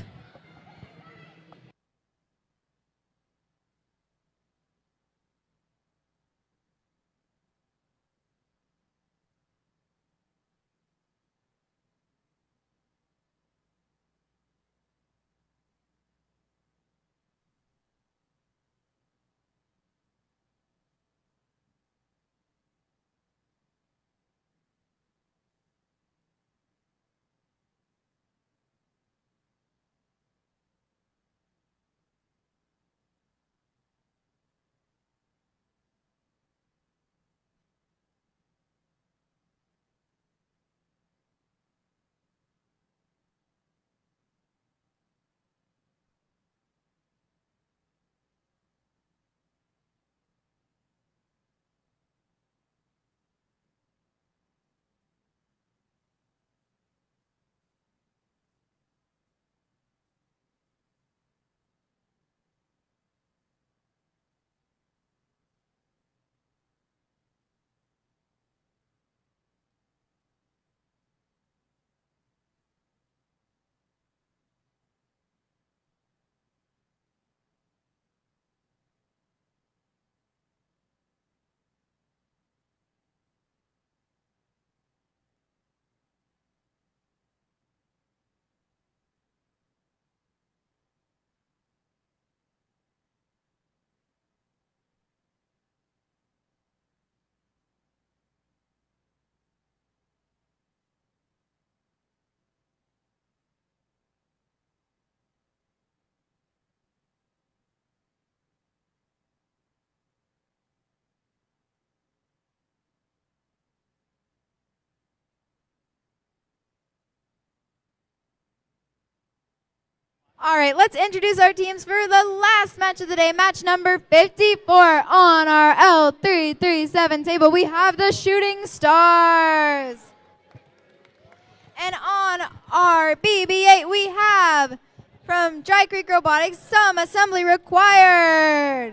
All right, let's introduce our teams for the last match of the day, match number 54 on our L337 table. We have the Shooting Stars. And on our BB8, we have from Dry Creek Robotics, some assembly required.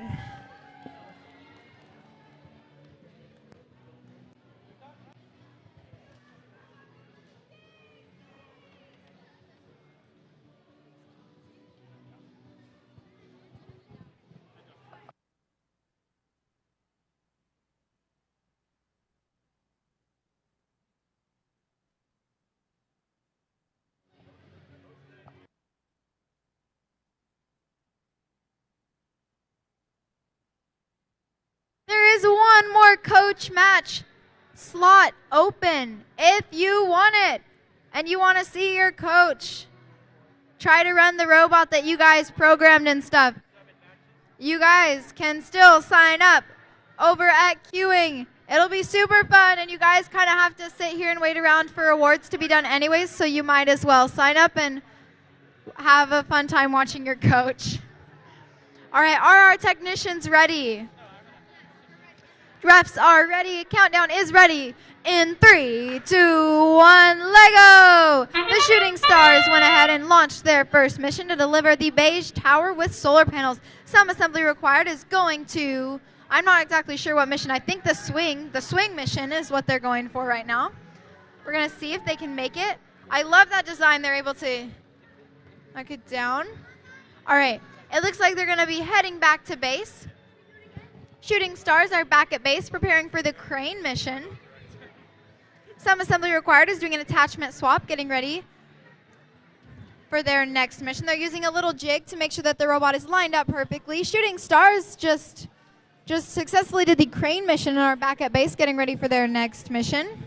one more coach match slot open. If you want it and you want to see your coach try to run the robot that you guys programmed and stuff, you guys can still sign up over at queuing. It'll be super fun, and you guys kind of have to sit here and wait around for awards to be done anyways, so you might as well sign up and have a fun time watching your coach. All right, are our technicians ready? Refs are ready. Countdown is ready. In 3, 2, 1, Lego! The Shooting Stars went ahead and launched their first mission to deliver the beige tower with solar panels. Some assembly required is going to, I'm not exactly sure what mission. I think the swing mission is what they're going for right now. We're going to see if they can make it. I love that design. They're able to knock it down. All right, it looks like they're going to be heading back to base. Shooting Stars are back at base preparing for the crane mission. Some assembly required is doing an attachment swap, getting ready for their next mission. They're using a little jig to make sure that the robot is lined up perfectly. Shooting Stars just successfully did the crane mission and are back at base getting ready for their next mission.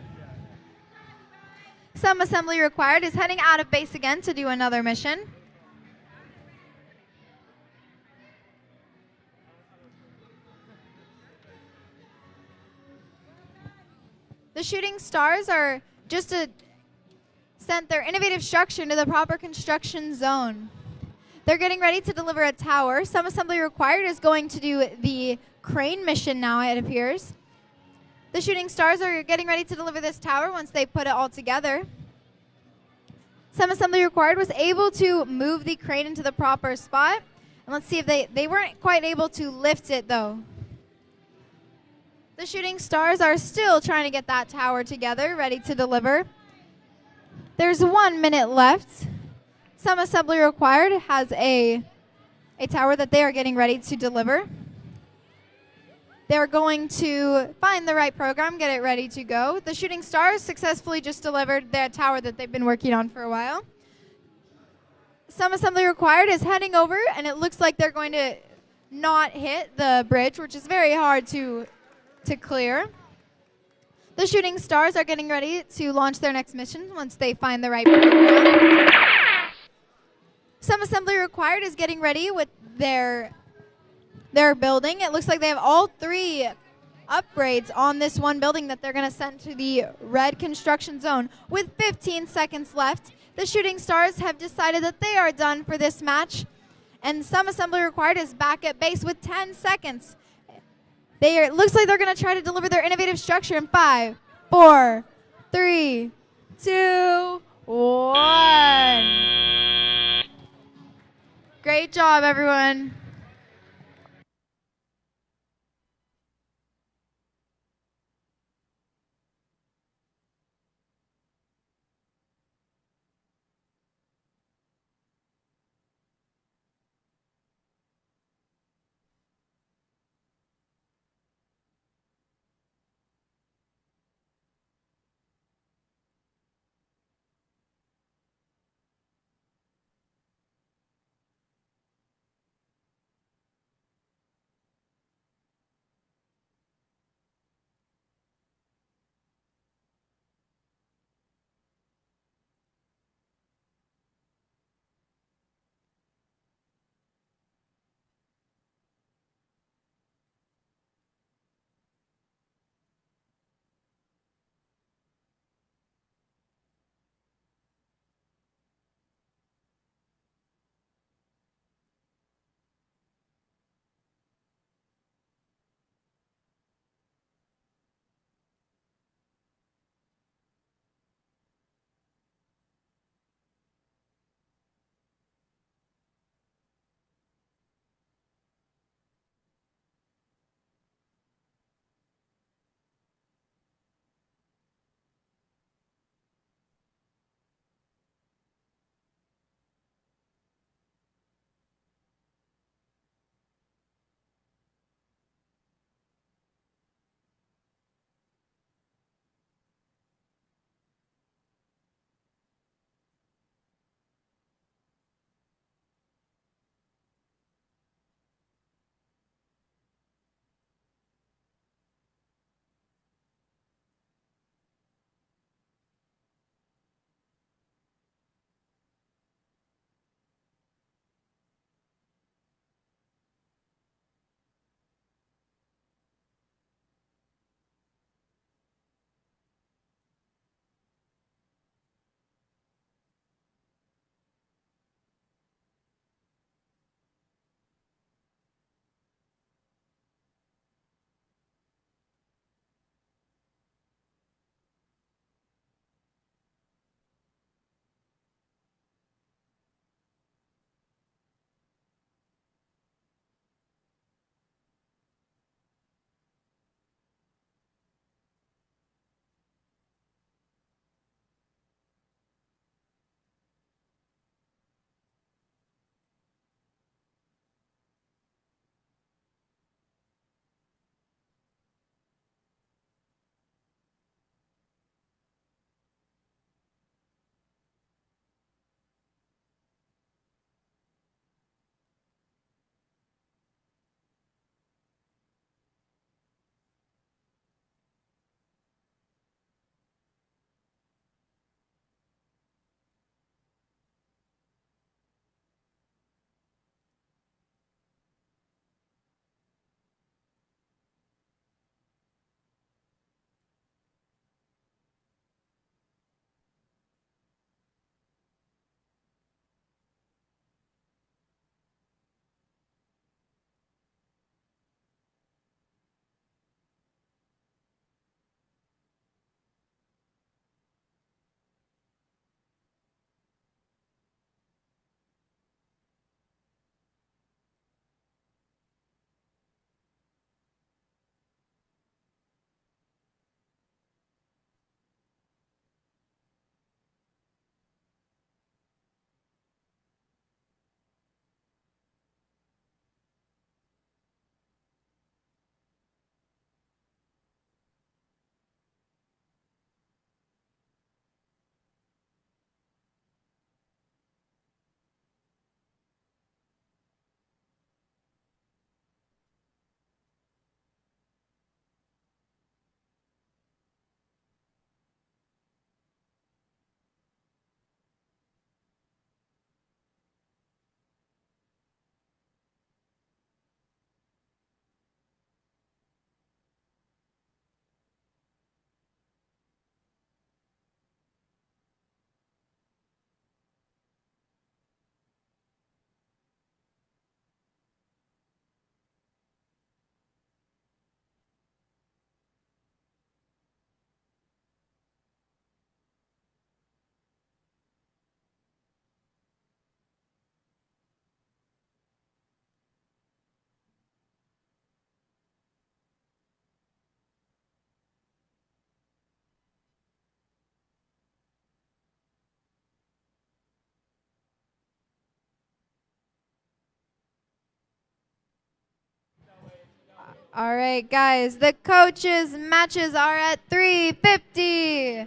Some assembly required is heading out of base again to do another mission. The Shooting Stars are sent their innovative structure into the proper construction zone. They're getting ready to deliver a tower. Some assembly required is going to do the crane mission now, it appears. The Shooting Stars are getting ready to deliver this tower once they put it all together. Some assembly required was able to move the crane into the proper spot. And let's see if they weren't quite able to lift it though. The Shooting Stars are still trying to get that tower together, ready to deliver. There's 1 minute left. Some assembly required has a tower that they are getting ready to deliver. They're going to find the right program, get it ready to go. The Shooting Stars successfully just delivered their tower that they've been working on for a while. Some assembly required is heading over, and it looks like they're going to not hit the bridge, which is very hard to clear. The Shooting Stars are getting ready to launch their next mission once they find the right program. Some assembly required is getting ready with their building. It looks like they have all 3 upgrades on this one building that they're going to send to the red construction zone. With 15 seconds left, the Shooting Stars have decided that they are done for this match, and some assembly required is back at base with 10 seconds. It looks like they're going to try to deliver their innovative structure in 5, 4, 3, 2, 1. Great job, everyone. All right, guys, the coaches' matches are at 350.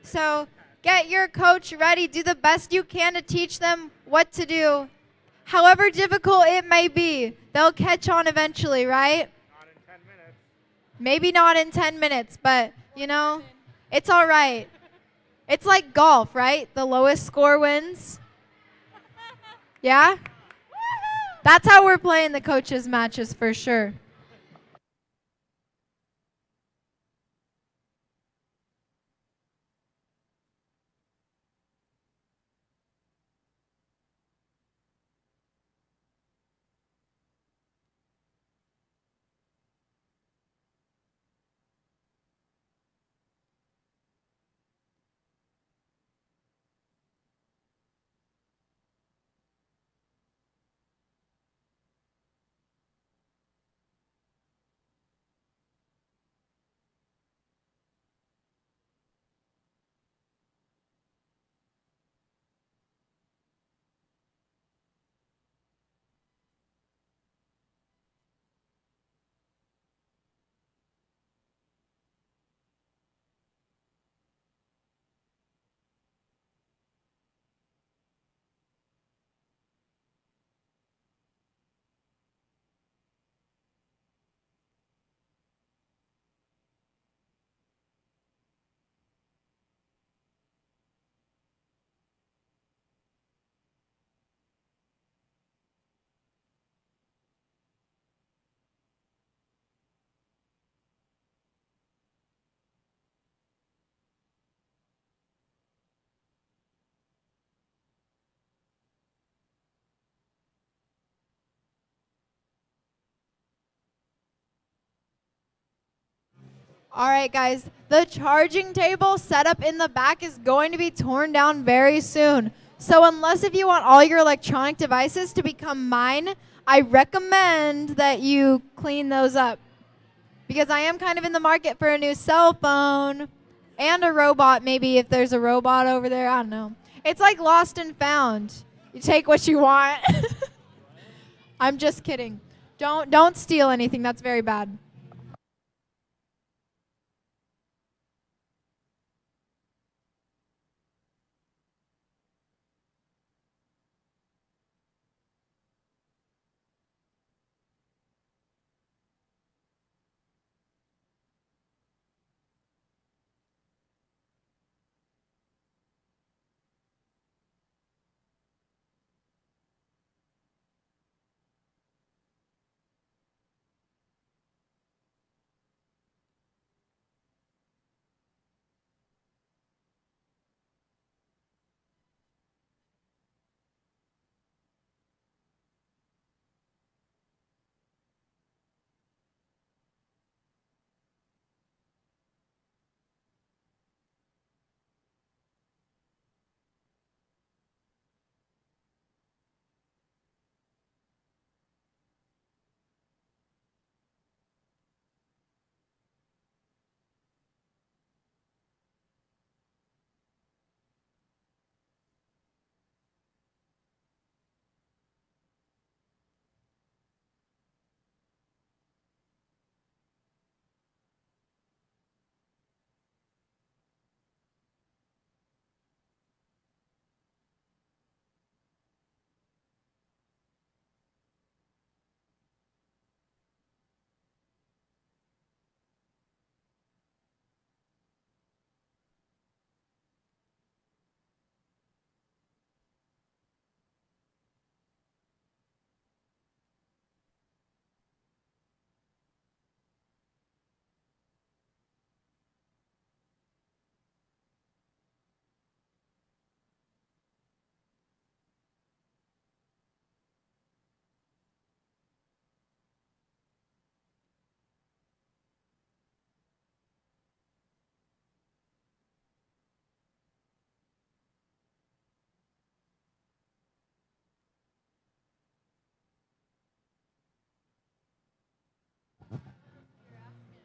So get your coach ready. Do the best you can to teach them what to do. However difficult it may be, they'll catch on eventually, right? Not in 10 minutes. Maybe not in 10 minutes, but, you know, it's all right. It's like golf, right? The lowest score wins. Yeah? That's how we're playing the coaches' matches for sure. All right, guys, the charging table set up in the back is going to be torn down very soon. So unless if you want all your electronic devices to become mine, I recommend that you clean those up. Because I am kind of in the market for a new cell phone and a robot, maybe if there's a robot over there. I don't know. It's like lost and found. You take what you want. I'm just kidding. Don't steal anything. That's very bad.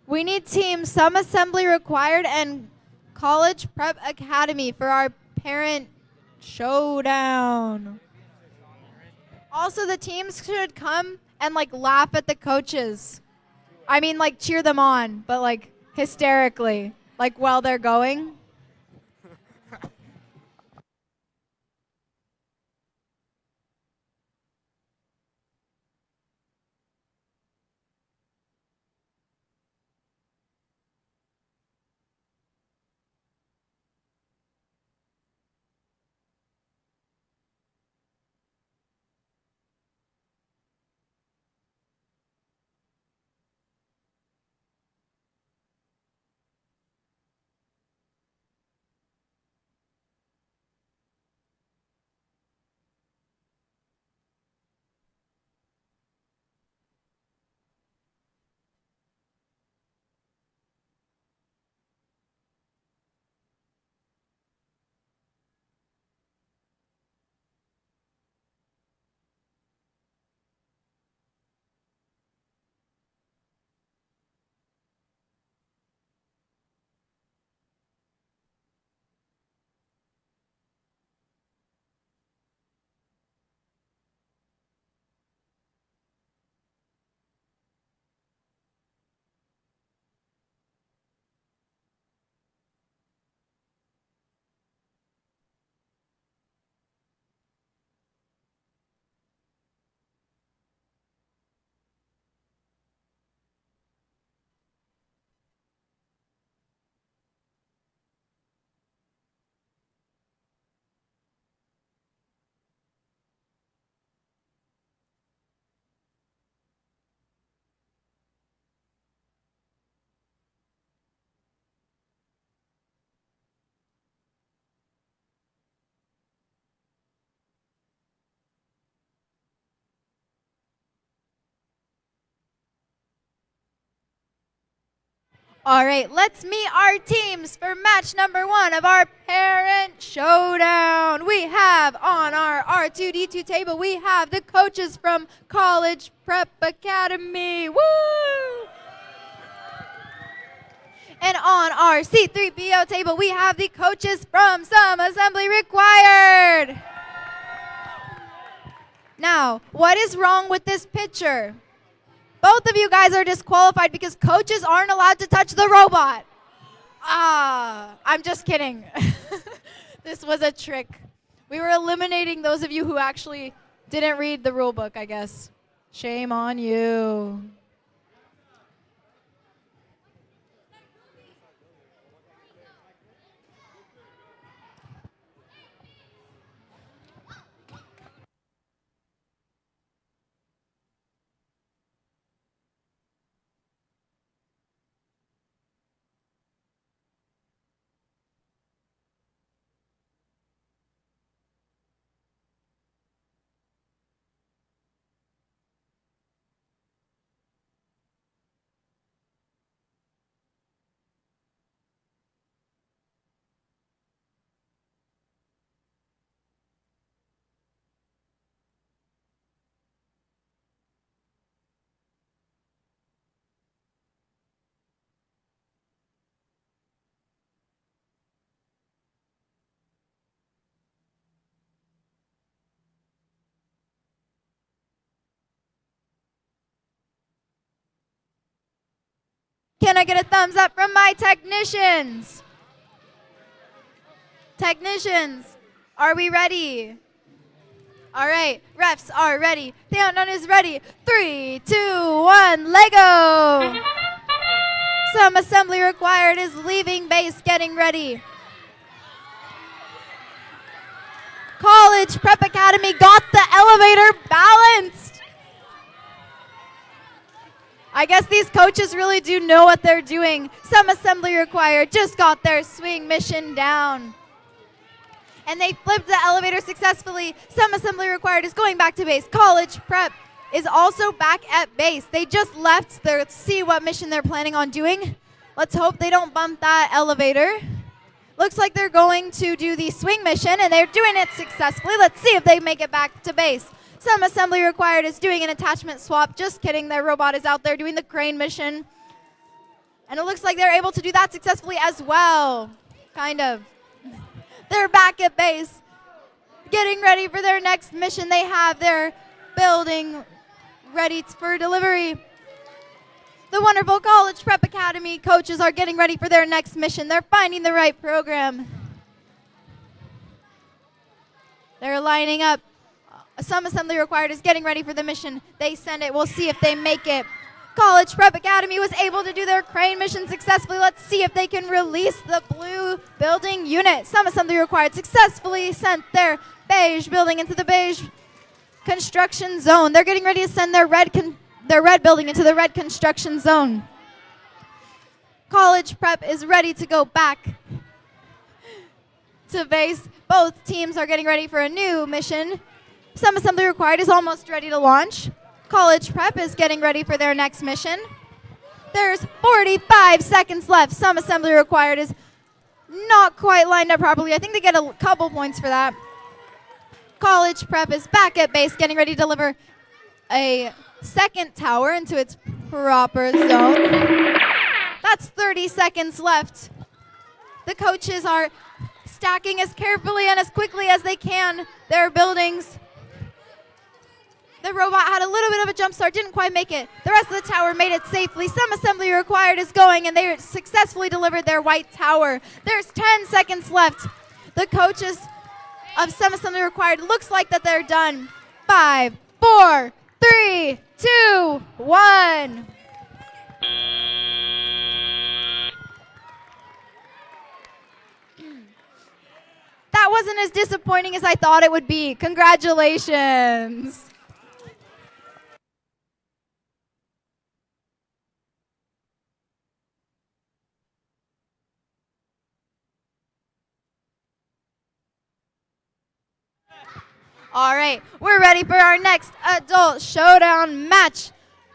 We need teams, some assembly required, and college prep academy for our parent showdown. Also, the teams should come and like laugh at the coaches. I mean, like, cheer them on, but, like, hysterically. Like, while they're going. All right, let's meet our teams for match number 1 of our parent showdown. We have on our R2D2 table, we have the coaches from College Prep Academy. Woo! And on our C3PO table, we have the coaches from Some Assembly Required. Now, what is wrong with this picture? Both of you guys are disqualified because coaches aren't allowed to touch the robot. I'm just kidding. This was a trick. We were eliminating those of you who actually didn't read the rule book, I guess. Shame on you. Can I get a thumbs up from my technicians? Technicians, are we ready? All right, refs are ready. The Countdown is ready. 3, 2, 1, Lego! Some Assembly Required is leaving base, getting ready. College Prep Academy got the elevator balanced. I guess these coaches really do know what they're doing. Some Assembly Required just got their swing mission down. And they flipped the elevator successfully. Some Assembly Required is going back to base. College Prep is also back at base. They just left to see what mission they're planning on doing. Let's hope they don't bump that elevator. Looks like they're going to do the swing mission, and they're doing it successfully. Let's see if they make it back to base. Some Assembly Required is doing an attachment swap. Just kidding, their robot is out there doing the crane mission. And it looks like they're able to do that successfully as well. Kind of. They're back at base, getting ready for their next mission. They have their building ready for delivery. The wonderful College Prep Academy coaches are getting ready for their next mission. They're finding the right program. They're lining up. Some assembly required is getting ready for the mission. They send it. We'll see if they make it. College Prep Academy was able to do their crane mission successfully. Let's see if they can release the blue building unit. Some assembly required successfully sent their beige building into the beige construction zone. They're getting ready to send their red building into the red construction zone. College Prep is ready to go back to base. Both teams are getting ready for a new mission. Some assembly required is almost ready to launch. College Prep is getting ready for their next mission. There's 45 seconds left. Some assembly required is not quite lined up properly. I think they get a couple points for that. College Prep is back at base, getting ready to deliver a second tower into its proper zone. That's 30 seconds left. The coaches are stacking as carefully and as quickly as they can their buildings. The robot had a little bit of a jump start, didn't quite make it. The rest of the tower made it safely. Some assembly required is going, and they successfully delivered their white tower. There's 10 seconds left. The coaches of some assembly required looks like that they're done. 5, 4, 3, 2, 1. That wasn't as disappointing as I thought it would be. Congratulations. All right, we're ready for our next adult showdown match.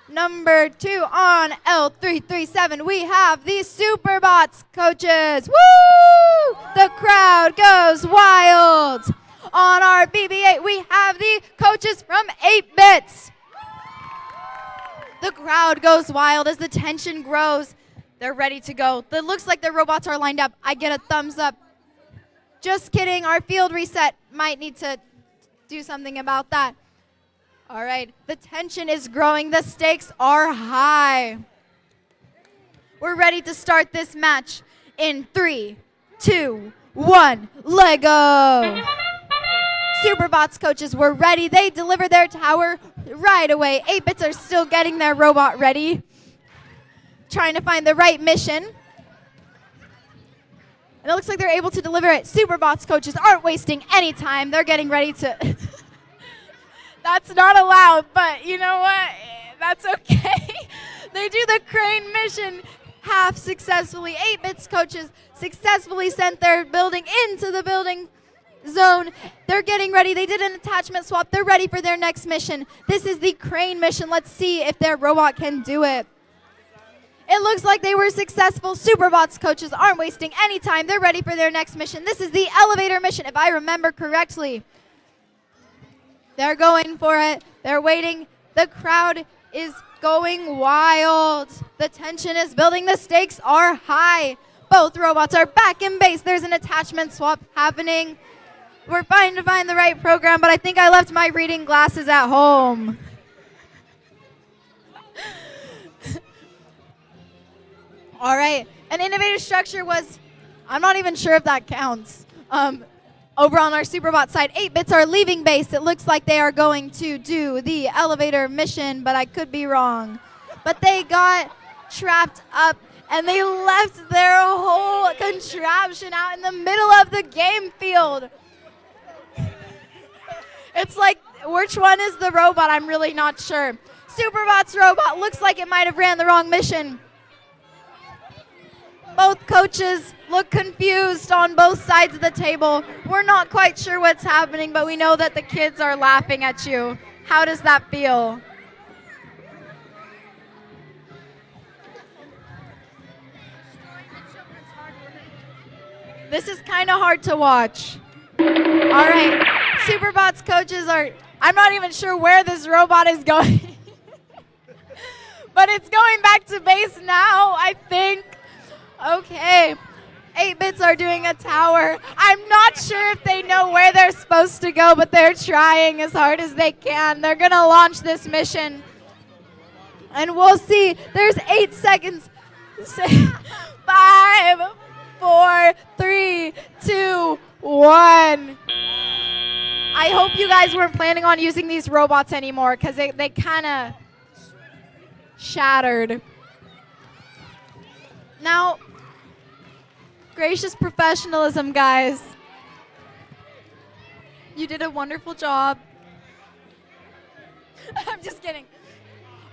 Number 2 on L337, we have the Superbots coaches. Woo! The crowd goes wild. On our BB8, we have the coaches from 8-Bits. The crowd goes wild as the tension grows. They're ready to go. It looks like the robots are lined up. I get a thumbs up. Just kidding, our field reset might need to do something about that. All right, the tension is growing. The stakes are high. We're ready to start this match in 3, 2, 1, Lego. Superbots coaches were ready. They delivered their tower right away. 8-Bits are still getting their robot ready, trying to find the right mission. And it looks like they're able to deliver it. Superbots coaches aren't wasting any time. They're getting ready to... That's not allowed, but you know what? That's okay. They do the crane mission half successfully. 8-Bits coaches successfully sent their building into the building zone. They're getting ready. They did an attachment swap. They're ready for their next mission. This is the crane mission. Let's see if their robot can do it. It looks like they were successful. Superbots coaches aren't wasting any time. They're ready for their next mission. This is the elevator mission, if I remember correctly. They're going for it. They're waiting. The crowd is going wild. The tension is building. The stakes are high. Both robots are back in base. There's an attachment swap happening. We're trying to find the right program, but I think I left my reading glasses at home. All right, an innovative structure was, I'm not even sure if that counts. Over on our Superbot side, 8-Bits are leaving base. It looks like they are going to do the elevator mission, but I could be wrong. But they got trapped up, and they left their whole contraption out in the middle of the game field. It's like, which one is the robot? I'm really not sure. Superbot's robot looks like it might have ran the wrong mission. Both coaches look confused on both sides of the table. We're not quite sure what's happening, but we know that the kids are laughing at you. How does that feel? This is kind of hard to watch. All right, Superbots coaches are, I'm not even sure where this robot is going. But it's going back to base now, I think. Okay, 8-Bits are doing a tower. I'm not sure if they know where they're supposed to go, but they're trying as hard as they can. They're gonna launch this mission. And we'll see. There's 8 seconds. 5, 4, 3, 2, 1. I hope you guys weren't planning on using these robots anymore because they kind of shattered. Now, gracious professionalism, guys. You did a wonderful job. I'm just kidding.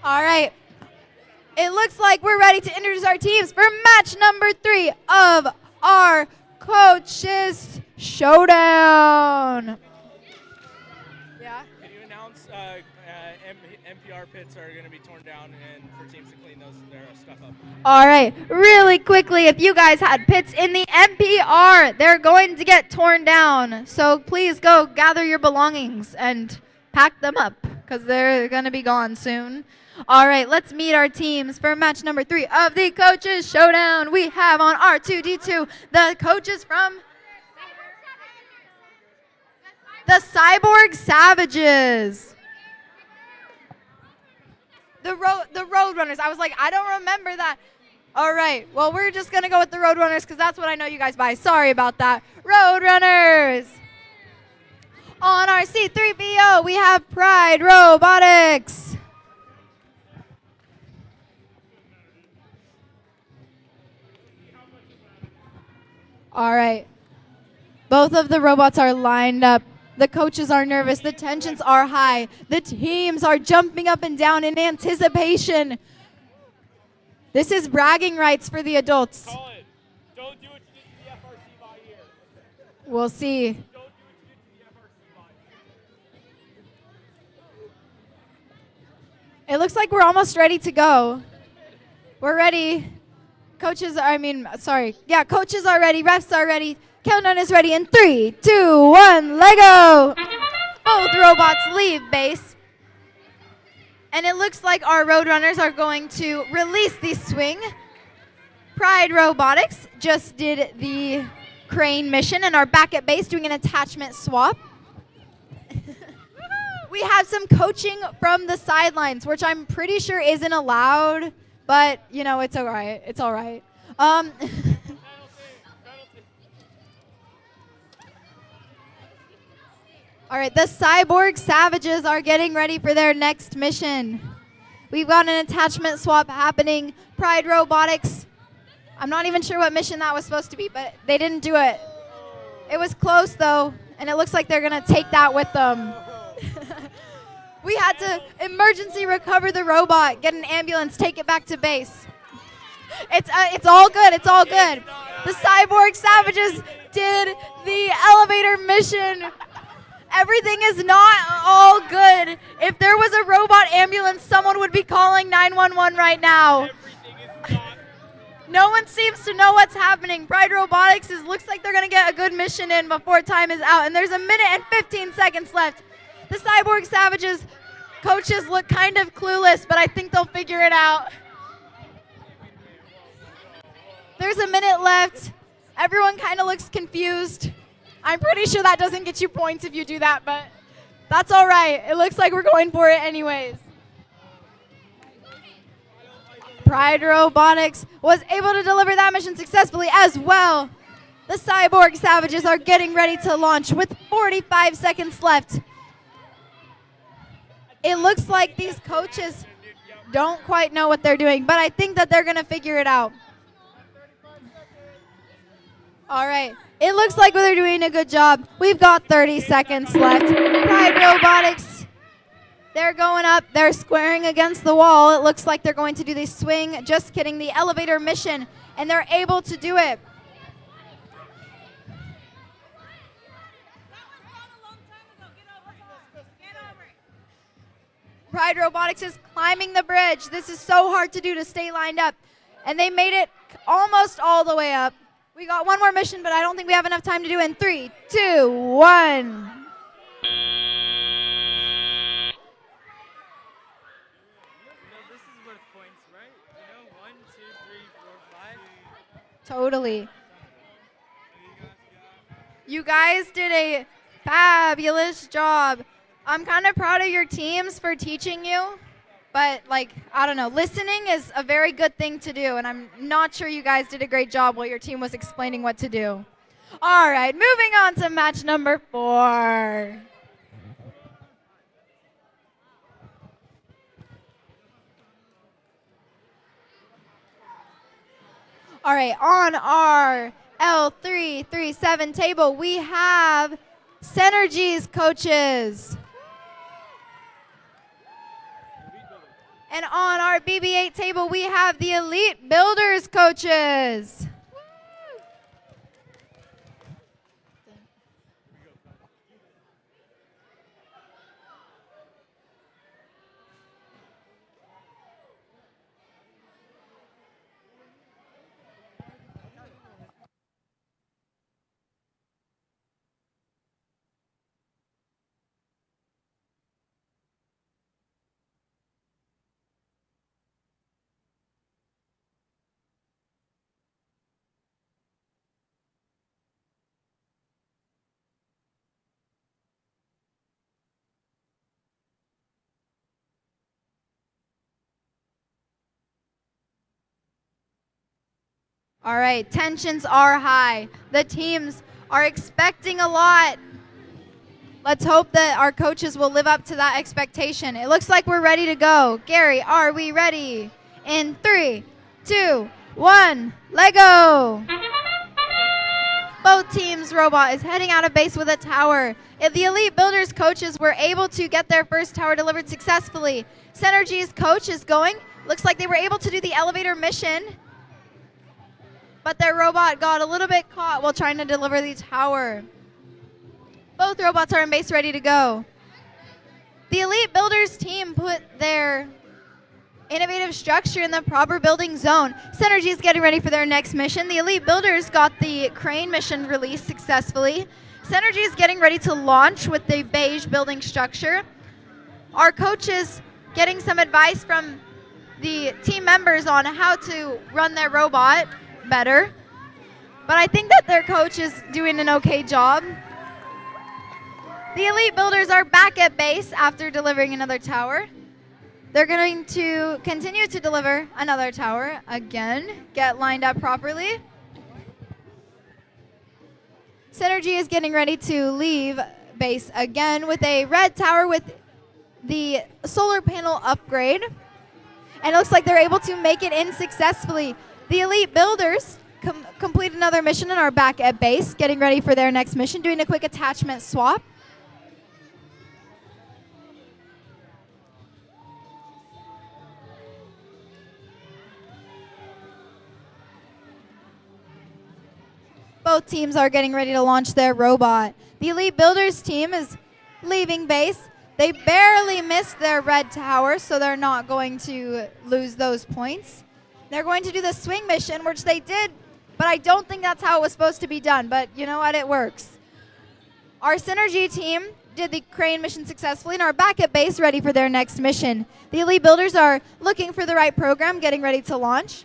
All right. It looks like we're ready to introduce our teams for match number 3 of our Coaches Showdown. Yeah. Can you announce MPR pits are going to be torn down and for teams to clean their stuff up? All right, really quickly, if you guys had pits in the MPR, they're going to get torn down. So please go gather your belongings and pack them up because they're going to be gone soon. All right, let's meet our teams for match number 3 of the Coaches Showdown. We have on R2D2 the coaches from the Cyborg Savages. The Roadrunners. I was like, I don't remember that. All right. Well, we're just going to go with the Roadrunners because that's what I know you guys by. Sorry about that. Roadrunners. On our C3PO, we have Pride Robotics. All right. Both of the robots are lined up. The coaches are nervous. The tensions are high. The teams are jumping up and down in anticipation. This is bragging rights for the adults. Call it. Don't do what you did to the FRC body here. We'll see. Don't do what you did to the FRC body. It looks like we're almost ready to go. We're ready. Coaches are ready. Refs are ready. Countdown is ready in 3, 2, 1, Lego! Both robots leave base. And it looks like our Roadrunners are going to release the swing. Pride Robotics just did the crane mission and are back at base doing an attachment swap. We have some coaching from the sidelines, which I'm pretty sure isn't allowed, but you know, it's all right. It's all right. All right, the Cyborg Savages are getting ready for their next mission. We've got an attachment swap happening. Pride Robotics, I'm not even sure what mission that was supposed to be, but they didn't do it. It was close, though, and it looks like they're going to take that with them. We had to emergency recover the robot, get an ambulance, take it back to base. It's all good. It's all good. The Cyborg Savages did the elevator mission. Everything is not all good. If there was a robot ambulance, someone would be calling 911 right now. No one seems to know what's happening. Pride Robotics looks like they're going to get a good mission in before time is out. And there's a minute and 15 seconds left. The Cyborg Savages coaches look kind of clueless, but I think they'll figure it out. There's a minute left. Everyone kind of looks confused. I'm pretty sure that doesn't get you points if you do that, but that's all right. It looks like we're going for it anyways. Pride Robotics was able to deliver that mission successfully as well. The Cyborg Savages are getting ready to launch with 45 seconds left. It looks like these coaches don't quite know what they're doing, but I think that they're going to figure it out. All right. It looks like they're doing a good job. We've got 30 seconds left. Pride Robotics, they're going up. They're squaring against the wall. It looks like they're going to do the swing. Just kidding, the elevator mission, and they're able to do it. Pride Robotics is climbing the bridge. This is so hard to do to stay lined up. And they made it almost all the way up. We got one more mission, but I don't think we have enough time to do it in 3, 2, 1. Totally. You guys did a fabulous job. I'm kind of proud of your teams for teaching you, But like, I don't know, listening is a very good thing to do, and I'm not sure you guys did a great job while your team was explaining what to do. All right, moving on to match number 4. All right, on our L337 table, we have Synergy's coaches. And on our BB8 table, we have the Elite Builders coaches. All right, tensions are high. The teams are expecting a lot. Let's hope that our coaches will live up to that expectation. It looks like we're ready to go. Gary, are we ready? In 3, 2, 1, Lego! Both teams' robot is heading out of base with a tower. If the Elite Builders coaches were able to get their first tower delivered successfully, Synergy's coach is going. Looks like they were able to do the elevator mission, but their robot got a little bit caught while trying to deliver the tower. Both robots are in base ready to go. The Elite Builders team put their innovative structure in the proper building zone. Synergy is getting ready for their next mission. The Elite Builders got the crane mission released successfully. Synergy is getting ready to launch with the beige building structure. Our coaches getting some advice from the team members on how to run their robot better. But I think that their coach is doing an okay job. The Elite Builders are back at base after delivering another tower. They're going to continue to deliver another tower again, get lined up properly. Synergy is getting ready to leave base again with a red tower with the solar panel upgrade. And it looks like they're able to make it in successfully. The Elite Builders complete another mission and are back at base, getting ready for their next mission, doing a quick attachment swap. Both teams are getting ready to launch their robot. The Elite Builders team is leaving base. They barely missed their red tower, so they're not going to lose those points. They're going to do the swing mission, which they did, but I don't think that's how it was supposed to be done. But you know what? It works. Our Synergy team did the crane mission successfully and are back at base ready for their next mission. The Elite Builders are looking for the right program, getting ready to launch.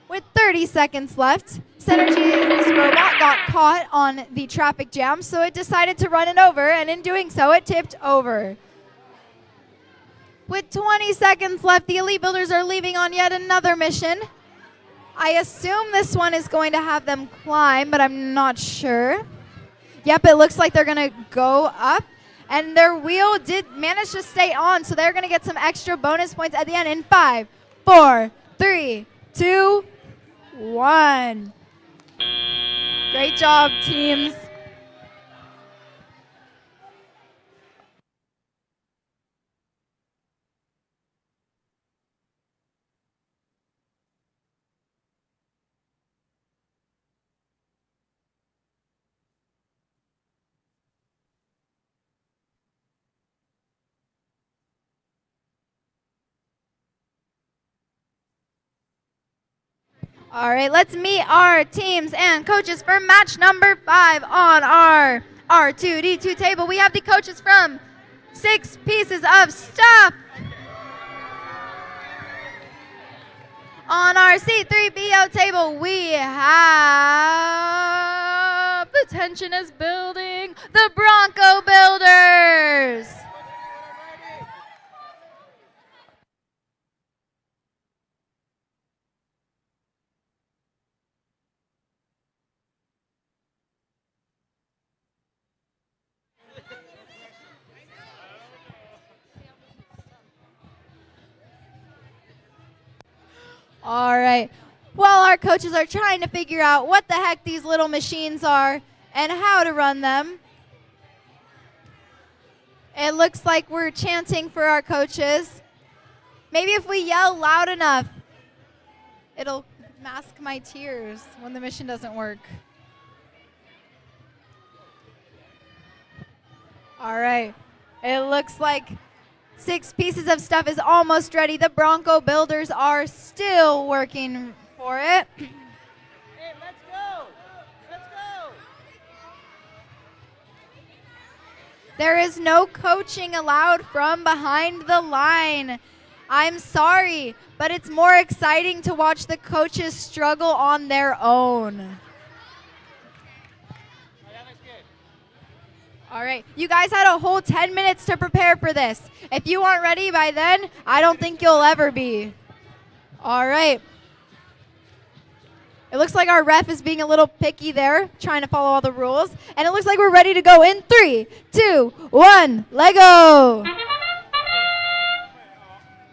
With 30 seconds left, Synergy's robot got caught on the traffic jam, so it decided to run it over, and in doing so, it tipped over. With 20 seconds left, the Elite Builders are leaving on yet another mission. I assume this one is going to have them climb, but I'm not sure. Yep, it looks like they're going to go up, and their wheel did manage to stay on, so they're going to get some extra bonus points at the end in 5, 4, 3, 2, 1. Great job, teams. All right, let's meet our teams and coaches for match number 5 on our R2D2 table. We have the coaches from 6 Pieces of Stuff. On our C3BO table, we have the tension is building, the Bronco Builders. All right. While our coaches are trying to figure out what the heck these little machines are and how to run them, it looks like we're chanting for our coaches. Maybe if we yell loud enough, it'll mask my tears when the mission doesn't work. All right. It looks like 6 pieces of stuff is almost ready. The Bronco builders are still working for it. Hey, let's go! Let's go! There is no coaching allowed from behind the line. I'm sorry, but it's more exciting to watch the coaches struggle on their own. All right, you guys had a whole 10 minutes to prepare for this. If you aren't ready by then, I don't think you'll ever be. All right. It looks like our ref is being a little picky there, trying to follow all the rules. And it looks like we're ready to go in 3, 2, 1, Lego.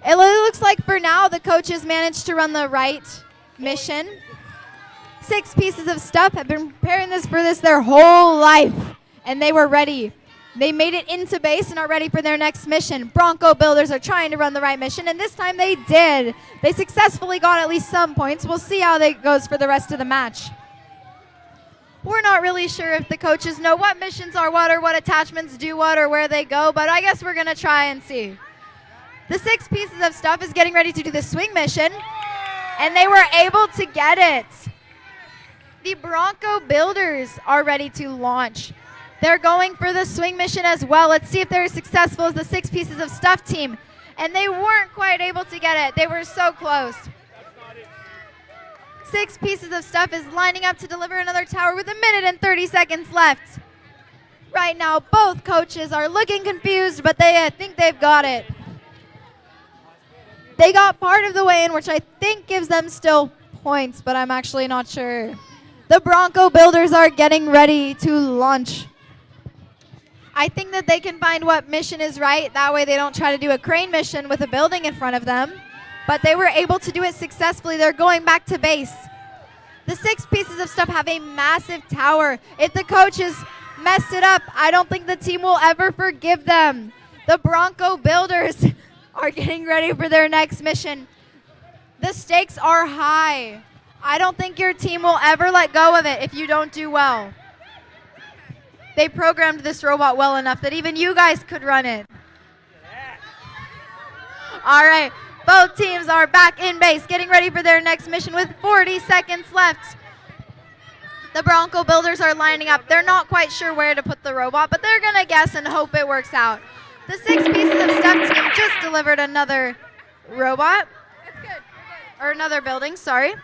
It looks like for now the coaches managed to run the right mission. 6 pieces of stuff have been preparing for this their whole life. And they were ready. They made it into base and are ready for their next mission. Bronco builders are trying to run the right mission, and this time they did. They successfully got at least some points. We'll see how it goes for the rest of the match. We're not really sure if the coaches know what missions are what or what attachments do what or where they go, but I guess we're going to try and see. The 6 pieces of stuff is getting ready to do the swing mission, and they were able to get it. The Bronco builders are ready to launch. They're going for the swing mission as well. Let's see if they're as successful as the 6 pieces of stuff team. And they weren't quite able to get it. They were so close. 6 pieces of stuff is lining up to deliver another tower with 1 minute and 30 seconds left. Right now, both coaches are looking confused, but I think they've got it. They got part of the way in, which I think gives them still points, but I'm actually not sure. The Bronco builders are getting ready to launch. I think that they can find what mission is right. That way they don't try to do a crane mission with a building in front of them. But they were able to do it successfully. They're going back to base. The 6 pieces of stuff have a massive tower. If the coaches mess it up, I don't think the team will ever forgive them. The Bronco builders are getting ready for their next mission. The stakes are high. I don't think your team will ever let go of it if you don't do well. They programmed this robot well enough that even you guys could run it. All right, both teams are back in base, getting ready for their next mission with 40 seconds left. The Bronco builders are lining up. They're not quite sure where to put the robot, but they're gonna guess and hope it works out. The 6 pieces of stuff team just delivered another robot. Or another building, sorry.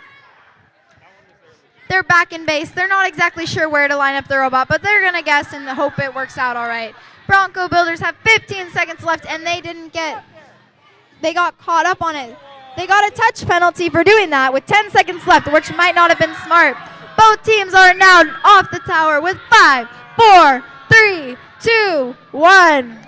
They're back in base. They're not exactly sure where to line up the robot, but they're going to guess and hope it works out all right. Bronco builders have 15 seconds left, and they got caught up on it. They got a touch penalty for doing that with 10 seconds left, which might not have been smart. Both teams are now off the tower with 5, 4, 3, 2, 1.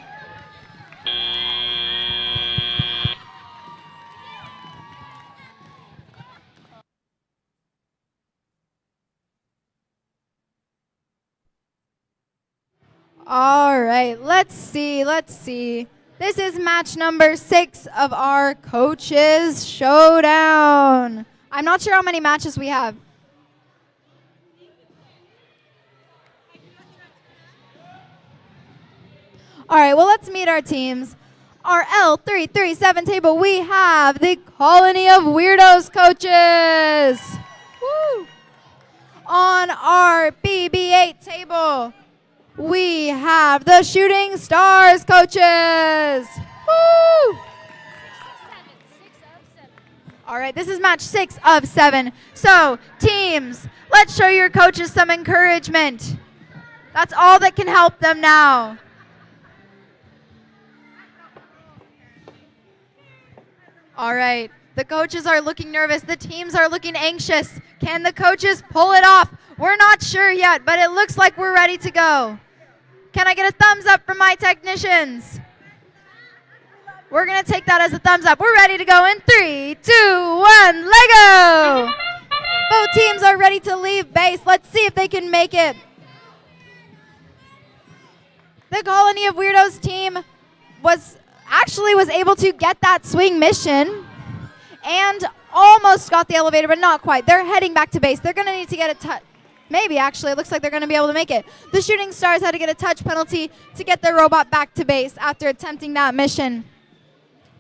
All right, let's see. This is match number 6 of our coaches showdown. I'm not sure how many matches we have. All right, well, let's meet our teams. Our L337 table, we have the Colony of Weirdos coaches. Woo! On our BB8 table, we have the Shooting Stars coaches. Woo! All right, this is match 6 of 7. So, teams, let's show your coaches some encouragement. That's all that can help them now. All right, the coaches are looking nervous. The teams are looking anxious. Can the coaches pull it off? We're not sure yet, but it looks like we're ready to go. Can I get a thumbs up from my technicians? We're going to take that as a thumbs up. We're ready to go in 3, 2, 1, Lego! Both teams are ready to leave base. Let's see if they can make it. The Colony of Weirdos team was able to get that swing mission and almost got the elevator, but not quite. They're heading back to base. They're going to need to get a touch. Maybe, actually. It looks like they're going to be able to make it. The Shooting Stars had to get a touch penalty to get their robot back to base after attempting that mission.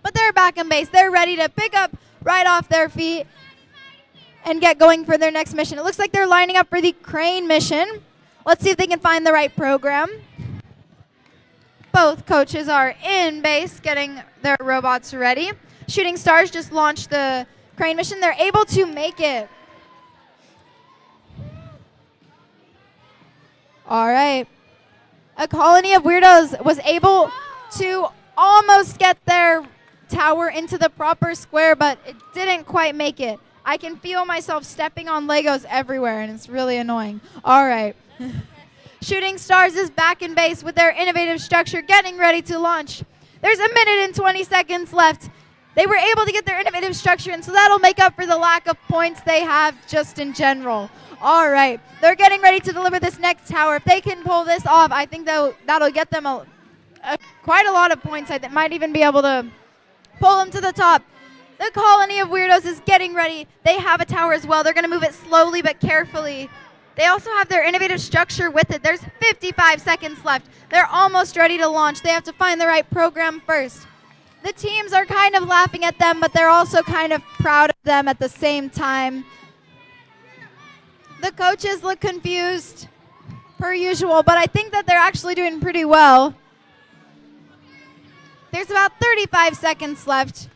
But they're back in base. They're ready to pick up right off their feet and get going for their next mission. It looks like they're lining up for the crane mission. Let's see if they can find the right program. Both coaches are in base getting their robots ready. Shooting Stars just launched the crane mission. They're able to make it. All right. A Colony of Weirdos was able to almost get their tower into the proper square, but it didn't quite make it. I can feel myself stepping on Legos everywhere, and it's really annoying. All right. Shooting Stars is back in base with their innovative structure getting ready to launch. There's a minute and 20 seconds left. They were able to get their innovative structure, and so that'll make up for the lack of points they have just in general. All right. They're getting ready to deliver this next tower. If they can pull this off, I think that'll get them quite a lot of points. I might even be able to pull them to the top. The Colony of Weirdos is getting ready. They have a tower as well. They're going to move it slowly but carefully. They also have their innovative structure with it. There's 55 seconds left. They're almost ready to launch. They have to find the right program first. The teams are kind of laughing at them, but they're also kind of proud of them at the same time. The coaches look confused, per usual, but I think that they're actually doing pretty well. There's about 35 seconds left.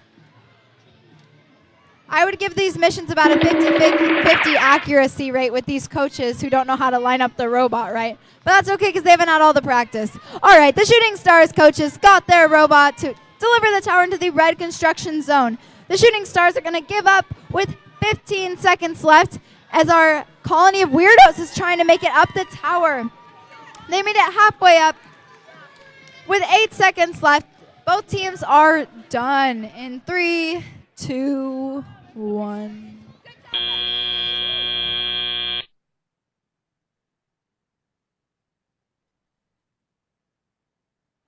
I would give these missions about a 50-50 accuracy rate with these coaches who don't know how to line up the robot right. But that's okay because they haven't had all the practice. All right, the Shooting Stars coaches got their robot to deliver the tower into the red construction zone. The Shooting Stars are going to give up with 15 seconds left as our Colony of Weirdos is trying to make it up the tower. They made it halfway up with 8 seconds left. Both teams are done in 3, 2, 1.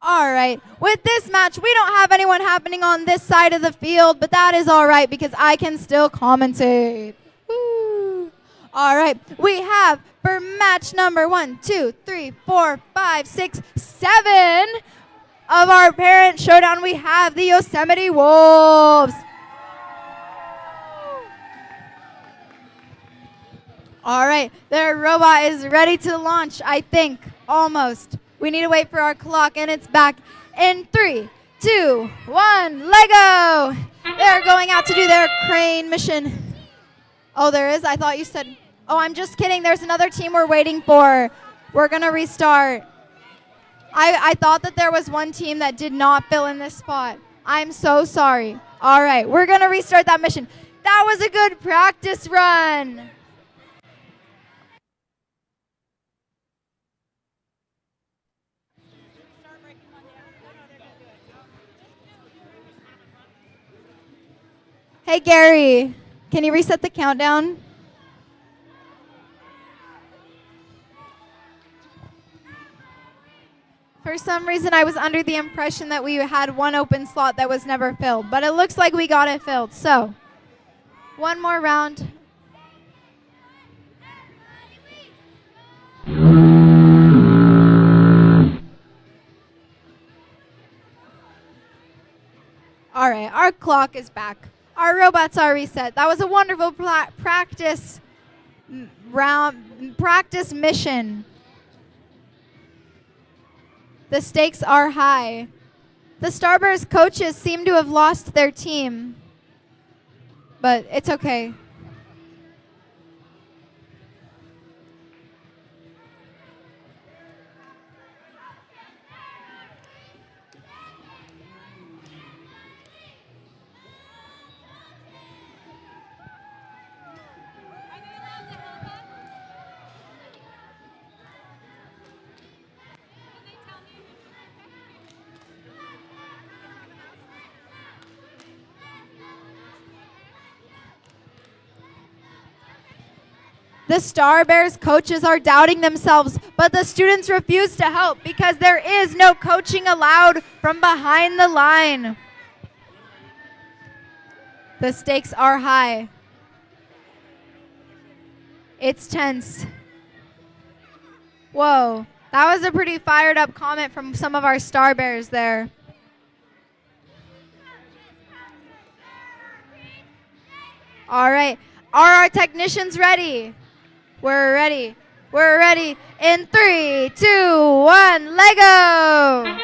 All right, with this match, we don't have anyone happening on this side of the field, but that is all right because I can still commentate. Woo. All right, we have for match number 1, 2, 3, 4, 5, 6, 7 of our parent showdown, we have the Yosemite Wolves. All right, their robot is ready to launch, I think, almost. We need to wait for our clock, and it's back in 3, 2, 1, Lego! They're going out to do their crane mission. Oh, there is? I thought you said, oh, I'm just kidding. There's another team we're waiting for. We're going to restart. I thought that there was one team that did not fill in this spot. I'm so sorry. All right, we're going to restart that mission. That was a good practice run. Hey, Gary, can you reset the countdown? For some reason, I was under the impression that we had one open slot that was never filled, but it looks like we got it filled. So, one more round. All right, our clock is back. Our robots are reset. That was a wonderful practice mission. The stakes are high. The Starburst coaches seem to have lost their team, but it's okay. The Star Bears coaches are doubting themselves, but the students refuse to help because there is no coaching allowed from behind the line. The stakes are high. It's tense. Whoa, that was a pretty fired up comment from some of our Star Bears there. All right, are our technicians ready? We're ready. We're ready. In 3, 2, 1, Lego!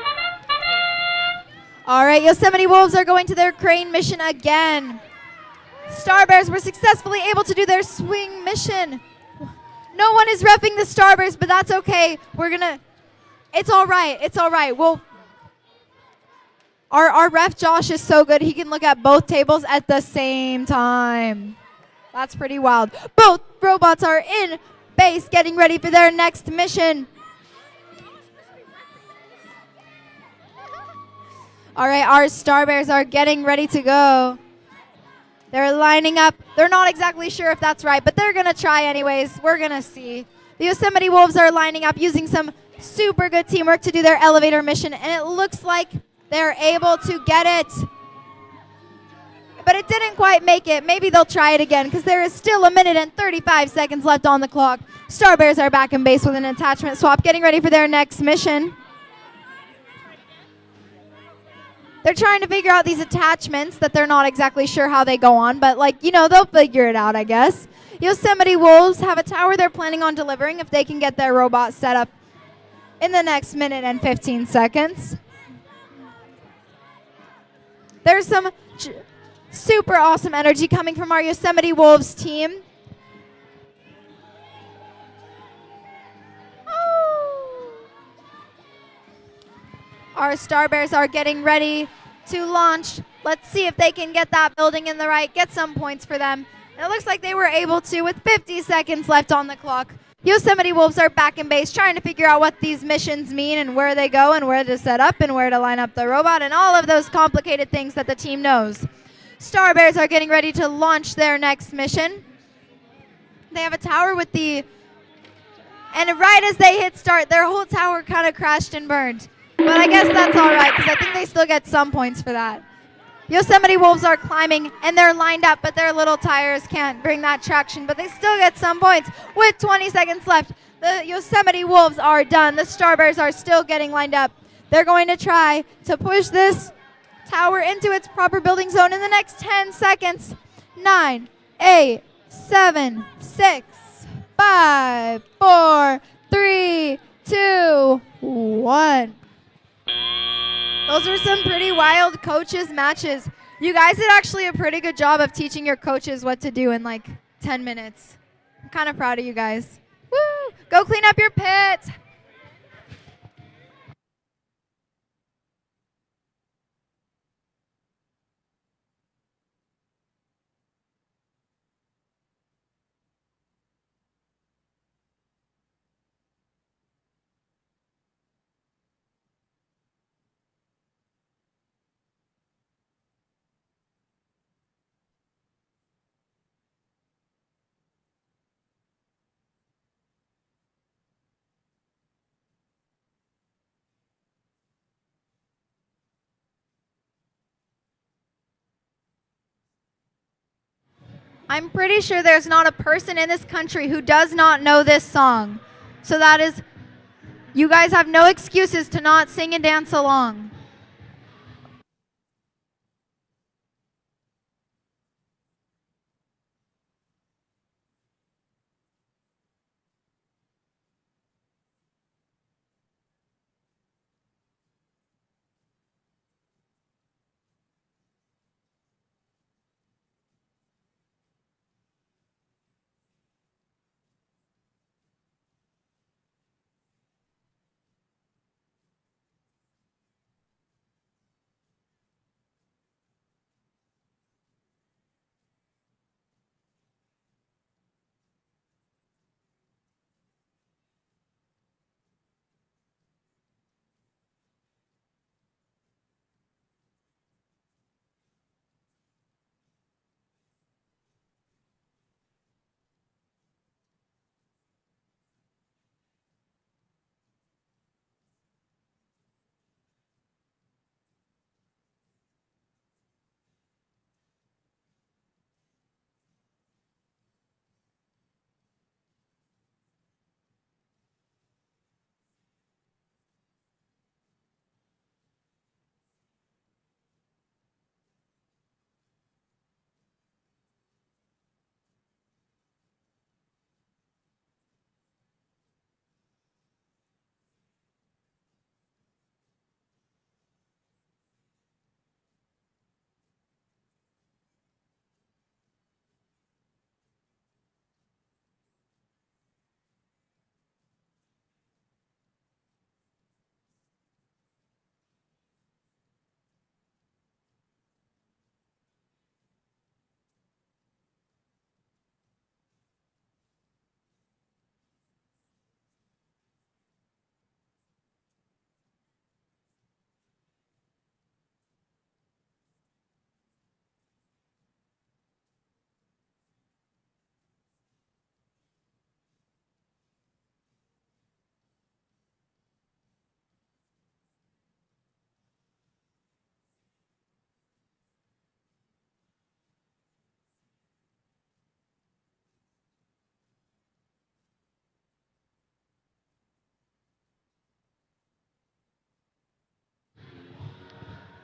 All right, Yosemite Wolves are going to their crane mission again. Star Bears were successfully able to do their swing mission. No one is reffing the Star Bears, but that's okay. It's all right. It's all right. Our ref Josh is so good. He can look at both tables at the same time. That's pretty wild. Both robots are in base getting ready for their next mission. All right, our Star Bears are getting ready to go. They're lining up. They're not exactly sure if that's right, but they're going to try anyways. We're going to see. The Yosemite Wolves are lining up using some super good teamwork to do their elevator mission, and it looks like they're able to get it. But it didn't quite make it. Maybe they'll try it again because there is still 1 minute and 35 seconds left on the clock. Star Bears are back in base with an attachment swap, getting ready for their next mission. They're trying to figure out these attachments that they're not exactly sure how they go on, but they'll figure it out, I guess. Yosemite Wolves have a tower they're planning on delivering if they can get their robot set up in the next 1 minute and 15 seconds. There's some super awesome energy coming from our Yosemite Wolves team. Our Star Bears are getting ready to launch. Let's see if they can get that building in the right, get some points for them. And it looks like they were able to with 50 seconds left on the clock. Yosemite Wolves are back in base trying to figure out what these missions mean and where they go and where to set up and where to line up the robot and all of those complicated things that the team knows. Star Bears are getting ready to launch their next mission. They have a tower with and right as they hit start, their whole tower kind of crashed and burned. But I guess that's all right because I think they still get some points for that. Yosemite Wolves are climbing and they're lined up, but their little tires can't bring that traction, but they still get some points. With 20 seconds left, the Yosemite Wolves are done. The Star Bears are still getting lined up. They're going to try to push this tower into its proper building zone in the next 10 seconds. 9, 8, 7, 6, 5, 4, 3, 2, 1. Those were some pretty wild coaches matches. You guys did actually a pretty good job of teaching your coaches what to do in 10 minutes. I'm kind of proud of you guys. Woo! Go clean up your pits. I'm pretty sure there's not a person in this country who does not know this song. So you guys have no excuses to not sing and dance along.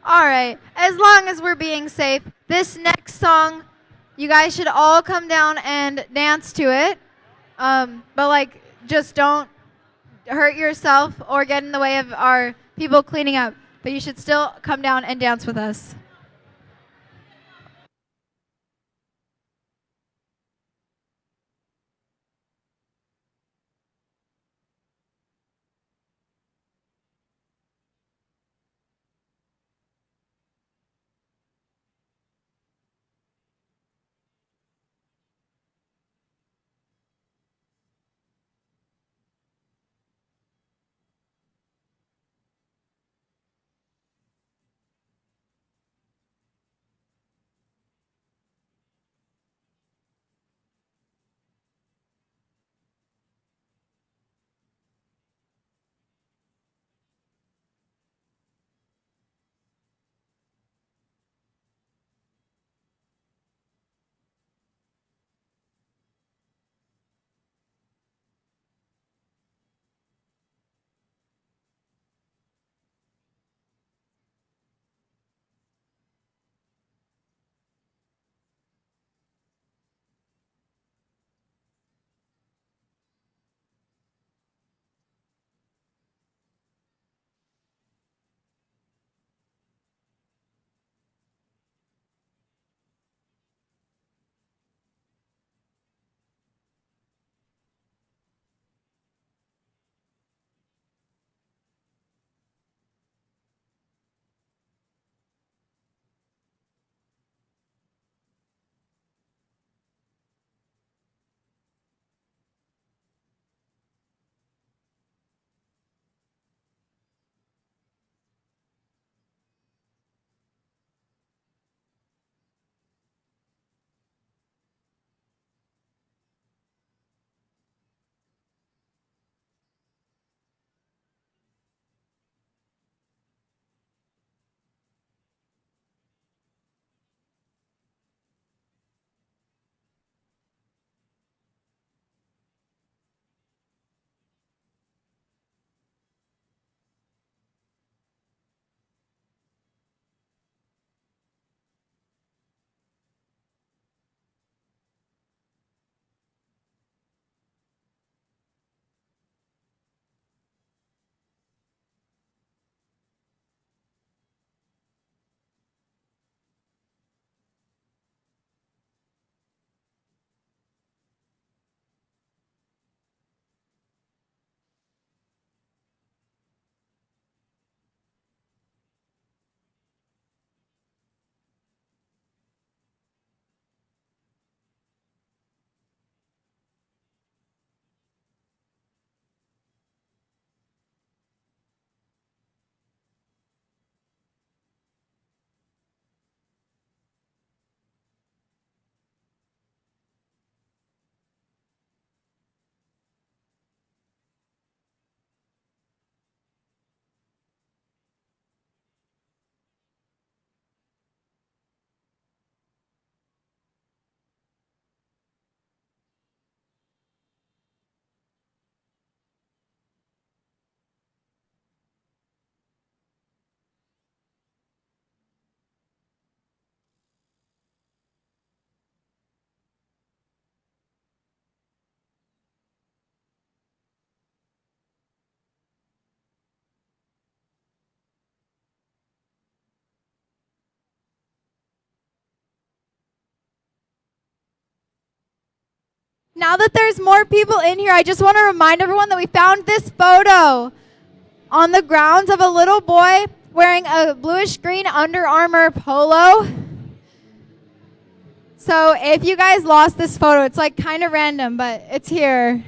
All right. As long as we're being safe, this next song, you guys should all come down and dance to it. But like, just don't hurt yourself or get in the way of our people cleaning up. But you should still come down and dance with us. Now that there's more people in here, I just want to remind everyone that we found this photo on the grounds of a little boy wearing a bluish green Under Armour polo. So if you guys lost this photo, it's like kind of random, but it's here.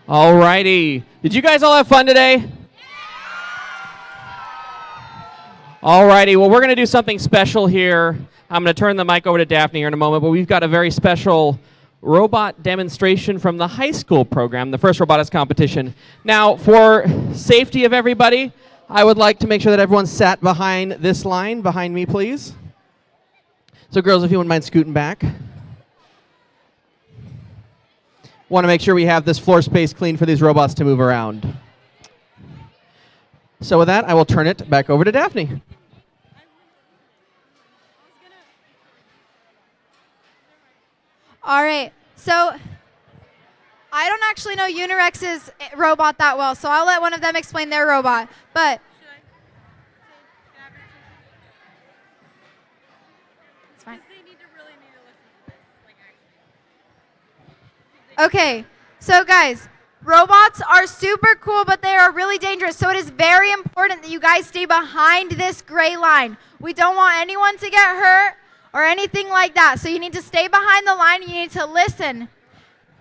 All righty. Did you guys all have fun today? All righty. Well, we're going to do something special here. I'm going to turn the mic over to Daphne here in a moment, but we've got a very special robot demonstration from the high school program, the first robotics competition. Now, for safety of everybody, I would like to make sure that everyone's sat behind this line, behind me, please. So girls, if you wouldn't mind scooting back. Want to make sure we have this floor space clean for these robots to move around. So with that, I will turn it back over to Daphne. All right, so I don't actually know Unirex's robot that well, so I'll let one of them explain their robot. But it's fine. Okay, so guys, robots are super cool, but they are really dangerous. So it is very important that you guys stay behind this gray line. We don't want anyone to get hurt or anything like that. So you need to stay behind the line. You need to listen.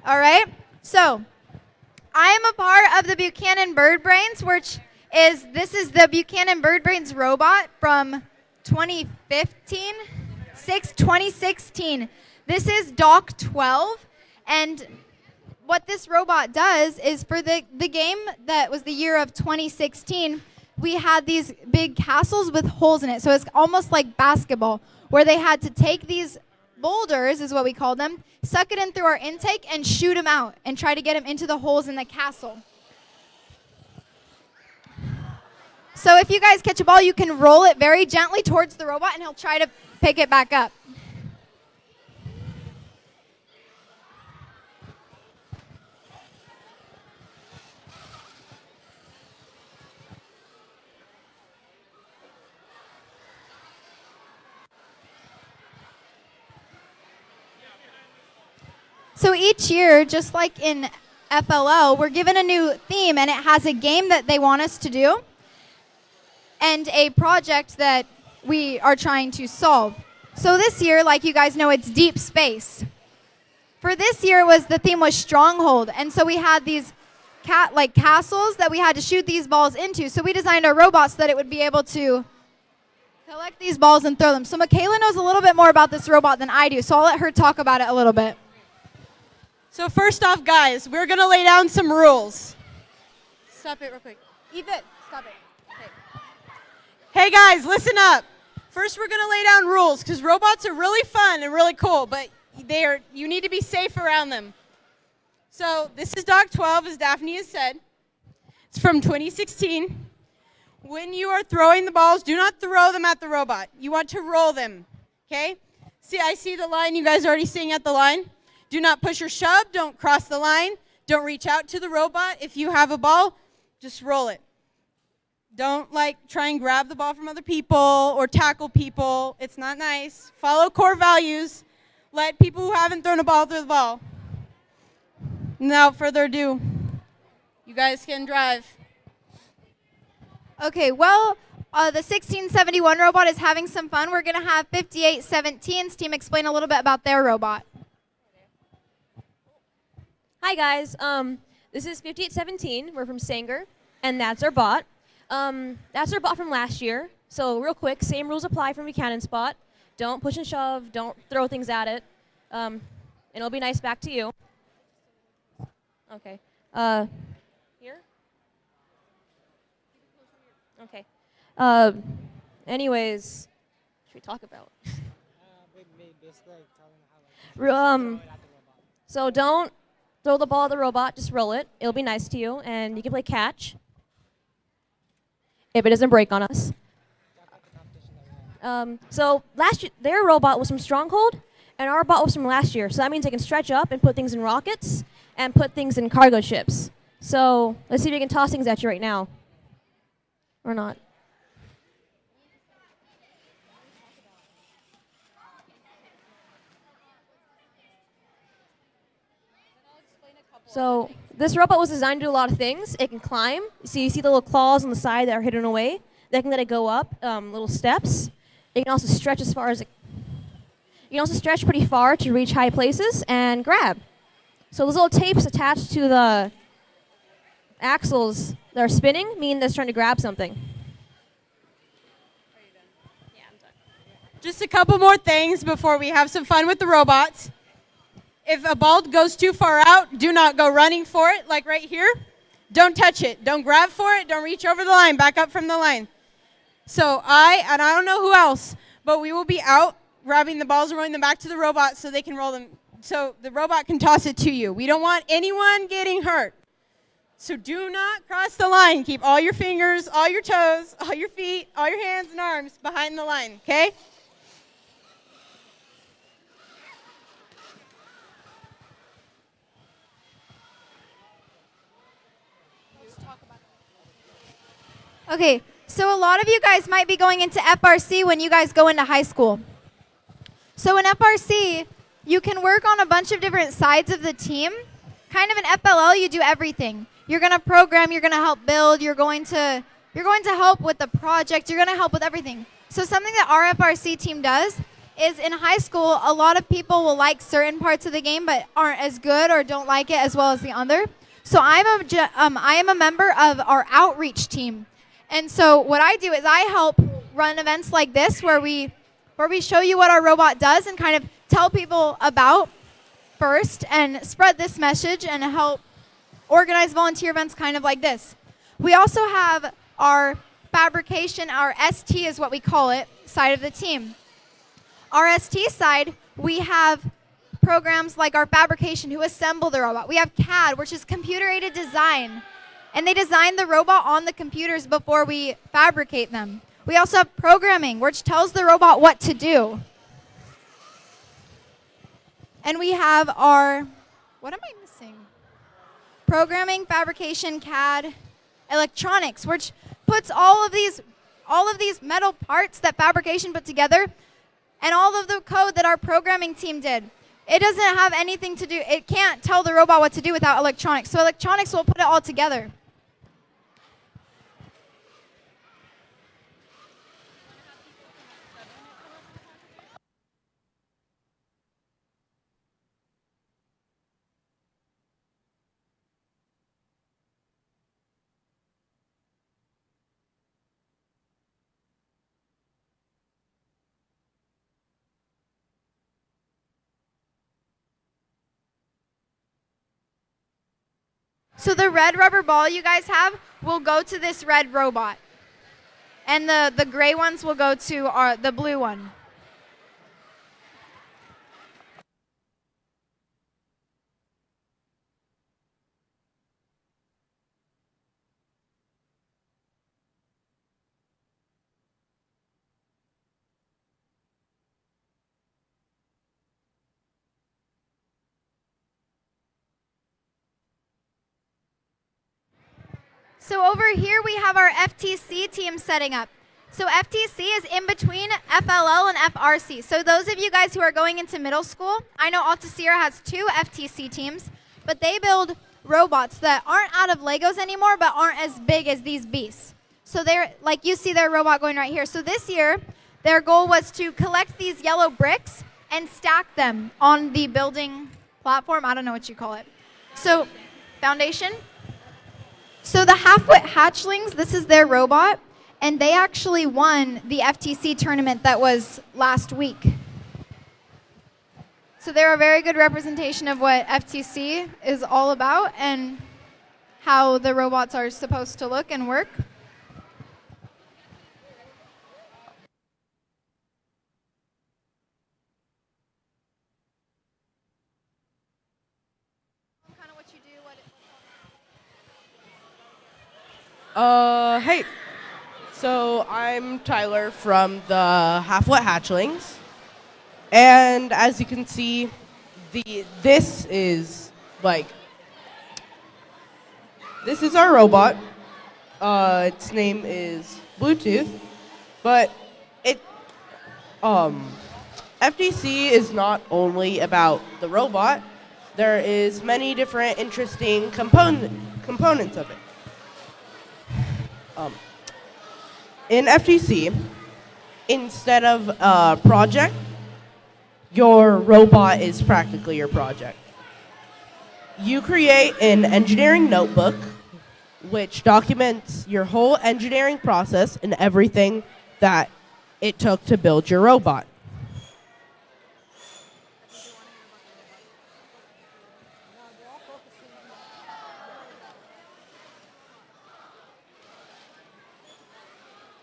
All right? So I am a part of the Buchanan Bird Brains, which is, this is the Buchanan Bird Brains robot from 2016. This is Doc 12. And what this robot does is for the game that was the year of 2016, we had these big castles with holes in it. So it's almost like basketball, where they had to take these boulders, is what we call them, suck it in through our intake and shoot them out and try to get them into the holes in the castle. So if you guys catch a ball, you can roll it very gently towards the robot and he'll try to pick it back up. So each year, just like in FLL, we're given a new theme, and it has a game that they want us to do and a project that we are trying to solve. So this year, like you guys know, it's deep space. For this year, the theme was Stronghold, and so we had these castles that we had to shoot these balls into. So we designed our robots so that it would be able to collect these balls and throw them. So Michaela knows a little bit more about this robot than I do, so I'll let her talk about it a little bit. So first off, guys, we're going to lay down some rules. Stop it real quick. Ethan, stop it. Okay. Hey, guys, listen up. First, we're going to lay down rules because robots are really fun and really cool, but you need to be safe around them. So this is Doc 12, as Daphne has said. It's from 2016. When you are throwing the balls, do not throw them at the robot. You want to roll them, okay? See, I see the line. You guys are already seeing at the line. Do not push or shove. Don't cross the line. Don't reach out to the robot. If you have a ball, just roll it. Don't try and grab the ball from other people or tackle people. It's not nice. Follow core values. Let people who haven't thrown a ball throw the ball. Without further ado, you guys can drive. Okay, well, the 1671 robot is having some fun. We're going to have 5817's team explain a little bit about their robot. Hi guys, this is 5817. We're from Sanger, and that's our bot. That's our bot from last year. So real quick, same rules apply from Buchanan's bot. Don't push and shove. Don't throw things at it. And it'll be nice back to you. Okay. Here? Okay. Anyways, what should we talk about? So don't throw the ball at the robot, just roll it. It'll be nice to you, and you can play catch if it doesn't break on us. So last year, their robot was from Stronghold, and our bot was from last year. So that means they can stretch up and put things in rockets and put things in cargo ships. So let's see if we can toss things at you right now. Or not. So this robot was designed to do a lot of things. It can climb. So you see the little claws on the side that are hidden away. They can let it go up, little steps. It can also stretch as far as it. You can also stretch pretty far to reach high places and grab. So those little tapes attached to the axles that are spinning mean that it's trying to grab something. Just a couple more things before we have some fun with the robots. If a ball goes too far out, do not go running for it, like right here. Don't touch it. Don't grab for it. Don't reach over the line. Back up from the line. So I don't know who else, but we will be out grabbing the balls and rolling them back to the robot so they can roll them, so the robot can toss it to you. We don't want anyone getting hurt. So do not cross the line. Keep all your fingers, all your toes, all your feet, all your hands and arms behind the line, okay? Okay, so a lot of you guys might be going into FRC when you guys go into high school. So in FRC, you can work on a bunch of different sides of the team. Kind of in FLL, you do everything. You're going to program, you're going to help build, you're going to help with the project, you're going to help with everything. So something that our FRC team does is in high school, a lot of people will like certain parts of the game but aren't as good or don't like it as well as the other. So I am a member of our outreach team. And so what I do is I help run events like this where we show you what our robot does and kind of tell people about first and spread this message and help organize volunteer events kind of like this. We also have our fabrication, our ST is what we call it, side of the team. Our ST side, we have programs like our fabrication who assemble the robot. We have CAD, which is computer-aided design. And they design the robot on the computers before we fabricate them. We also have programming, which tells the robot what to do. And we have our, what am I missing? Programming, fabrication, CAD, electronics, which puts all of these metal parts that fabrication put together and all of the code that our programming team did. It doesn't have anything to do, it can't tell the robot what to do without electronics. So electronics will put it all together. So the red rubber ball you guys have will go to this red robot. And the gray ones will go to the blue one. So over here we have our FTC team setting up. So FTC is in between FLL and FRC. So those of you guys who are going into middle school, I know Alta Sierra has 2 FTC teams, but they build robots that aren't out of Legos anymore, but aren't as big as these beasts. So they're, like you see their robot going right here. So this year, their goal was to collect these yellow bricks and stack them on the building platform. I don't know what you call it. So foundation. So the half-wit hatchlings, this is their robot, and they actually won the FTC tournament that was last week. So they're a very good representation of what FTC is all about and how the robots are supposed to look and work. Hey. So I'm Tyler from the Half-Wet Hatchlings. And as you can see, this is our robot. Its name is Bluetooth, but FTC is not only about the robot. There is many different interesting components of it. In FTC, instead of a project, your robot is practically your project. You create an engineering notebook which documents your whole engineering process and everything that it took to build your robot.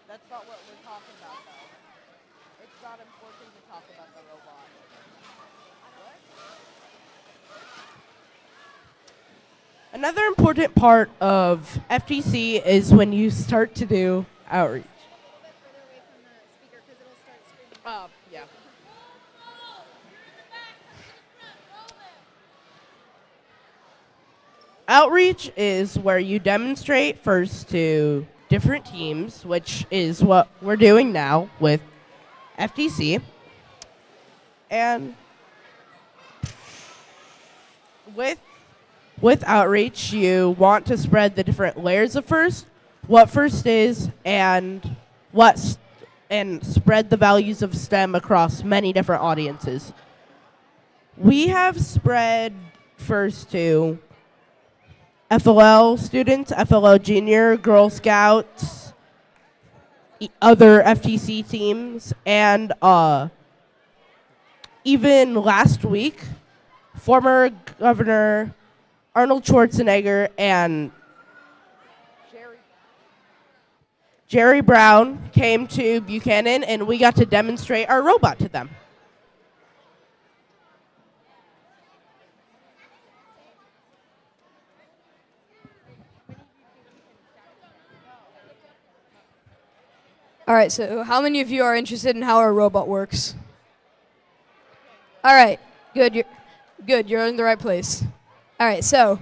That's not what we're talking about, though. It's not important to talk about the robot. Another important part of FTC is when you start to do outreach. Yeah. Outreach is where you demonstrate first to different teams, which is what we're doing now with FTC. And with outreach, you want to spread the different layers of FIRST, what FIRST is, and and spread the values of STEM across many different audiences. We have spread FIRST to FLL students, FLL Junior, Girl Scouts, other FTC teams, and even last week, former Governor Arnold Schwarzenegger and Jerry Brown came to Buchanan, and we got to demonstrate our robot to them. All right, so how many of you are interested in how our robot works? All right, good. You're in the right place. All right, so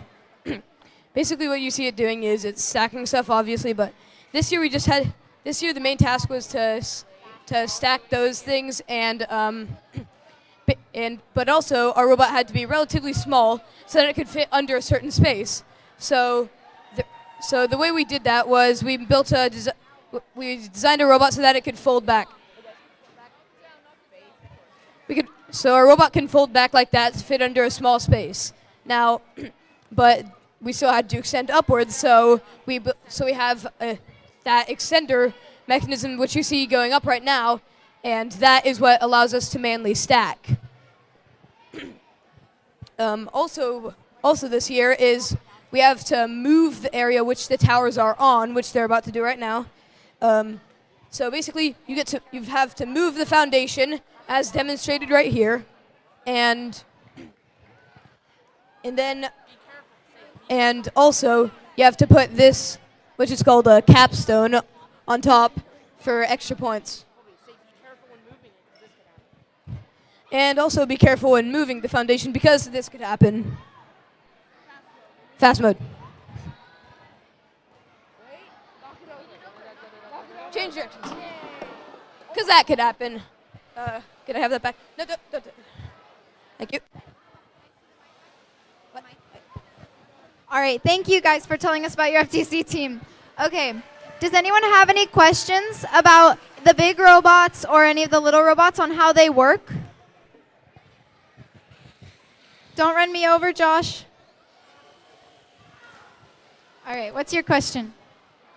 basically what you see it doing is it's stacking stuff, obviously, but this year the main task was to stack those things, and but also our robot had to be relatively small so that it could fit under a certain space. So the way we did that was we designed a robot so that it could fold back. So our robot can fold back like that to fit under a small space. Now, but we still had to extend upwards, so we have that extender mechanism, which you see going up right now, and that is what allows us to manually stack. Also this year is we have to move the area which the towers are on, which they're about to do right now. So basically, you have to move the foundation as demonstrated right here, and also you have to put this, which is called a capstone, on top for extra points. And also be careful when moving the foundation because this could happen. Fast mode. Change directions. Because that could happen. Can I have that back? No. Thank you. All right, thank you guys for telling us about your FTC team. Okay, does anyone have any questions about the big robots or any of the little robots on how they work? Don't run me over, Josh. All right, what's your question?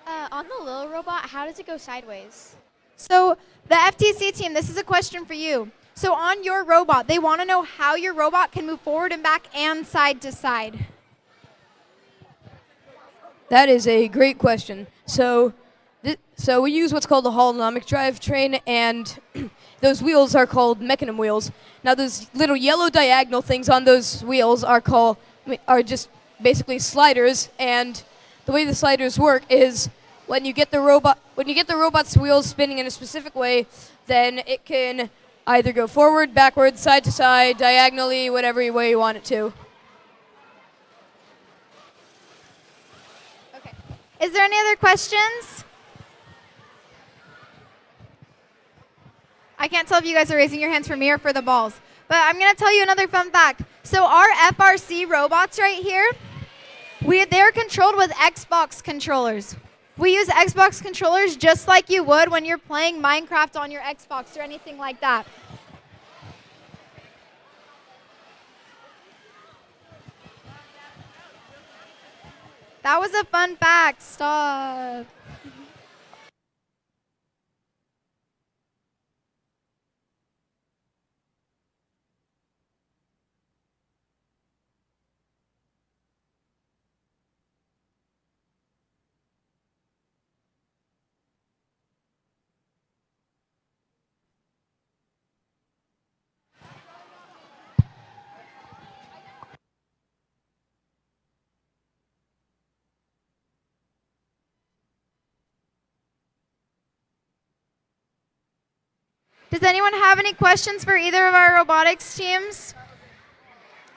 On the little robot, how does it go sideways? So the FTC team, this is a question for you. So on your robot, they want to know how your robot can move forward and back and side to side. That is a great question. So we use what's called a holonomic drivetrain, and those wheels are called mechanism wheels. Now those little yellow diagonal things on those wheels are just basically sliders, and the way the sliders work is when you get the robot's wheels spinning in a specific way, then it can either go forward, backwards, side to side, diagonally, whatever way you want it to. Okay. Is there any other questions? I can't tell if you guys are raising your hands for me or for the balls, but I'm going to tell you another fun fact. So our FRC robots right here, they're controlled with Xbox controllers. We use Xbox controllers just like you would when you're playing Minecraft on your Xbox or anything like that. That was a fun fact. Stop. Does anyone have any questions for either of our robotics teams?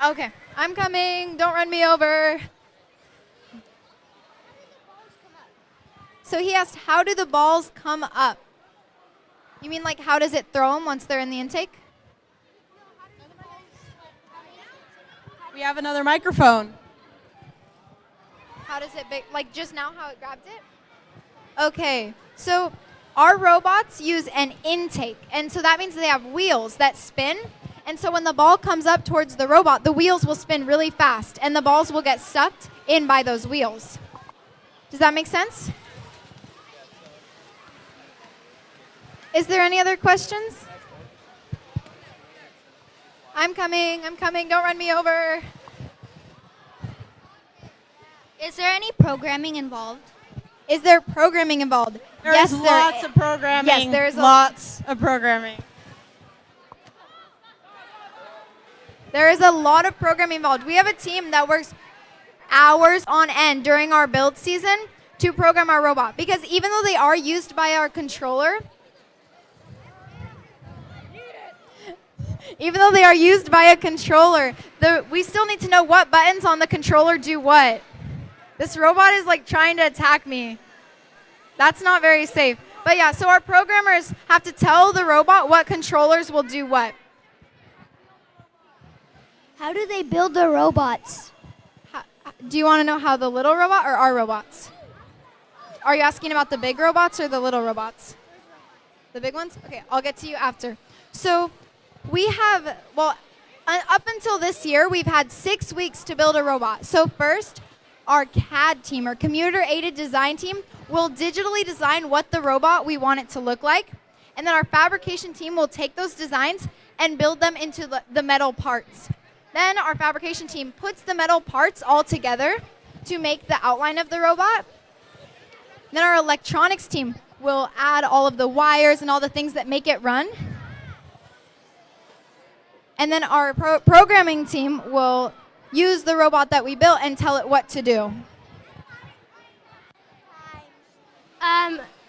Okay, I'm coming. Don't run me over. So he asked, how do the balls come up? You mean like how does it throw them once they're in the intake? We have another microphone. How does it, like just now how it grabbed it? Okay, so our robots use an intake, and so that means they have wheels that spin, and so when the ball comes up towards the robot, the wheels will spin really fast, and the balls will get sucked in by those wheels. Does that make sense? Is there any other questions? I'm coming, don't run me over. Is there any programming involved? Is there programming involved? There's lots of programming. Yes, there's lots of programming. There is a lot of programming involved. We have a team that works hours on end during our build season to program our robot, because even though they are used by our controller, we still need to know what buttons on the controller do what. This robot is like trying to attack me. That's not very safe. But yeah, so our programmers have to tell the robot what controllers will do what. How do they build the robots? Do you want to know how the little robot or our robots? Are you asking about the big robots or the little robots? The big ones? Okay, I'll get to you after. So we have, well, up until this year, we've had 6 weeks to build a robot. So first, our CAD team, or computer-aided design team, will digitally design what the robot we want it to look like. And then our fabrication team will take those designs and build them into the metal parts. Then our fabrication team puts the metal parts all together to make the outline of the robot. Then our electronics team will add all of the wires and all the things that make it run. And then our programming team will use the robot that we built and tell it what to do.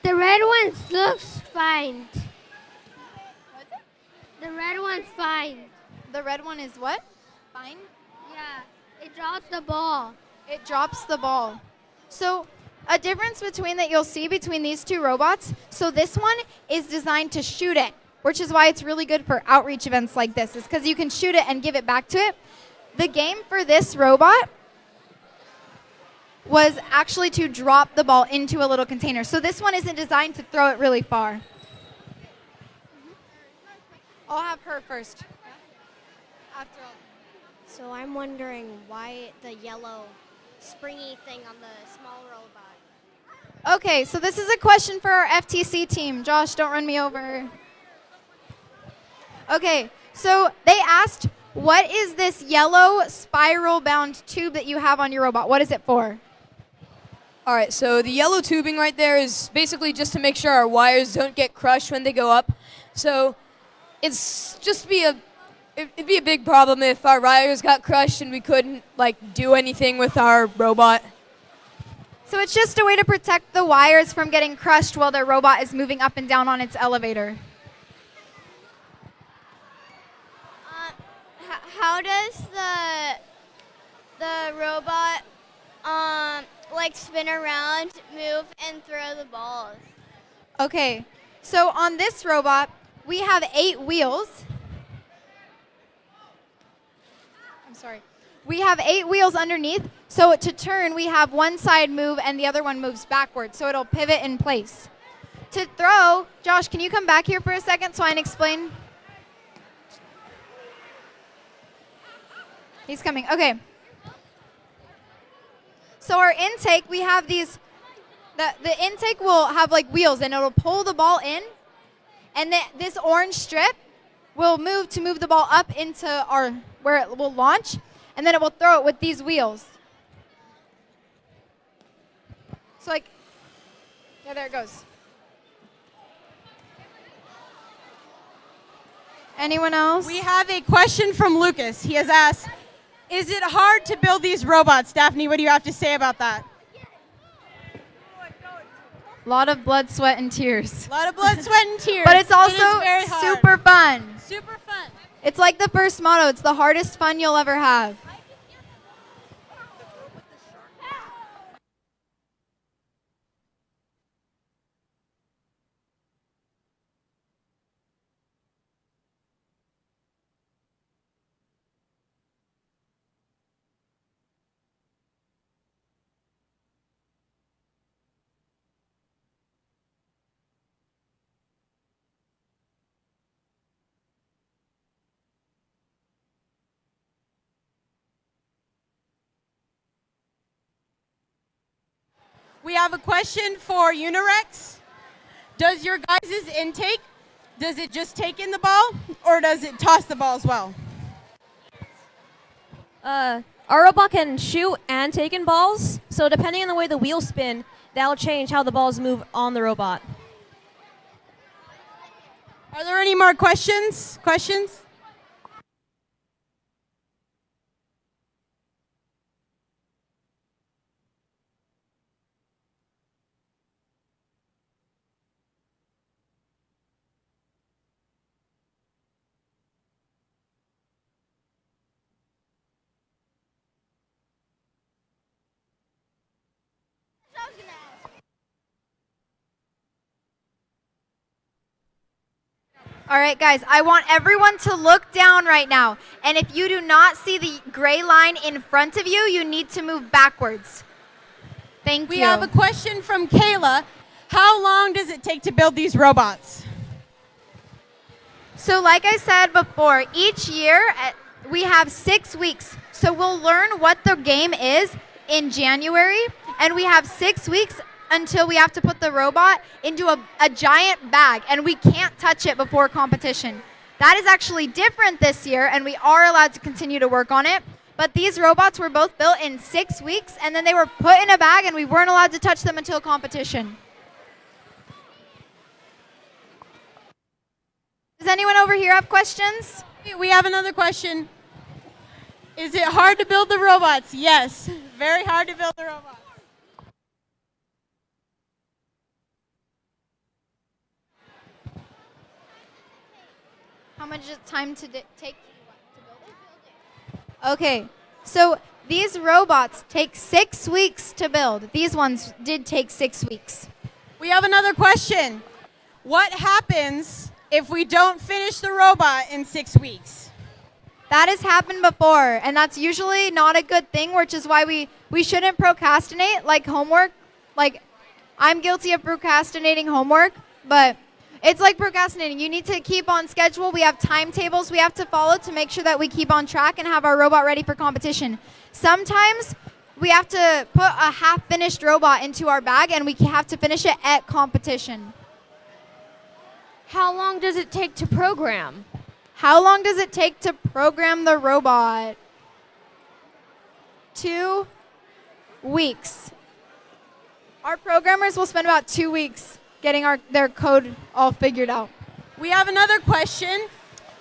The red one looks fine. The red one's fine. The red one is what? Fine? Yeah, it drops the ball. It drops the ball. So a difference that you'll see between these two robots, so this one is designed to shoot it, which is why it's really good for outreach events like this, is because you can shoot it and give it back to it. The game for this robot was actually to drop the ball into a little container. So this one isn't designed to throw it really far. I'll have her first. After all. So I'm wondering why the yellow springy thing on the small robot. Okay, so this is a question for our FTC team. Josh, don't run me over. Okay, so they asked, what is this yellow spiral-bound tube that you have on your robot? What is it for? All right, so the yellow tubing right there is basically just to make sure our wires don't get crushed when they go up. So it's just it'd be a big problem if our wires got crushed and we couldn't do anything with our robot. So it's just a way to protect the wires from getting crushed while the robot is moving up and down on its elevator. How does the robot spin around, move, and throw the balls? Okay, so on this robot, we have 8 wheels. I'm sorry. We have 8 wheels underneath, so to turn, we have one side move and the other one moves backwards, so it'll pivot in place. To throw, Josh, can you come back here for a second so I can explain? He's coming. Okay. So our intake, we have these, the intake will have like wheels and it'll pull the ball in, and this orange strip will move to move the ball up into where it will launch, and then it will throw it with these wheels. So like, yeah, there it goes. Anyone else? We have a question from Lucas. He has asked, is it hard to build these robots? Daphne, what do you have to say about that? A lot of blood, sweat, and tears. A lot of blood, sweat, and tears. But it's also It is very hard. super fun. Super fun. It's like the first motto. It's the hardest fun you'll ever have. We have a question for Unirex. Does your guys' intake, does it just take in the ball, or does it toss the ball as well? Our robot can shoot and take in balls, so depending on the way the wheels spin, that'll change how the balls move on the robot. Are there any more questions? All right, guys, I want everyone to look down right now. And if you do not see the gray line in front of you, you need to move backwards. Thank you. We have a question from Kayla. How long does it take to build these robots? So like I said before, each year we have 6 weeks. So we'll learn what the game is in January, and we have 6 weeks until we have to put the robot into a giant bag, and we can't touch it before competition. That is actually different this year, and we are allowed to continue to work on it. But these robots were both built in 6 weeks, and then they were put in a bag, and we weren't allowed to touch them until competition. Does anyone over here have questions? We have another question. Is it hard to build the robots? Yes, very hard to build the robots. How much time to take to build it? Okay, so these robots take 6 weeks to build. These ones did take 6 weeks. We have another question. What happens if we don't finish the robot in 6 weeks? That has happened before, and that's usually not a good thing, which is why we shouldn't procrastinate, like homework. Like, I'm guilty of procrastinating homework, but it's like procrastinating. You need to keep on schedule. We have timetables we have to follow to make sure that we keep on track and have our robot ready for competition. Sometimes we have to put a half-finished robot into our bag, and we have to finish it at competition. How long does it take to program? How long does it take to program the robot? 2 weeks. Our programmers will spend about 2 weeks getting their code all figured out. We have another question.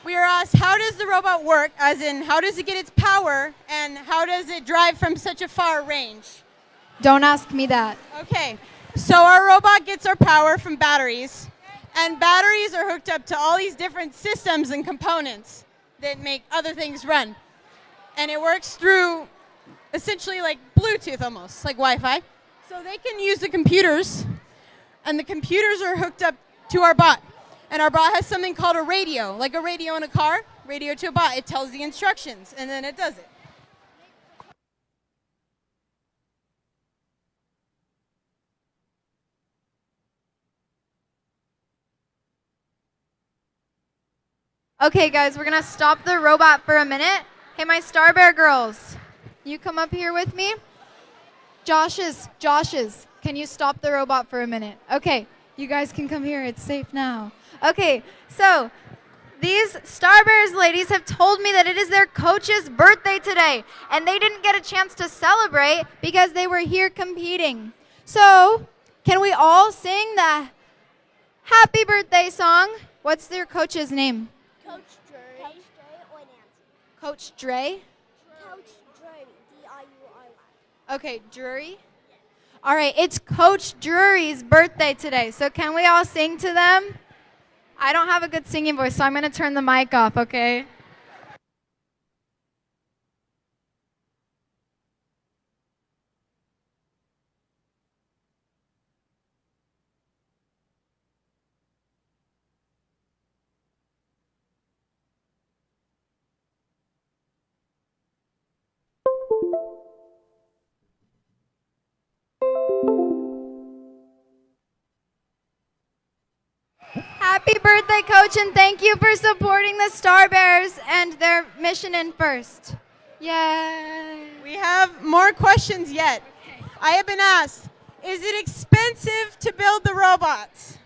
We are asked, how does the robot work? As in, how does it get its power, and how does it drive from such a far range? Don't ask me that. Okay, so our robot gets our power from batteries, and batteries are hooked up to all these different systems and components that make other things run. And it works through essentially like Bluetooth almost, like Wi-Fi. So they can use the computers, and the computers are hooked up to our bot. And our bot has something called a radio, like a radio in a car, radio to a bot. It tells the instructions, and then it does it. Okay, guys, we're gonna stop the robot for a minute. Hey, my Star Bear girls, you come up here with me. Josh's. Can you stop the robot for a minute? Okay, you guys can come here. It's safe now. Okay, so these Starbears ladies have told me that it is their coach's birthday today, and they didn't get a chance to celebrate because they were here competing. So, can we all sing the happy birthday song? What's their coach's name? Coach Dre. Coach Dre or Nancy? Coach Dre? Coach Dre, D-I-U-R-Y. Okay, Drury. All right, it's Coach Drury's birthday today, so can we all sing to them? I don't have a good singing voice, so I'm going to turn the mic off, okay? Happy birthday, Coach, and thank you for supporting the Starbears and their mission in first. Yay! We have more questions yet. I have been asked, is it expensive to build the robots?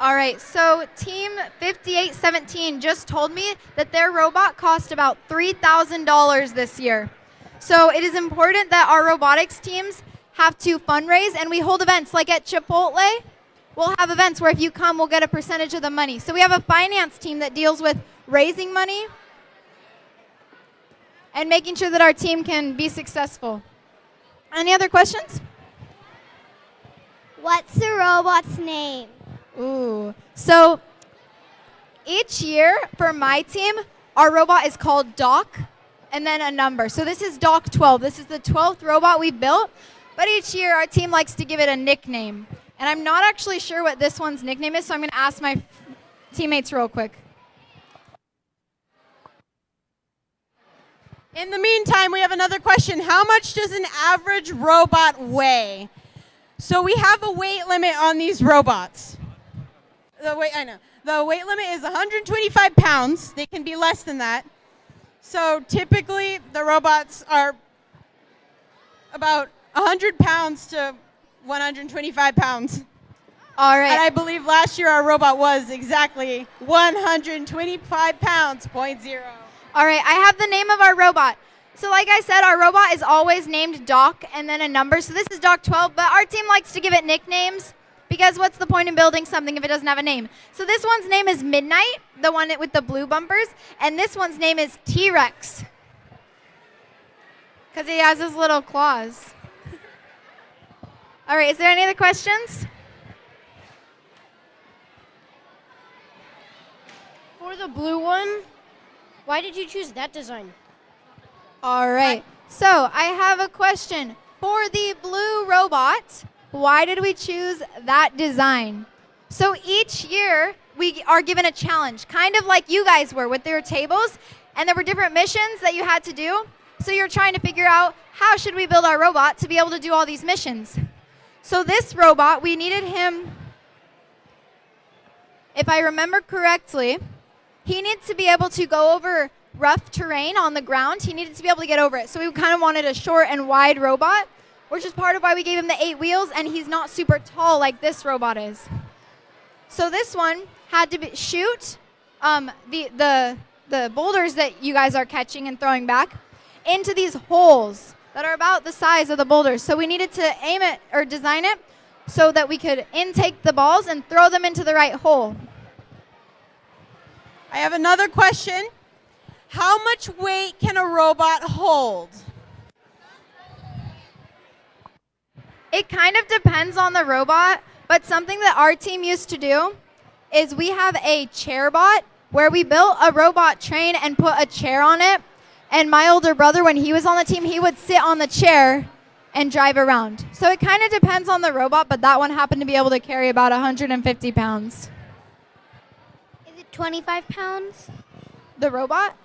All right, so Team 5817 just told me that their robot cost about $3,000 this year. So it is important that our robotics teams have to fundraise, and we hold events like at Chipotle. We'll have events where if you come, we'll get a percentage of the money. So we have a finance team that deals with raising money and making sure that our team can be successful. Any other questions? What's the robot's name? Ooh. So each year for my team, our robot is called Doc and then a number. So this is Doc 12. This is the 12th robot we built. But each year our team likes to give it a nickname. And I'm not actually sure what this one's nickname is, so I'm going to ask my teammates real quick. In the meantime, we have another question. How much does an average robot weigh? So we have a weight limit on these robots. The weight limit is 125 pounds. They can be less than that. So typically, the robots are about 100 pounds to 125 pounds. All right. And I believe last year our robot was exactly 125 pounds, 0.0. All right, I have the name of our robot. So like I said, our robot is always named Doc and then a number. So this is Doc 12, but our team likes to give it nicknames because what's the point in building something if it doesn't have a name? So this one's name is Midnight, the one with the blue bumpers, and this one's name is T-Rex because he has his little claws. All right, is there any other questions? For the blue one, why did you choose that design? All right, so I have a question. For the blue robot, why did we choose that design? So each year, we are given a challenge, kind of like you guys were with your tables, and there were different missions that you had to do. So you're trying to figure out how should we build our robot to be able to do all these missions. So this robot, we needed him, if I remember correctly, he needs to be able to go over rough terrain on the ground. He needed to be able to get over it. So we kind of wanted a short and wide robot, which is part of why we gave him the 8 wheels, and he's not super tall like this robot is. So this one had to shoot the boulders that you guys are catching and throwing back into these holes that are about the size of the boulders. So we needed to aim it or design it so that we could intake the balls and throw them into the right hole. I have another question. How much weight can a robot hold? It kind of depends on the robot, but something that our team used to do is we have a chair bot where we built a robot train and put a chair on it. And my older brother, when he was on the team, he would sit on the chair and drive around. So it kind of depends on the robot, but that one happened to be able to carry about 150 pounds. Is it 25 pounds? The robot?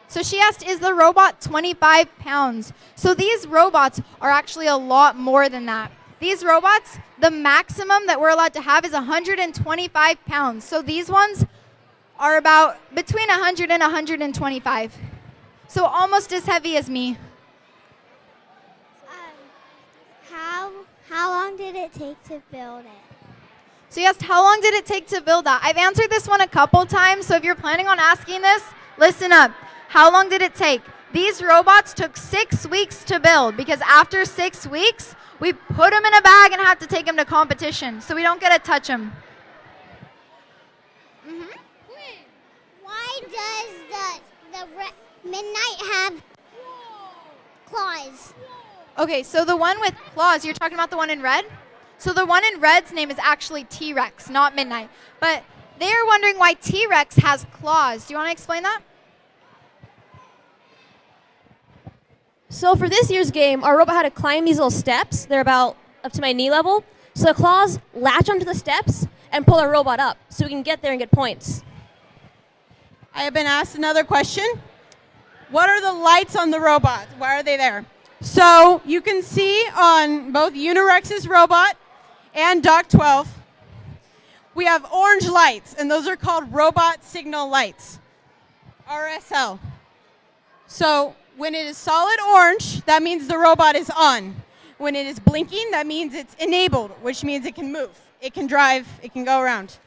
So she asked, is the robot 25 pounds? So these robots are actually a lot more than that. these robots, the maximum that we're allowed to have is 125 pounds. So these ones are about between 100 and 125. So almost as heavy as me. How long did it take to build it? So you asked, how long did it take to build that? I've answered this one a couple times, so if you're planning on asking this, listen up. How long did it take? These robots took 6 weeks to build because after 6 weeks, we put them in a bag and have to take them to competition, so we don't get to touch them. Why does the Midnight have claws? Okay, so the one with claws, you're talking about the one in red? So the one in red's name is actually T-Rex, not Midnight. But they are wondering why T-Rex has claws. Do you want to explain that? So for this year's game, our robot had to climb these little steps. They're about up to my knee level. So the claws latch onto the steps and pull our robot up so we can get there and get points. I have been asked another question. What are the lights on the robot? Why are they there? So you can see on both Unirex's robot and Doc 12, we have orange lights, and those are called robot signal lights, RSL. So when it is solid orange, that means the robot is on. When it is blinking, that means it's enabled, which means it can move, it can drive, it can go around.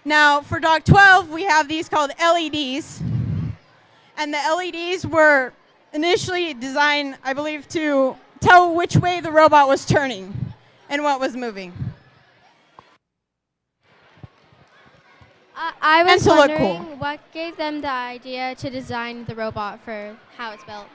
Now for Doc 12, we have these called LEDs, and the LEDs were initially designed, I believe, to tell which way the robot was turning and what was moving. I was And to look wondering cool. what gave them the idea to design the robot for how it's built.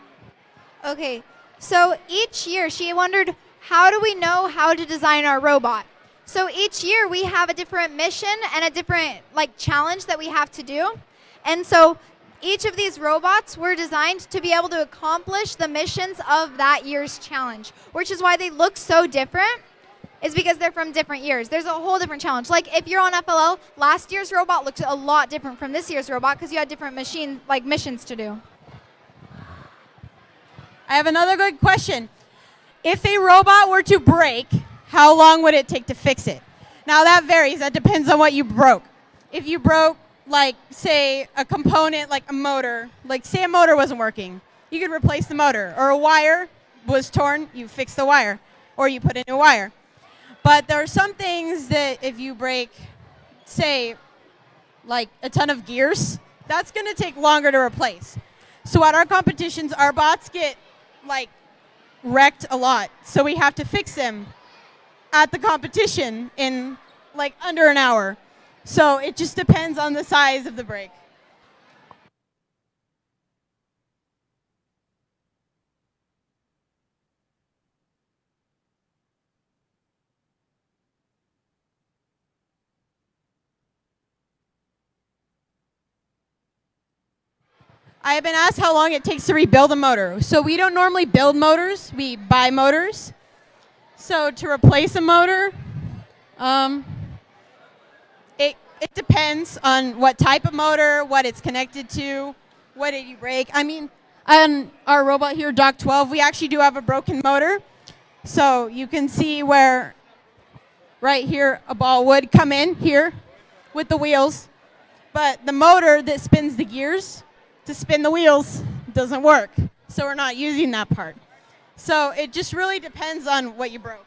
Okay, so each year she wondered, how do we know how to design our robot? So each year we have a different mission and a different challenge that we have to do. And so each of these robots were designed to be able to accomplish the missions of that year's challenge, which is why they look so different, is because they're from different years. There's a whole different challenge. Like if you're on FLL, last year's robot looked a lot different from this year's robot because you had different missions to do. I have another good question. If a robot were to break, how long would it take to fix it? Now that varies, that depends on what you broke. If you broke, say a component like a motor, say a motor wasn't working, you could replace the motor. Or a wire was torn, you fix the wire. Or you put a new wire. But there are some things that if you break, say, a ton of gears, that's going to take longer to replace. So at our competitions, our bots get, wrecked a lot. So we have to fix them at the competition in, under an hour. So it just depends on the size of the break. I have been asked how long it takes to rebuild a motor. So we don't normally build motors, we buy motors. So to replace a motor, it depends on what type of motor, what it's connected to, what did you break. I mean, on our robot here, Doc 12, we actually do have a broken motor. So you can see where right here a ball would come in here with the wheels. But the motor that spins the gears to spin the wheels doesn't work. So we're not using that part. So it just really depends on what you broke.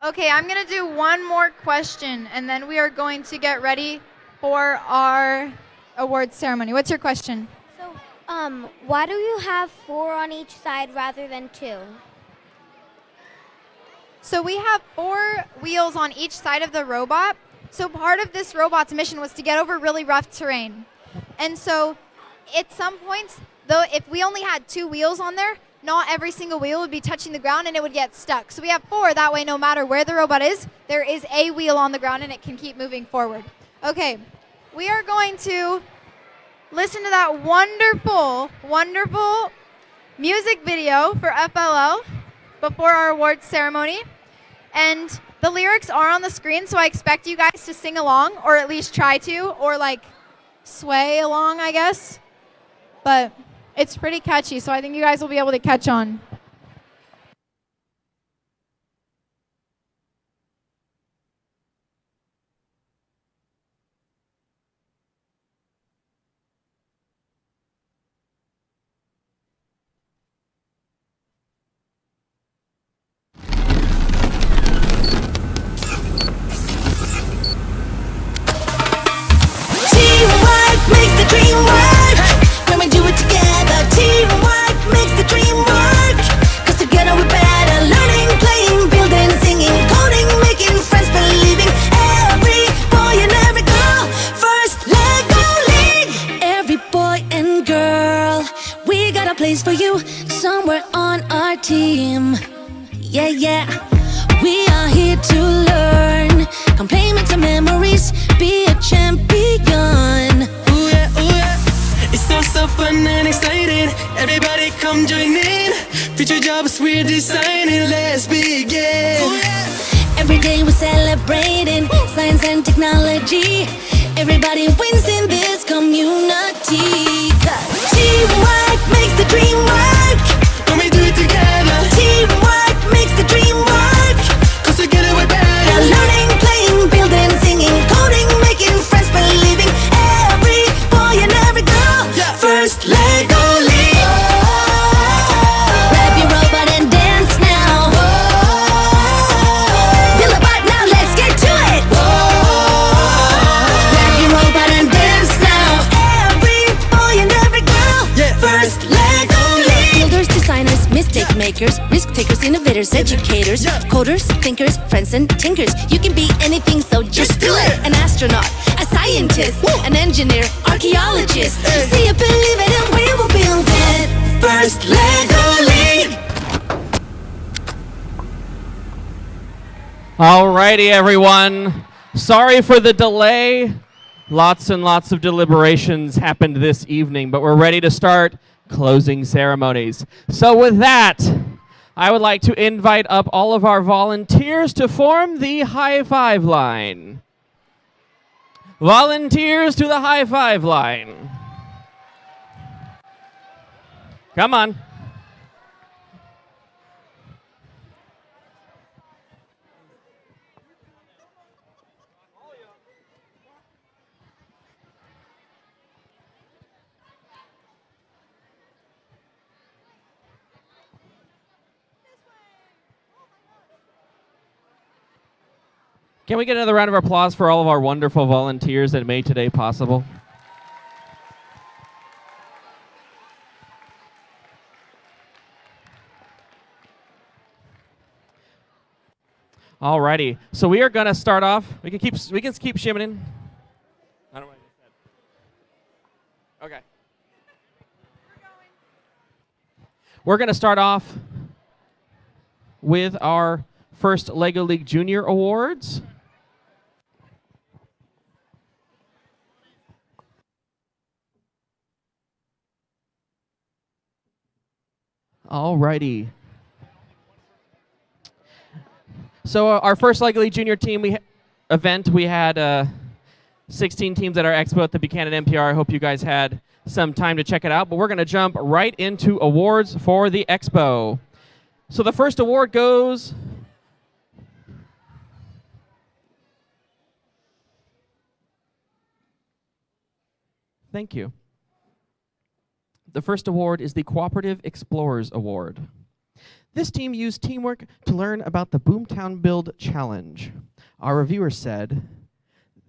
Okay, I'm going to do one more question, and then we are going to get ready for our awards ceremony. What's your question? Why do you have 4 on each side rather than 2? So we have 4 wheels on each side of the robot. So part of this robot's mission was to get over really rough terrain. And so at some points, though, if we only had 2 wheels on there, not every single wheel would be touching the ground and it would get stuck. So we have 4, that way no matter where the robot is, there is a wheel on the ground and it can keep moving forward. Okay, we are going to listen to that wonderful, wonderful music video for FLL before our awards ceremony. And the lyrics are on the screen, so I expect you guys to sing along, or at least try to, or like sway along, I guess. But it's pretty catchy, so I think you guys will be able to catch on. Teamwork makes the dream work. When we do it together, teamwork makes the dream work. 'Cause together we're better. Learning, playing, building, singing, coding, making friends, believing. Every boy and every girl, first Lego League. Every boy and girl, we got a place for you somewhere on our team. Yeah, yeah. We are here to learn. Come play, make some memories, be a champion. Ooh yeah, ooh yeah. It's so fun and exciting. Everybody come join in. Future jobs we're designing. Let's begin. Every day we're celebrating science and technology. Everybody wins in this community. Teamwork makes the dream work. When we do it together, Teamwork makes the dream work. 'cause together we're better. Learning, playing, building, singing, coding, making friends, believing. Every boy and every girl, first Lego League. Grab your robot and dance now. Build a bot now, let's get to it. Grab your robot and dance now. Every boy and every girl, first Lego League. Builders, designers, mistake makers, risk takers, innovators, educators, coders, thinkers, friends and tinkers. You can be anything, so just do it. An astronaut, a scientist, an engineer, archaeologist. See it, believe it, and we will build it. First Lego League. Alrighty, everyone. Sorry for the delay. Lots and lots of deliberations happened this evening, but we're ready to start closing ceremonies. So with that, I would like to invite up all of our volunteers to form the high five line. Volunteers to the high five line. Come on. Can we get another round of applause for all of our wonderful volunteers that made today possible? Alrighty, so we are gonna start off. We can keep shimming. I don't know what you said. Okay. We're gonna start off with our first Lego League Junior Awards. Alrighty. So our first Lego League Junior team event, we had 16 teams at our expo at the Buchanan NPR. I hope you guys had some time to check it out, but we're going to jump right into awards for the expo. So the first award goes Thank you. The first award is the Cooperative Explorers Award. This team used teamwork to learn about the Boomtown Build Challenge. Our reviewer said,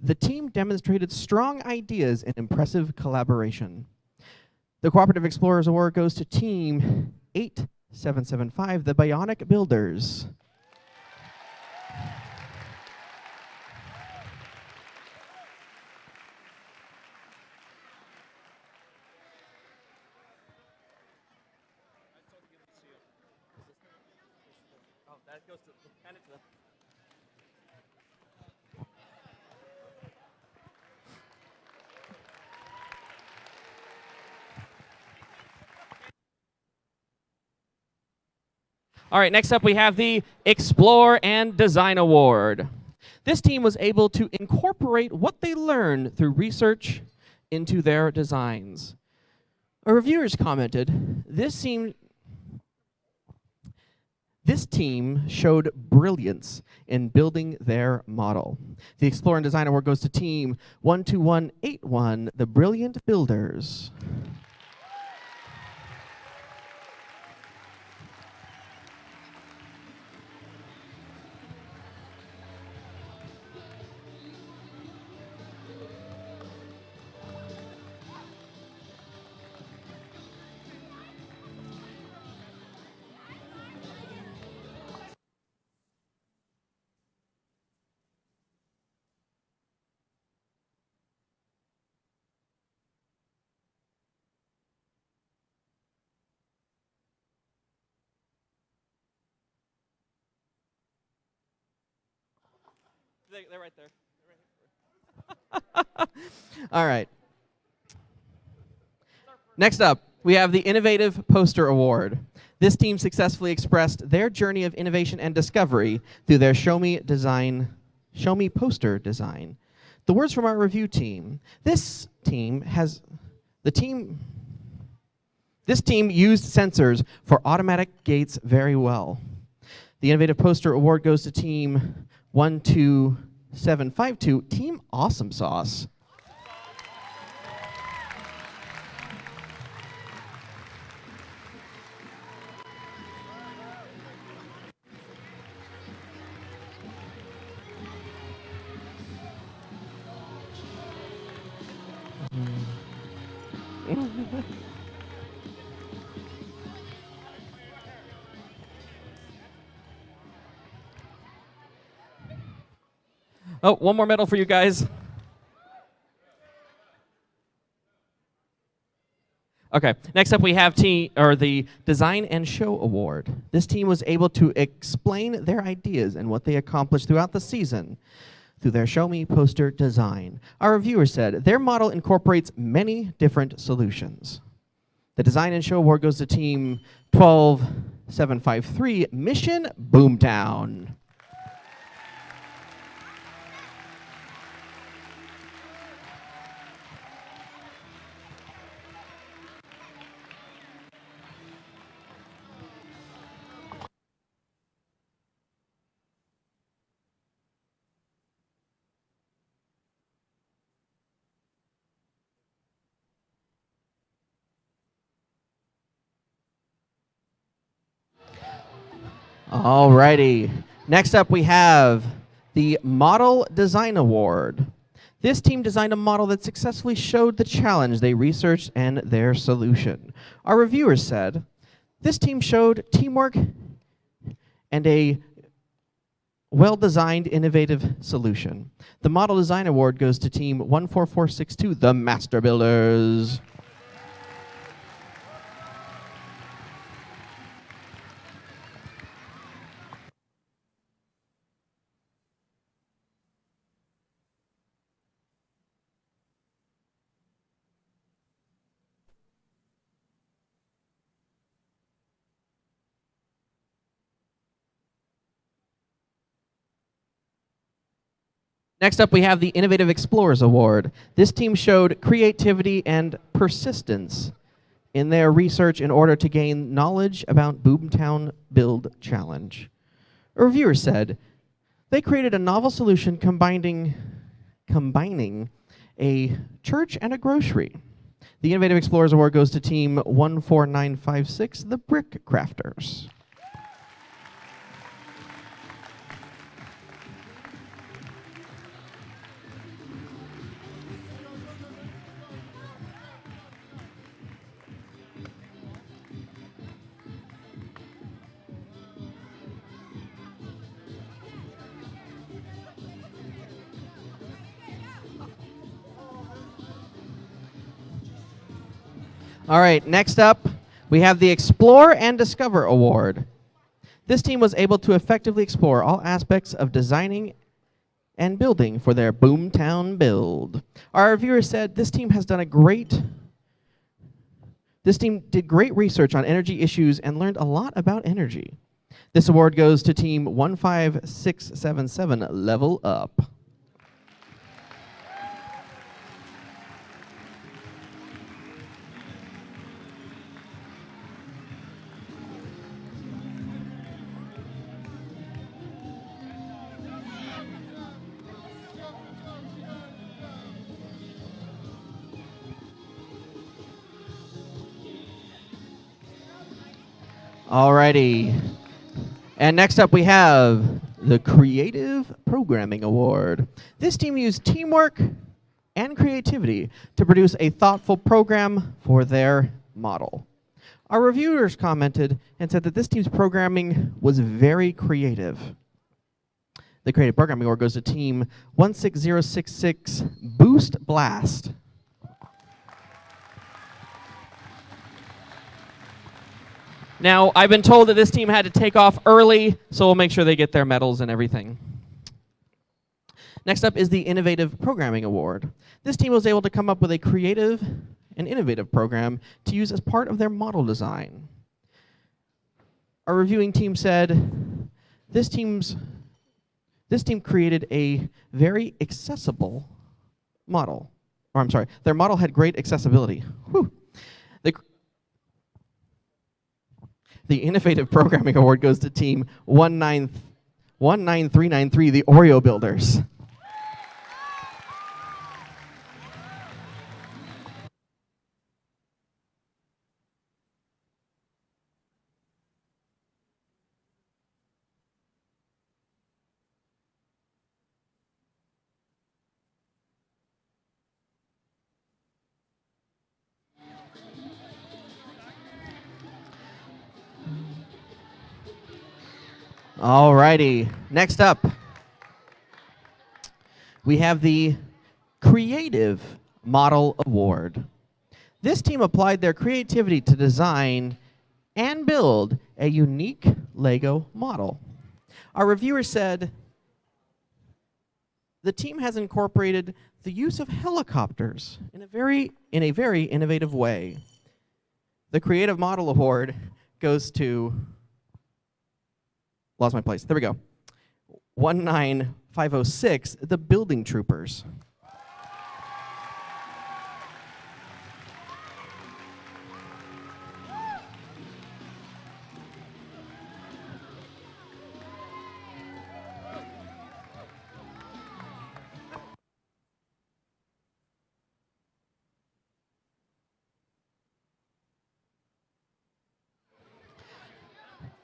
the team demonstrated strong ideas and impressive collaboration. The Cooperative Explorers Award goes to Team 8775, the Bionic Builders. All right, next up we have the Explore and Design Award. This team was able to incorporate what they learned through research into their designs. Our reviewers commented, this team showed brilliance in building their model. The Explore and Design Award goes to team 12181, the Brilliant Builders. They're right there. All right. Next up, we have the Innovative Poster Award. This team successfully expressed their journey of innovation and discovery through their Show Me poster design. The words from our review team. This team used sensors for automatic gates very well. The Innovative Poster Award goes to team 12752, Team Awesome Sauce. Oh, one more medal for you guys. Okay, next up we have the Design and Show Award. This team was able to explain their ideas and what they accomplished throughout the season through their Show Me poster design. Our reviewer said their model incorporates many different solutions. The Design and Show Award goes to team 12753, Mission Boomtown. Alrighty. Next up we have the Model Design Award. This team designed a model that successfully showed the challenge they researched and their solution. Our reviewers said, this team showed teamwork and a well-designed, innovative solution. The Model Design Award goes to team 14462, the Master Builders. Next up, we have the Innovative Explorers Award. This team showed creativity and persistence in their research in order to gain knowledge about Boomtown Build Challenge. A reviewer said, they created a novel solution combining a church and a grocery. The Innovative Explorers Award goes to team 14956, the Brick Crafters. All right, next up, we have the Explore and Discover Award. This team was able to effectively explore all aspects of designing and building for their Boomtown build. Our reviewer said this team did great research on energy issues and learned a lot about energy. This award goes to team 15677, Level Up. Alrighty. And next up we have the Creative Programming Award. This team used teamwork and creativity to produce a thoughtful program for their model. Our reviewers commented and said that this team's programming was very creative. The Creative Programming Award goes to team 16066, Boost Blast. Now, I've been told that this team had to take off early, so we'll make sure they get their medals and everything. Next up is the Innovative Programming Award. This team was able to come up with a creative and innovative program to use as part of their model design. Our reviewing team said this team created a very accessible model. Or I'm sorry, their model had great accessibility. Whew. The Innovative Programming Award goes to team 19393, the Oreo Builders. Alrighty, next up, we have the Creative Model Award. This team applied their creativity to design and build a unique Lego model. Our reviewer said, the team has incorporated the use of helicopters in a very innovative way. The Creative Model Award goes to, lost my place, there we go, 19506, the Building Troopers.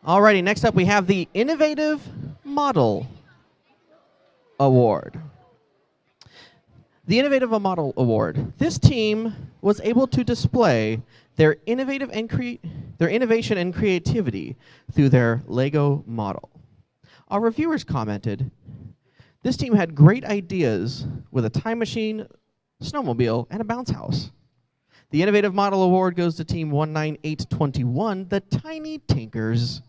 Alrighty, next up we have the Innovative Model Award. The Innovative Model Award. This team was able to display their innovation and creativity through their Lego model. Our reviewers commented, this team had great ideas with a time machine, snowmobile, and a bounce house. The Innovative Model Award goes to team 19821, the Tiny Tinkers.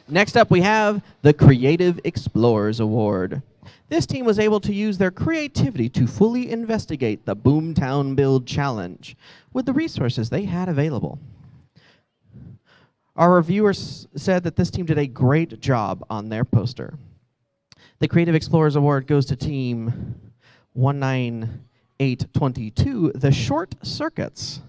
Next up, we have the Creative Explorers Award. This team was able to use their creativity to fully investigate the Boomtown Build Challenge with the resources they had available. Our reviewers said that this team did a great job on their poster. The Creative Explorers Award goes to team 19822, the Short Circuits.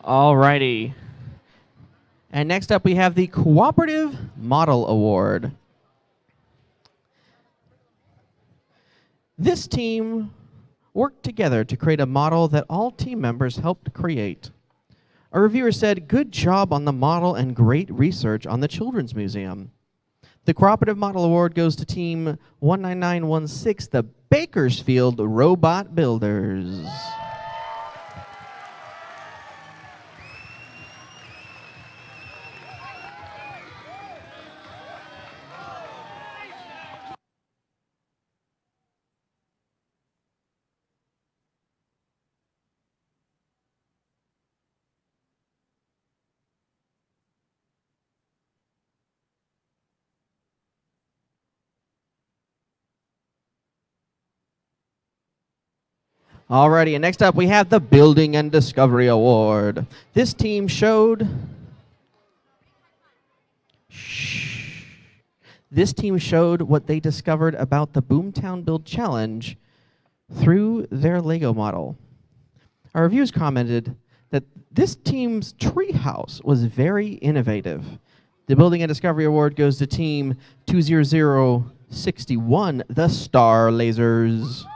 Alrighty. And next up, we have the Cooperative Model Award. This team worked together to create a model that all team members helped create. A reviewer said, "Good job on the model and great research on the Children's Museum." The Cooperative Model Award goes to Team 19916, the Bakersfield Robot Builders. Alrighty, and next up we have the Building and Discovery Award. This team showed what they discovered about the Boomtown Build Challenge through their Lego model. Our reviewers commented that this team's treehouse was very innovative. The Building and Discovery Award goes to Team 20061, the Star Lasers.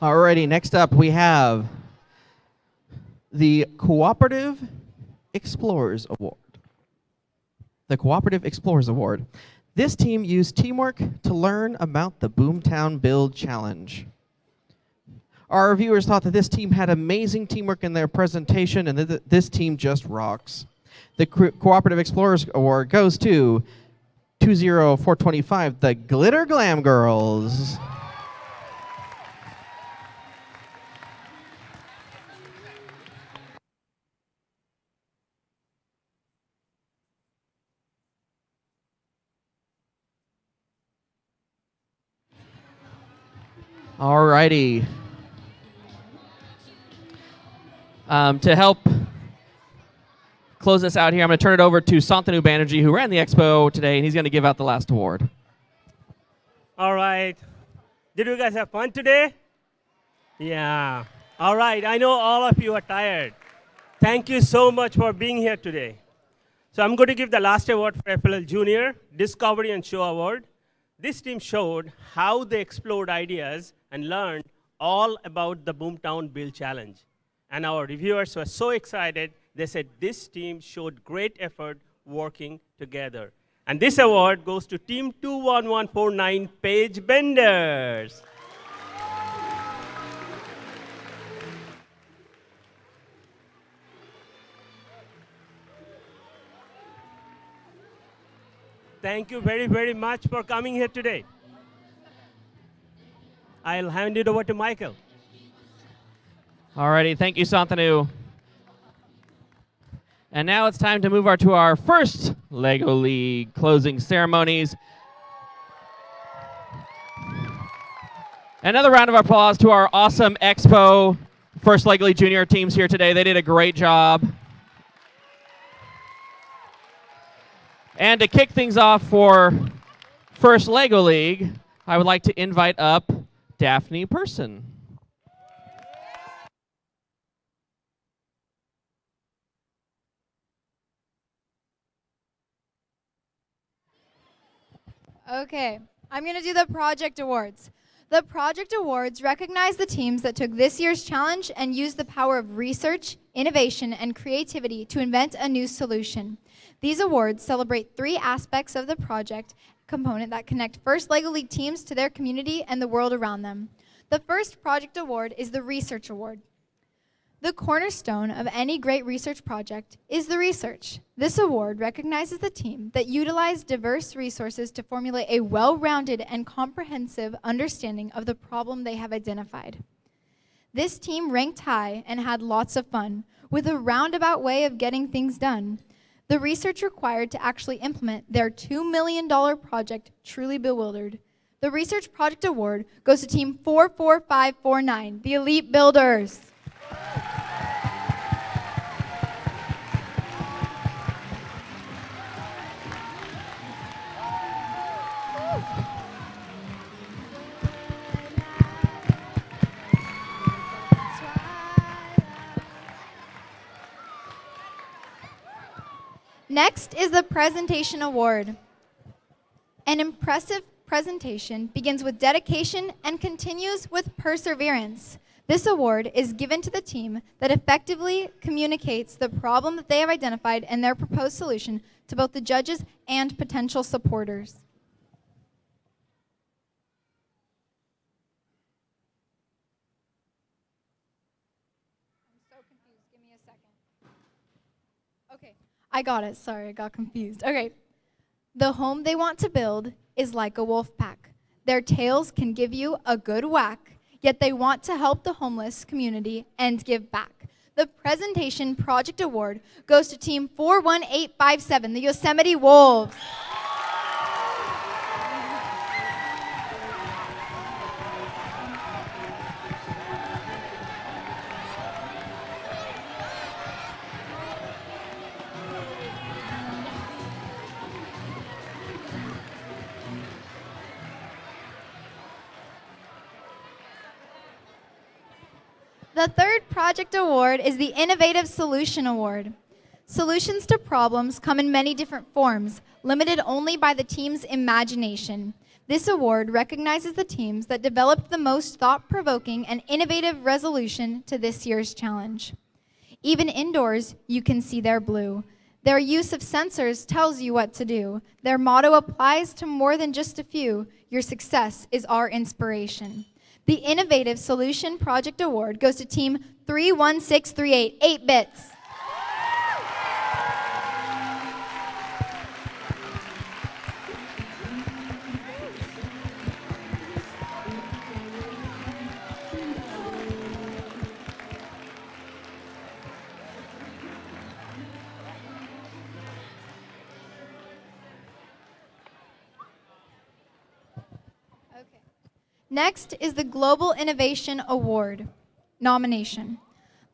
Alrighty, next up we have the Cooperative Explorers Award. The Cooperative Explorers Award. This team used teamwork to learn about the Boomtown Build Challenge. Our reviewers thought that this team had amazing teamwork in their presentation and that this team just rocks. The Cooperative Explorers Award goes to 20425, the Glitter Glam Girls. Alrighty. To help close this out here, I'm going to turn it over to Santanu Banerjee, who ran the expo today, and he's going to give out the last award. All right. Did you guys have fun today? Yeah. All right. I know all of you are tired. Thank you so much for being here today. So I'm going to give the last award for FLL Junior, Discovery and Show Award. This team showed how they explored ideas and learned all about the Boomtown Build Challenge. And our reviewers were so excited, they said this team showed great effort working together. And this award goes to Team 21149 Page Benders. Thank you very, very much for coming here today. I'll hand it over to Michael. Alrighty, thank you, Santanu. And now it's time to move to our first LEGO League closing ceremonies. Another round of applause to our awesome Expo First LEGO League Junior teams here today. They did a great job. And to kick things off for First LEGO League, I would like to invite up Daphne Person. Okay, I'm going to do the Project Awards. The Project Awards recognize the teams that took this year's challenge and used the power of research, innovation, and creativity to invent a new solution. These awards celebrate 3 aspects of the project component that connect First LEGO League teams to their community and the world around them. The first Project Award is the Research Award. The cornerstone of any great research project is the research. This award recognizes the team that utilized diverse resources to formulate a well-rounded and comprehensive understanding of the problem they have identified. This team ranked high and had lots of fun, with a roundabout way of getting things done. The research required to actually implement their $2 million project truly bewildered. The Research Project Award goes to Team 44549, the Elite Builders. Next is the Presentation Award. An impressive presentation begins with dedication and continues with perseverance. This award is given to the team that effectively communicates the problem that they have identified and their proposed solution to both the judges and potential supporters. I'm so confused. Give me a second. Okay, I got it. Sorry, I got confused. Okay. The home they want to build is like a wolf pack. Their tails can give you a good whack, yet they want to help the homeless community and give back. The Presentation Project Award goes to Team 41857, the Yosemite Wolves. The third project award is the Innovative Solution Award. Solutions to problems come in many different forms, limited only by the team's imagination. This award recognizes the teams that developed the most thought-provoking and innovative resolution to this year's challenge. Even indoors, you can see their blue. Their use of sensors tells you what to do. Their motto applies to more than just a few. Your success is our inspiration. The Innovative Solution Project Award goes to Team 31638, 8 bits. Next is the Global Innovation Award nomination.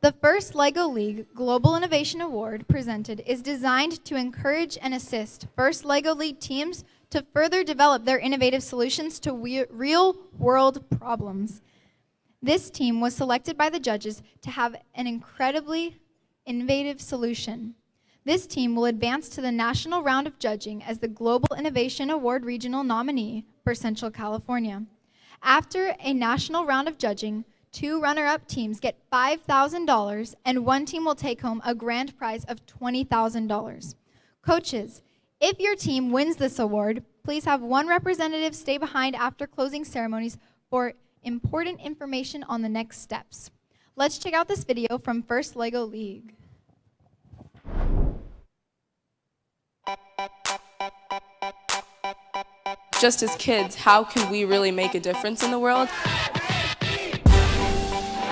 The first LEGO League Global Innovation Award presented is designed to encourage and assist first LEGO League teams to further develop their innovative solutions to real-world problems. This team was selected by the judges to have an incredibly innovative solution. This team will advance to the national round of judging as the Global Innovation Award regional nominee for Central California. After a national round of judging, 2 runner-up teams get $5,000 and 1 team will take home a grand prize of $20,000. Coaches, if your team wins this award, please have 1 representative stay behind after closing ceremonies for important information on the next steps. Let's check out this video from First LEGO League. Just as kids, how can we really make a difference in the world?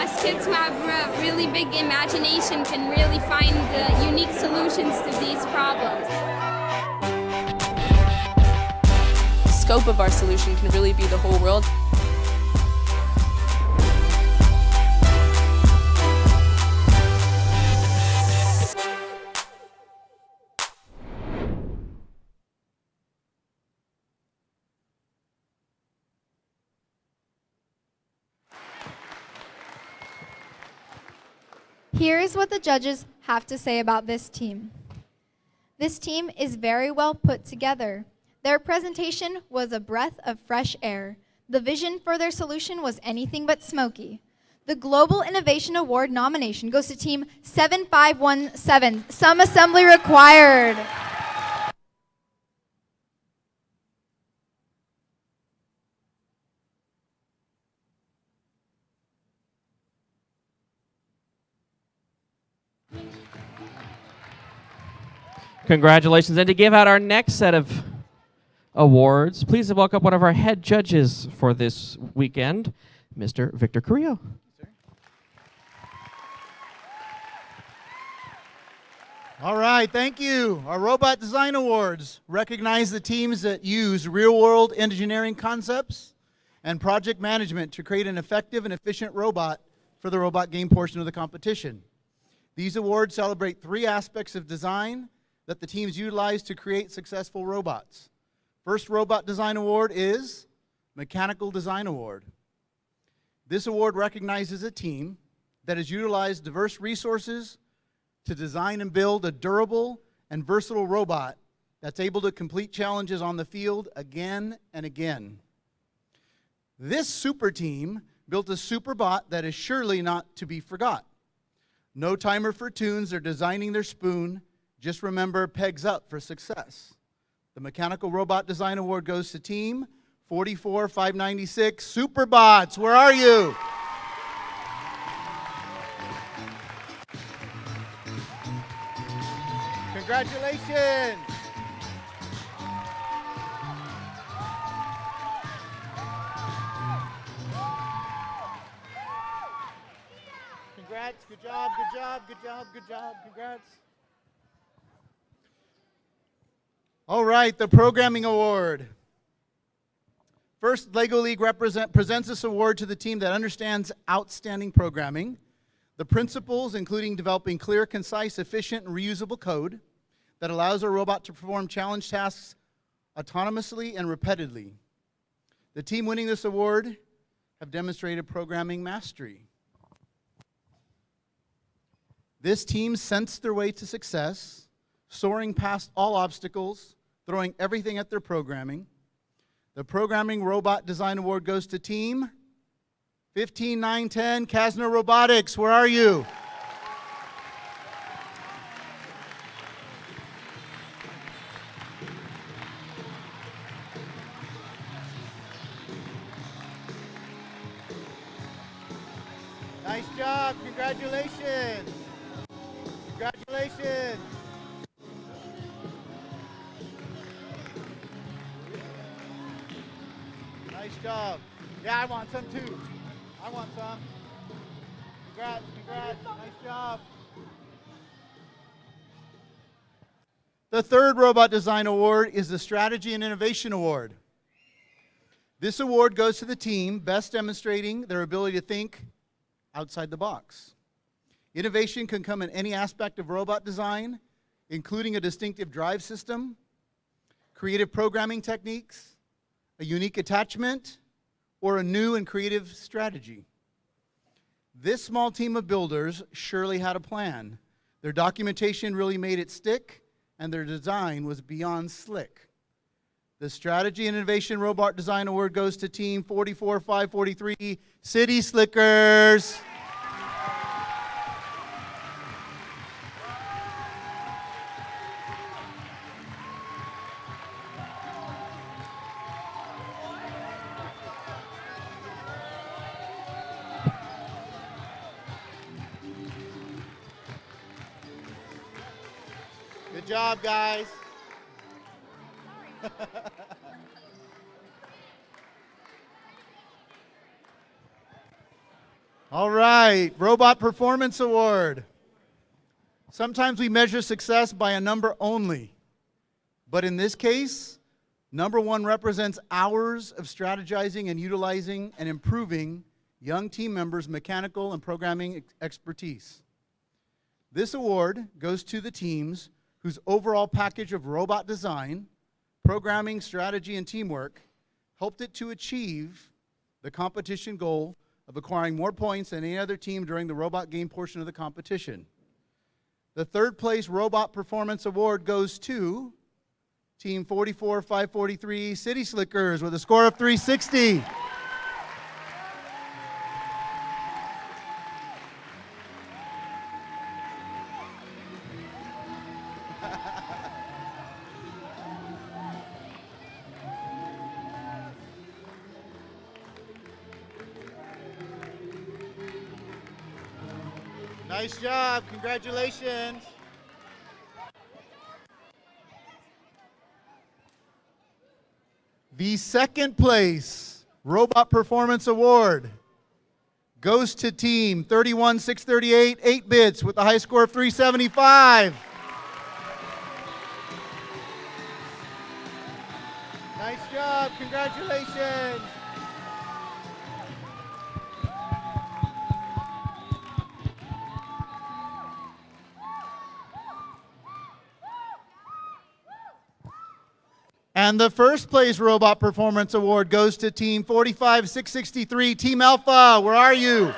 Us kids who have a really big imagination can really find the unique solutions to these problems. The scope of our solution can really be the whole world. Here is what the judges have to say about this team. This team is very well put together. Their presentation was a breath of fresh air. The vision for their solution was anything but smoky. The Global Innovation Award nomination goes to Team 7517, Some Assembly Required. Congratulations. And to give out our next set of awards, please welcome one of our head judges for this weekend, Mr. Victor Carrillo. All right, thank you. Our Robot Design Awards recognize the teams that use real-world engineering concepts and project management to create an effective and efficient robot for the robot game portion of the competition. These awards celebrate 3 aspects of design that the teams utilize to create successful robots. First Robot Design Award is Mechanical Design Award. This award recognizes a team that has utilized diverse resources to design and build a durable and versatile robot that's able to complete challenges on the field again and again. This super team built a super bot that is surely not to be forgot. No timer for tunes or designing their spoon. Just remember, pegs up for success. The Mechanical Robot Design Award goes to Team 44596 Superbots. Where are you? Congratulations. Congrats, good job, good job, good job, good job, congrats. All right, the Programming Award. First, LEGO League presents this award to the team that understands outstanding programming, the principles including developing clear, concise, efficient, and reusable code that allows a robot to perform challenge tasks autonomously and repeatedly. The team winning this award have demonstrated programming mastery. This team sensed their way to success, soaring past all obstacles, throwing everything at their programming. The Programming Robot Design Award goes to Team 15910 Kasner Robotics. Where are you? Nice job. Congratulations. Congratulations. Nice job. Yeah, I want some too. I want some. Congrats, congrats. Nice job. The third Robot Design Award is the Strategy and Innovation Award. This award goes to the team best demonstrating their ability to think outside the box. Innovation can come in any aspect of robot design, including a distinctive drive system, creative programming techniques, a unique attachment, or a new and creative strategy. This small team of builders surely had a plan. Their documentation really made it stick, and their design was beyond slick. The Strategy and Innovation Robot Design Award goes to Team 44543 City Slickers. Good job, guys. All right, Robot Performance Award. Sometimes we measure success by a number only, but in this case, number 1 represents hours of strategizing and utilizing and improving young team members' mechanical and programming expertise. This award goes to the teams whose overall package of robot design, programming, strategy, and teamwork helped it to achieve the competition goal of acquiring more points than any other team during the robot game portion of the competition. The third place Robot Performance Award goes to Team 44543 City Slickers with a score of 360. Nice job. Congratulations. The second place Robot Performance Award goes to Team 31638 8-Bits with a high score of 375. Nice job. Congratulations. And the first place Robot Performance Award goes to Team 45663, Team Alpha. Where are you?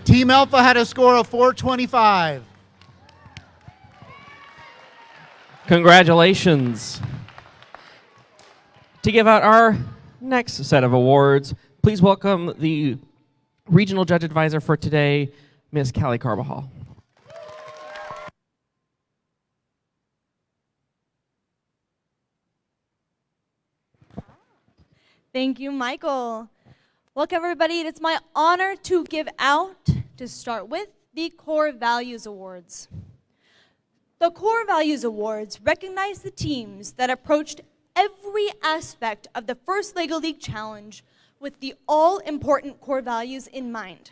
Team Alpha had a score of 425. Congratulations. To give out our next set of awards, please welcome the regional judge advisor for today, Miss Callie Carbajal. Thank you, Michael. Welcome, everybody. It's my honor to give out, to start with, the Core Values Awards. The Core Values Awards recognize the teams that approached every aspect of the first LEGO League Challenge with the all-important core values in mind.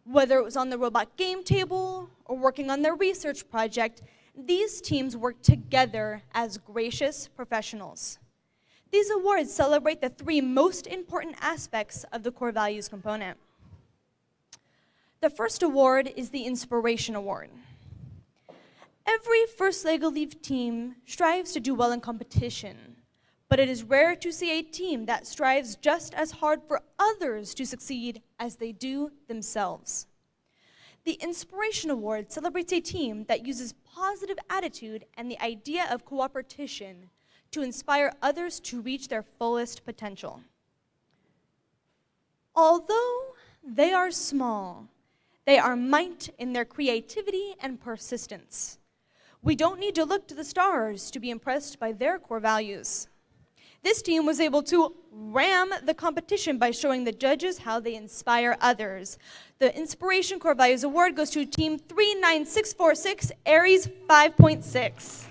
Whether it was on the robot game table or working on their research project, these teams worked together as gracious professionals. These awards celebrate the three most important aspects of the core values component. The first award is the Inspiration Award. Every first LEGO League team strives to do well in competition, but it is rare to see a team that strives just as hard for others to succeed as they do themselves. The Inspiration Award celebrates a team that uses positive attitude and the idea of cooperation to inspire others to reach their fullest potential. Although they are small, they are might in their creativity and persistence. We don't need to look to the stars to be impressed by their core values. This team was able to ram the competition by showing the judges how they inspire others. The Inspiration Core Values Award goes to Team 39646, Aries 5.6.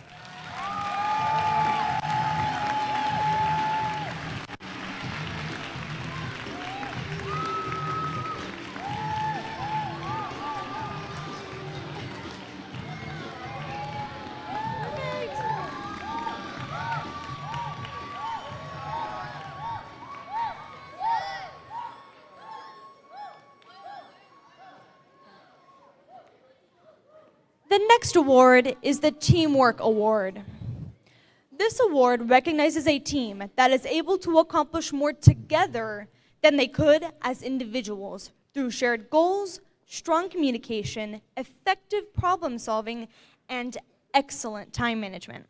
The next award is the Teamwork Award. This award recognizes a team that is able to accomplish more together than they could as individuals through shared goals, strong communication, effective problem solving, and excellent time management.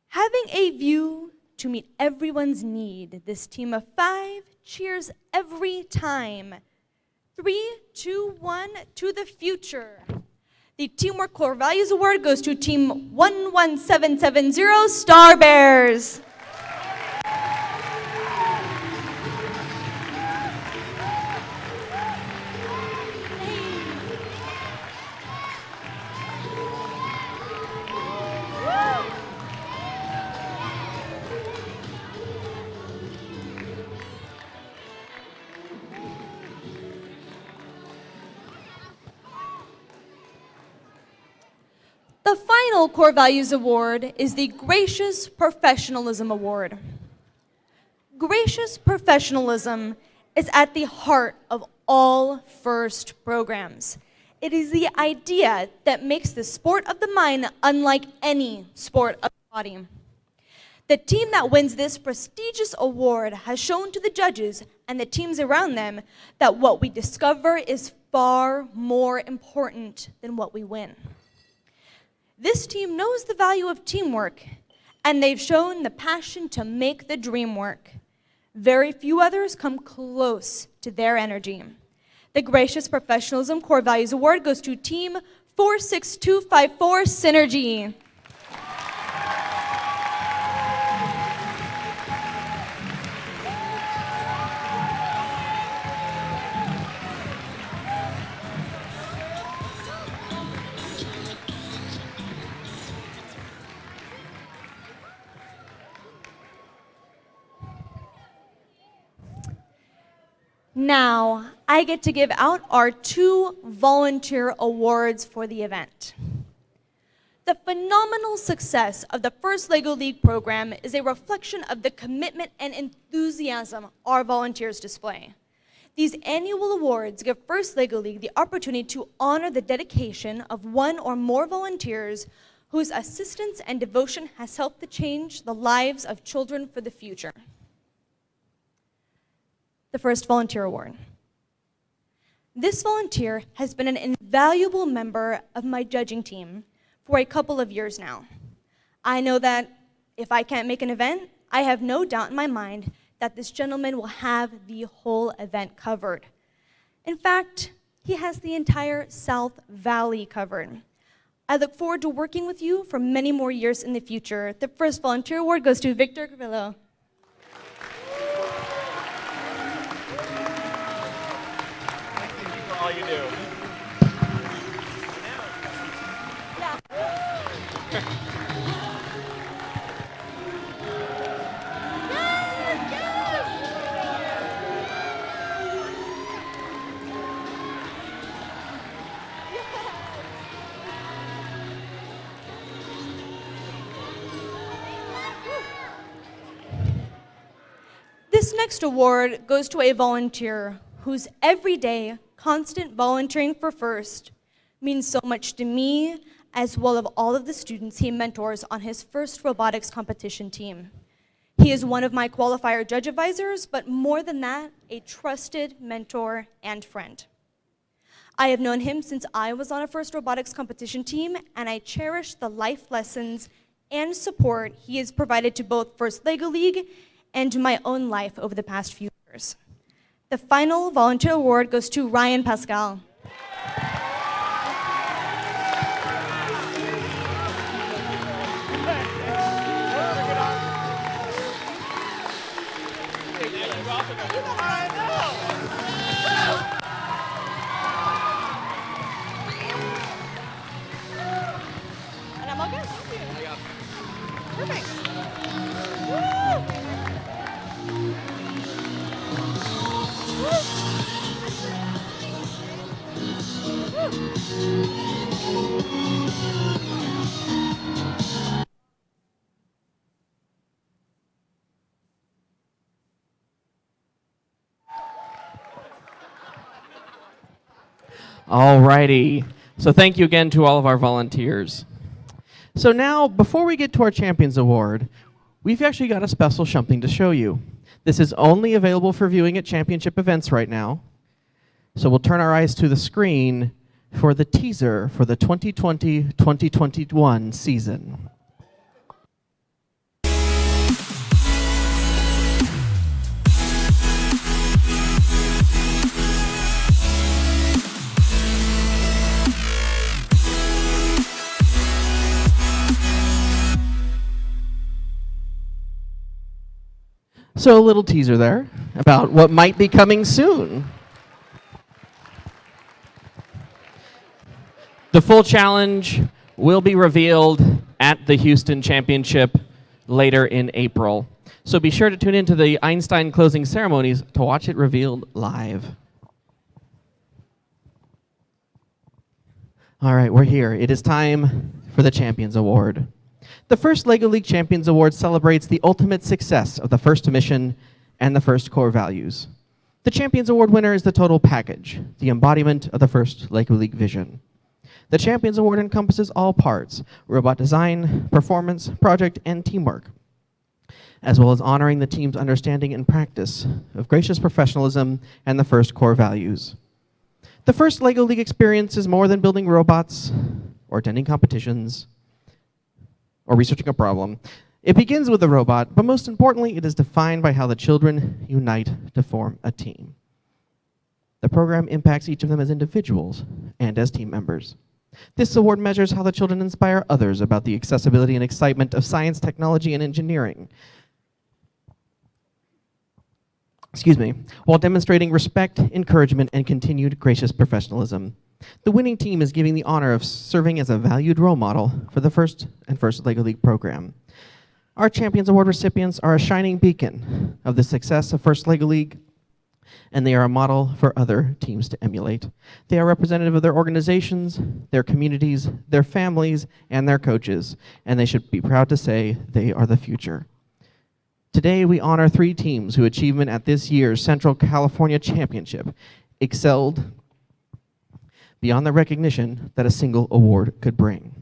Having a view to meet everyone's need, this team of 5 cheers every time. 3, 2, 1, to the future. The Teamwork Core Values Award goes to Team 11770, Star Bears. The final Core Values Award is the Gracious Professionalism Award. Gracious professionalism is at the heart of all FIRST programs. It is the idea that makes the sport of the mind unlike any sport of the body. The team that wins this prestigious award has shown to the judges and the teams around them that what we discover is far more important than what we win. This team knows the value of teamwork, and they've shown the passion to make the dream work. Very few others come close to their energy. The Gracious Professionalism Core Values Award goes to Team 46254, Synergy. Now, I get to give out our 2 volunteer awards for the event. The phenomenal success of the First LEGO League program is a reflection of the commitment and enthusiasm our volunteers display. These annual awards give First LEGO League the opportunity to honor the dedication of 1 or more volunteers whose assistance and devotion has helped to change the lives of children for the future. The first volunteer award. This volunteer has been an invaluable member of my judging team for a couple of years now. I know that if I can't make an event, I have no doubt in my mind that this gentleman will have the whole event covered. In fact, he has the entire South Valley covered. I look forward to working with you for many more years in the future. The first volunteer award goes to Victor Carrillo. All you do. This next award goes to a volunteer whose everyday, constant volunteering for FIRST means so much to me, as well as all of the students he mentors on his FIRST robotics competition team. He is one of my qualifier judge advisors, but more than that, a trusted mentor and friend. I have known him since I was on a FIRST robotics competition team, and I cherish the life lessons and support he has provided to both FIRST LEGO League and to my own life over the past few years. The final volunteer award goes to Ryan Pascal. And I'm all good. Thank you. Perfect. Alrighty. So thank you again to all of our volunteers. So now, before we get to our Champions Award, we've actually got a special something to show you. This is only available for viewing at championship events right now. So we'll turn our eyes to the screen for the teaser for the 2020-2021 season. So a little teaser there about what might be coming soon. The full challenge will be revealed at the Houston Championship later in April. So be sure to tune into the Einstein closing ceremonies to watch it revealed live. All right, we're here. It is time for the Champions Award. The first LEGO League Champions Award celebrates the ultimate success of the first mission and the first core values. The Champions Award winner is the total package, the embodiment of the first LEGO League vision. The Champions Award encompasses all parts: robot design, performance, project, and teamwork, as well as honoring the team's understanding and practice of gracious professionalism and the first core values. The first LEGO League experience is more than building robots or attending competitions or researching a problem. It begins with a robot, but most importantly, it is defined by how the children unite to form a team. The program impacts each of them as individuals and as team members. This award measures how the children inspire others about the accessibility and excitement of science, technology, and engineering, while demonstrating respect, encouragement, and continued gracious professionalism. The winning team is given the honor of serving as a valued role model for the first LEGO League program. Our Champions Award recipients are a shining beacon of the success of First LEGO League and they are a model for other teams to emulate. They are representative of their organizations, their communities, their families, and their coaches, and they should be proud to say they are the future. Today, we honor 3 teams whose achievement at this year's Central California Championship excelled beyond the recognition that a single award could bring.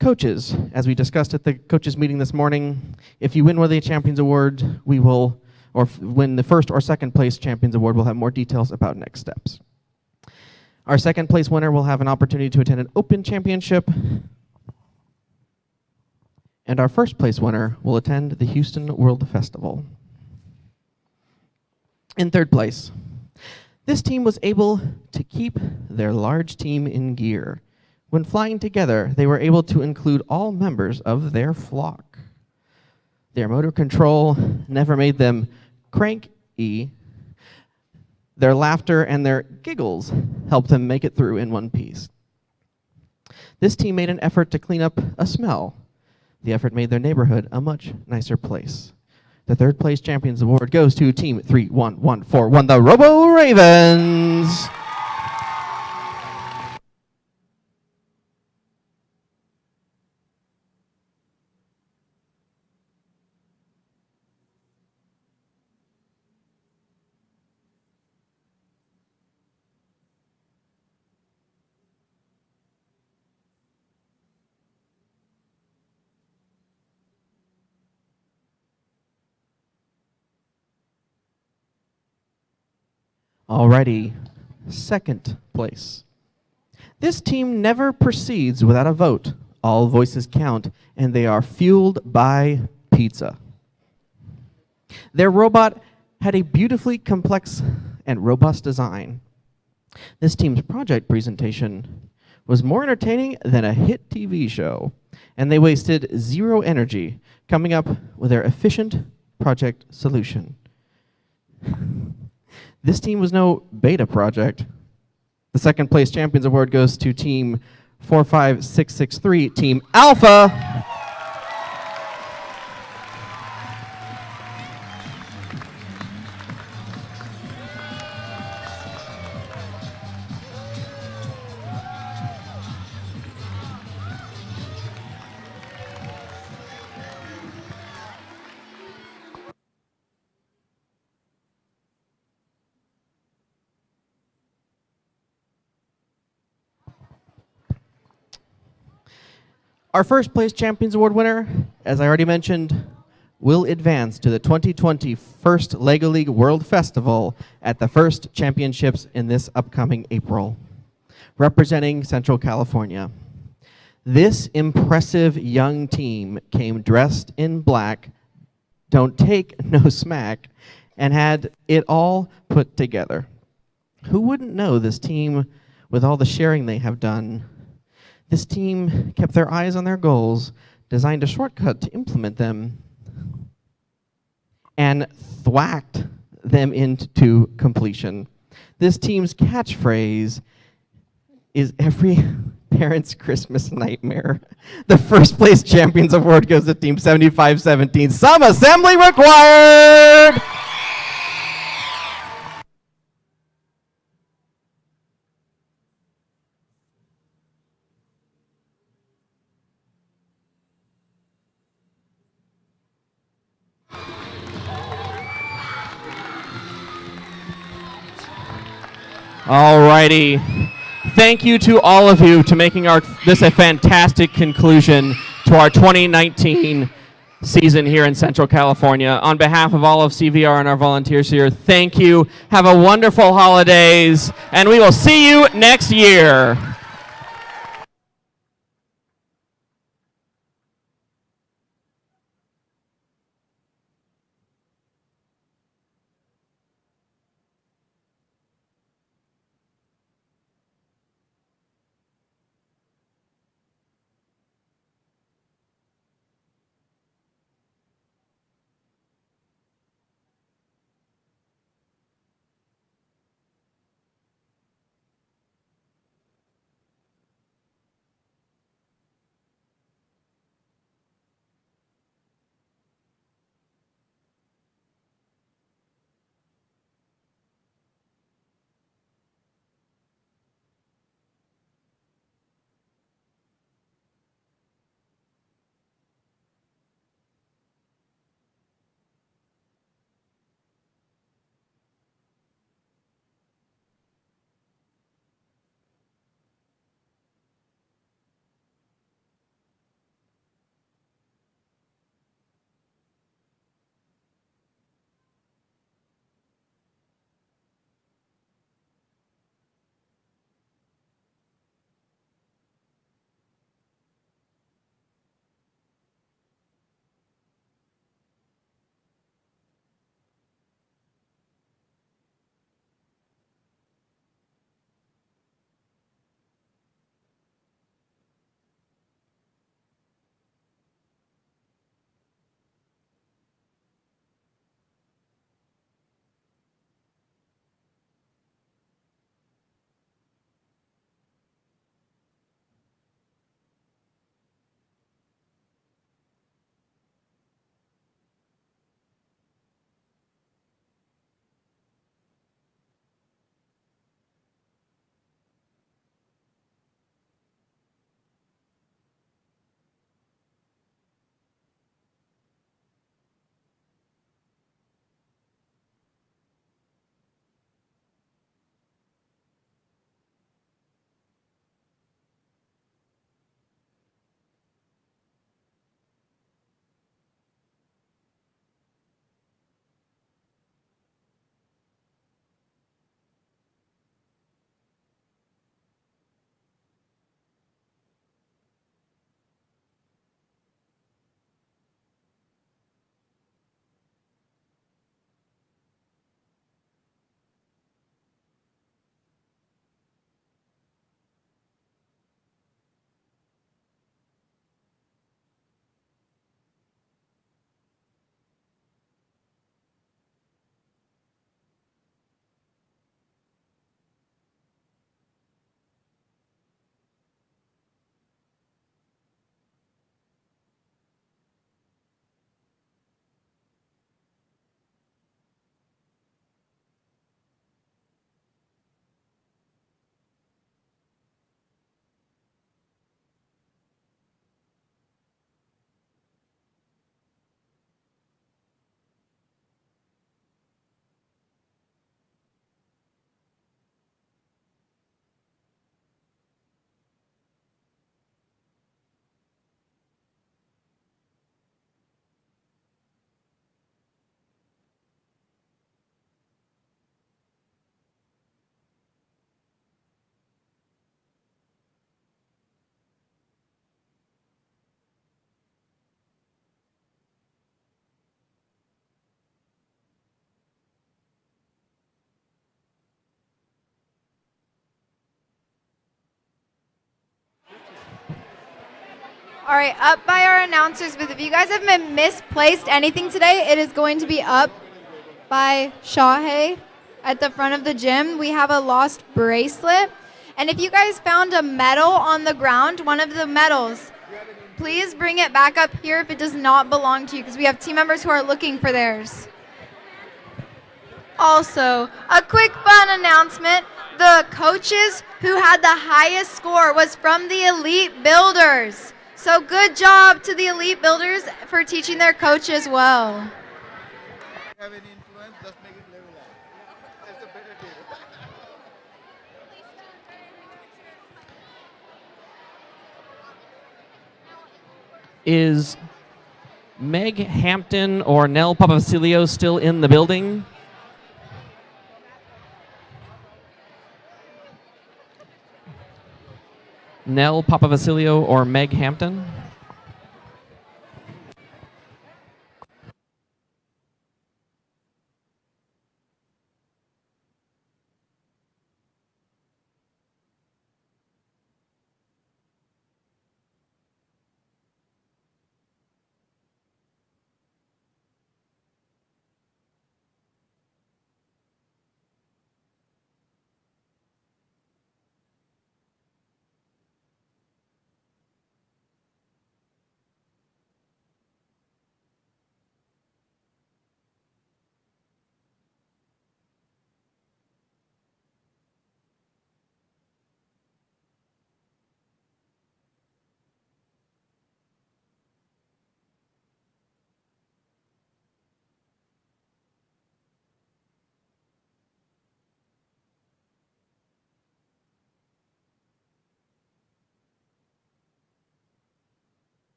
Coaches, as we discussed at the coaches meeting this morning, if you win one of the Champions Award, we will, or win the first or second place Champions Award, we'll have more details about next steps. Our second place winner will have an opportunity to attend an Open Championship, and our first place winner will attend the Houston World Festival. In third place, this team was able to keep their large team in gear. When flying together, they were able to include all members of their flock. Their motor control never made them cranky. Their laughter and their giggles helped them make it through in one piece. This team made an effort to clean up a smell. The effort made their neighborhood a much nicer place. The third place Champions Award goes to Team 31141, the Robo Ravens. Alrighty, second place. This team never proceeds without a vote. All voices count, and they are fueled by pizza. Their robot had a beautifully complex and robust design. This team's project presentation was more entertaining than a hit TV show, and they wasted zero energy coming up with their efficient project solution. This team was no beta project. The second place Champions Award goes to Team 45663, Team Alpha. Our first place Champions Award winner, as I already mentioned, will advance to the 2020 First LEGO League World Festival at the First Championships in this upcoming April, representing Central California. This impressive young team came dressed in black, don't take no smack, and had it all put together. Who wouldn't know this team with all the sharing they have done? This team kept their eyes on their goals, designed a shortcut to implement them, and thwacked them into completion. This team's catchphrase is every parent's Christmas nightmare. The first place Champions Award goes to Team 7517. Some assembly required! Alrighty. Thank you to all of you to making this a fantastic conclusion to our 2019 season here in Central California. On behalf of all of CVR and our volunteers here, thank you. Have a wonderful holidays, and we will see you next year. All right, up by our announcers booth. If you guys have been misplaced anything today, it is going to be up by Shahei at the front of the gym. We have a lost bracelet. And if you guys found a medal on the ground, one of the medals, please bring it back up here if it does not belong to you, because we have team members who are looking for theirs. Also, a quick fun announcement. The coaches who had the highest score was from the Elite Builders. So good job to the Elite Builders for teaching their coaches well. Is Meg Hampton or Nell Papavasilio still in the building? Nell Papavasilio or Meg Hampton?